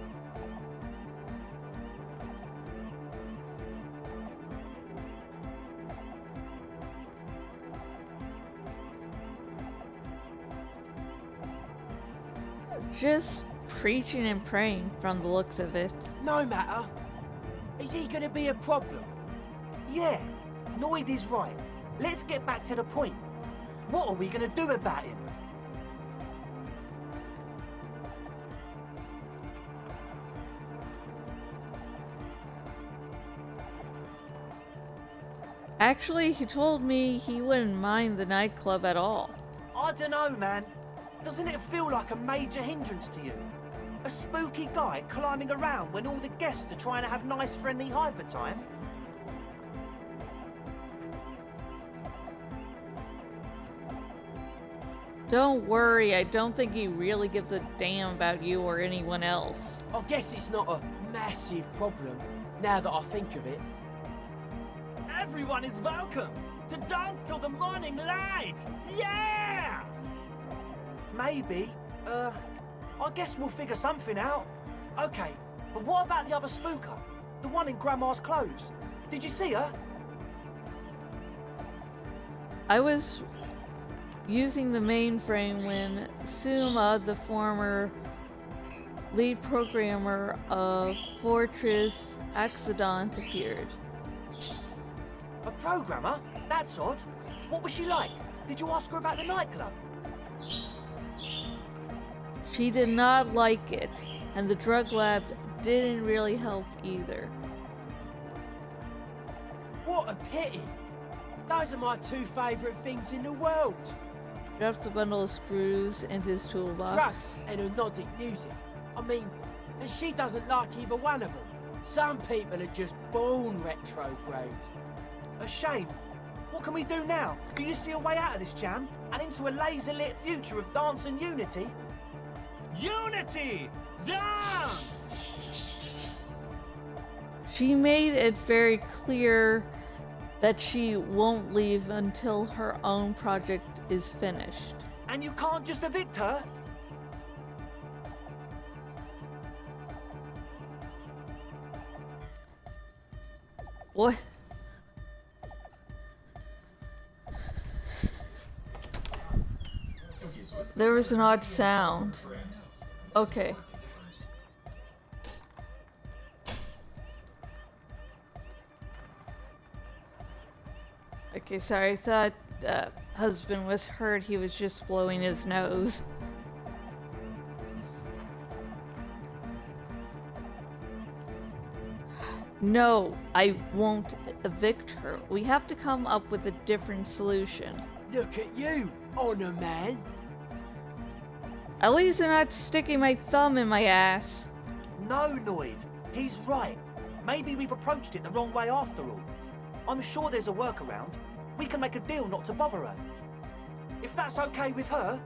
Just preaching and praying from the looks of it. No matter. Is he gonna be a problem? Yeah, Noid is right. Let's get back to the point. What are we gonna do about him? Actually, he told me he wouldn't mind the nightclub at all. I don't know, man. Doesn't it feel like a major hindrance to you? A spooky guy climbing around when all the guests are trying to have nice, friendly hyper time? Don't worry, I don't think he really gives a damn about you or anyone else. I guess it's not a massive problem, now that I think of it. Everyone is welcome to dance till the morning light. Yeah! Maybe. I guess we'll figure something out. Okay, but what about the other spooker? The one in Grandma's clothes? Did you see her? I was using the mainframe when Suma, the former lead programmer of Fortress Accident, appeared. A programmer? That's odd. What was she like? Did you ask her about the nightclub? She did not like it, and the drug lab didn't really help either. What a pity. Those are my two favourite things in the world. Drops a bundle of screws into his toolbox. Drugs and hypnotic music. I mean, and she doesn't like either one of them. Some people are just born retrograde. A shame. What can we do now? Do you see a way out of this jam? And into a laser-lit future of dance and unity? Unity! Dance! She made it very clear that she won't leave until her own project is finished. And you can't just evict her? What? There was an odd sound. Okay. Okay, sorry, I thought husband was hurt. He was just blowing his nose. No, I won't evict her. We have to come up with a different solution. Look at you, honor man. At least I'm not sticking my thumb in my ass. No, Noid. He's right. Maybe we've approached it the wrong way after all. I'm sure there's a workaround. We can make a deal not to bother her. If that's okay with her,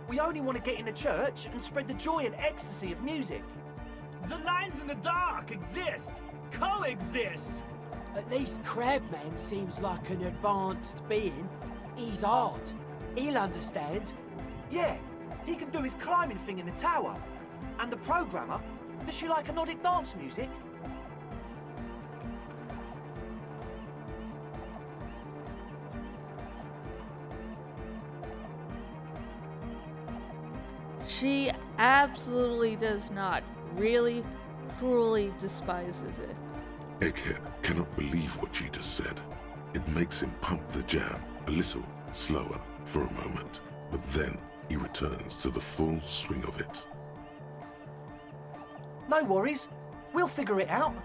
we only want to get in the church and spread the joy and ecstasy of music. The lines in the dark exist. Coexist. At least Crabman seems like an advanced being. He's hard. He'll understand. Yeah, he can do his climbing thing in the tower. And the programmer, does she like hypnotic dance music? She absolutely does not. Really, cruelly despises it. Egghead cannot believe what she just said. It makes him pump the jam a little slower for a moment. But then he returns to the full swing of it. No worries. We'll figure it out.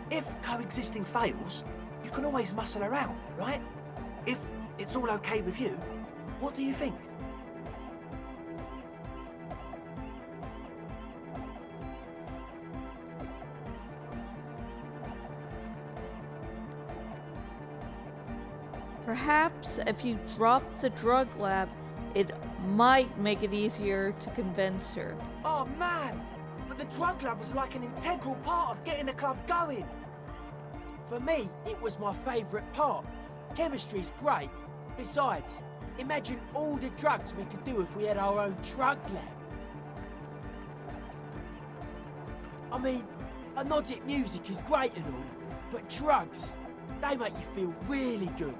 If coexisting fails, you can always muscle her out, right? If it's all okay with you, what do you think? Perhaps if you drop the drug lab, it might make it easier to convince her. Oh man! But the drug lab was like an integral part of getting the club going. For me, it was my favourite part. Chemistry's great. Besides, imagine all the drugs we could do if we had our own drug lab. I mean, hypnotic music is great and all, but drugs, they make you feel really good.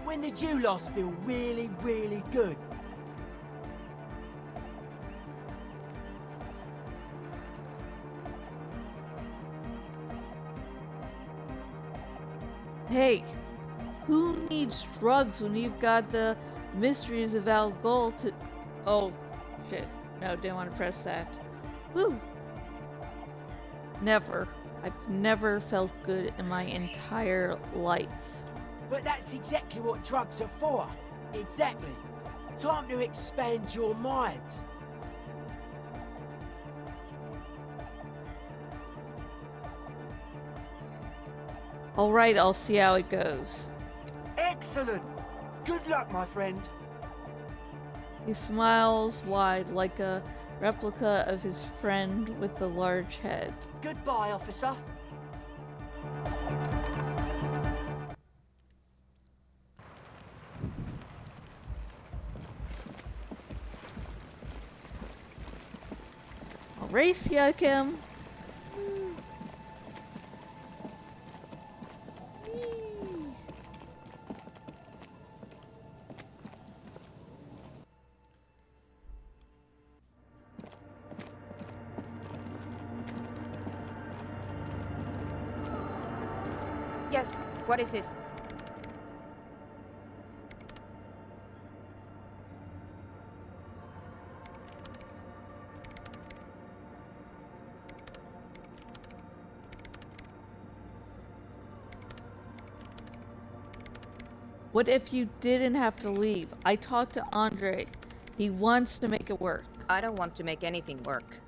When did you last feel really, really good? Hey, who needs drugs when you've got the mysteries of Al Ghul to... Oh, shit. No, didn't want to press that. Woo! Never. I've never felt good in my entire life. But that's exactly what drugs are for. Exactly. Time to expand your mind. Alright, I'll see how it goes. Excellent! Good luck, my friend. He smiles wide like a replica of his friend with the large head. Goodbye, officer. I'll race ya, Kim. Yes, what is it? What if you didn't have to leave? I talked to Andre. He wants to make it work. I don't want to make anything work.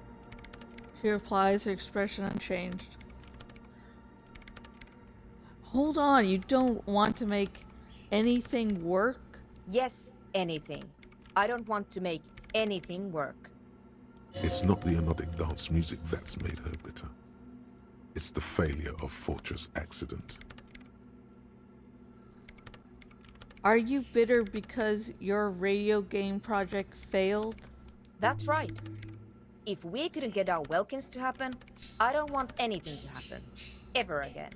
She replies, her expression unchanged. Hold on, you don't want to make anything work? Yes, anything. I don't want to make anything work. It's not the hypnotic dance music that's made her bitter. It's the failure of Fortress Accident. Are you bitter because your radio game project failed? That's right. If we couldn't get our Welkins to happen, I don't want anything to happen. Ever again.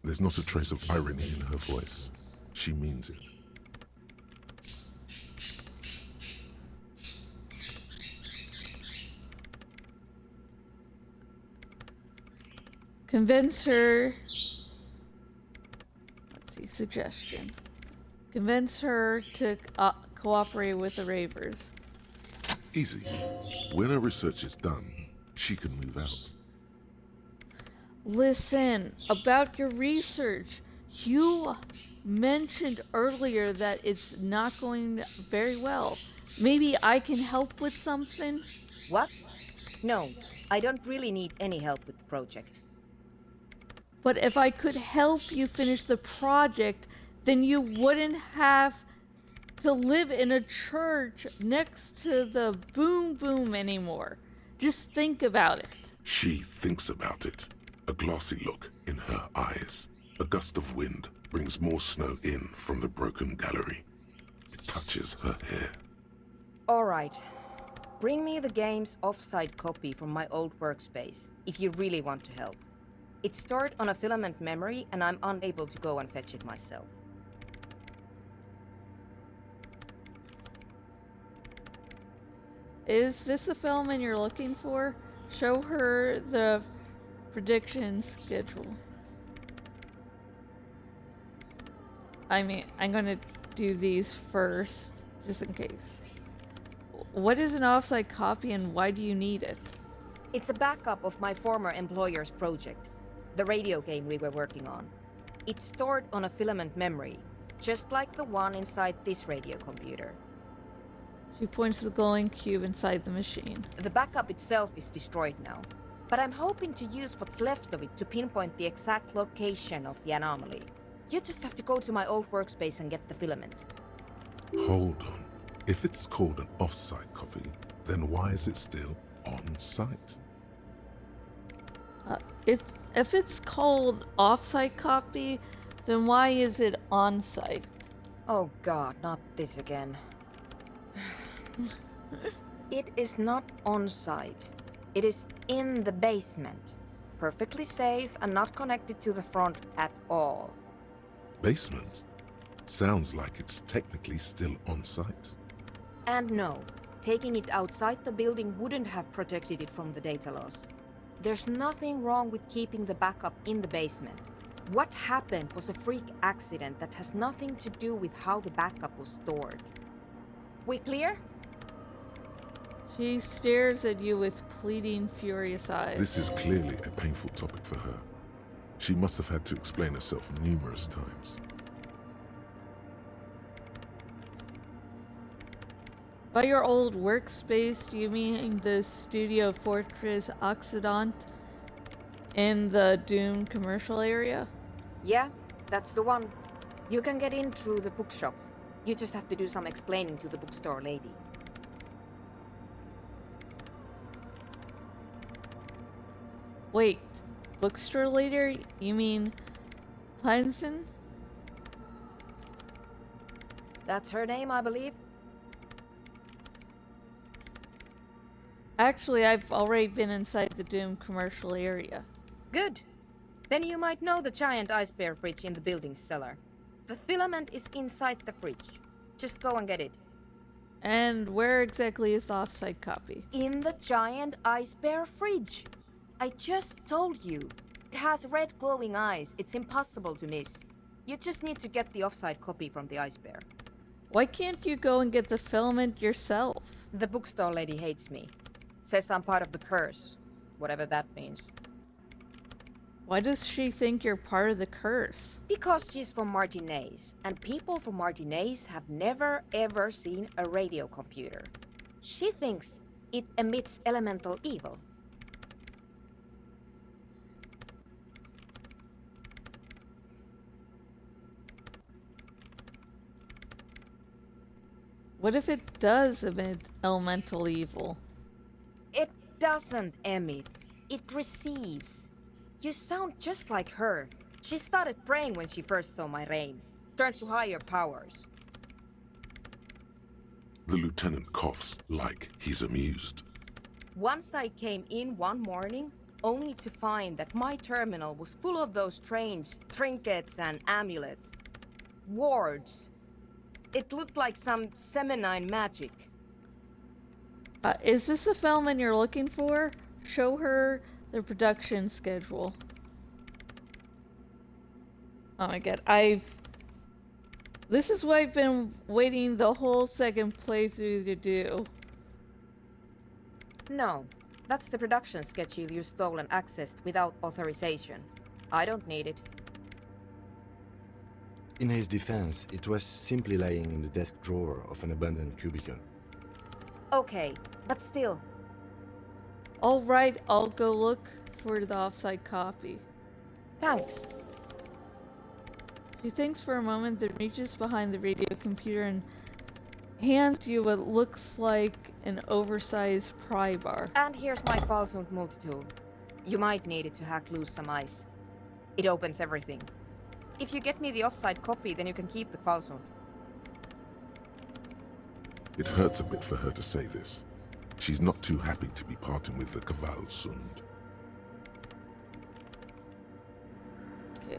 There's not a trace of irony in her voice. She means it. Convince her... Let's see, suggestion. Convince her to cooperate with the Ravers. Easy. When her research is done, she can move out. Listen, about your research. You mentioned earlier that it's not going very well. Maybe I can help with something? What? No, I don't really need any help with the project. But if I could help you finish the project, then you wouldn't have to live in a church next to the boom boom anymore. Just think about it. She thinks about it. A glassy look in her eyes. A gust of wind brings more snow in from the broken gallery. It touches her hair. Alright. Bring me the game's off-site copy from my old workspace, if you really want to help. It's stored on a filament memory, and I'm unable to go and fetch it myself. Is this the filament you're looking for? Show her the prediction schedule. I mean, I'm gonna do these first, just in case. What is an offsite copy and why do you need it? It's a backup of my former employer's project, the radio game we were working on. It's stored on a filament memory, just like the one inside this radio computer. She points to the glowing cube inside the machine. The backup itself is destroyed now, but I'm hoping to use what's left of it to pinpoint the exact location of the anomaly. You just have to go to my old workspace and get the filament. Hold on. If it's called an off-site copy, then why is it still on-site? If it's called off-site copy, then why is it on-site? Oh god, not this again. It is not on-site. It is in the basement. Perfectly safe and not connected to the front at all. Basement? Sounds like it's technically still on-site. And no, taking it outside the building wouldn't have protected it from the data loss. There's nothing wrong with keeping the backup in the basement. What happened was a freak accident that has nothing to do with how the backup was stored. We clear? She stares at you with pleading, furious eyes. This is clearly a painful topic for her. She must have had to explain herself numerous times. By your old workspace, do you mean the Studio Fortress Occident in the Doom commercial area? Yeah, that's the one. You can get in through the bookshop. You just have to do some explaining to the bookstore lady. Wait, bookstore lady? You mean Hansen? That's her name, I believe. Actually, I've already been inside the Doom commercial area. Good. Then you might know the giant ice bear fridge in the building's cellar. The filament is inside the fridge. Just go and get it. And where exactly is the offsite copy? In the giant ice bear fridge. I just told you. It has red glowing eyes. It's impossible to miss. You just need to get the offsite copy from the ice bear. Why can't you go and get the filament yourself? The bookstore lady hates me. Says I'm part of the curse. Whatever that means. Why does she think you're part of the curse? Because she's from Martinez, and people from Martinez have never ever seen a radio computer. She thinks it emits elemental evil. What if it does emit elemental evil? It doesn't emit. It receives. You sound just like her. She started praying when she first saw my rain. Turned to higher powers. The lieutenant coughs like he's amused. Once I came in one morning, only to find that my terminal was full of those strange trinkets and amulets. Wards. It looked like some Semenine magic. Is this the filament you're looking for? Show her the production schedule. Oh my god, this is what I've been waiting the whole second playthrough to do. No, that's the production schedule you stole and accessed without authorization. I don't need it. In his defense, it was simply lying in the desk drawer of an abandoned cubicle. Okay, but still. Alright, I'll go look for the offsite copy. Thanks. She thinks for a moment, then reaches behind the radio computer and hands you what looks like an oversized pry bar. And here's my Falsund multi-tool. You might need it to hack loose some ice. It opens everything. If you get me the offsite copy, then you can keep the Falsund. It hurts a bit for her to say this. She's not too happy to be parting with the Kvalsund. Okay.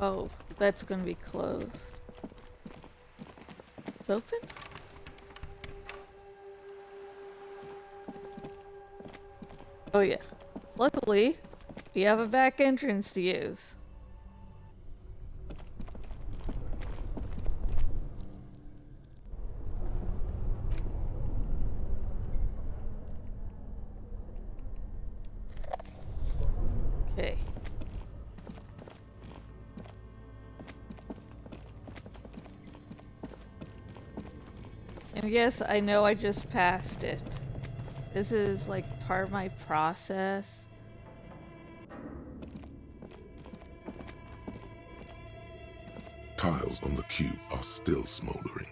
Oh, that's gonna be closed. It's open? Oh yeah. Luckily, we have a back entrance to use. Okay. And yes, I know I just passed it. This is like part of my process. Tiles on the cube are still smoldering.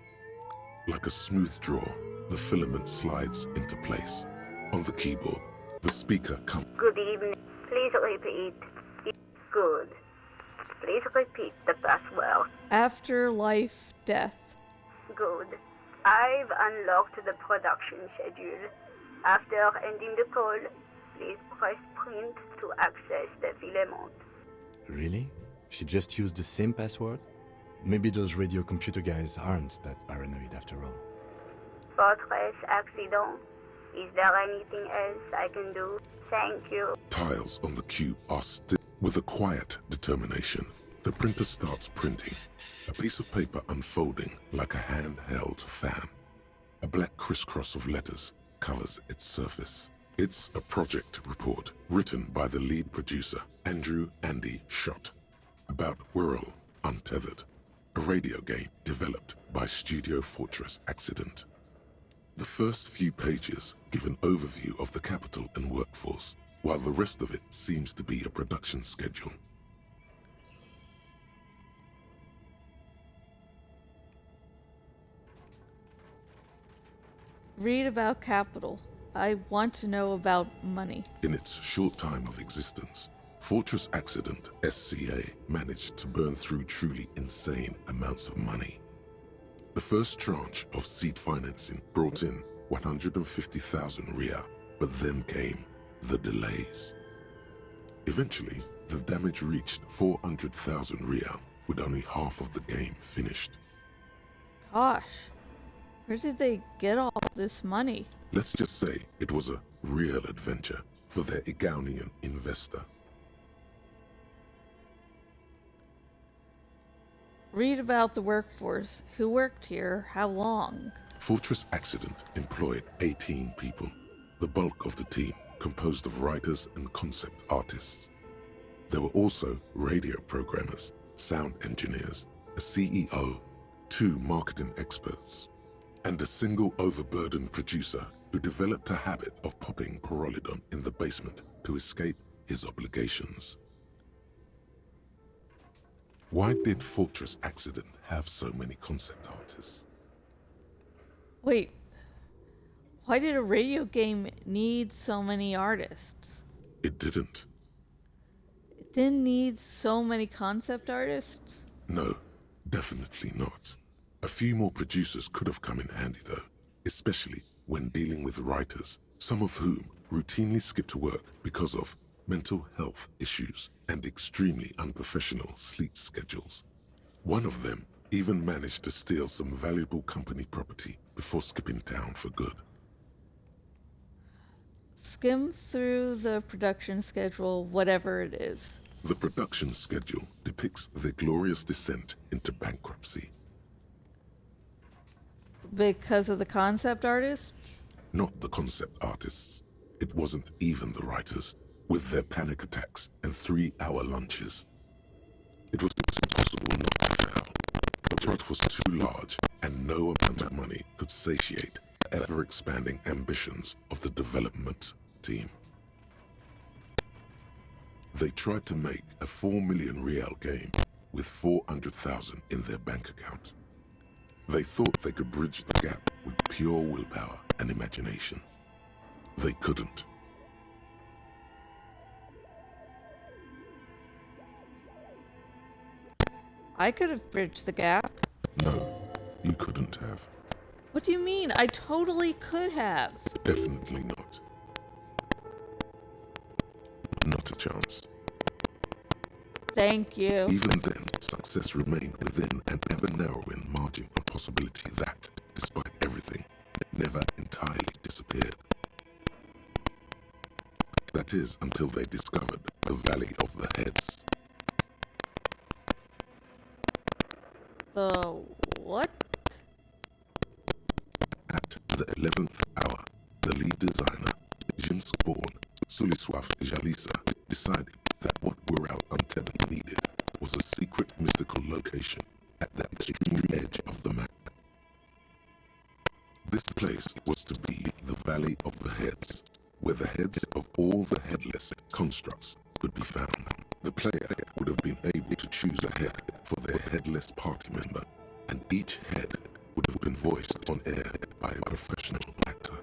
Like a smooth draw, the filament slides into place. On the keyboard, the speaker comes. Good evening. Please repeat. Good. Please repeat the password. Afterlife death. Good. I've unlocked the production schedule. After ending the call, please press print to access the filament. Really? She just used the same password? Maybe those radio computer guys aren't that paranoid after all. Fortress accident. Is there anything else I can do? Thank you. Tiles on the cube are still. With a quiet determination, the printer starts printing, a piece of paper unfolding like a handheld fan. A black crisscross of letters covers its surface. It's a project report written by the lead producer, Andrew Andy Schott, about Whirl Untethered, a radio game developed by Studio Fortress Accident. The first few pages give an overview of the capital and workforce, while the rest of it seems to be a production schedule. Read about capital. I want to know about money. In its short time of existence, Fortress Accident SCA managed to burn through truly insane amounts of money. The first tranche of seed financing brought in 150,000 Ria, but then came the delays. Eventually, the damage reached 400,000 Ria, with only half of the game finished. Gosh, where did they get all this money? Let's just say it was a real adventure for their Igaunian investor. Read about the workforce. Who worked here? How long? Fortress Accident employed 18 people, the bulk of the team composed of writers and concept artists. There were also radio programmers, sound engineers, a CEO, 2 marketing experts, and a single overburdened producer who developed a habit of popping Pyrrolidon in the basement to escape his obligations. Why did Fortress Accident have so many concept artists? Wait, why did a radio game need so many artists? It didn't. It didn't need so many concept artists? No, definitely not. A few more producers could have come in handy though, especially when dealing with writers, some of whom routinely skip to work because of mental health issues and extremely unprofessional sleep schedules. One of them even managed to steal some valuable company property before skipping town for good. Skim through the production schedule, whatever it is. The production schedule depicts their glorious descent into bankruptcy. Because of the concept artists? Not the concept artists. It wasn't even the writers, with their panic attacks and 3-hour lunches. It was impossible not to fail. The project was too large, and no amount of money could satiate the ever-expanding ambitions of the development team. They tried to make a 4 million real game with 400,000 in their bank account. They thought they could bridge the gap with pure willpower and imagination. They couldn't. I could have bridged the gap. No, you couldn't have. What do you mean? I totally could have. Definitely not. Not a chance. Thank you. Even then, success remained within an ever-narrowing margin of possibility that, despite everything, it never entirely disappeared. That is, until they discovered the Valley of the Heads. The what? At the 11th hour, the lead designer, Jim Spawn, Suliswaf Jalisa, decided that what Wirral Untethered needed was a secret mystical location at the extreme edge of the map. This place was to be the Valley of the Heads, where the heads of all the headless constructs could be found. The player would have been able to choose a head for their headless party member, and each head would have been voiced on air by a professional actor.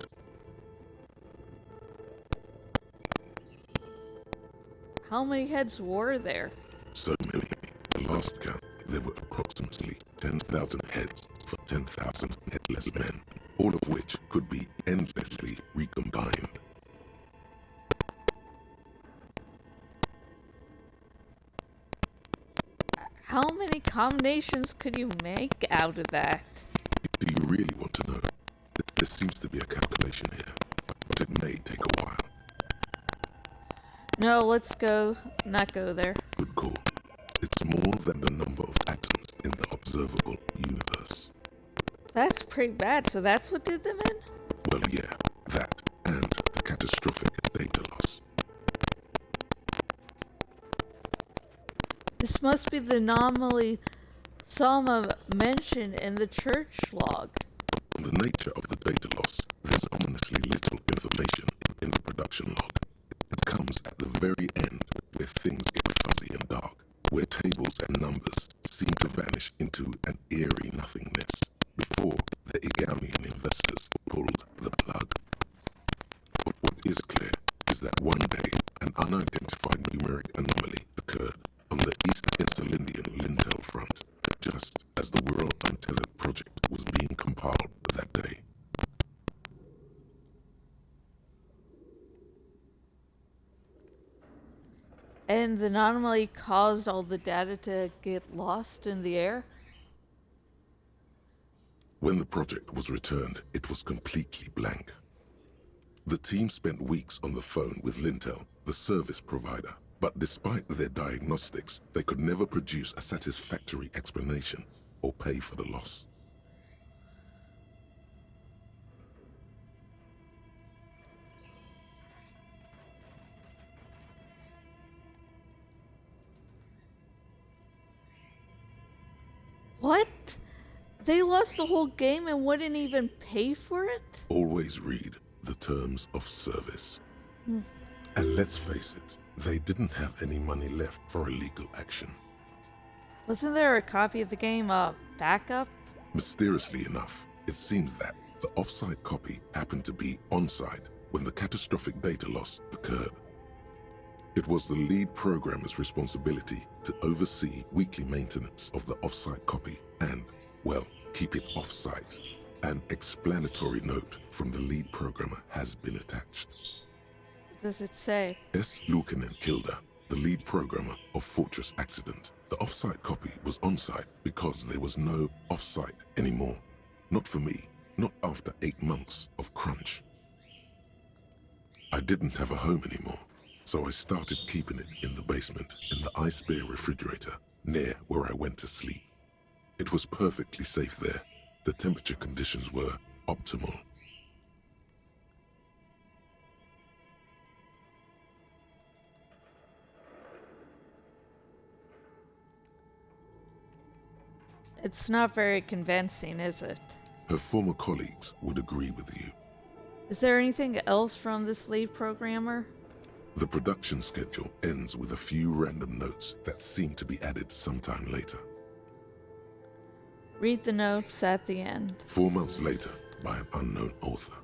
How many heads were there? So many. At last count, there were approximately 10,000 heads for 10,000 headless men, all of which could be endlessly recombined. How many combinations could you make out of that? Do you really want to know? There seems to be a calculation here, but it may take a while. No, let's not go there. Good call. It's more than the number of atoms in the observable universe. That's pretty bad, so that's what did them in? Well, yeah, that and the catastrophic data loss. This must be the anomaly Salma mentioned in the church log. On the nature of the data loss, there's ominously little information in the production log. It comes at the very end, where things get fuzzy and dark, where tables and numbers seem to vanish into an eerie nothingness, before the Igamian investors pulled the plug. But what is clear is that one day, an unidentified numeric anomaly occurred on the East Insulindian Lintel front, just as the Wirral Untethered project was being compiled that day. And the anomaly caused all the data to get lost in the air? When the project was returned, it was completely blank. The team spent weeks on the phone with Lintel, the service provider, but despite their diagnostics, they could never produce a satisfactory explanation or pay for the loss. What? They lost the whole game and wouldn't even pay for it? Always read the terms of service. And let's face it, they didn't have any money left for illegal action. Wasn't there a copy of the game, backup? Mysteriously enough, it seems that the off-site copy happened to be on-site when the catastrophic data loss occurred. It was the lead programmer's responsibility to oversee weekly maintenance of the off-site copy and, well, keep it off-site. An explanatory note from the lead programmer has been attached. What does it say? S. Luukinen Kilda, the lead programmer of Fortress Accident. The off-site copy was on-site because there was no off-site anymore. Not for me, not after 8 months of crunch. I didn't have a home anymore, so I started keeping it in the basement in the ice bear refrigerator near where I went to sleep. It was perfectly safe there. The temperature conditions were optimal. It's not very convincing, is it? Her former colleagues would agree with you. Is there anything else from this lead programmer? The production schedule ends with a few random notes that seem to be added sometime later. Read the notes at the end. 4 months later, by an unknown author.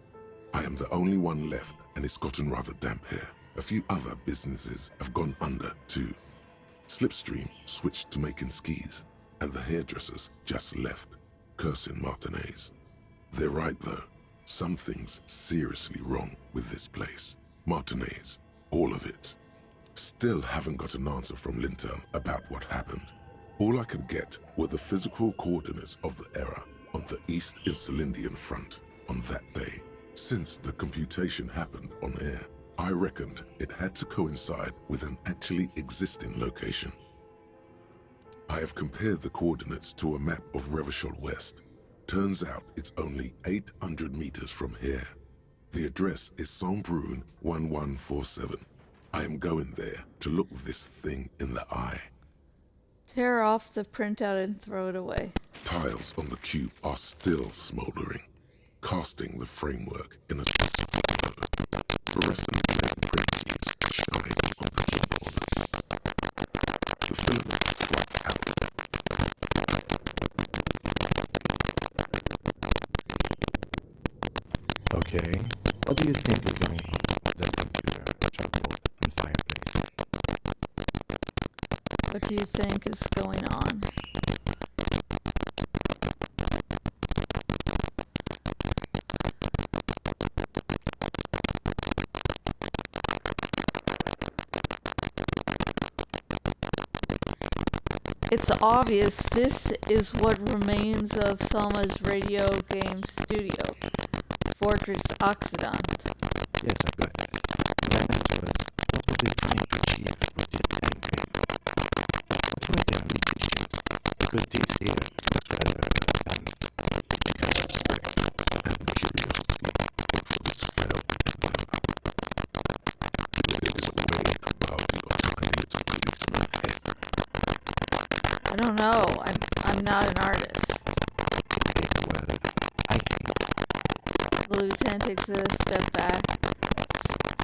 I am the only one left, and it's gotten rather damp here. A few other businesses have gone under, too. Slipstream switched to making skis, and the hairdressers just left, cursing Martinez. They're right, though. Something's seriously wrong with this place. Martinez, all of it. Still haven't got an answer from Lintel about what happened. All I could get were the physical coordinates of the error on the East Icelandian front on that day. Since the computation happened on air, I reckoned it had to coincide with an actually existing location. I have compared the coordinates to a map of Revachol West. Turns out it's only 800 meters from here. The address is Saint-Brun 1147. I am going there to look this thing in the eye. Tear off the printout and throw it away. Tiles on the cube are still smoldering, casting the framework in a specific glow. Fluorescent print sheets shine on the keyboard. The filament flies out. Okay, what do you think is going on? That computer, charcoal, and fireplace. What do you think is going on? It's obvious this is what remains of Selma's radio game studio, Fortress Occident. Yes, I got that. My answer was, what were they trying to achieve with this damn thing? What were their ambitions? Because this here looks rather advanced. Because of strength and curiosity for this failed endeavor. There is a way about your tiny little policeman head. I don't know. I'm not an artist. Well, I think. The lieutenant takes a step back,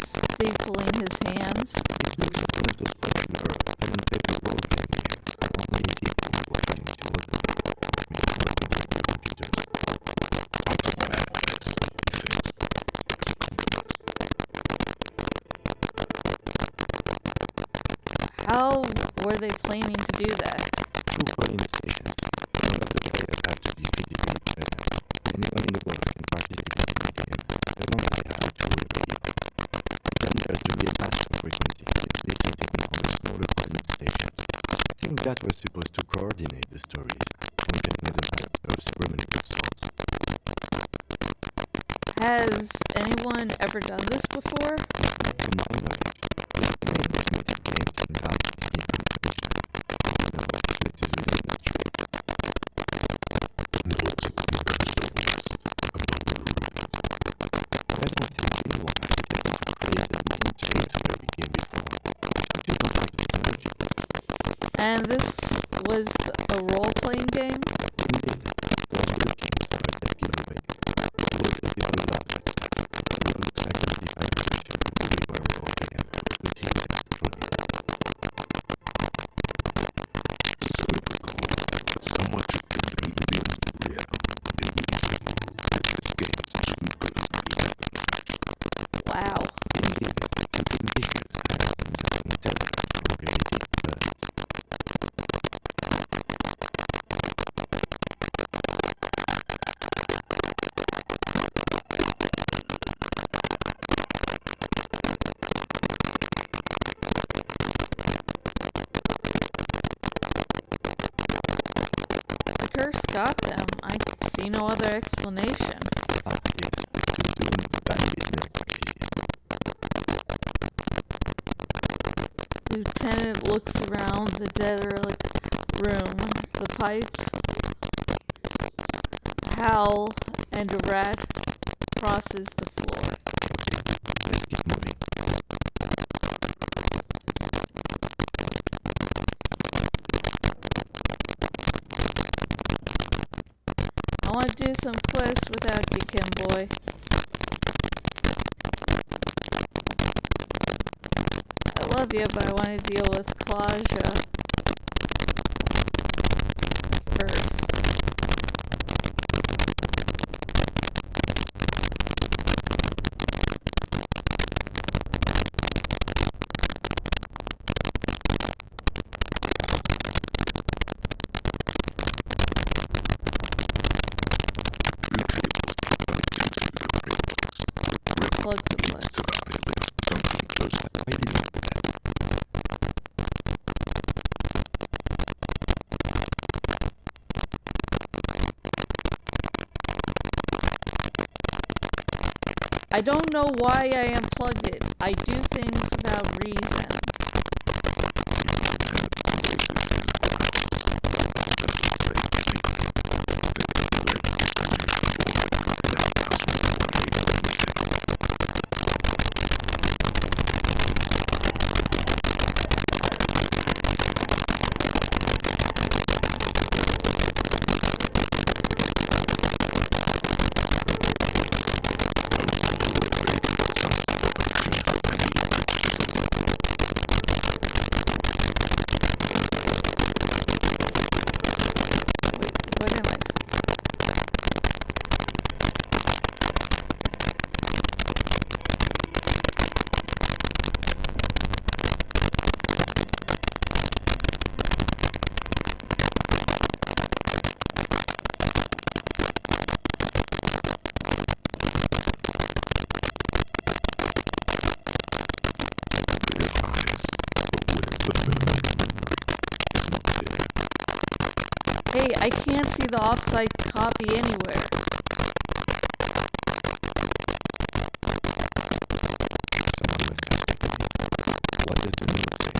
stapling his hands. It looks like one of those popular pen and paper role-playing games. Only people who are trying to order them. Maybe more than regular computers. How were they planning to do that? Two polling stations. None of the players have to be physically present. Anyone in the world can participate in the game, as long as they have actual radio. Then there's the real master frequency. It's located in all the smaller polling stations. I think that was supposed to coordinate the stories, containing the map of subliminal sorts. Has anyone ever done this before? To my knowledge, there are many automated games in Dante's implementation. No, so it is within the scope. Norton Revachol West, among the ruins. I don't think anyone has ever created an interest-free game before. I do not have the technology. And this was a role-playing game? Indeed, the video games are a secular way. The world is very large. It looks like a defined version of the river road again, with the electronic. So it was cool that someone took the millions of real Elysium, that this game is too good to be left untouched. Wow. Indeed, it's ambitious and such an intelligent for creative birds. The curse got them. I see no other explanation. Ah, yes, to doing bad business practices. Lieutenant looks around the derelict room. The pipes howl and a rat crosses the floor. Okay, let's keep moving. I want to do some quests without you, Kim boy. I love you, but I want to deal with Claudia first. Plug the plug. To the island, something close. I did not do that. I don't know why I unplugged it. I do things without reason. What am I? Hey, I can't see the offsite copy anywhere. What does the note say?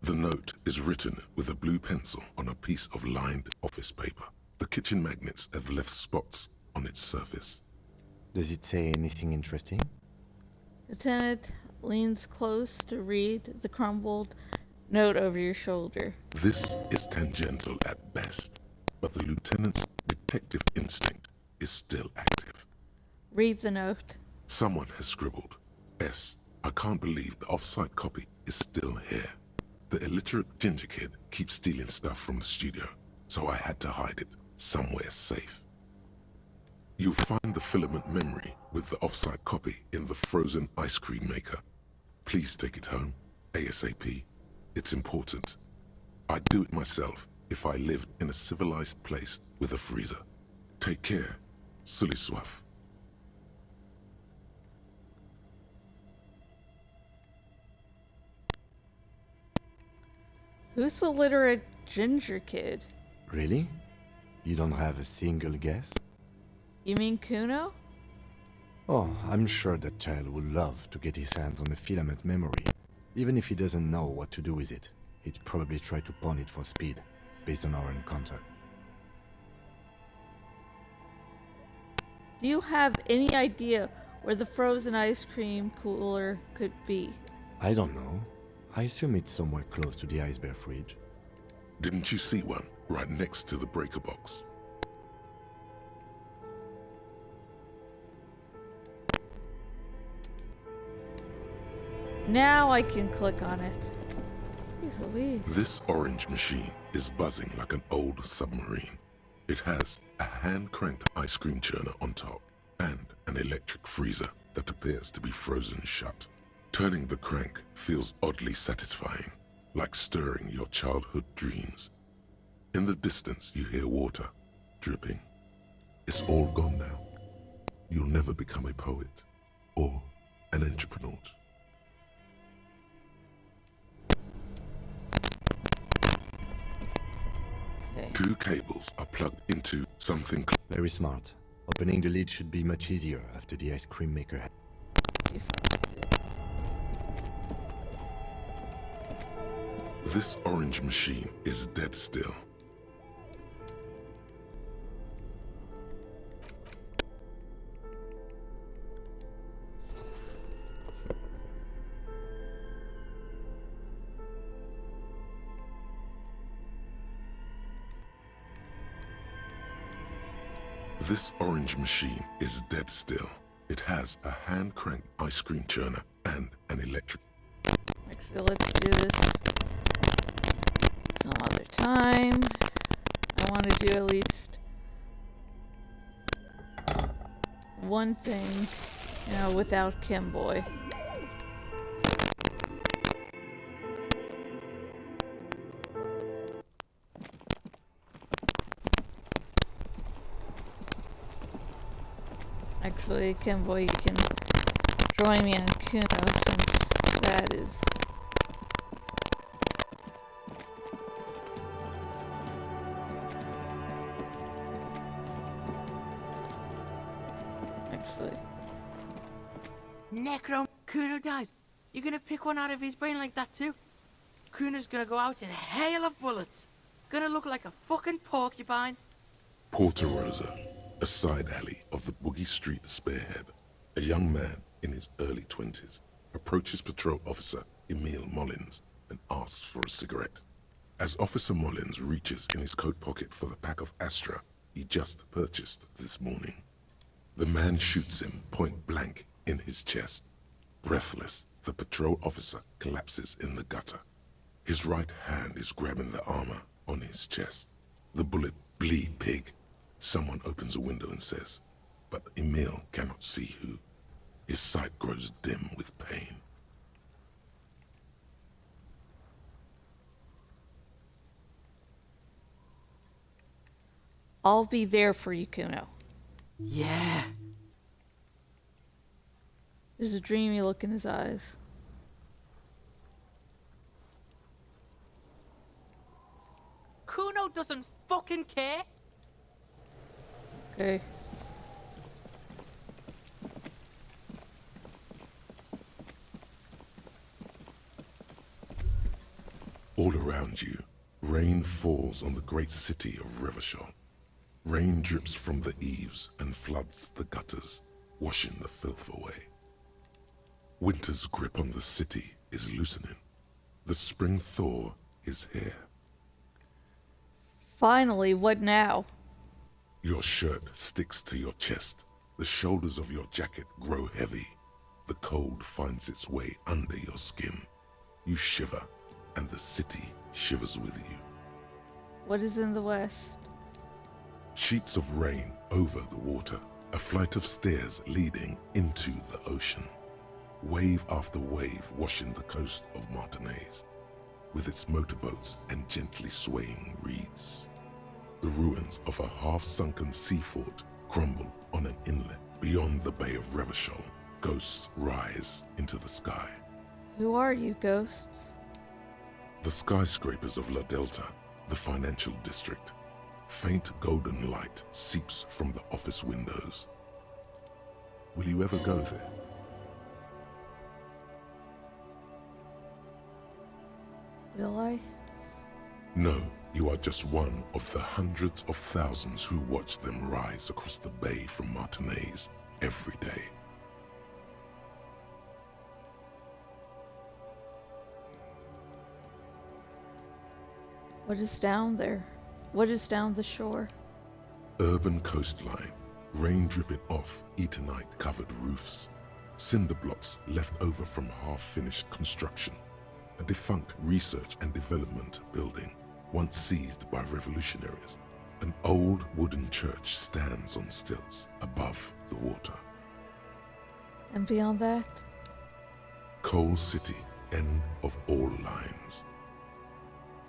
The note is written with a blue pencil on a piece of lined office paper. The kitchen magnets have left spots on its surface. Does it say anything interesting? Lieutenant leans close to read the crumbled note over your shoulder. This is tangential at best, but the lieutenant's detective instinct is still active. Read the note. Someone has scribbled, S. I can't believe the off-site copy is still here. The illiterate ginger kid keeps stealing stuff from the studio, so I had to hide it somewhere safe. You'll find the filament memory with the off-site copy in the frozen ice cream maker. Please take it home, ASAP. It's important. I'd do it myself if I lived in a civilized place with a freezer. Take care. Sully Swaff. Who's the literate ginger kid? Really? You don't have a single guess? You mean Kuno? Oh, I'm sure that child would love to get his hands on a filament memory. Even if he doesn't know what to do with it, he'd probably try to pawn it for speed, based on our encounter. Do you have any idea where the frozen ice cream cooler could be? I don't know. I assume it's somewhere close to the ice bear fridge. Didn't you see one right next to the breaker box? Now I can click on it. Jeez Louise. This orange machine is buzzing like an old submarine. It has a hand-cranked ice cream churner on top and an electric freezer that appears to be frozen shut. Turning the crank feels oddly satisfying, like stirring your childhood dreams. In the distance, you hear water dripping. It's all gone now. You'll never become a poet or an entrepreneur. Okay. 2 cables are plugged into something. Very smart. Opening the lid should be much easier after the ice cream maker. This orange machine is dead still. This orange machine is dead still. It has a hand-cranked ice cream churner and an electric... Actually, let's do this some other time. I want to do at least one thing, you know, without Kimboy. Actually, Kimboy, you can join me on Kuno since that is... Actually... Necro, Kuno dies. You're gonna pick one out of his brain like that too? Kuno's gonna go out in a hail of bullets. Gonna look like a fucking porcupine. Porta Rosa, a side alley of the Boogie Street Spearhead. A young man in his early 20s approaches patrol officer Emile Mullins and asks for a cigarette. As Officer Mullins reaches in his coat pocket for the pack of Astra he just purchased this morning, the man shoots him point blank in his chest. Breathless, the patrol officer collapses in the gutter. His right hand is grabbing the armor on his chest. The bullet bleed pig. Someone opens a window and says, but Emile cannot see who. His sight grows dim with pain. I'll be there for you, Kuno. Yeah. There's a dreamy look in his eyes. Kuno doesn't fucking care. Okay. All around you, rain falls on the great city of Revachol. Rain drips from the eaves and floods the gutters, washing the filth away. Winter's grip on the city is loosening. The spring thaw is here. Finally, what now? Your shirt sticks to your chest. The shoulders of your jacket grow heavy. The cold finds its way under your skin. You shiver, and the city shivers with you. What is in the west? Sheets of rain over the water. A flight of stairs leading into the ocean. Wave after wave washing the coast of Martinaise, with its motorboats and gently swaying reeds. The ruins of a half-sunken sea fort crumble on an inlet beyond the Bay of Revachol. Ghosts rise into the sky. Who are you, ghosts? The skyscrapers of La Delta, the financial district. Faint golden light seeps from the office windows. Will you ever go there? Will I? No, you are just one of the hundreds of thousands who watch them rise across the bay from Martinaise every day. What is down there? What is down the shore? Urban coastline, rain dripping off Eternite-covered roofs. Cinder blocks left over from half-finished construction. A defunct research and development building, once seized by revolutionaries. An old wooden church stands on stilts above the water. And beyond that? Coal City, end of all lines.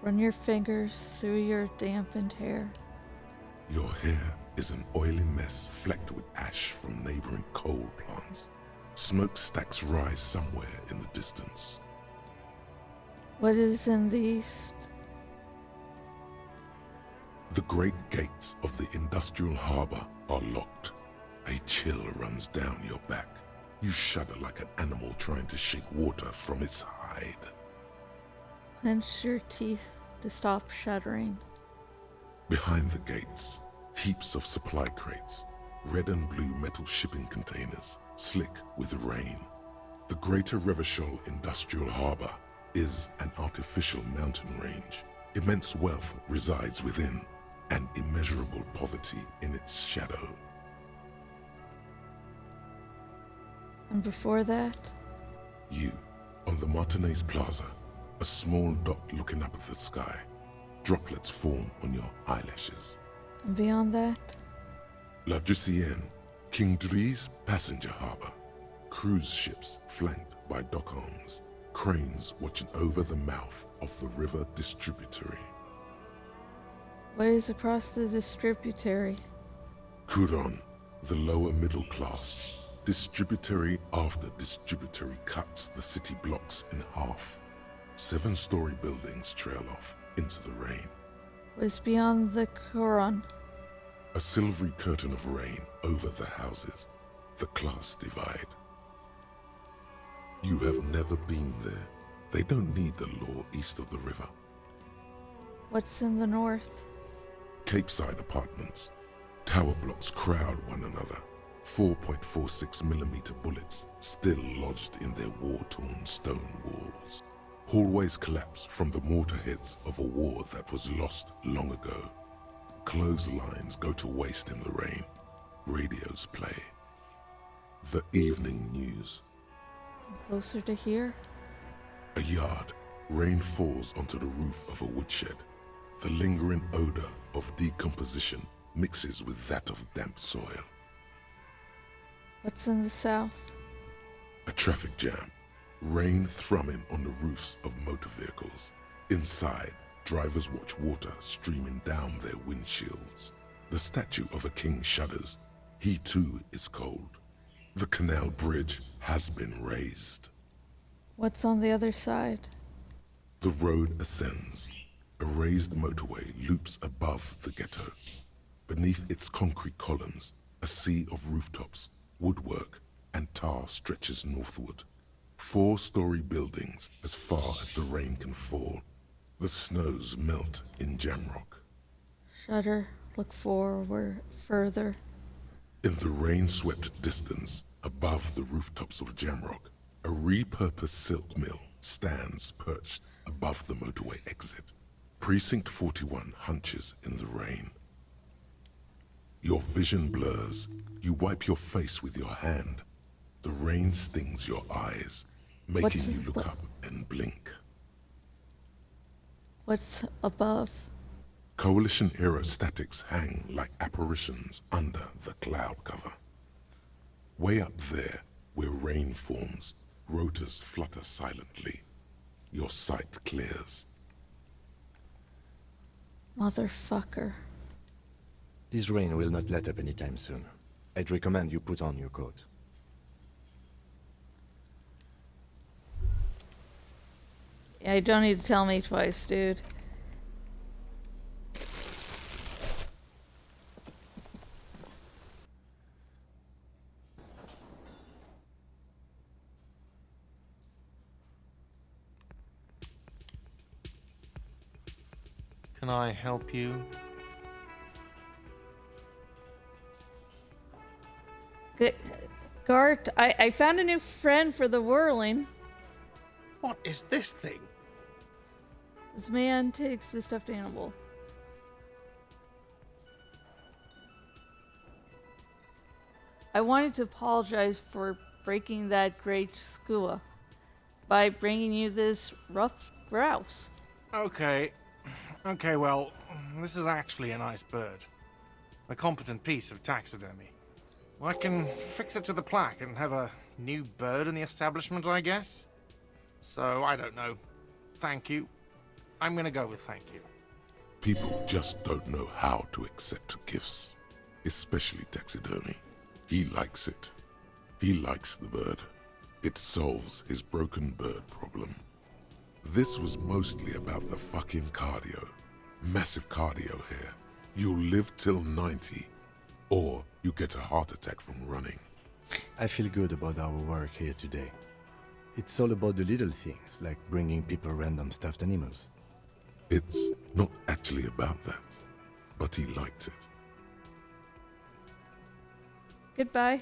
Run your fingers through your dampened hair. Your hair is an oily mess flecked with ash from neighboring coal plants. Smokestacks rise somewhere in the distance. What is in the east? The great gates of the industrial harbor are locked. A chill runs down your back. You shudder like an animal trying to shake water from its hide. Clench your teeth to stop shuddering. Behind the gates, heaps of supply crates, red and blue metal shipping containers, slick with rain. The Greater Revachol Industrial Harbor is an artificial mountain range. Immense wealth resides within, and immeasurable poverty in its shadow. And before that? You, on the Martinez Plaza, a small dot looking up at the sky. Droplets form on your eyelashes. And beyond that? La Ducienne, King Dries passenger harbor. Cruise ships flanked by dock arms. Cranes watching over the mouth of the river distributary. What is across the distributary? Couronne, the lower middle class. Distributary after distributary cuts the city blocks in half. 7-story buildings trail off into the rain. What is beyond the Couronne? A silvery curtain of rain over the houses. The class divide. You have never been there. They don't need the law east of the river. What's in the north? Capeside apartments. Tower blocks crowd one another. 4.46mm bullets still lodged in their war-torn stone walls. Hallways collapse from the mortar hits of a war that was lost long ago. Clotheslines go to waste in the rain. Radios play. The evening news. Closer to here? A yard. Rain falls onto the roof of a woodshed. The lingering odor of decomposition mixes with that of damp soil. What's in the south? A traffic jam. Rain thrumming on the roofs of motor vehicles. Inside, drivers watch water streaming down their windshields. The statue of a king shudders. He too is cold. The canal bridge has been raised. What's on the other side? The road ascends. A raised motorway loops above the ghetto. Beneath its concrete columns, a sea of rooftops, woodwork, and tar stretches northward. 4-story buildings as far as the rain can fall. The snows melt in Jamrock. Shudder, look forward, further. In the rain-swept distance, above the rooftops of Jamrock, a repurposed silk mill stands perched above the motorway exit. Precinct 41 hunches in the rain. Your vision blurs. You wipe your face with your hand. The rain stings your eyes, making you look up and blink. What's above? Coalition aerostatics hang like apparitions under the cloud cover. Way up there, where rain forms, rotors flutter silently. Your sight clears. Motherfucker. This rain will not let up anytime soon. I'd recommend you put on your coat. Yeah, you don't need to tell me twice, dude. Can I help you? Good. Gart, I found a new friend for the whirling. What is this thing? This man takes the stuffed animal. I wanted to apologize for breaking that great skua by bringing you this rough grouse. Okay, well, this is actually a nice bird. A competent piece of taxidermy. I can fix it to the plaque and have a new bird in the establishment, I guess? So, I don't know. Thank you. I'm gonna go with thank you. People just don't know how to accept gifts, especially taxidermy. He likes it. He likes the bird. It solves his broken bird problem. This was mostly about the fucking cardio. Massive cardio here. You'll live till 90, or you get a heart attack from running. I feel good about our work here today. It's all about the little things, like bringing people random stuffed animals. It's not actually about that, but he liked it. Goodbye.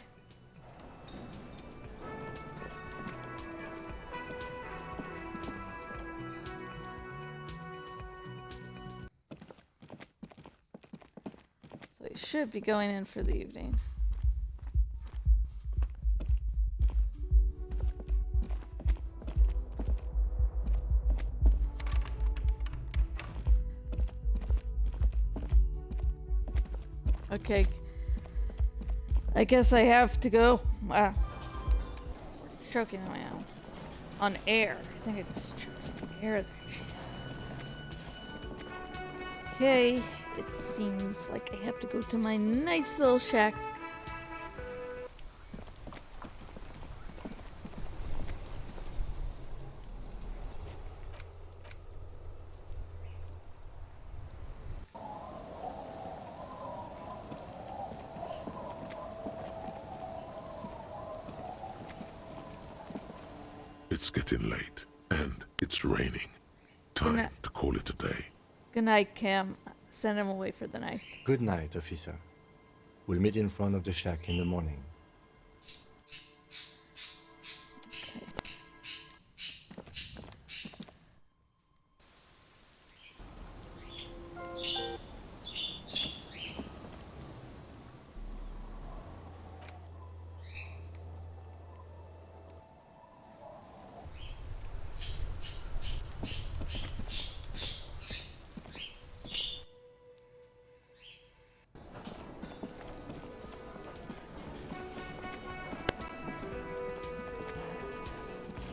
So he should be going in for the evening. Okay. I guess I have to go. Choking on air. I think I just choked on air there. Jesus. Okay. It seems like I have to go to my nice little shack. It's getting late, and it's raining. Time to call it a day. Good night, Cam. Send him away for the night. Good night, officer. We'll meet in front of the shack in the morning.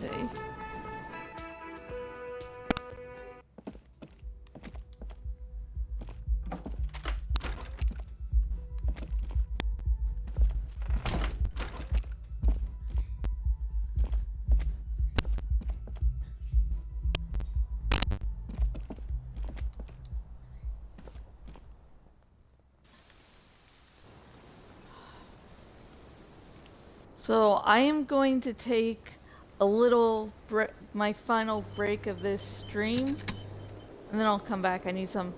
Okay. So I am going to take a little my final break of this stream, and then I'll come back. I need some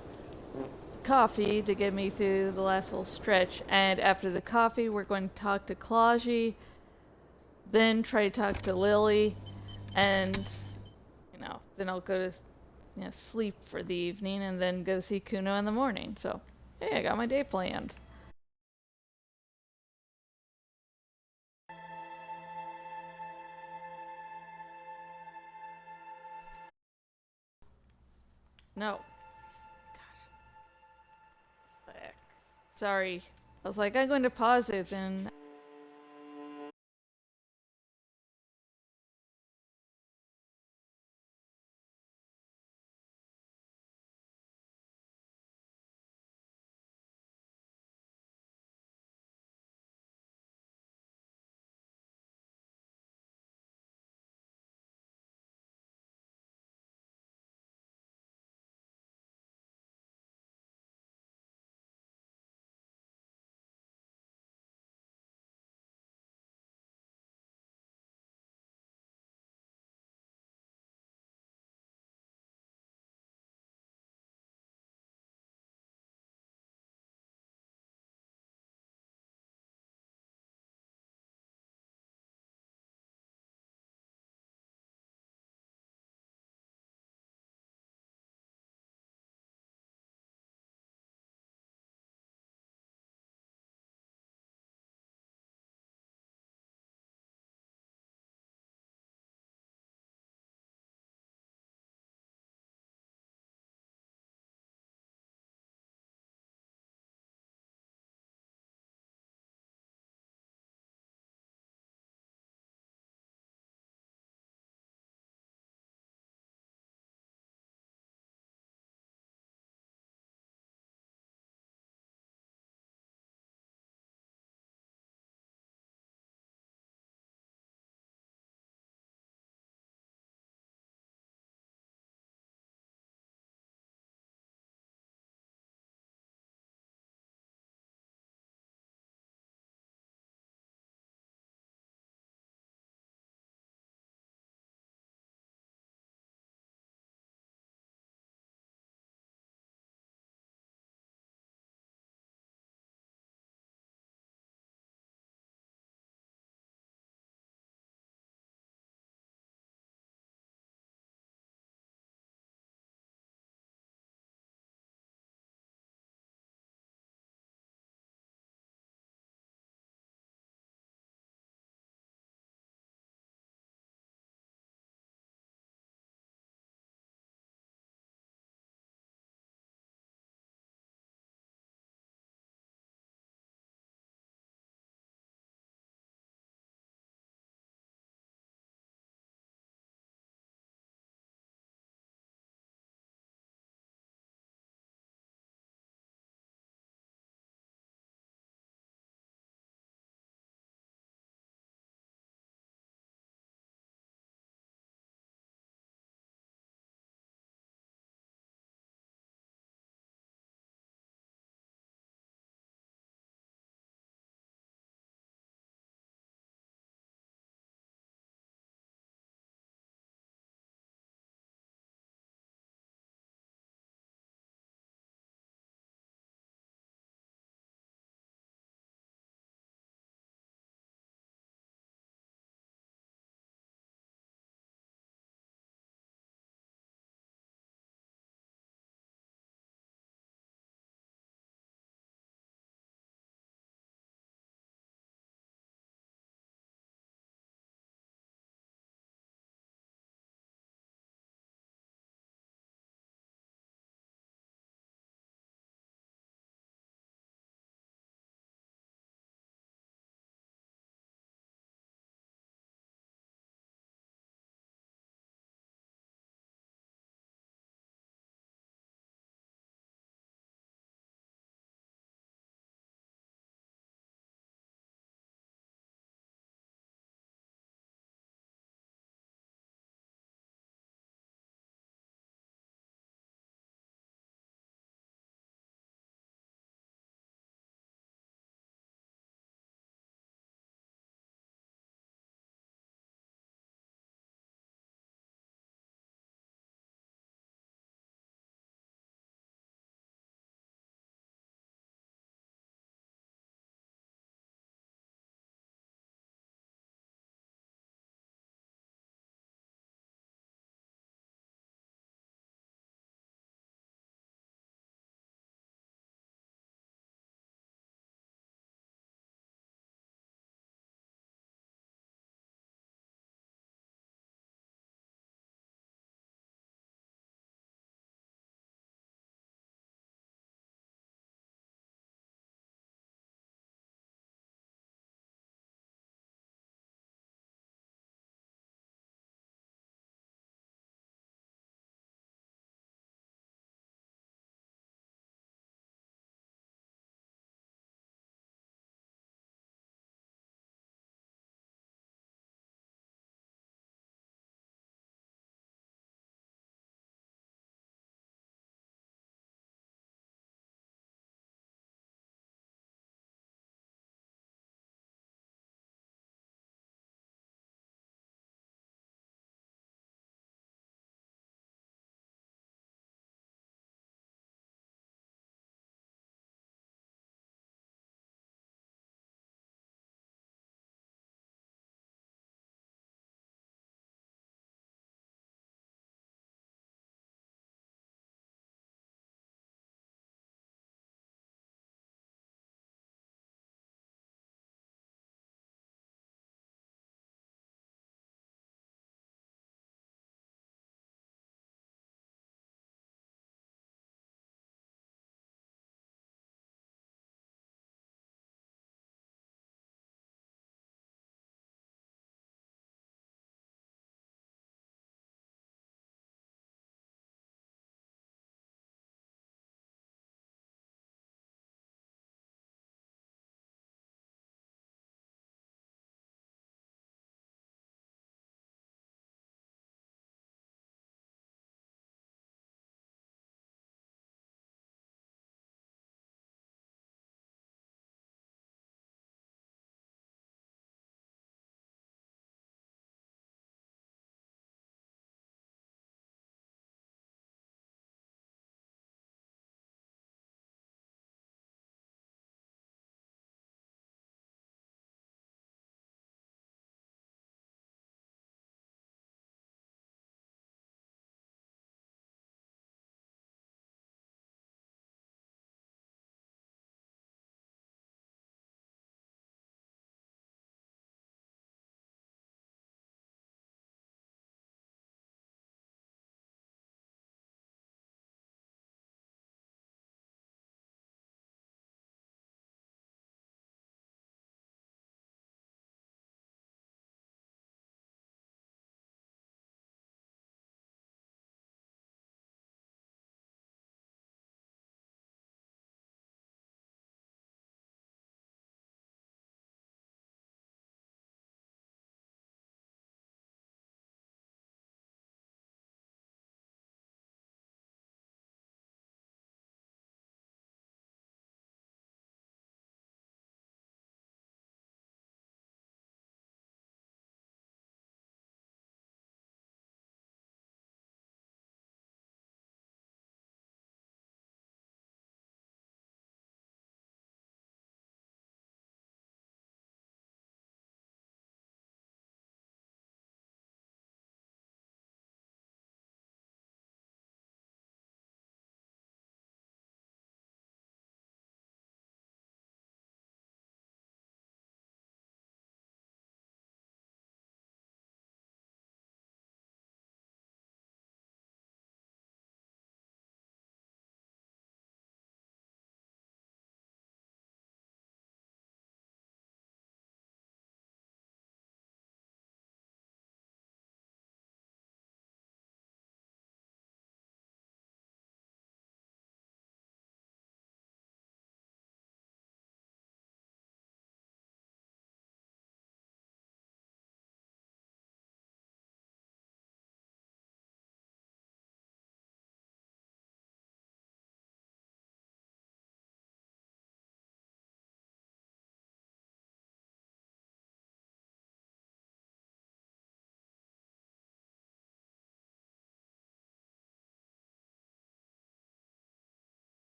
coffee to get me through the last little stretch, and after the coffee we're going to talk to Klaji, then try to talk to Lily, and then I'll go to sleep for the evening and then go see Kuno in the morning. So hey, I got my day planned. No. Gosh. Heck. Sorry. I was like, I'm going to pause it, and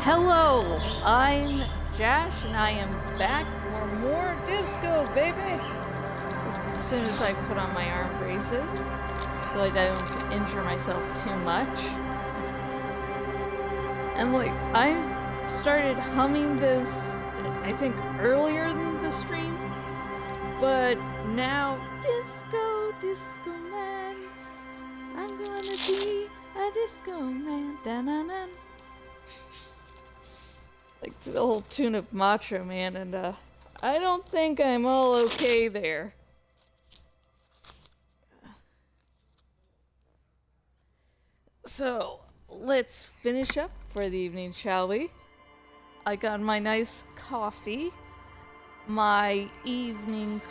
Hello, I'm Josh, and I am back for more disco, baby! As soon as I put on my arm braces, so I don't injure myself too much. And like, I started humming this, I think, earlier than the stream, but now, disco, disco man, I'm gonna be a disco man, da-na-na. Like the whole tune of Macho Man, and I don't think I'm all okay there. So, let's finish up for the evening, shall we? I got my nice coffee, my evening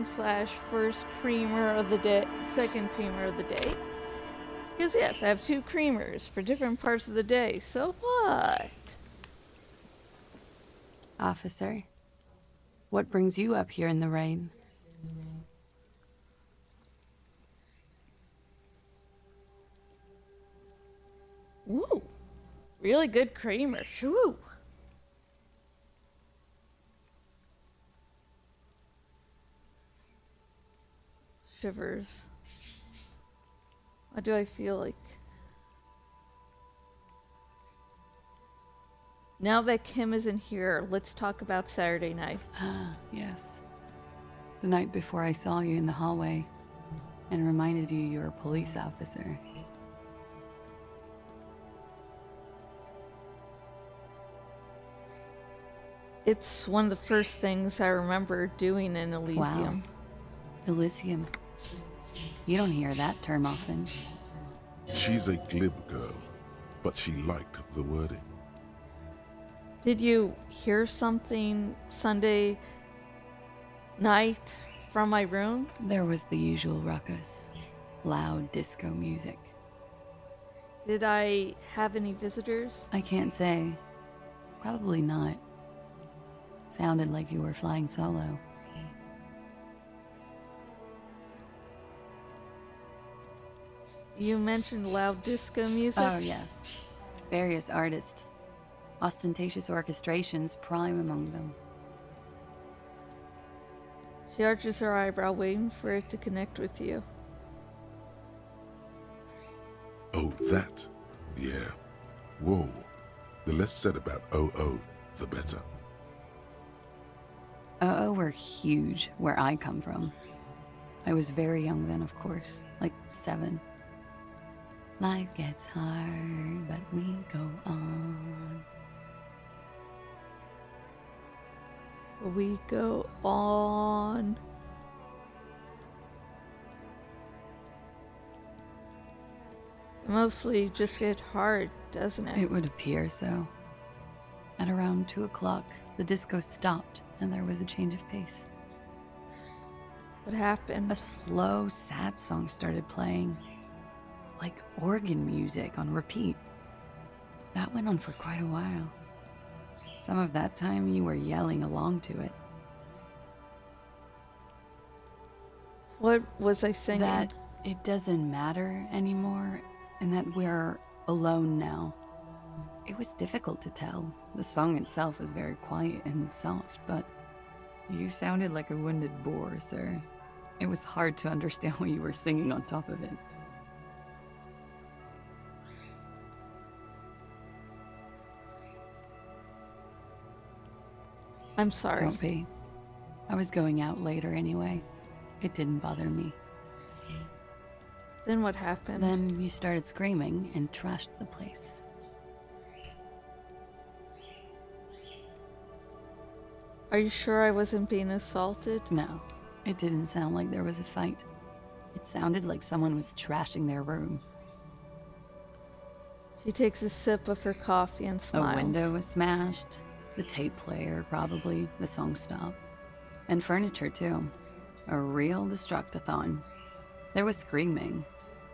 slash first creamer of the day, second creamer of the day. Because yes, I have 2 creamers for different parts of the day, so what? Officer, what brings you up here in the rain? Ooh, really good creamer, shoo! Shivers. What do I feel like? Now that Kim isn't here, let's talk about Saturday night. Ah, yes. The night before I saw you in the hallway and reminded you you're a police officer. It's one of the first things I remember doing in Elysium. Wow. Elysium. You don't hear that term often. She's a glib girl, but she liked the wording. Did you hear something Sunday night from my room? There was the usual ruckus. Loud disco music. Did I have any visitors? I can't say. Probably not. Sounded like you were flying solo. You mentioned loud disco music? Oh, yes. Various artists. Ostentatious orchestrations prime among them. She arches her eyebrow, waiting for it to connect with you. Oh, that? Yeah. Whoa. The less said about OO, the better. OO were huge where I come from. I was very young then, of course, like 7. Life gets hard, but we go on. We go on. Mostly just get hard, doesn't it? It would appear so. At around 2 o'clock, the disco stopped and there was a change of pace. What happened? A slow, sad song started playing. Like organ music on repeat. That went on for quite a while. Some of that time you were yelling along to it. What was I singing? That it doesn't matter anymore, and that we're alone now. It was difficult to tell. The song itself was very quiet and soft, but you sounded like a wounded boar, sir. It was hard to understand what you were singing on top of it. I'm sorry. Don't be. I was going out later anyway. It didn't bother me. Then what happened? Then you started screaming and trashed the place. Are you sure I wasn't being assaulted? No, it didn't sound like there was a fight. It sounded like someone was trashing their room. She takes a sip of her coffee and smiles. A window was smashed. The tape player, probably. The song stopped. And furniture, too. A real destructathon. There was screaming.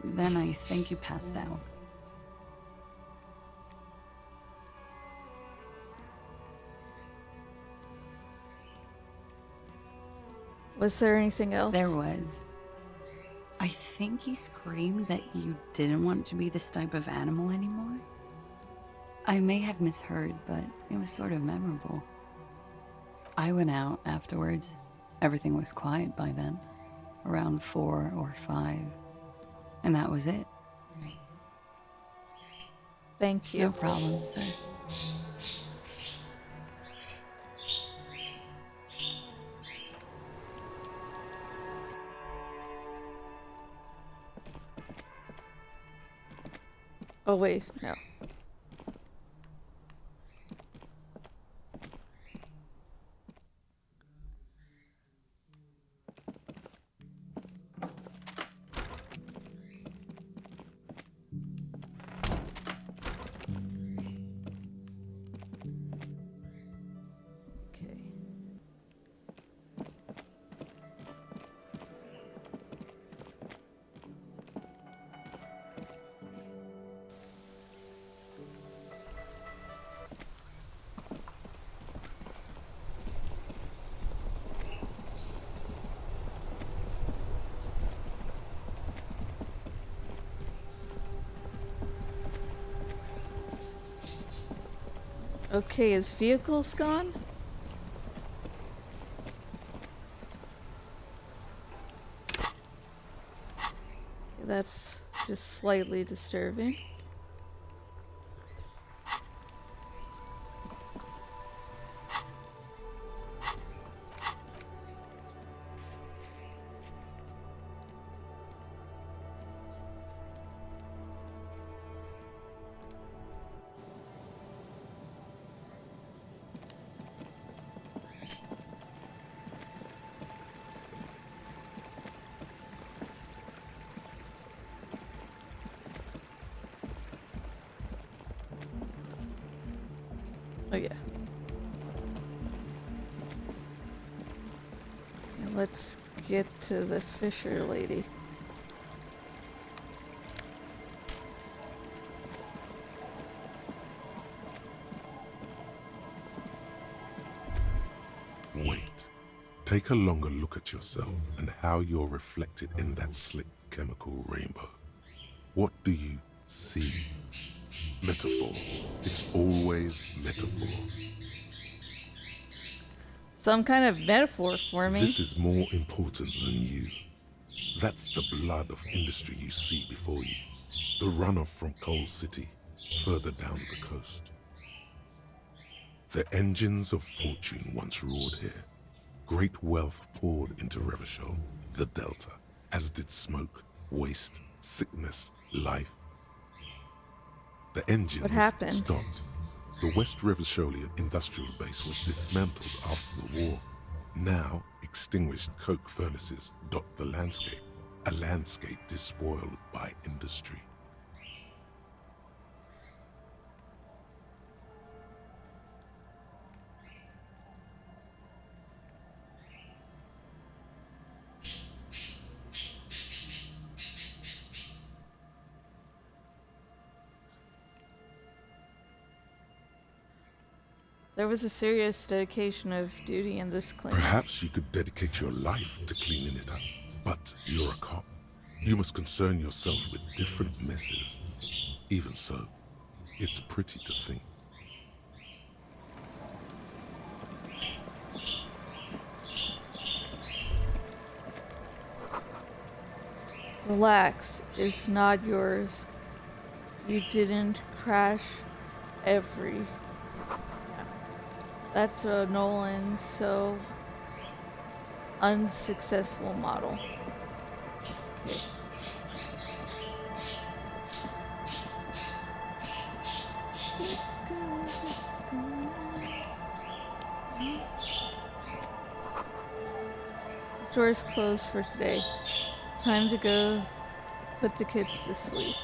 Then I think you passed out. Was there anything else? There was. I think you screamed that you didn't want to be this type of animal anymore. I may have misheard, but it was sort of memorable. I went out afterwards. Everything was quiet by then. Around 4 or 5. And that was it. Thank you. No problem, sir. Oh wait, no. Okay. Okay, his vehicle's gone? That's just slightly disturbing. Oh yeah. And let's get to the Fisher lady. Wait. Take a longer look at yourself and how you're reflected in that slick chemical rainbow. What do you see? Metaphor. It's always metaphor. Some kind of metaphor for me. This is more important than you. That's the blood of industry you see before you. The runoff from Coal City, further down the coast. The engines of fortune once roared here. Great wealth poured into Revachol, the Delta, as did smoke, waste, sickness, life. The engines stopped. The West Revacholian industrial base was dismantled after the war. Now, extinguished coke furnaces dot the landscape, a landscape despoiled by industry. There was a serious dedication of duty in this clinic. Perhaps you could dedicate your life to cleaning it up. But you're a cop. You must concern yourself with different messes. Even so, it's pretty to think. Relax, it's not yours. You didn't crash every... That's a Nolan so unsuccessful model. The store is closed for today. Time to go put the kids to sleep.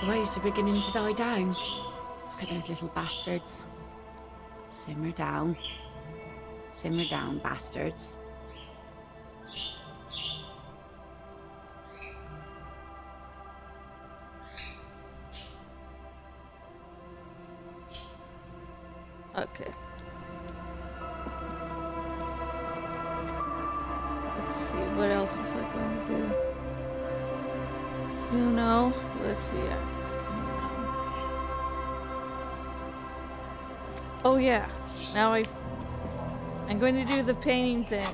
The waves are beginning to die down. Look at those little bastards. Simmer down. Simmer down, bastards. Okay. Let's see, what else is I going to do? Let's see. Oh yeah, now I'm going to do the painting thing.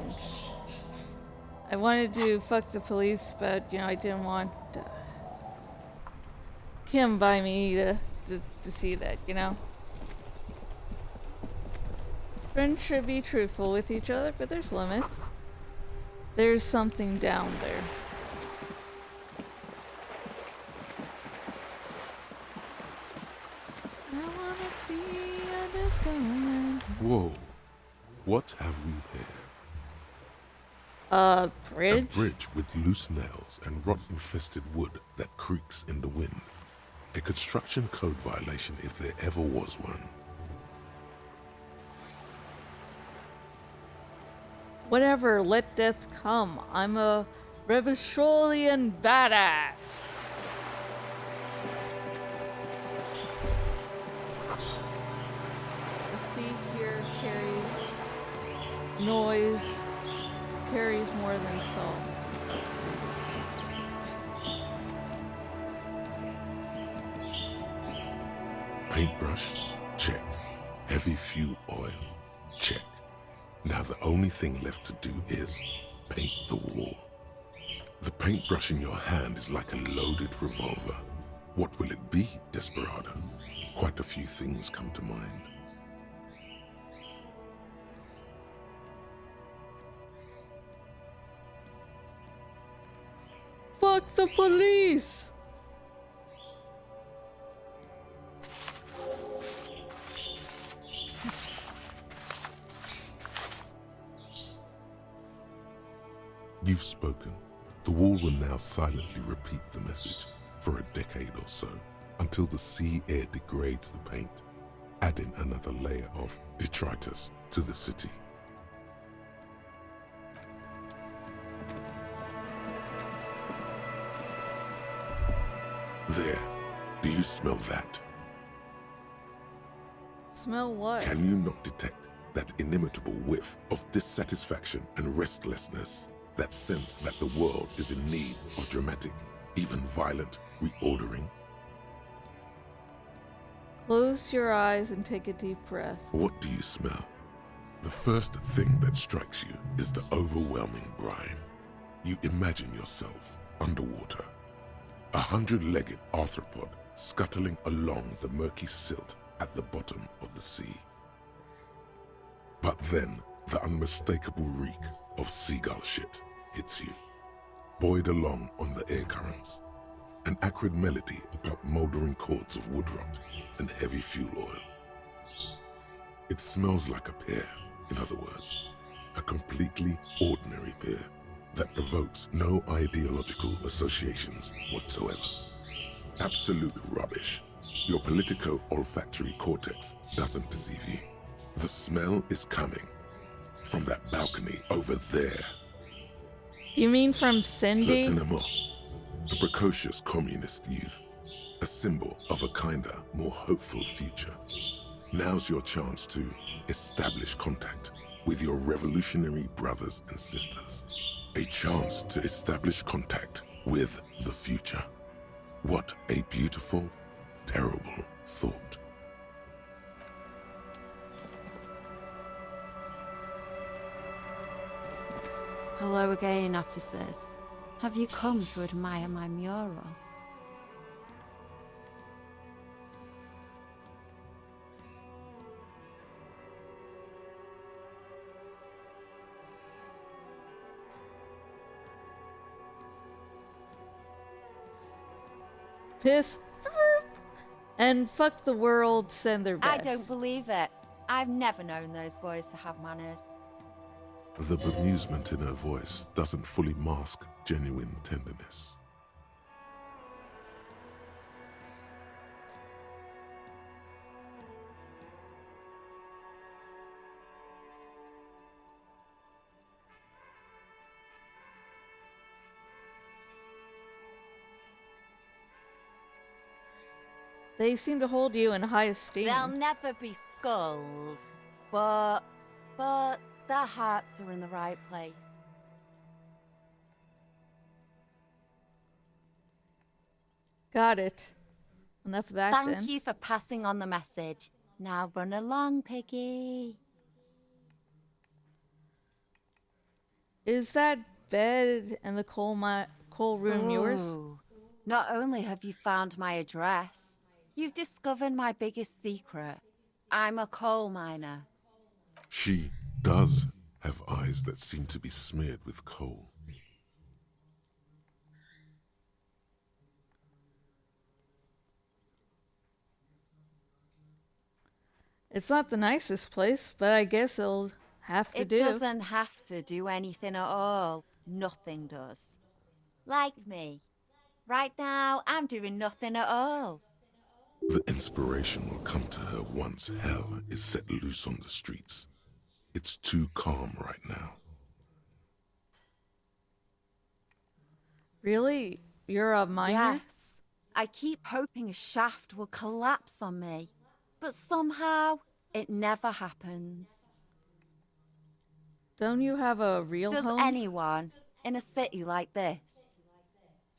I wanted to fuck the police, but I didn't want Kim by me to see that. Friends should be truthful with each other, but there's limits. There's something down there. I wanna be a disco man. Whoa. What have we here? A bridge? A bridge with loose nails and rot-infested wood that creaks in the wind. A construction code violation if there ever was one. Whatever, let death come. I'm a Revacholian badass. The sea here carries noise, carries more than salt. Paintbrush? Check. Heavy fuel oil? Check. Now the only thing left to do is paint the wall. The paintbrush in your hand is like a loaded revolver. What will it be, Desperado? Quite a few things come to mind. Fuck the police! You've spoken. The wall will now silently repeat the message for a decade or so, until the sea air degrades the paint, adding another layer of detritus to the city. There. Do you smell that? Smell what? Can you not detect that inimitable whiff of dissatisfaction and restlessness? That sense that the world is in need of dramatic, even violent, reordering? Close your eyes and take a deep breath. What do you smell? The first thing that strikes you is the overwhelming brine. You imagine yourself underwater, 100-legged arthropod scuttling along the murky silt at the bottom of the sea. But then, the unmistakable reek of seagull shit hits you, buoyed along on the air currents, an acrid melody atop moldering cords of wood rot and heavy fuel oil. It smells like a pear, in other words, a completely ordinary pear that provokes no ideological associations whatsoever. Absolute rubbish. Your politico-olfactory cortex doesn't deceive you. The smell is coming from that balcony over there. You mean from Cindy? Certainement. The precocious communist youth. A symbol of a kinder, more hopeful future. Now's your chance to establish contact with your revolutionary brothers and sisters. A chance to establish contact with the future. What a beautiful, terrible thought. Hello again, officers. Have you come to admire my mural? Piss and fuck the world, send their best. I don't believe it. I've never known those boys to have manners. The bemusement in her voice doesn't fully mask genuine tenderness. They seem to hold you in high esteem. They'll never be skulls, but their hearts are in the right place. Got it. Enough of that then. Thank you for passing on the message. Now run along, Piggy. Is that bed and the coal room yours? Ooh. Not only have you found my address, you've discovered my biggest secret. I'm a coal miner. She does have eyes that seem to be smeared with coal. It's not the nicest place, but I guess it'll have to do. It doesn't have to do anything at all. Nothing does. Like me. Right now, I'm doing nothing at all. The inspiration will come to her once hell is set loose on the streets. It's too calm right now. Really? You're a miner? Yes. I keep hoping a shaft will collapse on me. But somehow, it never happens. Don't you have a real Does home? anyone in a city like this?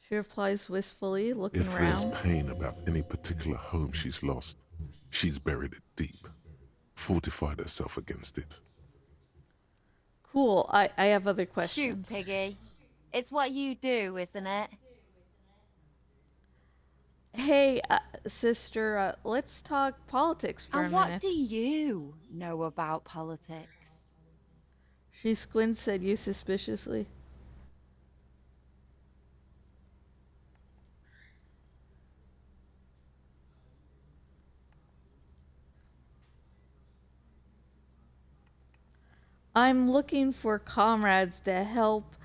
She replies wistfully, looking If around. there's pain about any particular home she's lost, she's buried it deep, fortified herself against it. Cool. I have other questions. Shoot, Piggy. It's what you do, isn't it? Hey, sister, let's talk politics for And a what minute. do you know about politics? She squints at you suspiciously. I'm looking for comrades to help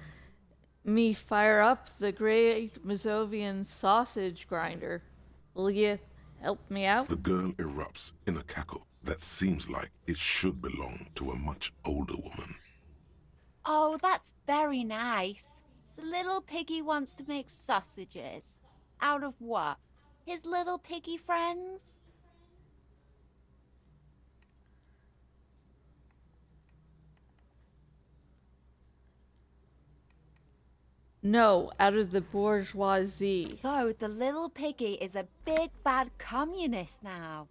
me fire up the great Mazovian sausage grinder. Will you help me out? The girl erupts in a cackle that seems like it should belong to a much older woman. Oh, that's very nice. The little piggy wants to make sausages. Out of what? His little piggy friends? No, out of the bourgeoisie. So the little piggy is a big bad communist now.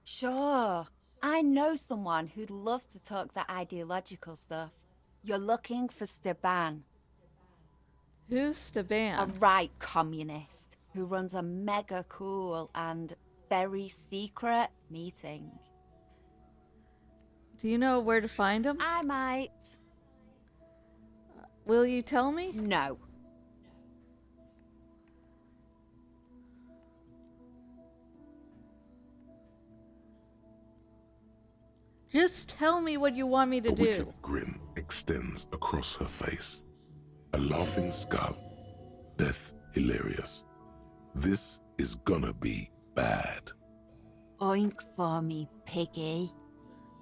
Sure, I know someone who'd love to talk that ideological stuff. You're looking for Steban. Who's Steban? A right communist who runs a mega cool and very secret meeting. Do you know where to find him? I might. Will you tell me? No. Just tell me what you want me to A do. wicked grin extends across her face. A laughing skull. Death hilarious. This is gonna be bad. Oink for me, piggy.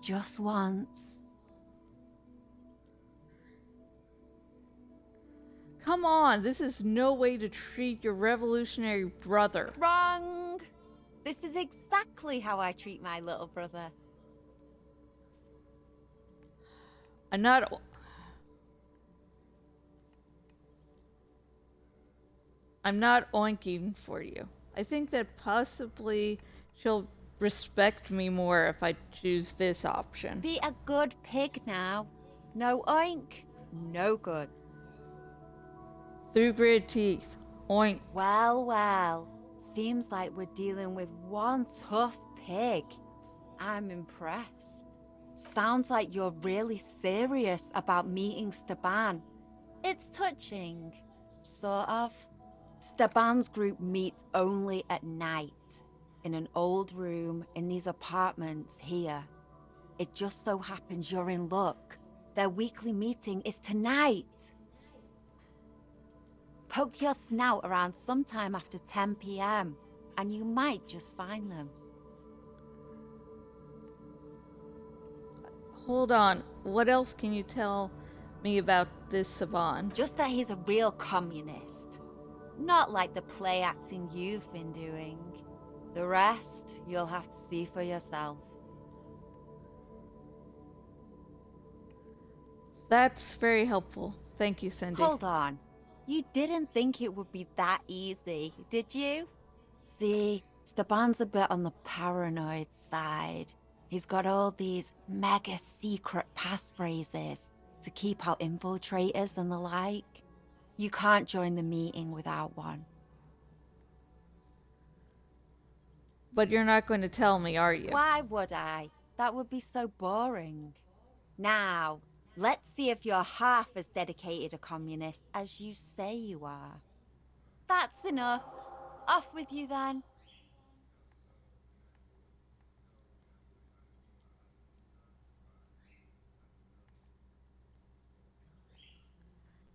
Just once. Come on, this is no way to treat your revolutionary brother. Wrong! This is exactly how I treat my little brother. I'm not oinking for you. I think that possibly she'll respect me more if I choose this option. Be a good pig now. No oink, no goods. Through gritted teeth. Oink. Well, well. Seems like we're dealing with one tough pig. I'm impressed. Sounds like you're really serious about meeting Steban. It's touching. Sort of. Steban's group meets only at night. In an old room in these apartments here. It just so happens you're in luck. Their weekly meeting is tonight. Poke your snout around sometime after 10 p.m. and you might just find them. Hold on. What else can you tell me about this Saban? Just that he's a real communist. Not like the play acting you've been doing. The rest, you'll have to see for yourself. That's very helpful. Thank you, Cindy. Hold on. You didn't think it would be that easy, did you? See, Stepan's a bit on the paranoid side. He's got all these mega secret passphrases to keep out infiltrators and the like. You can't join the meeting without one. But you're not going to tell me, are you? Why would I? That would be so boring. Now, let's see if you're half as dedicated a communist as you say you are. That's enough. Off with you then.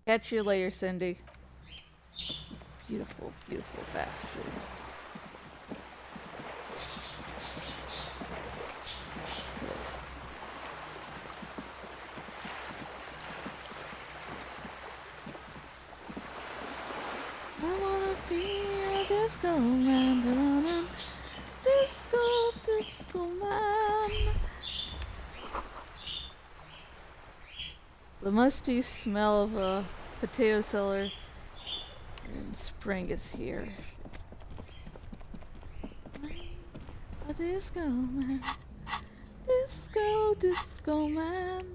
Catch you later, Cindy. Beautiful, beautiful bastard. I wanna be a disco man, da-da-da. Disco man. The musty smell of a potato cellar in spring is here. A disco man, disco man.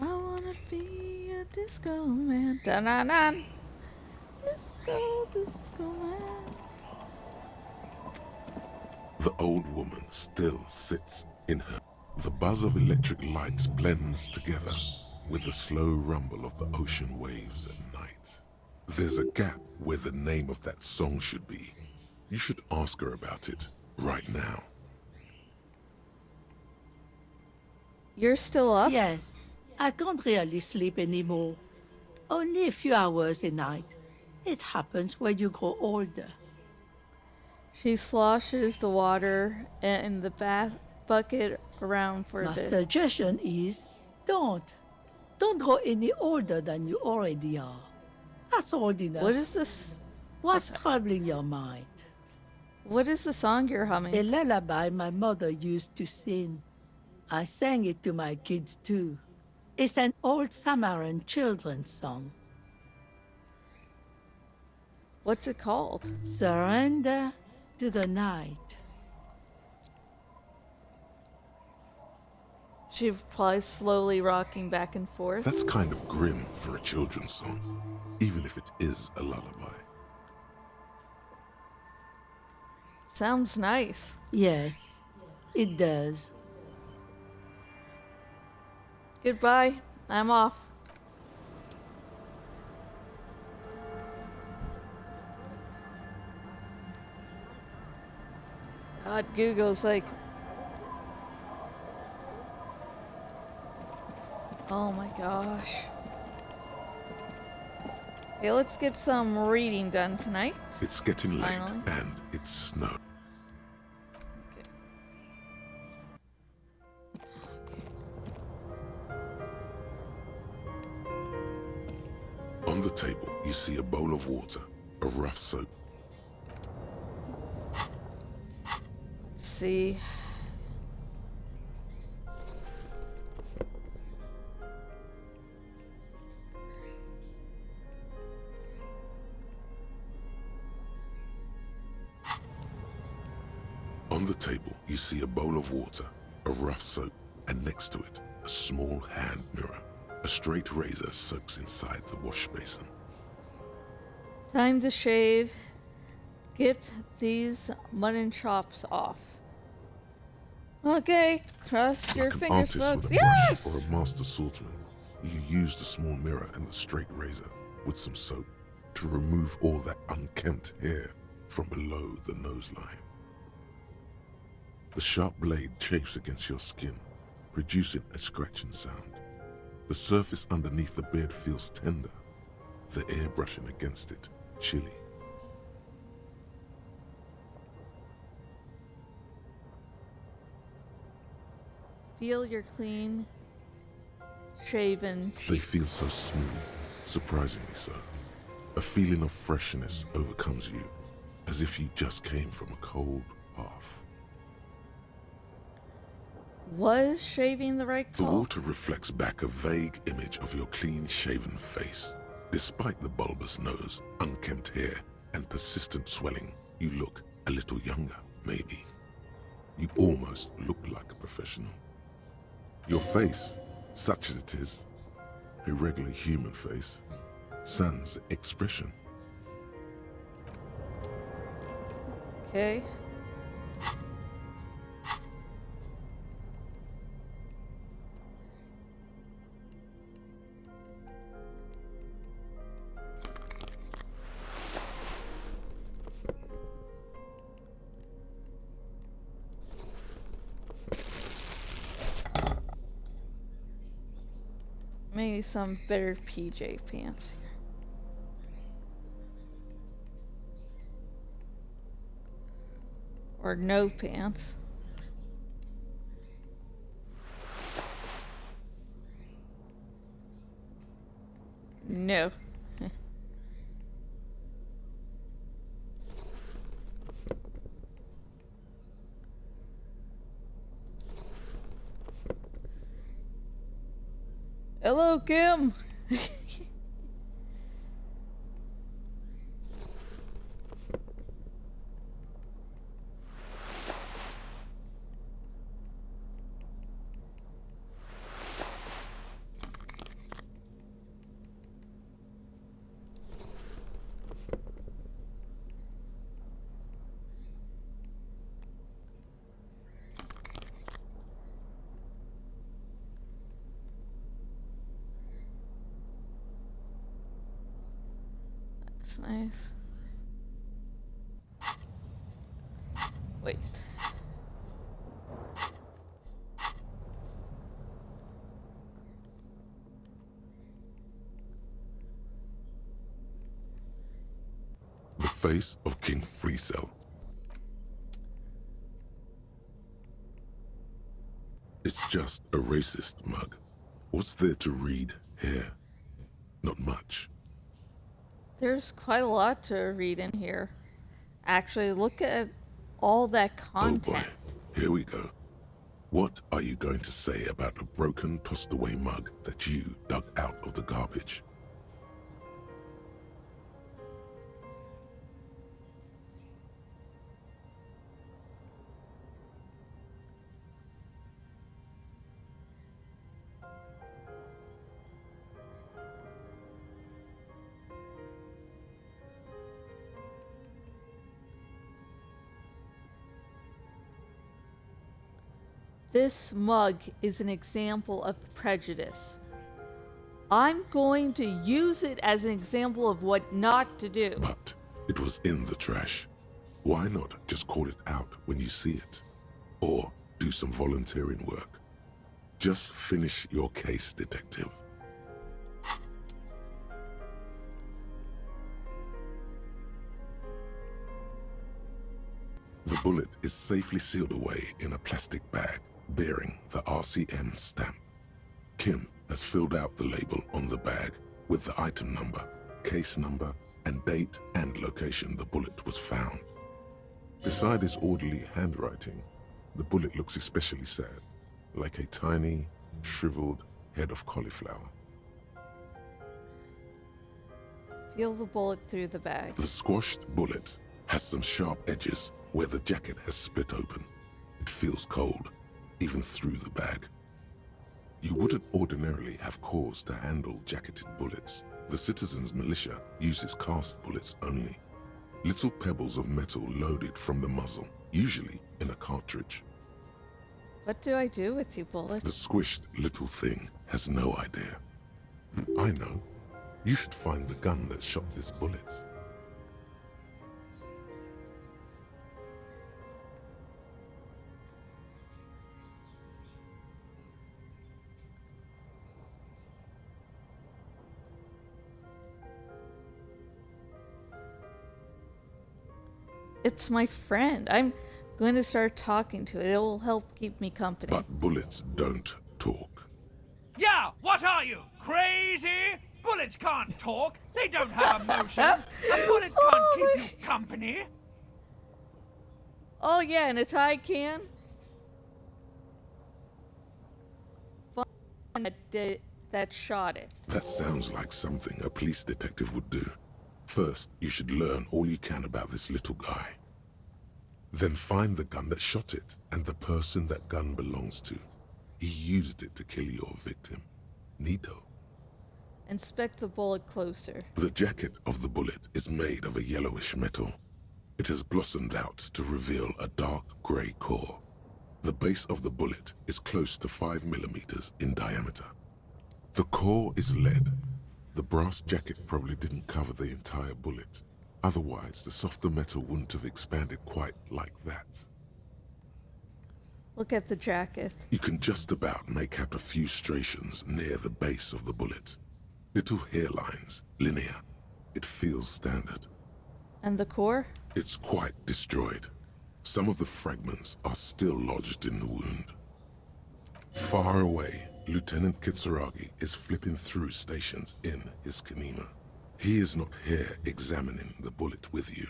I wanna be a disco man. Da-na-na. Disco man. The old woman still sits in her. The buzz of electric lights blends together with the slow rumble of the ocean waves at night. There's a gap where the name of that song should be. You should ask her about it right now. You're still up? Yes. I can't really sleep anymore. Only a few hours a night. It happens when you grow older. She sloshes the water in the bath bucket around for a My bit. suggestion is, don't. Don't grow any older than you already are. That's old enough. What is this? What's troubling your mind? What is the song you're humming? A lullaby my mother used to sing. I sang it to my kids too. It's an old Samaran children's song. What's it called? Surrender to the night. She replies, slowly rocking back and forth. That's kind of grim for a children's song, even if it is a lullaby. Sounds nice. Yes, it does. Goodbye. I'm off. God, Google's like... Oh my gosh. Okay, let's get some reading done tonight. It's getting late Finally. and it's snow. On the table, you see a bowl of water, a rough soap. See. On the table, you see a bowl of water, a rough soap, and next to it, a small hand mirror. A straight razor soaks inside the wash basin. Time to shave. Get these mutton chops off. Okay, cross your Like an fingers, artist folks. with a brush Yes! or a master swordsman, you use the small mirror and the straight razor with some soap to remove all that unkempt hair from below the noseline. The sharp blade chafes against your skin, producing a scratching sound. The surface underneath the beard feels tender, the air brushing against it chilly. Feel your clean, shaven They cheek. feel so smooth, surprisingly so. A feeling of freshness overcomes you, as if you just came from a cold, path. Was shaving the right The call? water reflects back a vague image of your clean-shaven face. Despite the bulbous nose, unkempt hair, and persistent swelling, you look a little younger, maybe. You almost look like a professional. Your face, such as it is, a regular human face, sans expression. Okay. Maybe some better PJ pants. Or no pants. No. Hello, Kim. That's nice. Wait. The face of King Freecell. It's just a racist mug. What's there to read here? Not much. There's quite a lot to read in here. Actually, look at all that content. Oh boy, here we go. What are you going to say about a broken, tossed-away mug that you dug out of the garbage? This mug is an example of prejudice. I'm going to use it as an example of what not to do. But it was in the trash. Why not just call it out when you see it? Or do some volunteering work. Just finish your case, detective. The bullet is safely sealed away in a plastic bag bearing the RCM stamp. Kim has filled out the label on the bag with the item number, case number, and date and location the bullet was found. Beside his orderly handwriting, the bullet looks especially sad, like a tiny, shriveled head of cauliflower. Feel the bullet through the bag. The squashed bullet has some sharp edges where the jacket has split open. It feels cold, even through the bag. You wouldn't ordinarily have cause to handle jacketed bullets. The citizens' militia uses cast bullets only. Little pebbles of metal loaded from the muzzle, usually in a cartridge. What do I do with you bullets? The squished little thing has no idea. I know. You should find the gun that shot this bullet. It's my friend. I'm going to start talking to it. It will help keep me company. But bullets don't talk. Yeah, what are you? Crazy? Bullets can't talk. They don't have emotions. A bullet can't keep you company. Oh yeah, in a Tide can. Fun that shot it. That sounds like something a police detective would do. First, you should learn all you can about this little guy. Then find the gun that shot it and the person that gun belongs to. He used it to kill your victim. Neato. Inspect the bullet closer. The jacket of the bullet is made of a yellowish metal. It has blossomed out to reveal a dark grey core. The base of the bullet is close to 5 millimeters in diameter. The core is lead. The brass jacket probably didn't cover the entire bullet. Otherwise, the softer metal wouldn't have expanded quite like that. Look at the jacket. You can just about make out a few striations near the base of the bullet. Little hairlines, linear. It feels standard. And the core? It's quite destroyed. Some of the fragments are still lodged in the wound. Far away, Lieutenant Kitsuragi is flipping through stations in his Kanima. He is not here examining the bullet with you.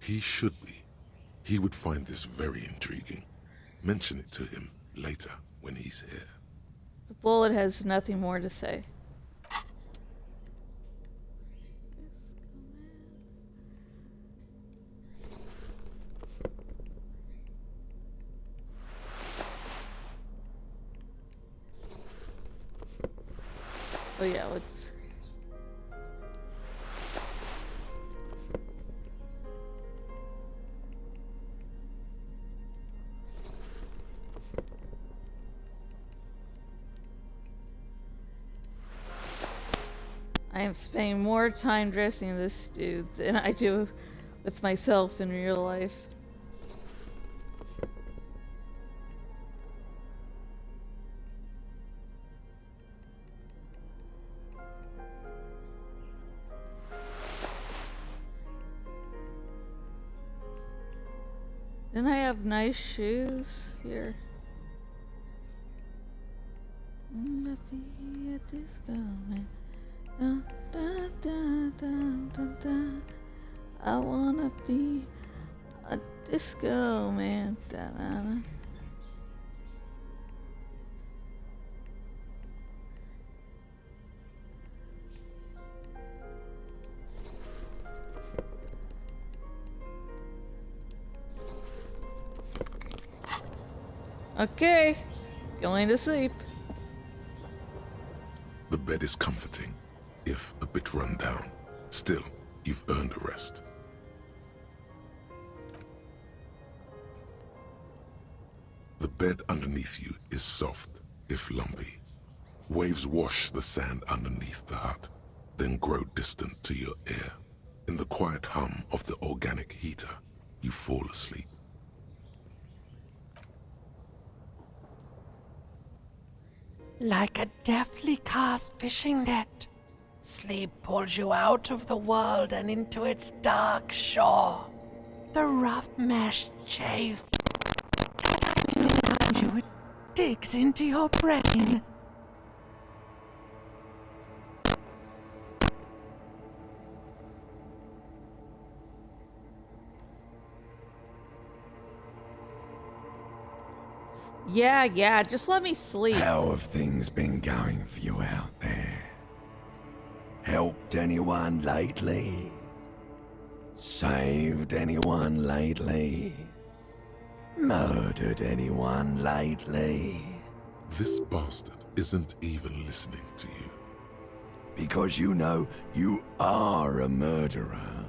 He should be. He would find this very intriguing. Mention it to him later when he's here. The bullet has nothing more to say. Oh yeah, let's... I am spending more time dressing this dude than I do with myself in real life. Didn't I have nice shoes here? I'm be a disco man. Da, da, da, da, da, da. I wanna be a disco man. Da, da, da. Okay, going to sleep. The bed is comforting, if a bit run down. Still, you've earned a rest. The bed underneath you is soft, if lumpy. Waves wash the sand underneath the hut, then grow distant to your ear. In the quiet hum of the organic heater, you fall asleep. Like a deftly cast fishing net, sleep pulls you out of the world and into its dark shore. The rough mesh chaves around you, it digs into your brain. Yeah, just let me sleep. How have things been going for you out there? Helped anyone lately? Saved anyone lately? Murdered anyone lately? This bastard isn't even listening to you. Because you know you are a murderer.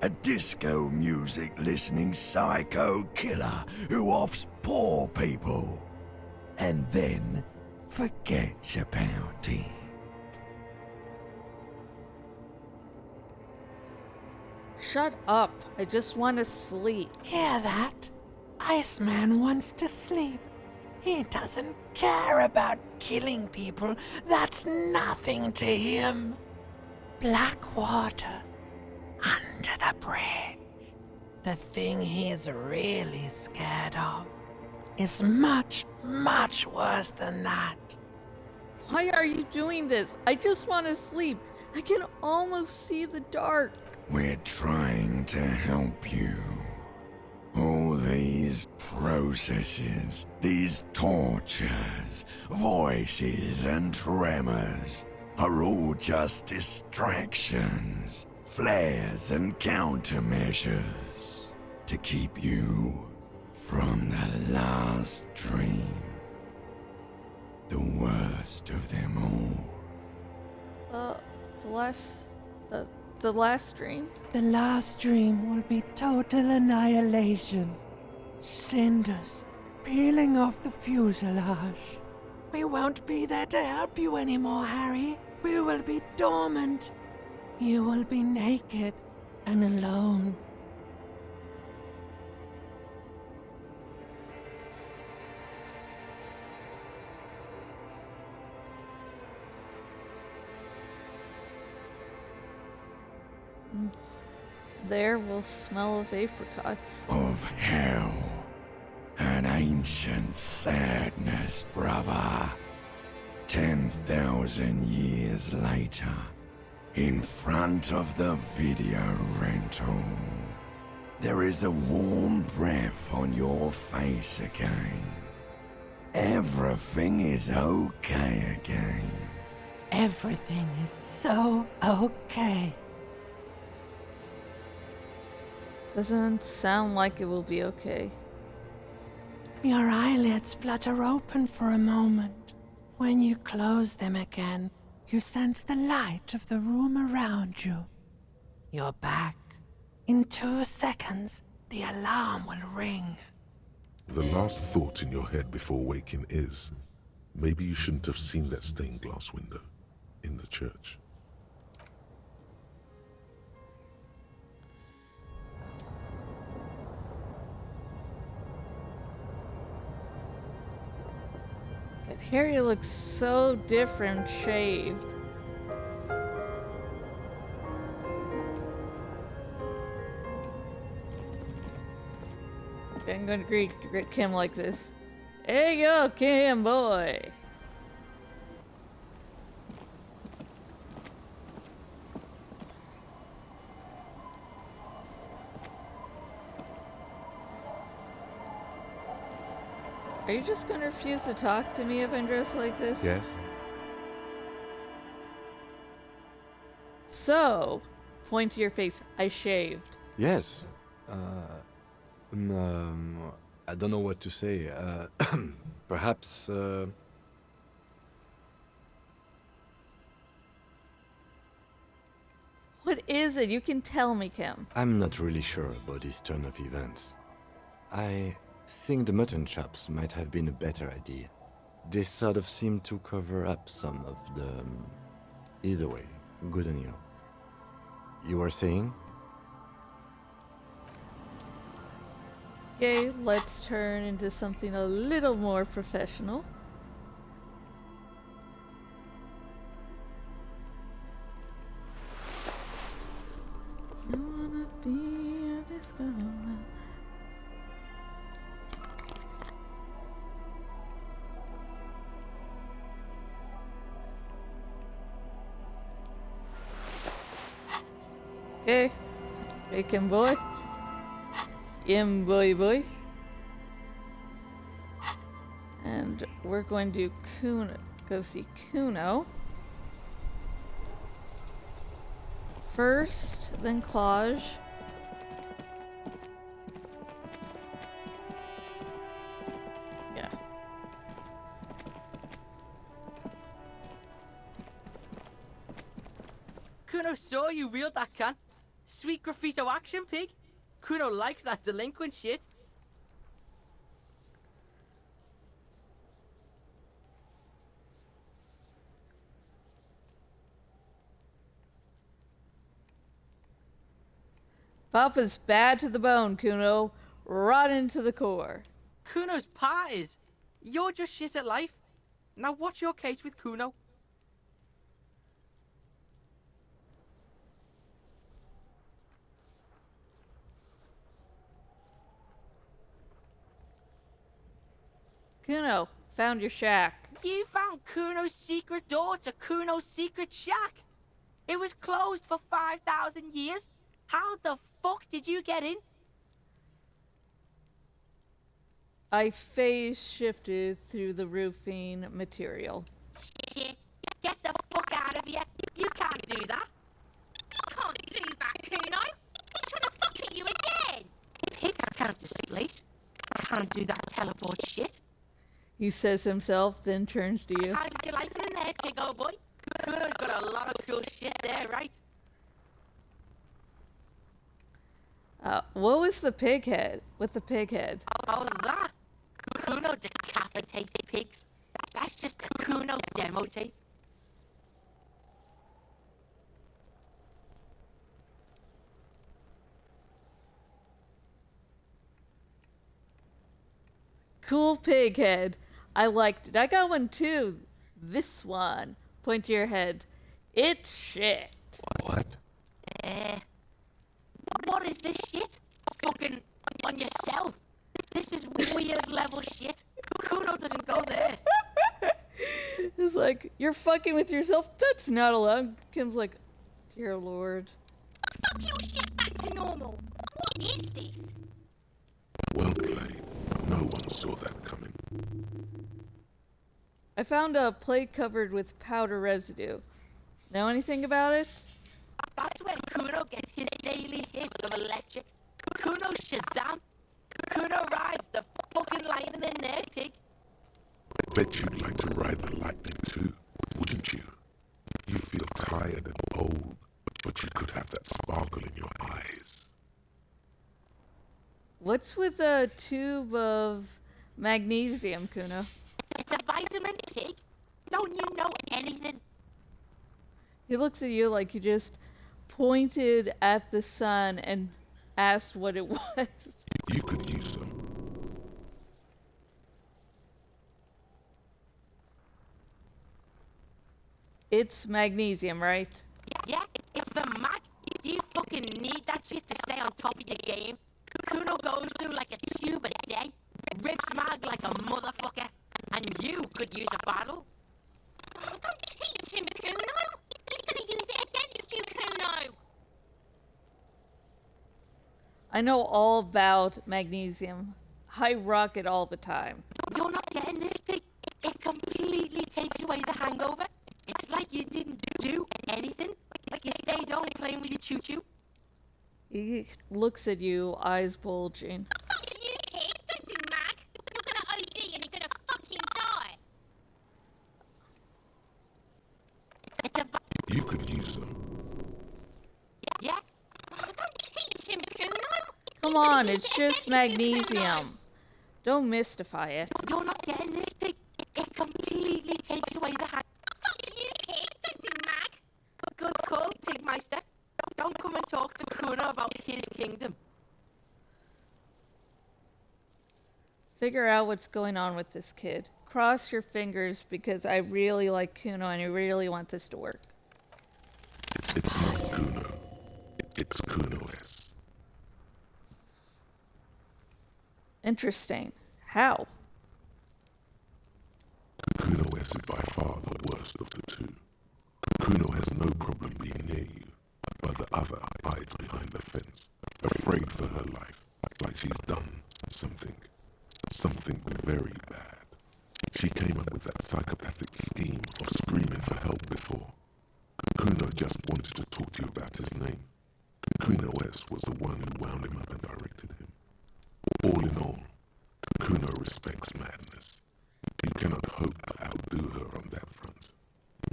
A disco music listening psycho killer who offs poor people and then forgets about it. Shut up. I just want to sleep. Hear that? Iceman wants to sleep. He doesn't care about killing people. That's nothing to him. Black water under the bridge. The thing he's really scared of is much, much worse than that. Why are you doing this? I just want to sleep. I can almost see the dark. We're trying to help you. All the These processes, these tortures, voices and tremors are all just distractions, flares and countermeasures to keep you from the last dream. The worst of them all. The last dream? The last dream will be total annihilation. Cinders peeling off the fuselage. We won't be there to help you anymore, Harry. We will be dormant. You will be naked and alone. There will smell of apricots. Of hell. An ancient sadness, brother. 10,000 years later, in front of the video rental, there is a warm breath on your face again. Everything is okay again. Everything is so okay. Doesn't sound like it will be okay. Your eyelids flutter open for a moment. When you close them again, you sense the light of the room around you. You're back. In 2 seconds, the alarm will ring. The last thought in your head before waking is, maybe you shouldn't have seen that stained glass window in the church. And Harry looks so different shaved. Okay, I'm gonna greet Kim like this. Hey yo, Kim boy! Are you just gonna refuse to talk to me if I'm dressed like this? Yes? So, point to your face. I shaved. Yes. I don't know what to say. Perhaps, What is it? You can tell me, Kim. I'm not really sure about this turn of events. I think the mutton chops might have been a better idea. They sort of seem to cover up some of the... Either way, good on you. You were saying? Okay, let's turn into something a little more professional. I wanna be a disco man. Okay, Kim boy. Boy. And we're going to go see Kuno. First, then Klaj. Yeah. Kuno saw you wheeled that can. Sweet graffito action, pig. Kuno likes that delinquent shit. Papa's bad to the bone, Kuno. Rotten to the core. Kuno's parties. You're just shit at life. Now what's your case with Kuno? Kuno, found your shack. You found Kuno's secret door to Kuno's secret shack. It was closed for 5,000 years. How the fuck did you get in? I phase shifted through the roofing material. Shit. Get the fuck out of here. You can't do that. I can't do that, Kuno. He's trying to fuck at you again. Pigs can't displace. Can't do that teleport shit. He says himself, then turns to you. How did you like it in there, pig old boy? Kuno's got a lot of cool shit there, right? What was the pig head? With the pig head? Oh, that? Kuno decapitates pigs. That's just a Kuno demo tape. Cool pig head. I liked it. I got one too. This one. Point to your head. It's shit. What? What is this shit? Fucking on yourself. This is weird level shit. Kuno doesn't go there. It's like, you're fucking with yourself? That's not allowed. Kim's like, dear lord. Fuck your shit back to normal. What is this? Well played. No one saw that coming. I found a plate covered with powder residue. Know anything about it? That's where Kuno gets his daily hit of electric. Kuno Shazam. Kuno rides the fucking lightning in there, pig. I bet you'd like to ride the lightning too, wouldn't you? You feel tired and old, but you could have that sparkle in your eyes. What's with a tube of magnesium, Kuno? It's a vitamin, pig. Don't you know anything? He looks at you like you just pointed at the sun and asked what it was. You could use some. It's magnesium, right? Yeah, it's the mag. You fucking need that shit to stay on top of your game. Kuno goes through like a tube a day, rips mag like a motherfucker, and you could use a bottle. Oh, don't teach him, Kuno. He's gonna use it against you, Kuno. I know all about magnesium. I rock it all the time. You're not getting this, pig. It completely takes away the hangover. It's like you didn't do anything. Like you stayed on playing with your choo-choo. He looks at you, eyes bulging. Fuck you, pig. Don't do mag. You're gonna OD and you're gonna fucking die. You could use some. Yeah? Oh, don't teach him, Kuno. Come on, it's just magnesium. Don't mystify it. You're not getting this, pig. It completely takes away the hangover. Fuck you, pig. Don't do mag. Good call, Pigmeister. Don't come and talk to Kuno about his kingdom. Figure out what's going on with this kid. Cross your fingers because I really like Kuno and I really want this to work. It's not Kuno. It's Kuno-S. Interesting. How? Kuno-S is by far the worst of the two. Kuno has no problem being near you, but the other hides behind the fence, afraid for her life, like she's done something very bad. She came up with that psychopathic scheme of screaming for help before. Kuno just wanted to talk to you about his name. Kuno-S was the one who wound him up and directed him. All in all, Kuno respects madness. You cannot hope to outdo her on that front.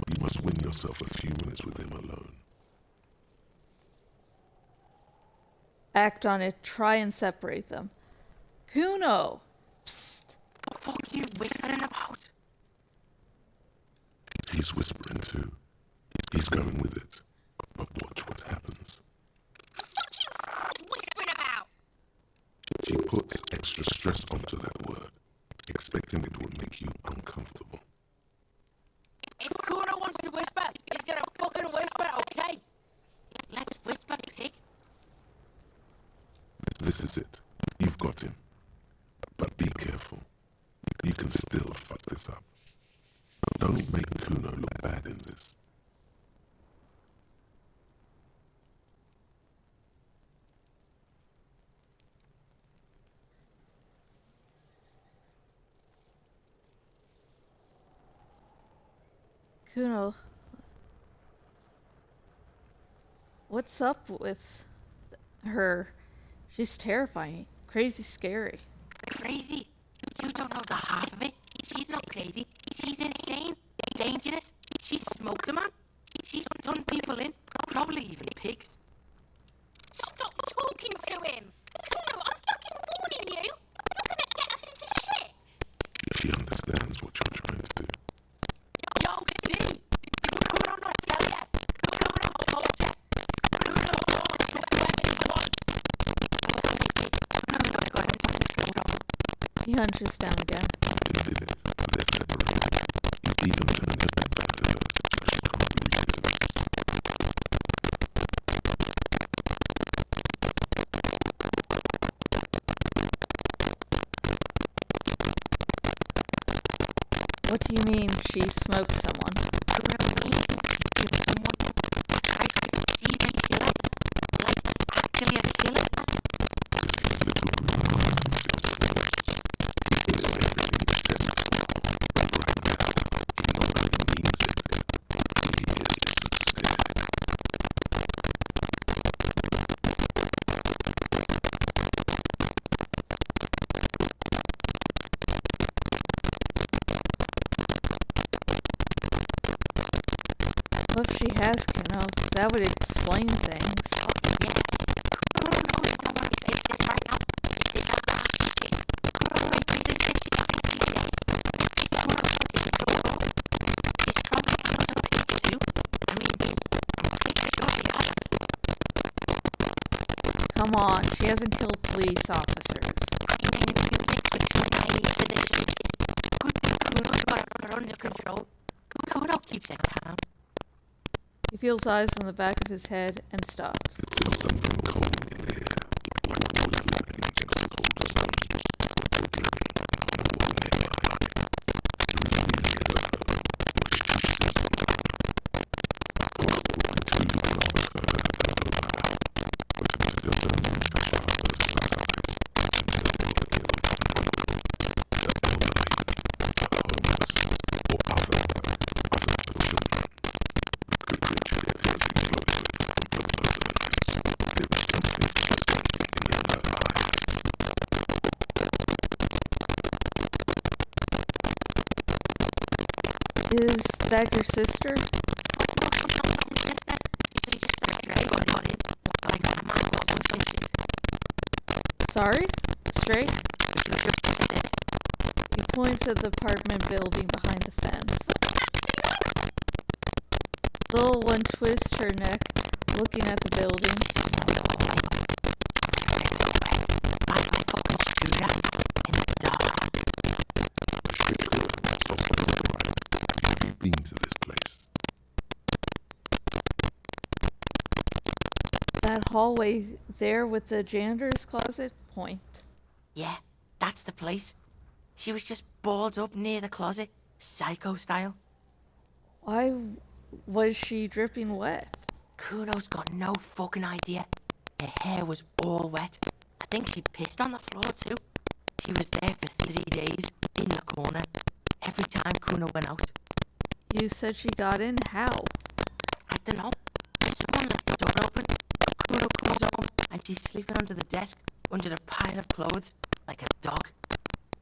You must win yourself a few minutes with him alone. Act on it. Try and separate them. Kuno! Psst! What are you whispering about? He's whispering too. He's going with it. But watch what happens. What you whispering about? She puts extra stress onto that word, expecting it will make you uncomfortable. If Kuno wants to whisper, he's gonna fucking whisper, okay? Let's whisper, pig. This is it. You've got him. But be careful. You can still fuck this up. Don't make Kuno look bad in this. Kuno, what's up with her? She's terrifying. Crazy scary. Crazy? You don't know the half of it. She's not crazy. She's insane. Dangerous. She's smoked a man. She's done people in. Probably even pigs. Stop talking to him. No, I'm fucking warning you. You're gonna get us into shit. She understands what you're trying to do. Yo, see? Kuno not tell ya. Kuno not told ya. Kuno told ya. He hunches down again. They did it. They're separated. He's even turned his back to her, so she can't reach his lips. What do you mean she smoked someone? Kuno means she killed someone. Like she's a killer. Like actually a killer. Well, if she has Kuno, that would explain things. Come on, she hasn't killed police officers. Under control. Kuno keeps it calm. He feels eyes on the back of his head and stops. Is that your sister? Sorry? Straight? He points at the apartment building behind the fence. The little one twists her neck, looking at the building. Have you been to this place? That hallway there with the janitor's closet? Point. Yeah, that's the place. She was just balled up near the closet, psycho style. Why was she dripping wet? Kuno's got no fucking idea. Her hair was all wet. I think she pissed on the floor too. She was there for 3 days, in the corner, every time Kuno went out. You said she got in? How? I don't know. Someone left the door open. Kuno comes home and she's sleeping under the desk, under a pile of clothes, like a dog.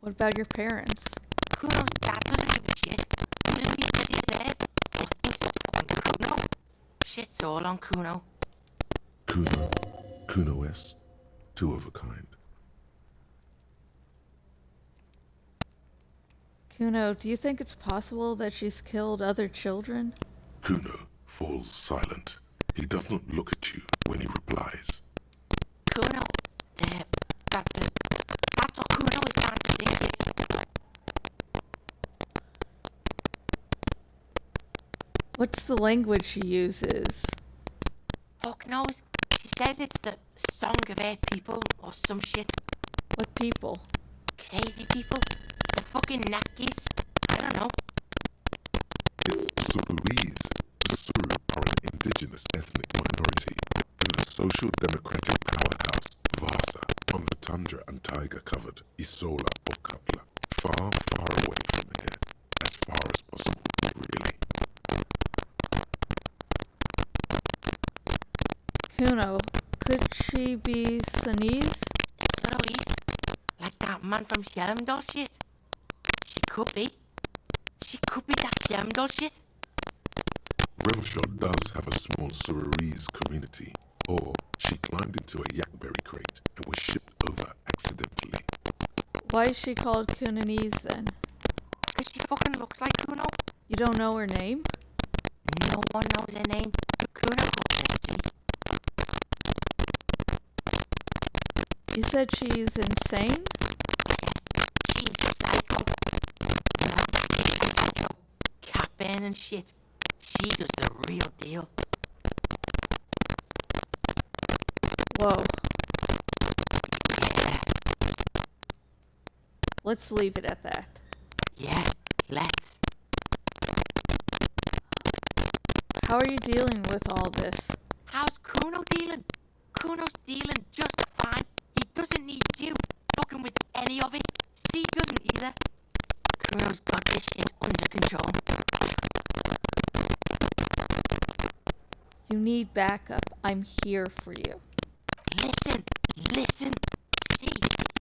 What about your parents? Kuno's dad doesn't give a shit. Doesn't even see her there. Or thinks it's fucking Kuno. Shit's all on Kuno. Kuno S. Two of a kind. Kuno, do you think it's possible that she's killed other children? Kuno falls silent. He does not look at you when he replies. Kuno, that's what Kuno is trying to think. What's the language she uses? Fuck knows. She says it's the song of her people or some shit. What people? Crazy people. The fucking Nakis. I don't know. It's Suruese. The Suru are an indigenous ethnic minority in the social democratic powerhouse Vasa on the tundra and tiger-covered Isola of Katla. Far, far away from here. As far as possible, really. Kuno, could she be Sunise? Sunise? Like that man from Shermdal shit? She could be. She could be that Shermdal shit. Revachol does have a small Suarese community, or she climbed into a yakberry crate and was shipped over accidentally. Why is she called Kunanese then? Because she fucking looks like Kuno. You don't know her name? No one knows her name. Kuno took her, see? You said she's insane? She's psycho. She's psycho. Cat burn and shit. She does the real deal. Whoa. Yeah. Let's leave it at that. Yeah, let's. How are you dealing with all this? How's Kuno dealing? Kuno's dealing just fine. He doesn't need you fucking with any of it. C doesn't either. Kuno's got this shit under control. You need backup. I'm here for you. Listen. C,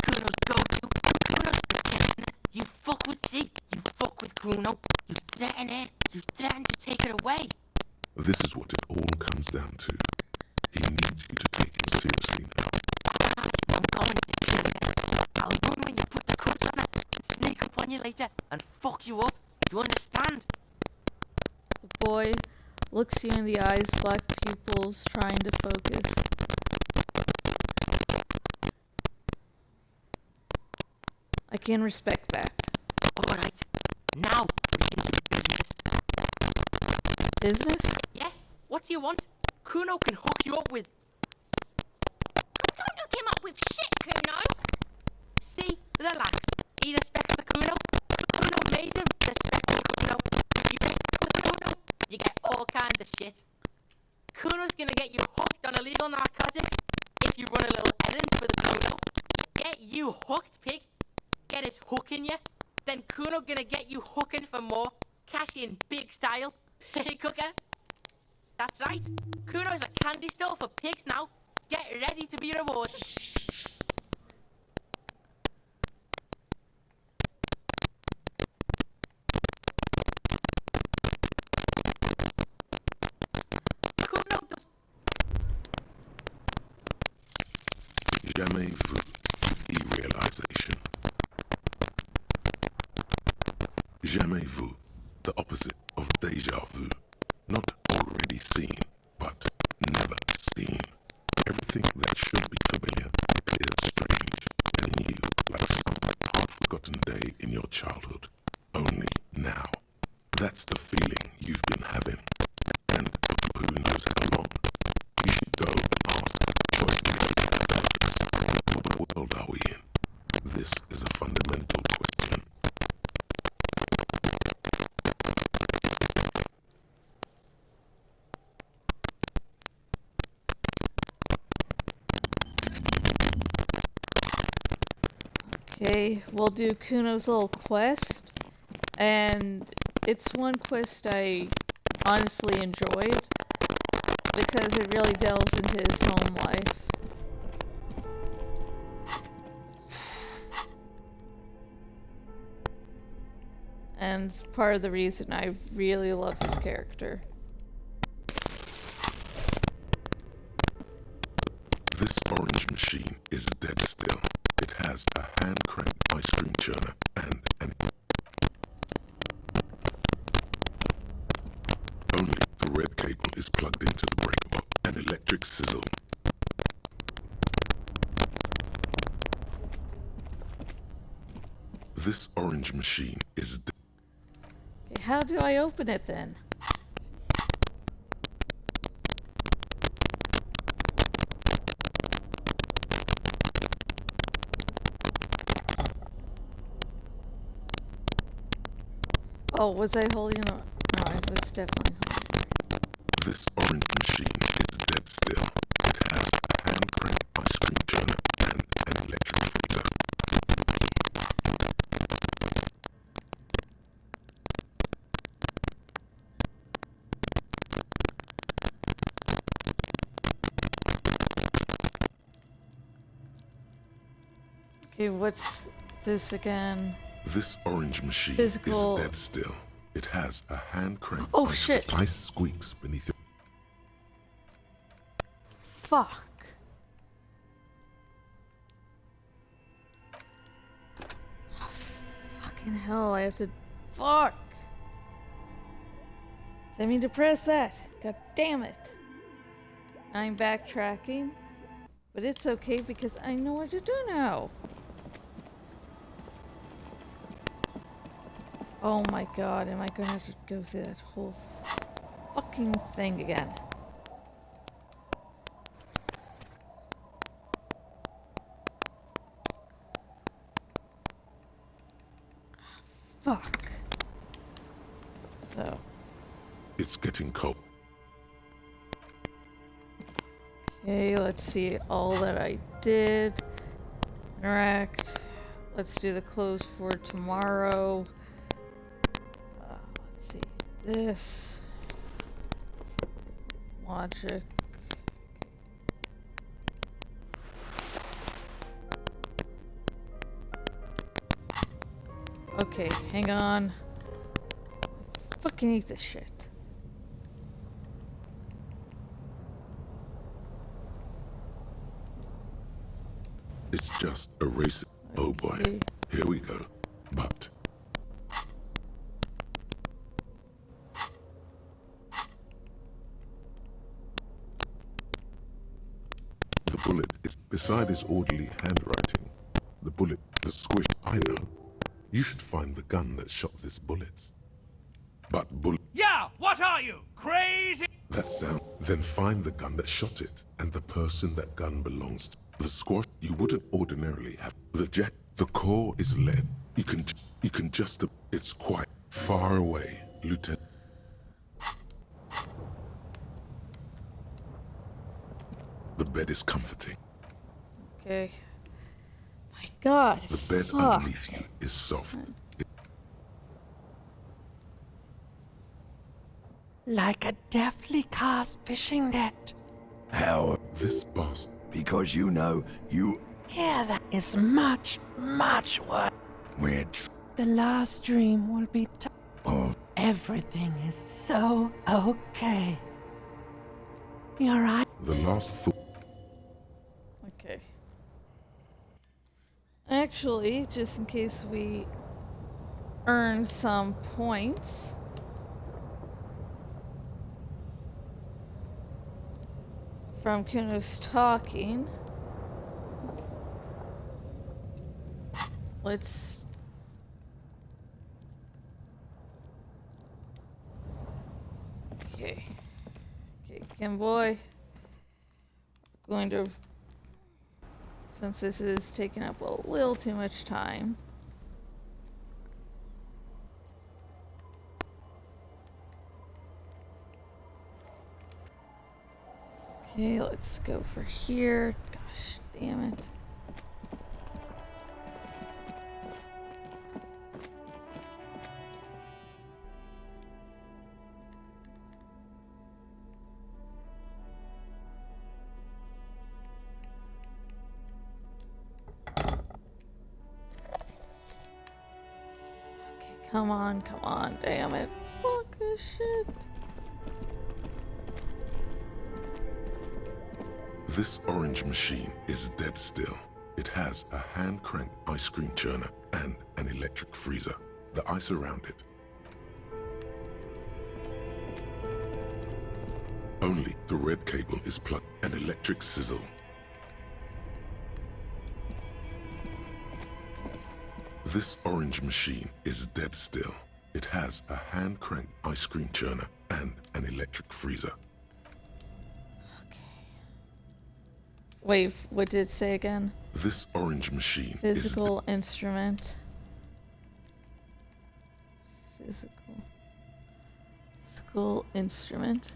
Kuno's go-to. Kuno's protecting her. You fuck with C. You fuck with Kuno. You threaten her. You threaten to take her away. This is what it all comes down to. He needs you to take him seriously now. I'm going to kill her. I'll run when you put the cuts on her, sneak up on you later, and fuck you up. You understand? The boy looks you in the eyes, black pupils trying to focus. I can respect that. Alright, now we can do business. Business? Yeah? What do you want? Kuno can hook you up with... Don't hook him up with shit, Kuno. See? Relax. He respects the Kuno. Kuno made him respect the Kuno. You respect the Kuno, you get all kinds of shit. Kuno's gonna get you hooked on illegal narcotics if you run a little errand for the Kuno. Get you hooked, pig. Get his hook in you. Then Kuno gonna get you hooking for more. Cash in big style. Pig hooker. That's right. Kuno's a candy store for pigs now. Get ready to be rewarded. Kuno does... Jamais vu derealization. Jamais vu, the opposite of déjà vu. Not already seen, but never seen. Everything that should be familiar appears strange and new, like some half-forgotten day in your childhood. Only now. That's the feeling you've been having. And who knows how long. You should go and ask questions about this. What world are we in? This is a fundamental question. Okay, we'll do Kuno's little quest, and it's one quest I honestly enjoyed because it really delves into his home life. And it's part of the reason I really love his character. This orange machine is dead still. It has a hand-cranked ice cream churner and only the red cable is plugged into the breaker box. An electric sizzle. This orange machine is dead. Okay, how do I open it then? Oh, was I holding on? No, I was definitely holding. This orange machine is dead still. It has a hand-cranked ice cream churner and an electric freezer. Okay, what's this again? This orange machine Physical. is dead still. It has a hand crank. Oh, shit. Ice squeaks beneath it. Fuck. Oh, fucking hell, I have to... Fuck! I mean to press that. God damn it. I'm backtracking. But it's okay because I know what to do now. Oh my god, am I gonna have to go through that whole fucking thing again? Fuck. So. It's getting cold. Okay, let's see all that I did. Interact. Let's do the close for tomorrow. Let's see. This. Logic. Okay, hang on. I fucking hate this shit. It's just a race. Oh boy, here we go. But the bullet is beside his orderly handwriting. The bullet, the squish. I know. You should find the gun that shot this bullet. But bullet. Yeah, what are you? Crazy? That sound. Then find the gun that shot it and the person that gun belongs to. The squash. You wouldn't ordinarily have the jet. The core is lead. You can just. It's quite far away, Lieutenant. The bed is comforting. Okay. My god. The bed fuck. underneath you is soft. Like a deftly cast fishing net. How? This boss. Because you know, you... Here that is much, much worse. We're The last dream will be of... Everything is so okay. You're right. The last thought. Okay. Actually, just in case we earn some points. From Kuno's talking. Let's... Okay. Okay, Kimboy. Going to... Since this is taking up a little too much time. Okay, let's go for here. Gosh, damn it. Okay, come on, damn it. Fuck this shit. This orange machine is dead still. It has a hand-cranked ice cream churner and an electric freezer. The ice around it. Only the red cable is plugged. An electric sizzle. This orange machine is dead still. It has a hand-cranked ice cream churner and an electric freezer. Wait, what did it say again? This orange machine Physical instrument. Physical instrument.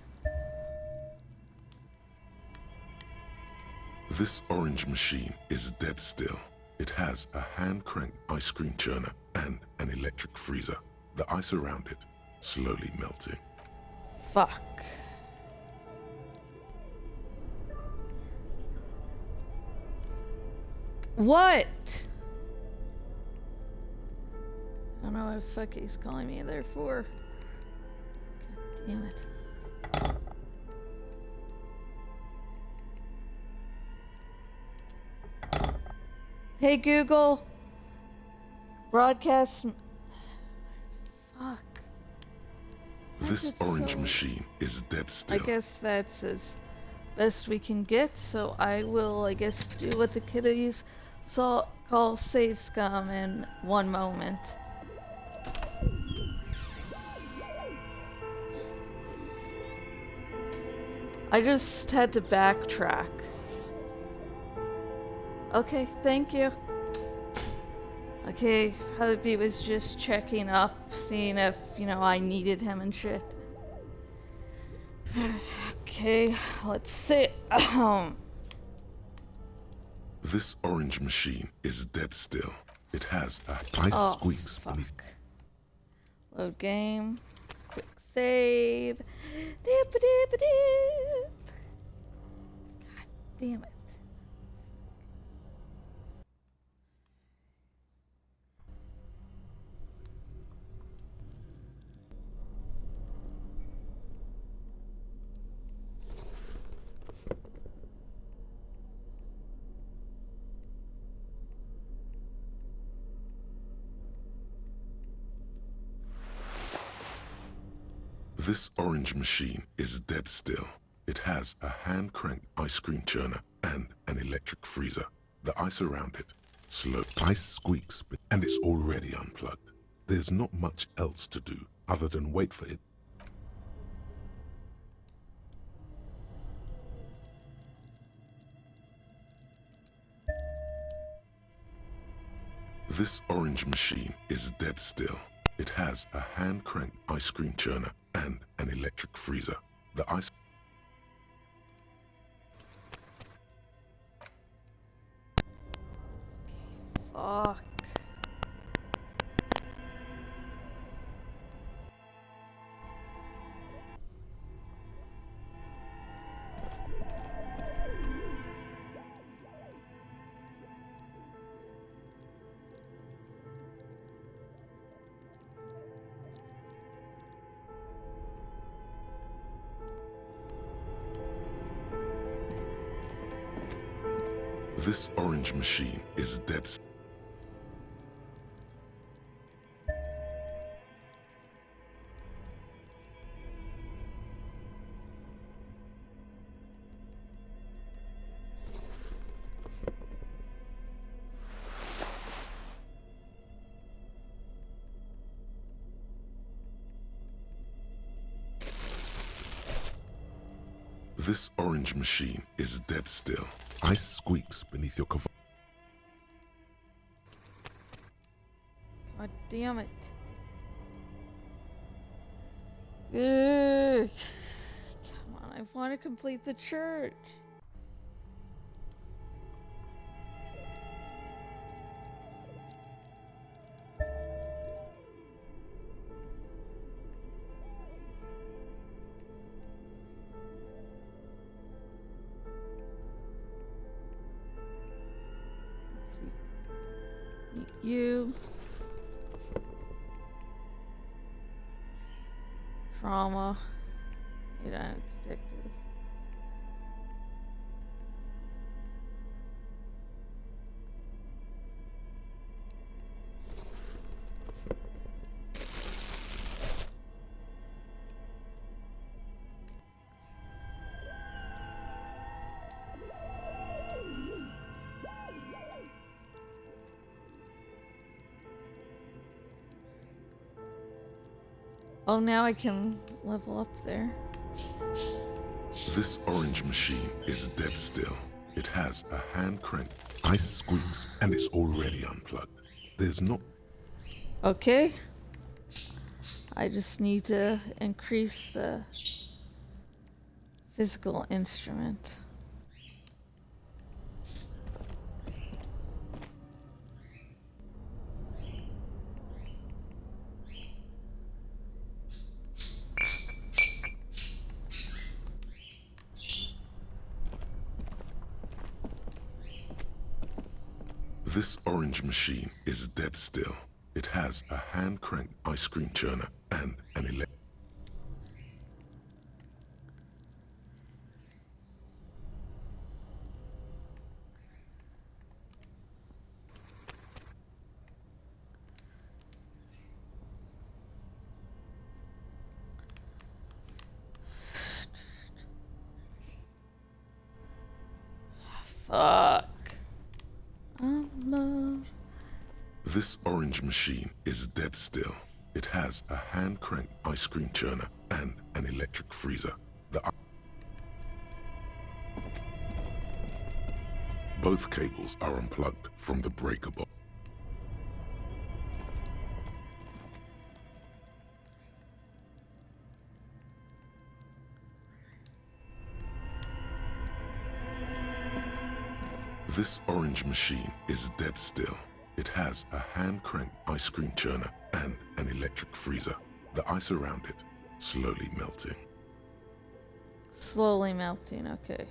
This orange machine is dead still. It has a hand-cranked ice cream churner and an electric freezer. The ice around it slowly melting. Fuck. What? don't know what the fuck he's calling me there for. God damn it. Hey Google. Broadcast. Fuck. This orange machine is dead still. I guess that's as best we can get, so I will, I guess, do what the kiddies call save scum in one moment. I just had to backtrack. Okay, thank you. Okay, Hubby was just checking up, seeing if, you know, I needed him and shit. Okay, let's see. This orange machine is dead still. It has ice squeaks beneath. Load game. Quick save. Dip, dip, dip. God damn it. This orange machine is dead still. It has a hand-cranked ice cream churner and an electric freezer. The ice around it, slow ice squeaks, and it's already unplugged. There's not much else to do other than wait for it. This orange machine is dead still. It has a hand-cranked ice cream churner and an electric freezer. The ice... Fuck. This orange machine is dead still. This orange machine is dead still. Ice squeaks beneath your cover. God damn it. Ugh. Come on, I want to complete the church. You. Trauma. Detective. Oh, now I can level up there. This orange machine is dead still. It has a hand-cranked ice squeaks and it's already unplugged. There's no... Okay. I just need to increase the physical instrument. This orange machine is dead still. It has a hand-cranked ice cream churner and an electric... Fuck. Love. This orange machine is dead still. It has a hand-cranked ice cream churner and an electric freezer. Both cables are unplugged from the breaker box. This orange machine is dead still. It has a hand-cranked ice cream churner and an electric freezer. The ice around it slowly melting. Slowly melting, okay.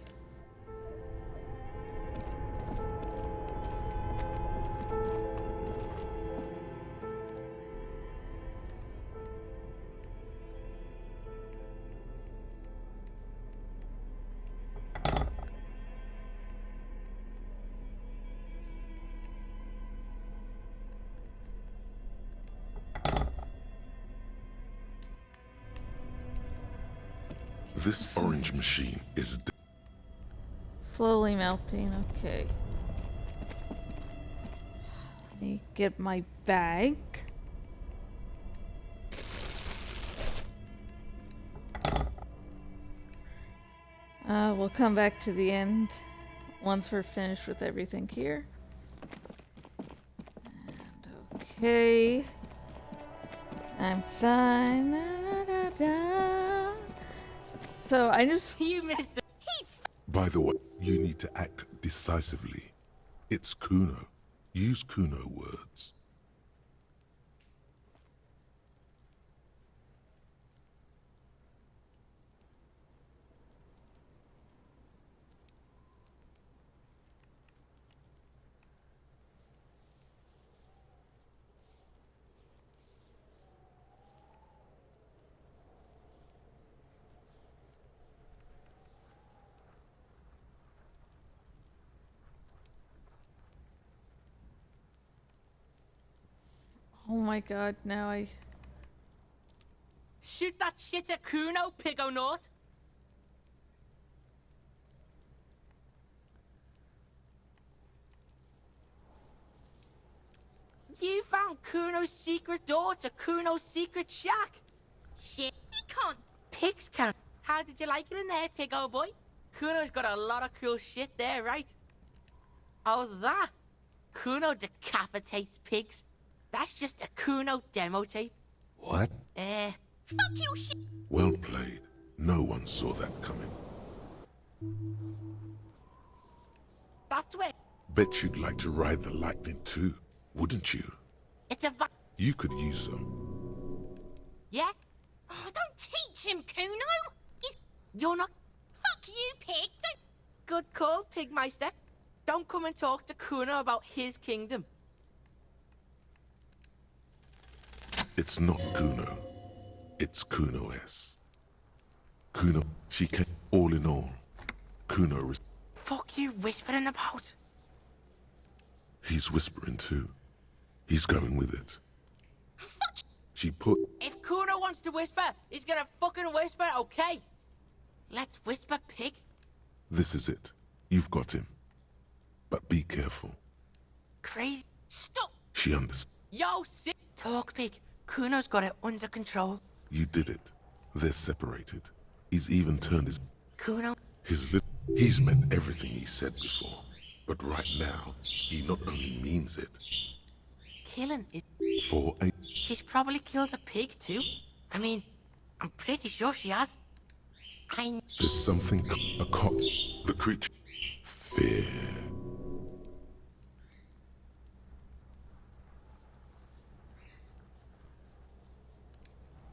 This orange machine is slowly melting, okay. Let me get my bag. We'll come back to the end once we're finished with everything here. And okay. I'm fine. Da, da, da. So I just... You missed it. By the way, you need to act decisively. It's Kuno. Use Kuno words. Oh my god, now I... Shoot that shit at Kuno, Pigonaut! You found Kuno's secret door to Kuno's secret shack! Shit, he can't... Pigs can. How did you like it in there, Piggo boy? Kuno's got a lot of cool shit there, right? Oh, that? Kuno decapitates pigs. That's just a Kuno demo tape. What? Fuck you, shit. Well played. No one saw that coming. That's where... Bet you'd like to ride the lightning too, wouldn't you? It's a You could use some. Yeah? Oh, don't teach him, Kuno! You're not... Fuck you, pig! Don't... Good call, Pigmeister. Don't come and talk to Kuno about his kingdom. It's not Kuno. It's Kuno S. Kuno, she came all in all. Kuno is... Fuck you whispering about? He's whispering too. He's going with it. She put... If Kuno wants to whisper, he's gonna fucking whisper, okay? Let's whisper, pig. This is it. You've got him. But be careful. Crazy. Stop. She understands. Yo, sit. Talk, pig. Kuno's got it under control. You did it. They're separated. He's even turned his... Kuno? He's meant everything he said before. But right now, he not only means it. Killing is... For a... She's probably killed a pig, too. I mean, I'm pretty sure she has. There's something... A cop... The creature... Fear...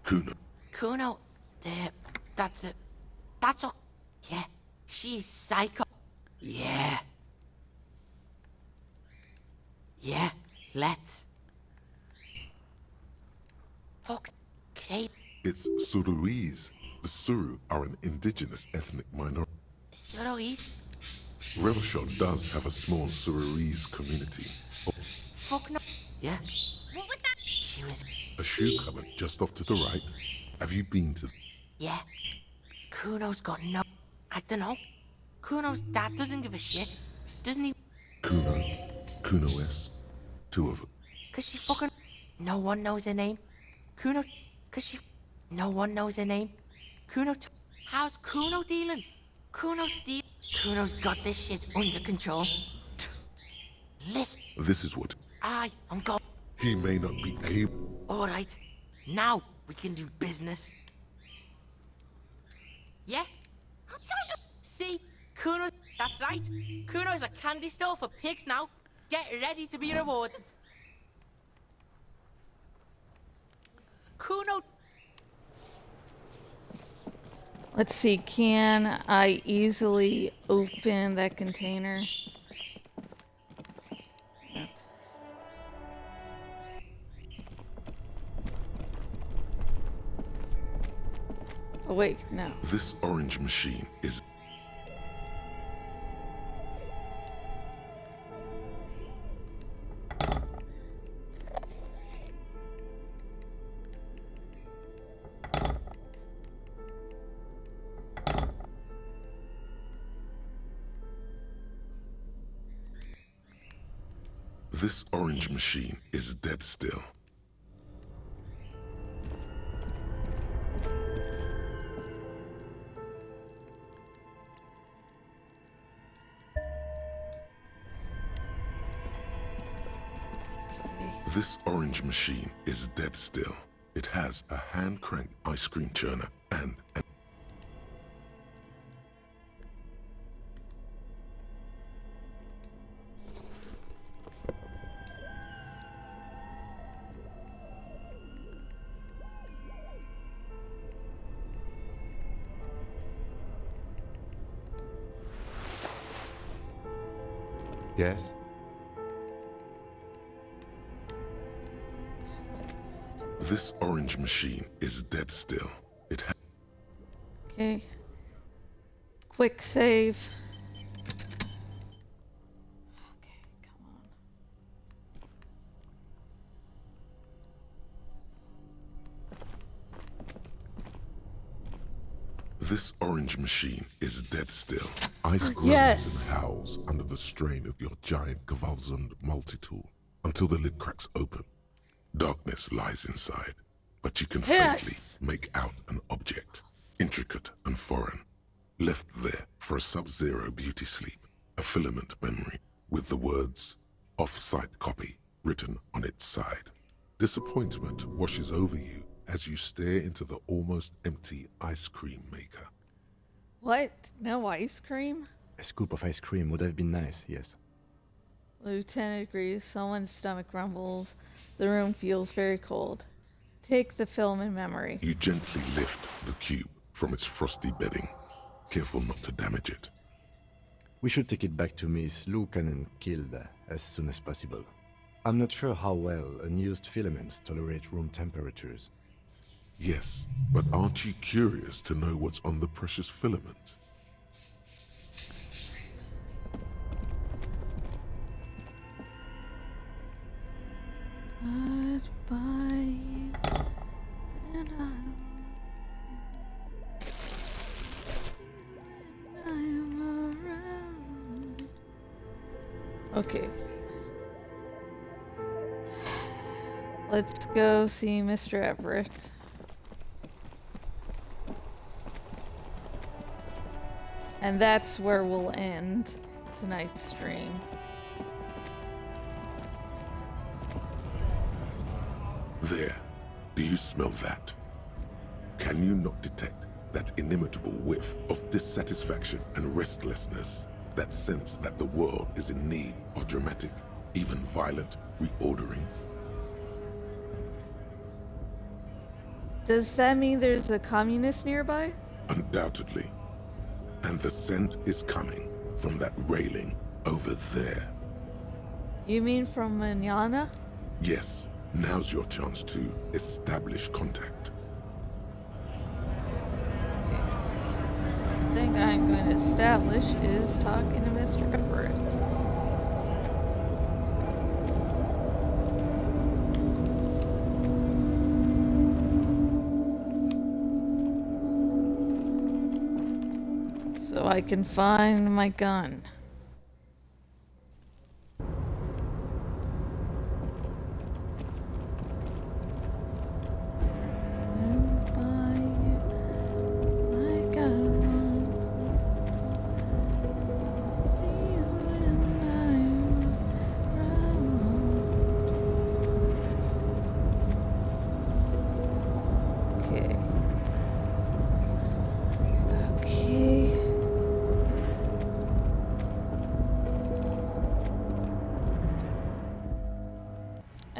Kuno. Kuno, there. That's it. That's all. Yeah, she's psycho. Yeah. Yeah, let's. It's Suruese. The Suru are an indigenous ethnic minority. Suruese? Revachol does have a small Suruese community. Fuck no. Yeah? What was that? She was... A shoe cupboard just off to the right. Have you been to... Yeah. Kuno's got no... I don't know. Kuno's dad doesn't give a shit. Doesn't he? Kuno? Kuno S? Two of them. Cause she fucking... No one knows her name. Kuno... Cause she... No one knows her name. Kuno... How's Kuno dealing? Kuno's got this shit under control. Listen. This is what... I'm going... He may not be able... Alright. Now we can do business. Yeah? See? Kuno... That's right. Kuno's a candy store for pigs now. Get ready to be rewarded. Kuno... Let's see, can I easily open that container? Oh wait, no. This orange machine is... This orange machine is dead still. This orange machine is dead still. It has a hand-crank ice cream churner and an... Yes? This orange machine is dead still. It ha... Okay. Quick save. This orange machine is dead still. Ice groans Yes. and howls under the strain of your giant Gewaltsund multi-tool until the lid cracks open. Darkness lies inside, but you can Yes. faintly make out an object, intricate and foreign, left there for a sub-zero beauty sleep, a filament memory with the words "off-site copy" written on its side. Disappointment washes over you as you stare into the almost empty ice cream maker. What? No ice cream? A scoop of ice cream would have been nice, yes. Lieutenant agrees. Someone's stomach rumbles. The room feels very cold. Take the film in memory. You gently lift the cube from its frosty bedding, careful not to damage it. We should take it back to Miss Lukanen Kilde as soon as possible. I'm not sure how well unused filaments tolerate room temperatures. Yes, but aren't you curious to know what's on the precious filament? Goodbye. And I'm around. Okay. Let's go see Mr. Everett. And that's where we'll end tonight's stream. There. Do you smell that? Can you not detect that inimitable whiff of dissatisfaction and restlessness? That sense that the world is in need of dramatic, even violent, reordering? Does that mean there's a communist nearby? Undoubtedly. And the scent is coming from that railing over there. You mean from Manana? Yes, now's your chance to establish contact. I'm going to establish is talking to Mr. Everett. So I can find my gun.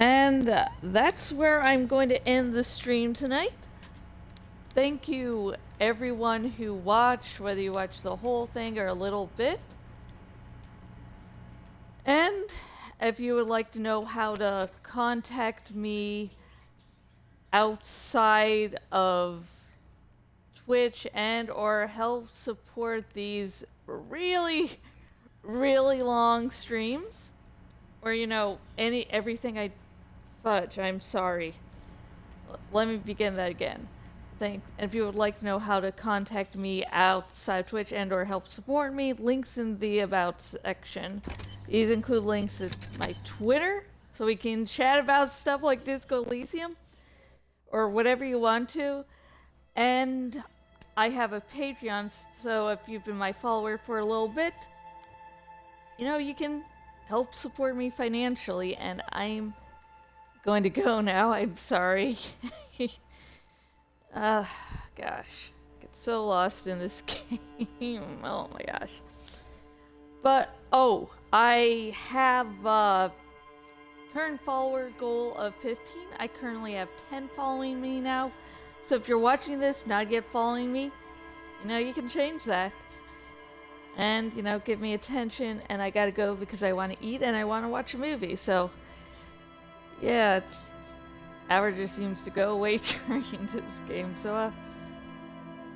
And that's where I'm going to end the stream tonight. Thank you everyone who watched, whether you watched the whole thing or a little bit. And if you would like to know how to contact me outside of Twitch and or help support these really, really long streams, or everything I fudge, I'm sorry. Let me begin that again. If you would like to know how to contact me outside Twitch and or help support me, links in the About section. These include links to my Twitter, so we can chat about stuff like Disco Elysium, or whatever you want to. And I have a Patreon, so if you've been my follower for a little bit, you can help support me financially, and I'm going to go now. I'm sorry. Gosh. Get so lost in this game. Oh my gosh. But, I have a current follower goal of 15. I currently have 10 following me now. So if you're watching this, not yet following me, you can change that. And, give me attention, and I gotta go because I want to eat and I want to watch a movie. So, yeah, hour just seems to go away during this game. So,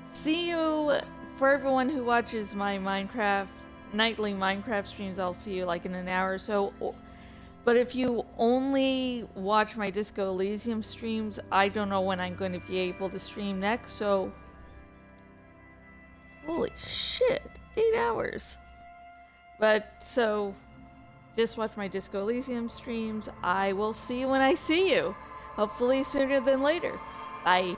see you. For everyone who watches my nightly Minecraft streams, I'll see you like in an hour or so. But if you only watch my Disco Elysium streams, I don't know when I'm going to be able to stream next, so... Holy shit, 8 hours. But, so, just watch my Disco Elysium streams. I will see you when I see you. Hopefully sooner than later. Bye.